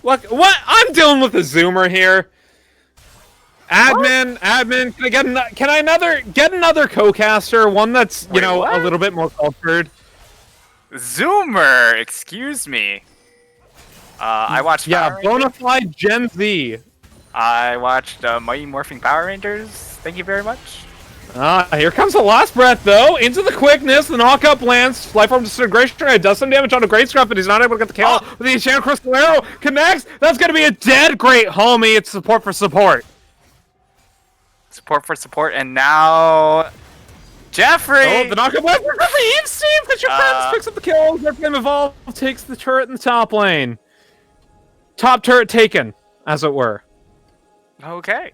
Look, what? I'm dealing with a Zoomer here. Admin, can I get another co-caster? One that's, Wait, a what? little bit more cultured. Zoomer, excuse me. I watched. Yeah, Power Rangers. bona fide Gen Z. I watched Mighty Morphin Power Rangers. Thank you very much. Here comes the last breath, though. Into the quickness, the knock-up lands. Lifeform disintegration. It does some damage on a Great Scruff, but he's not able to get the kill. With the Enchanted Crystal Arrow connects. That's going to be a dead Great Homie. It's support for support. Support for support, and now Jeffrey. Oh, the knock-up lands for Jeffrey Eves team. Because your friends picks up the kill. Their flame evolve takes the turret in the top lane. Top turret taken, as it were. Okay.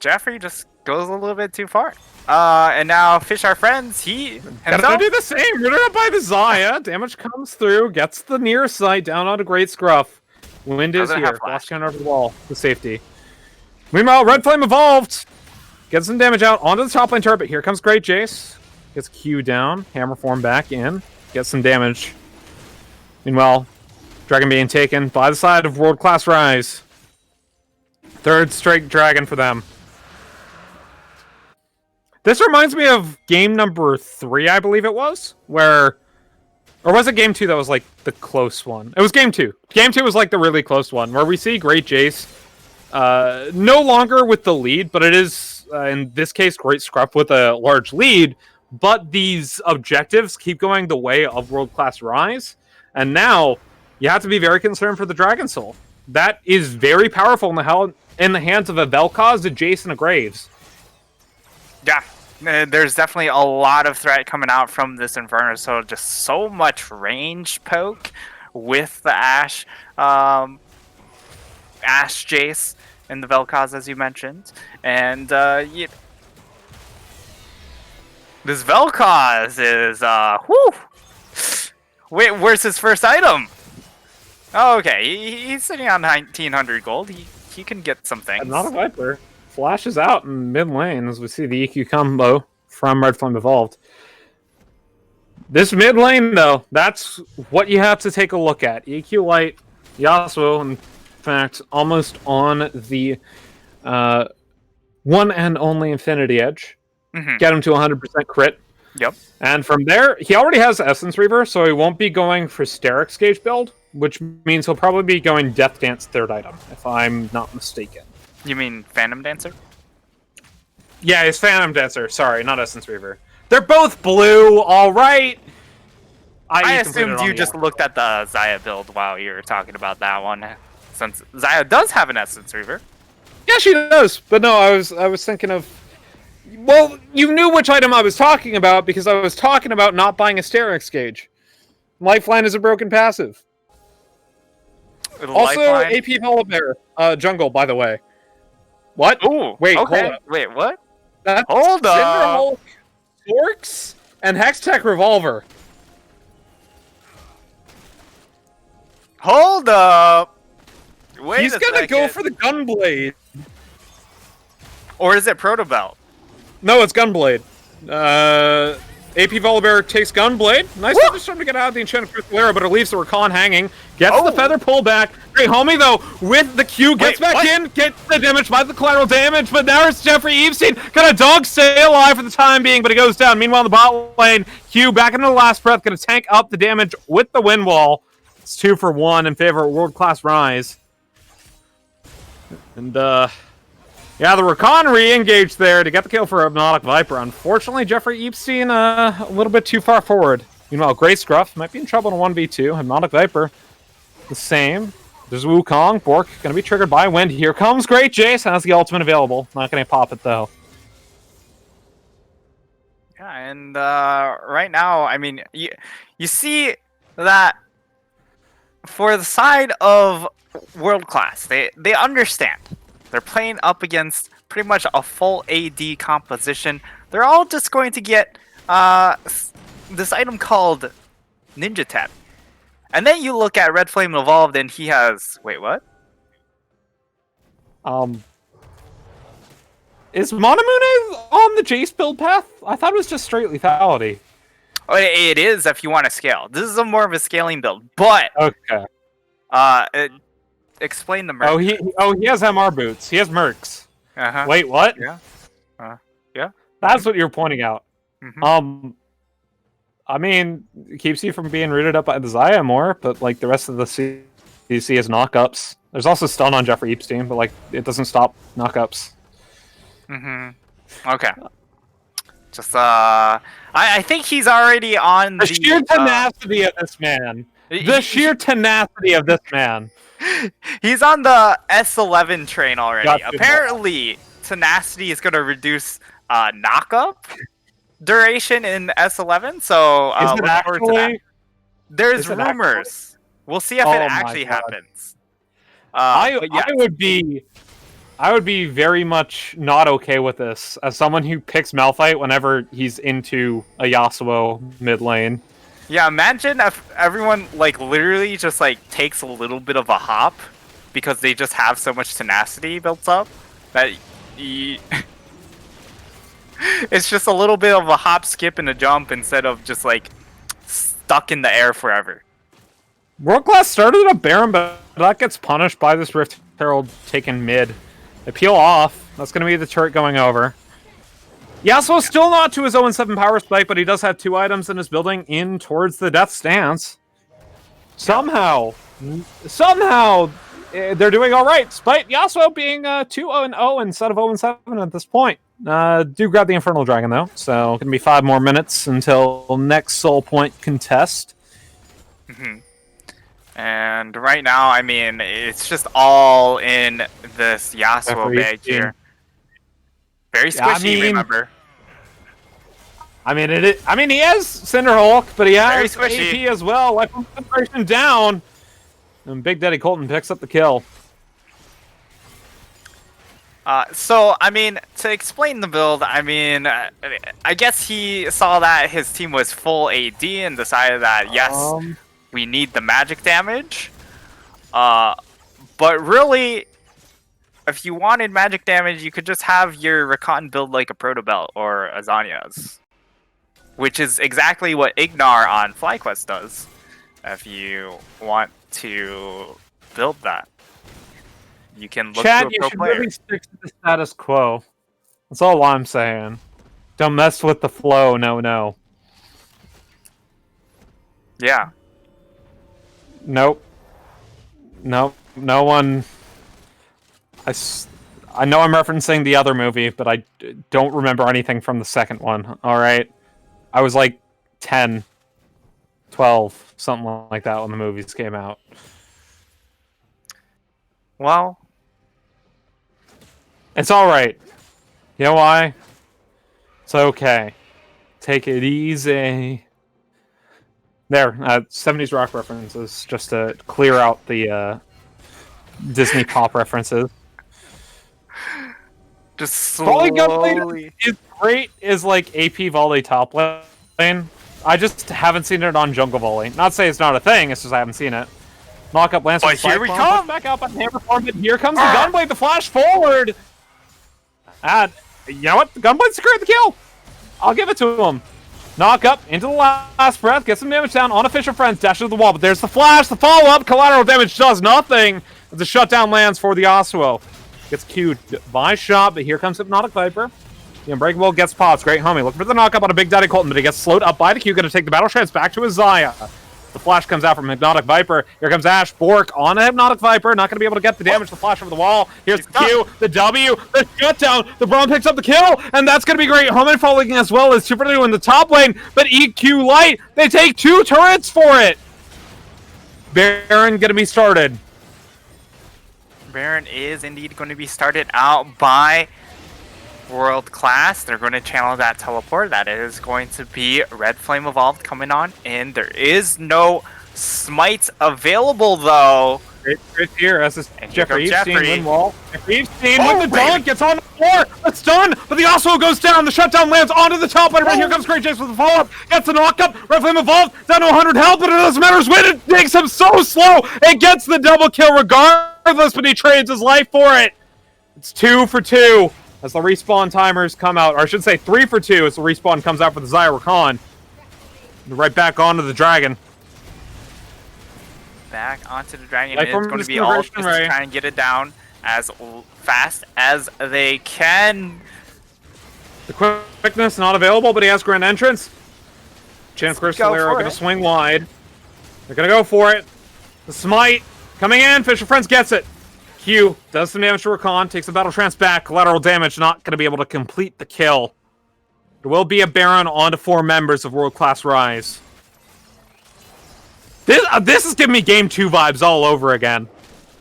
Jeffrey just goes a little bit too far. And now Fish Our Friends, he Gotta himself. do the same. Rooted up by the Zaya. Damage comes through. Gets the near sight down onto Great Scruff. Wind is Doesn't have here. flash. Flash cannon over the wall. The safety. Meanwhile, Red Flame evolved. Gets some damage out onto the top lane turret. But here comes Great Jace. Gets Q down. Hammer form back in. Gets some damage. Meanwhile, Dragon being taken by the side of World Class Rise. Third straight dragon for them. This reminds me of game number 3, I believe it was, where... Or was it game 2 that was, like, the close one? It was game 2. Game 2 was, like, the really close one, where we see Great Jace no longer with the lead, but it is, in this case, Great Scruff with a large lead, but these objectives keep going the way of World Class Rise, and now you have to be very concerned for the Dragon Soul. That is very powerful in the hands of a Vel'Koz, a Jace, and a Graves. Yeah. There's definitely a lot of threat coming out from this Inferno, so just so much range poke with the Ashe Jace and the Vel'Koz, as you mentioned. And this Vel'Koz is wait, where's his first item? Oh, okay, he's sitting on 1900 gold. He can get some things. I'm not a Viper. Flashes out in mid lane as we see the EQ combo from Red Flame Evolved. This mid lane, though, that's what you have to take a look at. EQ Light, Yasuo, in fact, almost on the one and only Infinity Edge. Mhm. Get him to 100% crit. Yep. And from there, he already has Essence Reaver, so he won't be going for Sterix Gauge build, which means he'll probably be going Death Dance third item, if I'm not mistaken. You mean Phantom Dancer? Yeah, it's Phantom Dancer. Sorry, not Essence Reaver. They're both blue, alright! I assumed you just looked at the Zaya build while you were talking about that one, since Zaya does have an Essence Reaver. Yeah, she does. But no, I was thinking of... Well, you knew which item I was talking about because I was talking about not buying a Sterix Gauge. Lifeline is a broken passive. Also, Lifeline. AP Volibear, jungle, by the way. What? Ooh, Wait, okay. hold up. Wait, what? That's Hold up. Cinderhulk, Orcs, and Hextech Revolver. Hold up. Wait He's a gonna go second. for the Gunblade. Or is it Protobelt? No, it's Gunblade. AP Volibear takes Gunblade. Nice to start to get out of the Enchanted Crystal Arrow, but it leaves the Rakan hanging. Gets the Feather pullback. Great Homie, though, with the Q, gets back in, gets the damage by the collateral damage, but now it's Jeffrey Epstein. Gonna dog stay alive for the time being, but he goes down. Meanwhile, in the bot lane, Q back into the last breath, gonna tank up the damage with the wind wall. It's 2 for 1 in favor of World Class Rise. And, yeah, the Rakan re-engaged there to get the kill for Hypnotic Viper. Unfortunately, Jeffrey Epstein a little bit too far forward. Meanwhile, Great Scruff might be in trouble in a 1v2. Hypnotic Viper, the same. There's Wukong. Bork going to be triggered by Wind. Here comes Great Jace. Has the ultimate available. Not going to pop it, though. Yeah, and right now, I mean, you see that for the side of world class, they understand. They're playing up against pretty much a full AD composition. They're all just going to get this item called Ninja Tap. And then you look at Red Flame Evolved and he has... Wait, what? Is Monamune on the Jace build path? I thought it was just straight lethality. Oh, it is if you want to scale. This is more of a scaling build. But, Okay. explain the merc. Oh, he has MR boots. He has mercs. Uh-huh. Wait, what? Yeah. Yeah. That's what you're pointing out. Mhm. I mean, it keeps you from being rooted up by the Zaya more, but like the rest of the CC is knockups. There's also stun on Jeffrey Epstein, but like it doesn't stop knockups. Okay. Just I think he's already on The sheer tenacity of this man. The sheer tenacity of this man. He's on the S11 train already. Gotcha. Apparently, tenacity is going to reduce knockup duration in S11. So Is it look forward to that. actually? There's is it rumors. We'll see if Oh it my actually God. happens. I But yeah. I would be very much not okay with this as someone who picks Malphite whenever he's into a Yasuo mid lane. Yeah, imagine if everyone like literally just like takes a little bit of a hop because they just have so much tenacity built up that it's just a little bit of a hop, skip, and a jump instead of just like stuck in the air forever. World Class started a Baron, but that gets punished by this Rift Herald taken mid. They peel off. That's going to be the turret going over. Yasuo's still not to his 0-7 power spike, but he does have 2 items in his building in towards the Death Stance. Somehow, they're doing all right, despite Yasuo being 2-0 instead of 0-7 at this point. Do grab the Infernal Dragon, though, so going to be 5 more minutes until next Soul Point contest. And right now, I mean, it's just all in this Yasuo Jeffrey bag Epstein. here. Very Yeah, I squishy, mean- remember? I mean, he has Cinder Hulk, but he has Very squishy. AP as well. Weapon concentration down. And Big Daddy Colton picks up the kill. So, I mean, to explain the build, I mean, I guess he saw that his team was full AD and decided that, yes, we need the magic damage. But really, if you wanted magic damage, you could just have your Rakan build like a Protobelt or a Zanya's. Which is exactly what Ignar on FlyQuest does, if you want to build that. You can look Chad, to a you pro should player. really stick to the status quo. That's all I'm saying. Don't mess with the flow, no. Yeah. Nope. No one... I know I'm referencing the other movie, but I don't remember anything from the second one, alright? I was like 10, 12, something like that when the movies came out. Well, It's alright. You know why? It's okay. Take it easy. There, 70s rock references, just to clear out the Disney pop references. just Volley gunblade slowly. is great is like AP volley top lane. I just haven't seen it on jungle volley. Not to say it's not a thing, it's just I haven't seen it. Knock up Lance. But with here we Cyclone, come! push back out by the hammer form, but here comes the gunblade, the flash forward! And, you know what? The gunblade secured the kill! I'll give it to him. Knock up into the last breath, get some damage down on Official Friends, dash to the wall, but there's the flash, the follow-up, collateral damage does nothing! The shutdown lands for the Yasuo. Gets queued by shot, but here comes Hypnotic Viper. The Unbreakable gets pops. Great homie. Looking for the knockup on a Big Daddy Colton, but he gets slowed up by the Q. Gonna take the battle shreds back to his Zaya. The flash comes out from Hypnotic Viper. Here comes Ash Bork on a Hypnotic Viper. Not gonna be able to get the damage. The flash over the wall. Here's the Q, the W, the shutdown. The Braum picks up the kill, and that's gonna be great. Homie falling as well as Super New in the top lane, but EQ Light, they take 2 turrets for it. Baron gonna be started. Baron is indeed going to be started out by World Class. They're going to channel that teleport. That is going to be Red Flame Evolved coming on in. There is no Smite's available though. Great here, as this And here Jeffrey comes Epstein Jeffrey. win wall. Jeffrey Epstein Oh, with the baby. dunk, gets on the floor. It's done, but the Yasuo goes down. The shutdown lands onto the top. Right here comes Great Jace with the follow-up. Gets the knock-up. Red Flame evolved down to 100 health, but it doesn't matter. His win, it makes him so slow. It gets the double kill regardless, but he trades his life for it. It's 2 for 2 as the respawn timers come out. Or I should say 3 for 2 as the respawn comes out for the Zyra Khan. Right back onto the dragon. Back onto the dragon. Life It's form going to be all just disintegration, to right? try and get it down as fast as they can. The quickness not available, but he has grand entrance. Chance Go Crystalera for going to it. swing wide. They're going to go for it. The smite coming in. Fisher Friends gets it. Q does some damage to Rakan. Takes the battle trance back. Collateral damage. Not going to be able to complete the kill. There will be a Baron onto 4 members of World Class Rise. This is giving me Game 2 vibes all over again.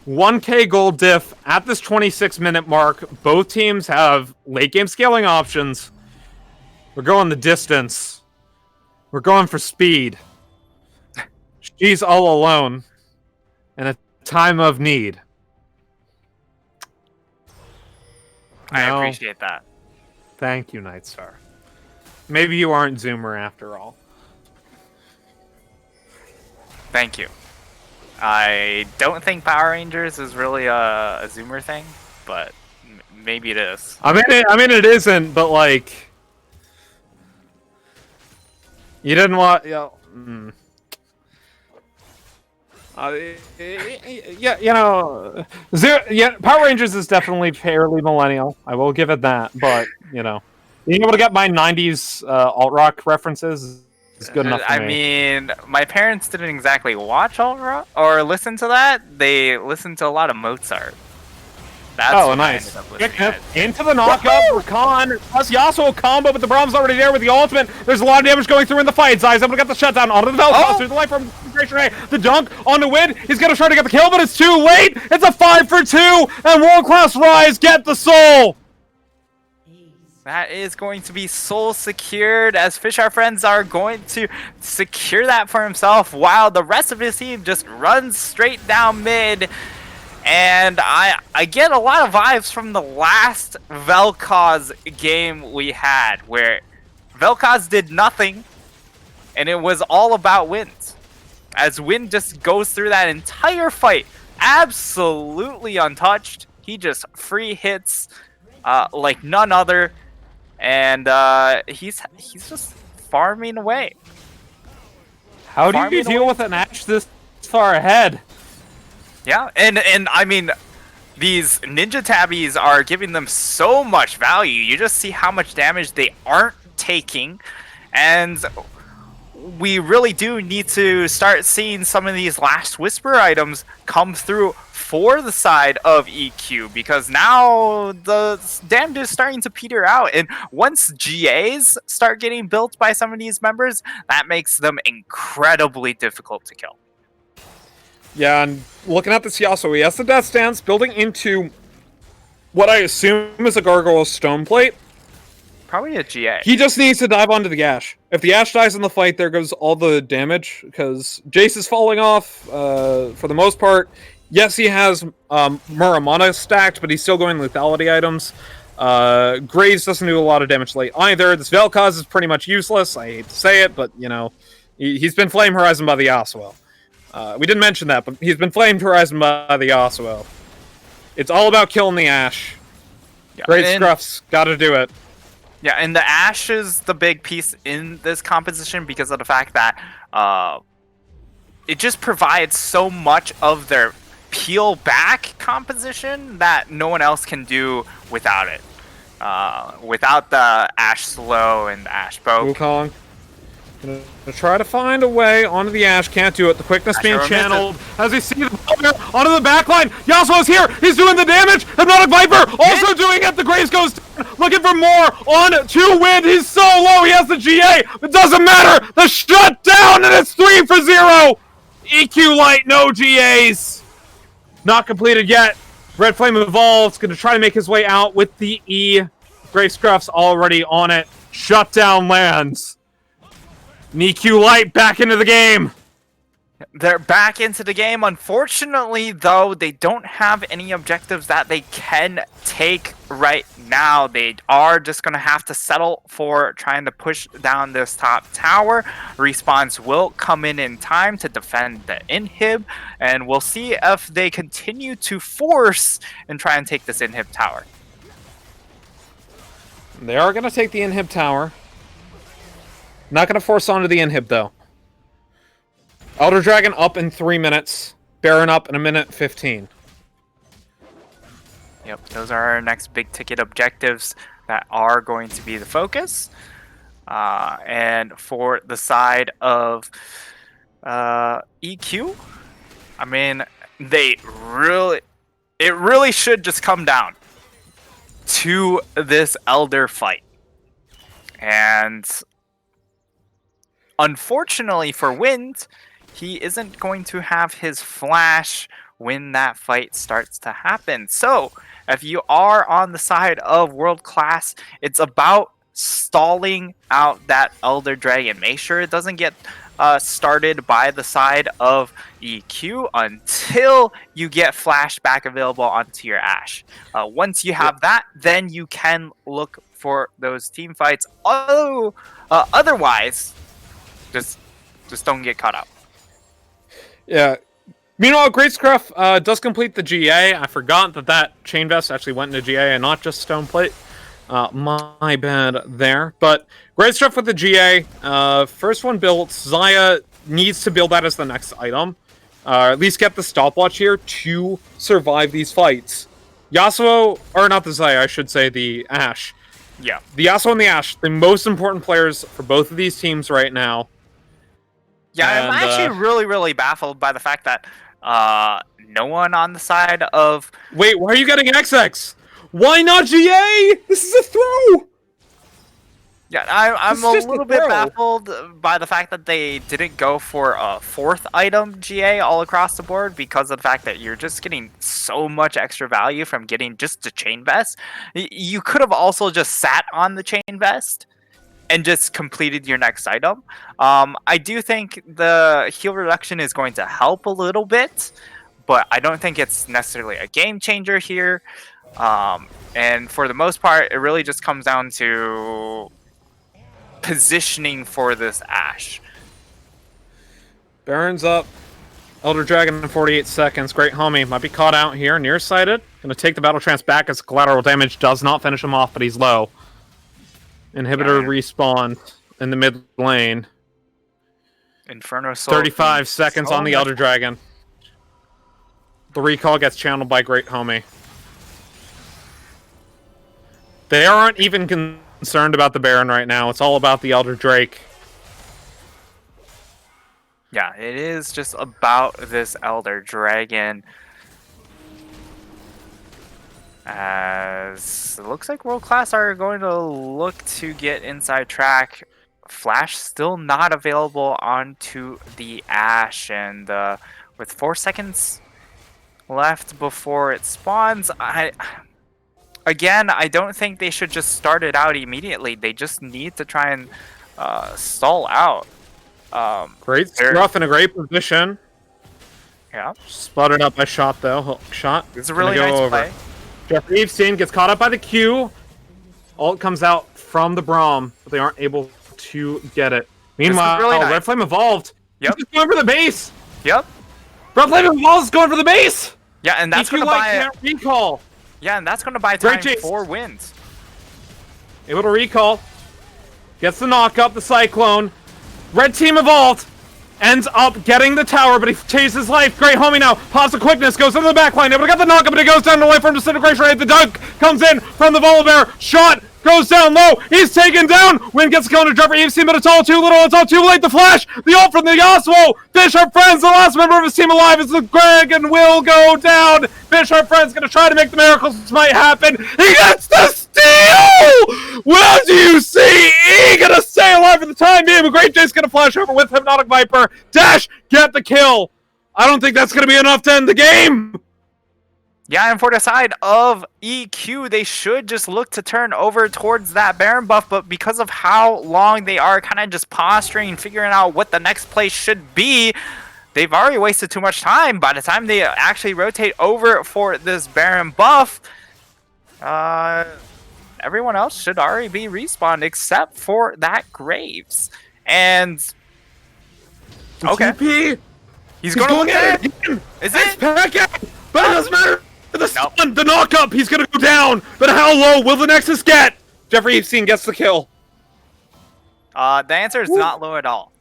1k gold diff at this 26-minute mark. Both teams have late game scaling options. We're going the distance. We're going for speed. She's all alone in a time of need. I No. appreciate that. Thank you, Nightstar. Maybe you aren't Zoomer after all. Thank you. I don't think Power Rangers is really a Zoomer thing, but maybe it is. I mean, it isn't, but like, you didn't want, yeah, you know, Power Rangers is definitely fairly millennial. I will give it that, but you know, being able to get my '90s alt rock references is good enough for I me. mean, my parents didn't exactly watch alt rock or listen to that. They listened to a lot of Mozart. That's Oh, what I nice. ended up listening to. Into the knockup. Rakan plus Yasuo combo, but the Brahm's already there with the ultimate. There's a lot of damage going through in the fight. Zai's able to get the shutdown onto the Velcro. Oh! Through the life from the dunk on the win. He's going to try to get the kill, but it's too late. It's a 5 for 2, and World Class Rise get the soul. That is going to be soul secured, as Fish Our Friends are going to secure that for himself while the rest of his team just runs straight down mid. And I get a lot of vibes from the last Vel'Koz game we had, where Vel'Koz did nothing, and it was all about wins. As Win just goes through that entire fight, absolutely untouched. He just free hits like none other, and he's just farming away. How do you Farming deal away. with an Ashe this far ahead? Yeah, and I mean, these ninja tabbies are giving them so much value. You just see how much damage they aren't taking, and we really do need to start seeing some of these last whisper items come through for the side of EQ, because now the damage is starting to peter out, and once GAs start getting built by some of these members, that makes them incredibly difficult to kill. Yeah, and looking at this Yasuo, he has the Death Stance building into what I assume is a Gargoyle Stone Plate. Probably a GA. He just needs to dive onto the Ashe. If the Ashe dies in the fight, there goes all the damage, because Jace is falling off for the most part. Yes, he has Muramana stacked, but he's still going lethality items. Graves doesn't do a lot of damage late either. This Vel'Koz is pretty much useless. I hate to say it, but, you know, he's been Flame Horizon by the Yasuo. We didn't mention that, but he's been Flamed Horizon by the Yasuo. It's all about killing the Ashe. Yeah, Great and- Scruffs, gotta do it. Yeah, and the Ashe is the big piece in this composition because of the fact that it just provides so much of their peel back composition that no one else can do without it. Without the Ashe slow and the Ashe poke. Wukong. Gonna try to find a way onto the Ashe. Can't do it. The quickness being Ashe misses. channeled as we see the Viper onto the backline. Yasuo's here. He's doing the damage. Hypnotic Viper also doing it. The Graves goes down. Looking for more on 2 win. He's so low. He has the GA. It doesn't matter. The shutdown, and it's 3 for 0. EQ Light, no GAs. Not completed yet. Red Flame evolves. Going to try to make his way out with the E. Grey Scruff's already on it. Shutdown lands. EQ Light back into the game. They're back into the game. Unfortunately, though, they don't have any objectives that they can take right now. They are just going to have to settle for trying to push down this top tower. Respawns will come in time to defend the inhib, and we'll see if they continue to force and try and take this inhib tower. They are going to take the inhib tower. Not going to force onto the inhib, though. Elder Dragon up in 3 minutes. Baron up in 1:15. Yep, those are our next big ticket objectives that are going to be the focus. And for the side of EQ, I mean, it really should just come down to this Elder fight. And unfortunately for Wind, he isn't going to have his flash when that fight starts to happen. So, if you are on the side of World Class, it's about stalling out that Elder Dragon. Make sure it doesn't get started by the side of EQ until you get flash back available onto your Ashe. Once you have that, then you can look for those team fights. Otherwise, just don't get caught up. Yeah. Meanwhile, Great Scruff does complete the GA. I forgot that chain vest actually went into GA and not just stone plate. My bad there. But Great Scruff with the GA. First one built. Xayah needs to build that as the next item. At least get the stopwatch here to survive these fights. Yasuo, or not the Xayah, I should say the Ashe. Yeah. The Yasuo and the Ashe, the most important players for both of these teams right now. Yeah, I'm actually really baffled by the fact that no one on the side of... Wait, why are you getting XX? Why not GA? This is a throw! Yeah, I'm It's a just a little bit throw. baffled by the fact that they didn't go for a fourth item GA all across the board because of the fact that you're just getting so much extra value from getting just the chain vest. You could have also just sat on the chain vest and just completed your next item. I do think the heal reduction is going to help a little bit, but I don't think it's necessarily a game changer here. And for the most part, it really just comes down to positioning for this Ashe. Baron's up. Elder Dragon in 48 seconds. Great homie. Might be caught out here. Nearsighted. Gonna take the battle trance back as collateral damage does not finish him off, but he's low. Inhibitor respawn in the mid lane. Inferno Soul. 35 seconds so on the much- Elder Dragon. The recall gets channeled by Great Homie. They aren't even concerned about the Baron right now. It's all about the Elder Drake. Yeah, it is just about this Elder Dragon. As it looks like World Class are going to look to get inside track. Flash still not available onto the Ashe, and with 4 seconds left before it spawns, I don't think they should just start it out immediately. They just need to try and stall out. Great There- Scruff in a great position. Yeah, Spotted up by Shot though. Hook shot. it's a Gonna really go nice over. play. Jeffrey Epstein gets caught up by the Q. Ult comes out from the Braum, but they aren't able to get it. Meanwhile, really nice. Red Flame evolved. Yep. He's just going for the base. Yep. Red Flame evolved is going for the base. Yeah, and that's EQ gonna Light buy. can't recall. Yeah, and that's gonna buy Great time chase. for wins. Able to recall. Gets the knock up, the Cyclone. Red team evolved. Ends up getting the tower, but he chases life. Great homie now. Pops the quickness, goes into the back line. Able to get the knock up, but it goes down away from disintegration rate. The dunk comes in from the Volibear. Shot goes down low. He's taken down. Win gets going to Jeffrey Epstein, but it's all too little. It's all too late. The flash. The ult from the Yasuo. Bishop Friends, the last member of his team alive, is the Dragon will go down. Bishop Friends gonna try to make the miracles might happen. He gets the steal. What do you see? E gonna stay alive for the time being, but Great Jay's gonna flash over with Hypnotic Viper. Dash, get the kill. I don't think that's gonna be enough to end the game. Yeah, and for the side of EQ, they should just look to turn over towards that Baron buff, but because of how long they are kind of just posturing, figuring out what the next play should be, they've already wasted too much time. By the time they actually rotate over for this Baron buff, everyone else should already be respawned except for that Graves. And okay, TP! he's going at to it again! Is Nice it? packet! But it doesn't matter! The Nope. stun, the knock-up, he's gonna go down! But how low will the Nexus get? Jeffrey Epstein gets the kill. The answer is not low at all.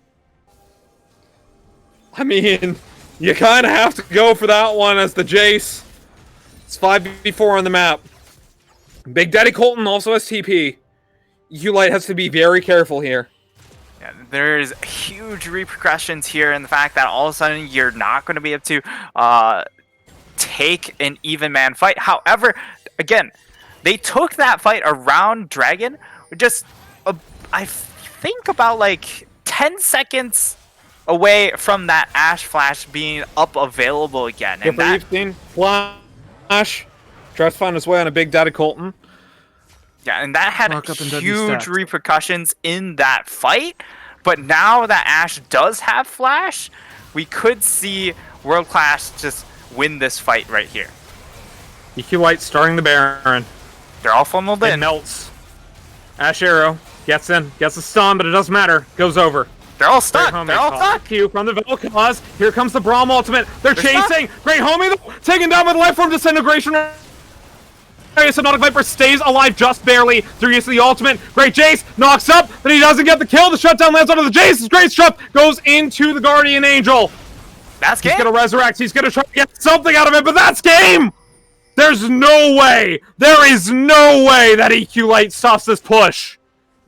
I mean, you kind of have to go for that one as the Jace. It's 5v4 on the map. Big Daddy Colton also has TP. Light has to be very careful here. Yeah, there's huge repercussions here in the fact that all of a sudden you're not going to be able to take an even man fight. However, again, they took that fight around Dragon just, I think about like 10 seconds away from that Ash Flash being up available again. And Jeffrey that, Epstein, Flash, tries to find his way on a Big Daddy Colton. yeah, and that had Lock up and deadly huge stacked. repercussions in that fight. But now that Ash does have Flash, we could see World Class just win this fight right here. Light starting the Baron. They're all funneled It in. melts. Ash Arrow gets in, gets a stun, but it doesn't matter. Goes over. They're all stuck. Great homie They're all call. stuck. Q from the Vel'Koz. Here comes the Braum ultimate. They're stuck. chasing. Great homie though. Taken down by the life form disintegration. Hypnotic Viper stays alive just barely through use of the ultimate. Great Jace knocks up, but he doesn't get the kill. The shutdown lands onto the Jace. Great Struck goes into the Guardian Angel. That's He's game. gonna resurrect. He's gonna try to get something out of it, but that's game. There's no way. There is no way that EQ Light stops this push.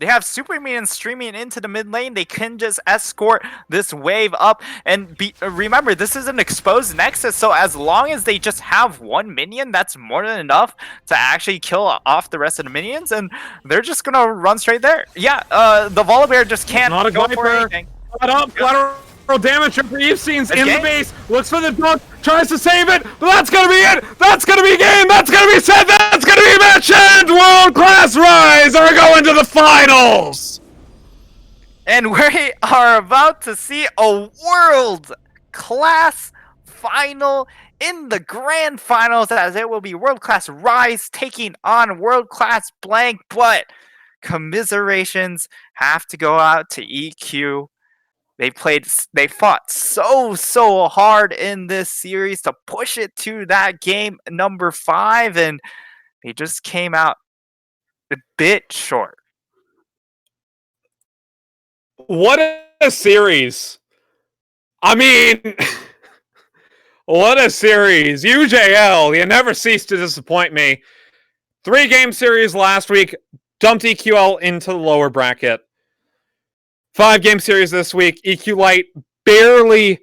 They have super minions streaming into the mid lane. They can just escort this wave up. And remember, this is an exposed Nexus, so as long as they just have one minion, that's more than enough to actually kill off the rest of the minions, and they're just gonna run straight there. Yeah, the Volibear just can't Not a go for Viper. anything. Flat up, collateral damage. Jeffrey Epstein's in the game. base, looks for the dog, tries to save it, but that's gonna be it. That's gonna be game. That's gonna be set. That's gonna be match end. World Class Rise are going to the finals. And we are about to see a world-class final in the grand finals, as it will be world-class Rise taking on world-class Blank, but commiserations have to go out to EQ. They fought so hard in this series to push it to that game number 5, and they just came out a bit short. What a series. I mean, what a series. UJL, you never cease to disappoint me. 3-game series last week, dumped EQL into the lower bracket. 5-game series this week, EQ Light barely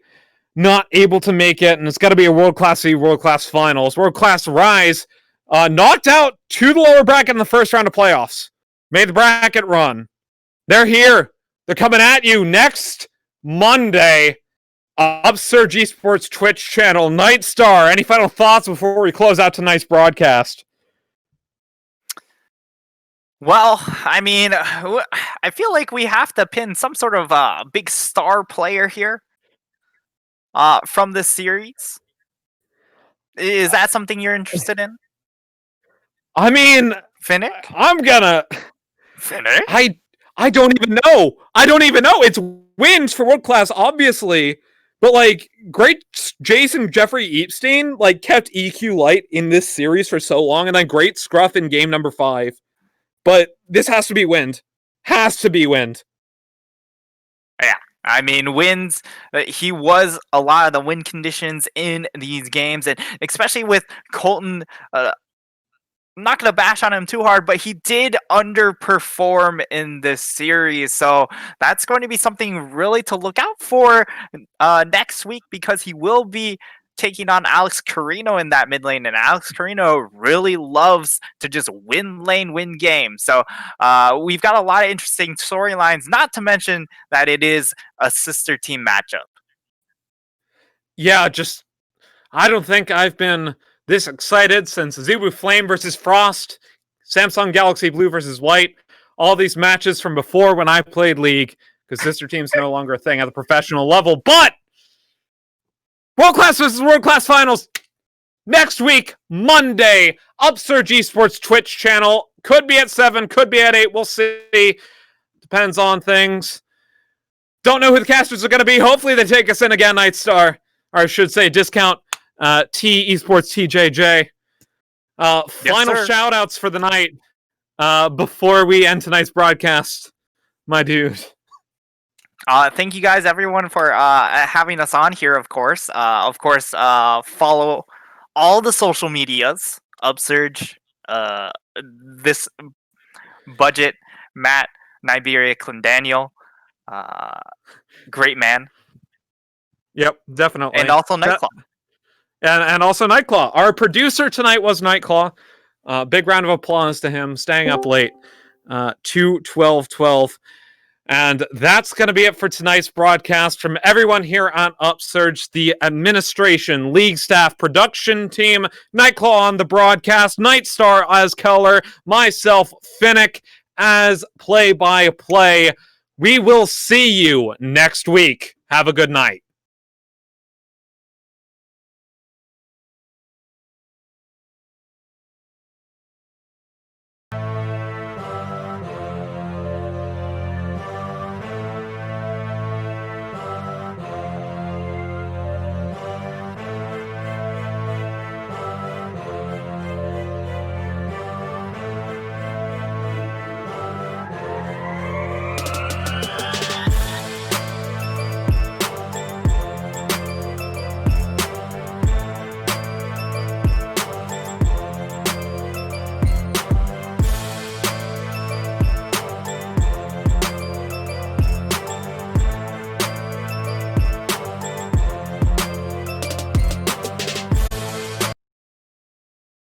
not able to make it, and it's got to be a world-class v world-class finals. World-class Rise knocked out to the lower bracket in the first round of playoffs. Made the bracket run. They're here. They're coming at you next Monday. Upsurge Esports Twitch channel. Nightstar, any final thoughts before we close out tonight's broadcast? Well, I mean, I feel like we have to pin some sort of big star player here from this series. Is that something you're interested in? I mean, Finnick? I'm gonna... Finnick? I don't even know. I don't even know. It's wins for World Class, obviously. But, like, great Jason Jeffrey Epstein, like, kept EQ Light in this series for so long, and then great Scruff in game number 5. But this has to be Wind. Has to be Wind. Yeah. I mean, wins. He was a lot of the win conditions in these games, and especially with Colton. I'm not going to bash on him too hard, but he did underperform in this series. So that's going to be something really to look out for next week, because he will be taking on Alex Carino in that mid lane, and Alex Carino really loves to just win lane, win game. So we've got a lot of interesting storylines, not to mention that it is a sister team matchup. Yeah, just... I don't think I've been this excited since Zebu Flame versus Frost, Samsung Galaxy Blue versus White, all these matches from before when I played League, because sister team's no longer a thing at the professional level. But World Class versus World Class Finals next week, Monday. Upsurge Esports Twitch channel. Could be at 7, could be at 8. We'll see. Depends on things. Don't know who the casters are going to be. Hopefully they take us in again, Nightstar. Or I should say, discount T Esports TJJ. Final sir. shout-outs for the night before we end tonight's broadcast, my dude. Thank you guys, everyone, for having us on here. Of course, follow all the social medias. Upsurge, this budget, Matt, Niberia, Clendaniel, great man, Yep, definitely. and also Nightclaw. And also Nightclaw. Our producer tonight was Nightclaw. Big round of applause to him, staying up late. 2/12/12. And that's going to be it for tonight's broadcast. From everyone here on Upsurge, the administration, league staff, production team, Nightclaw on the broadcast, Nightstar as color, myself, Finnick as play-by-play. We will see you next week. Have a good night.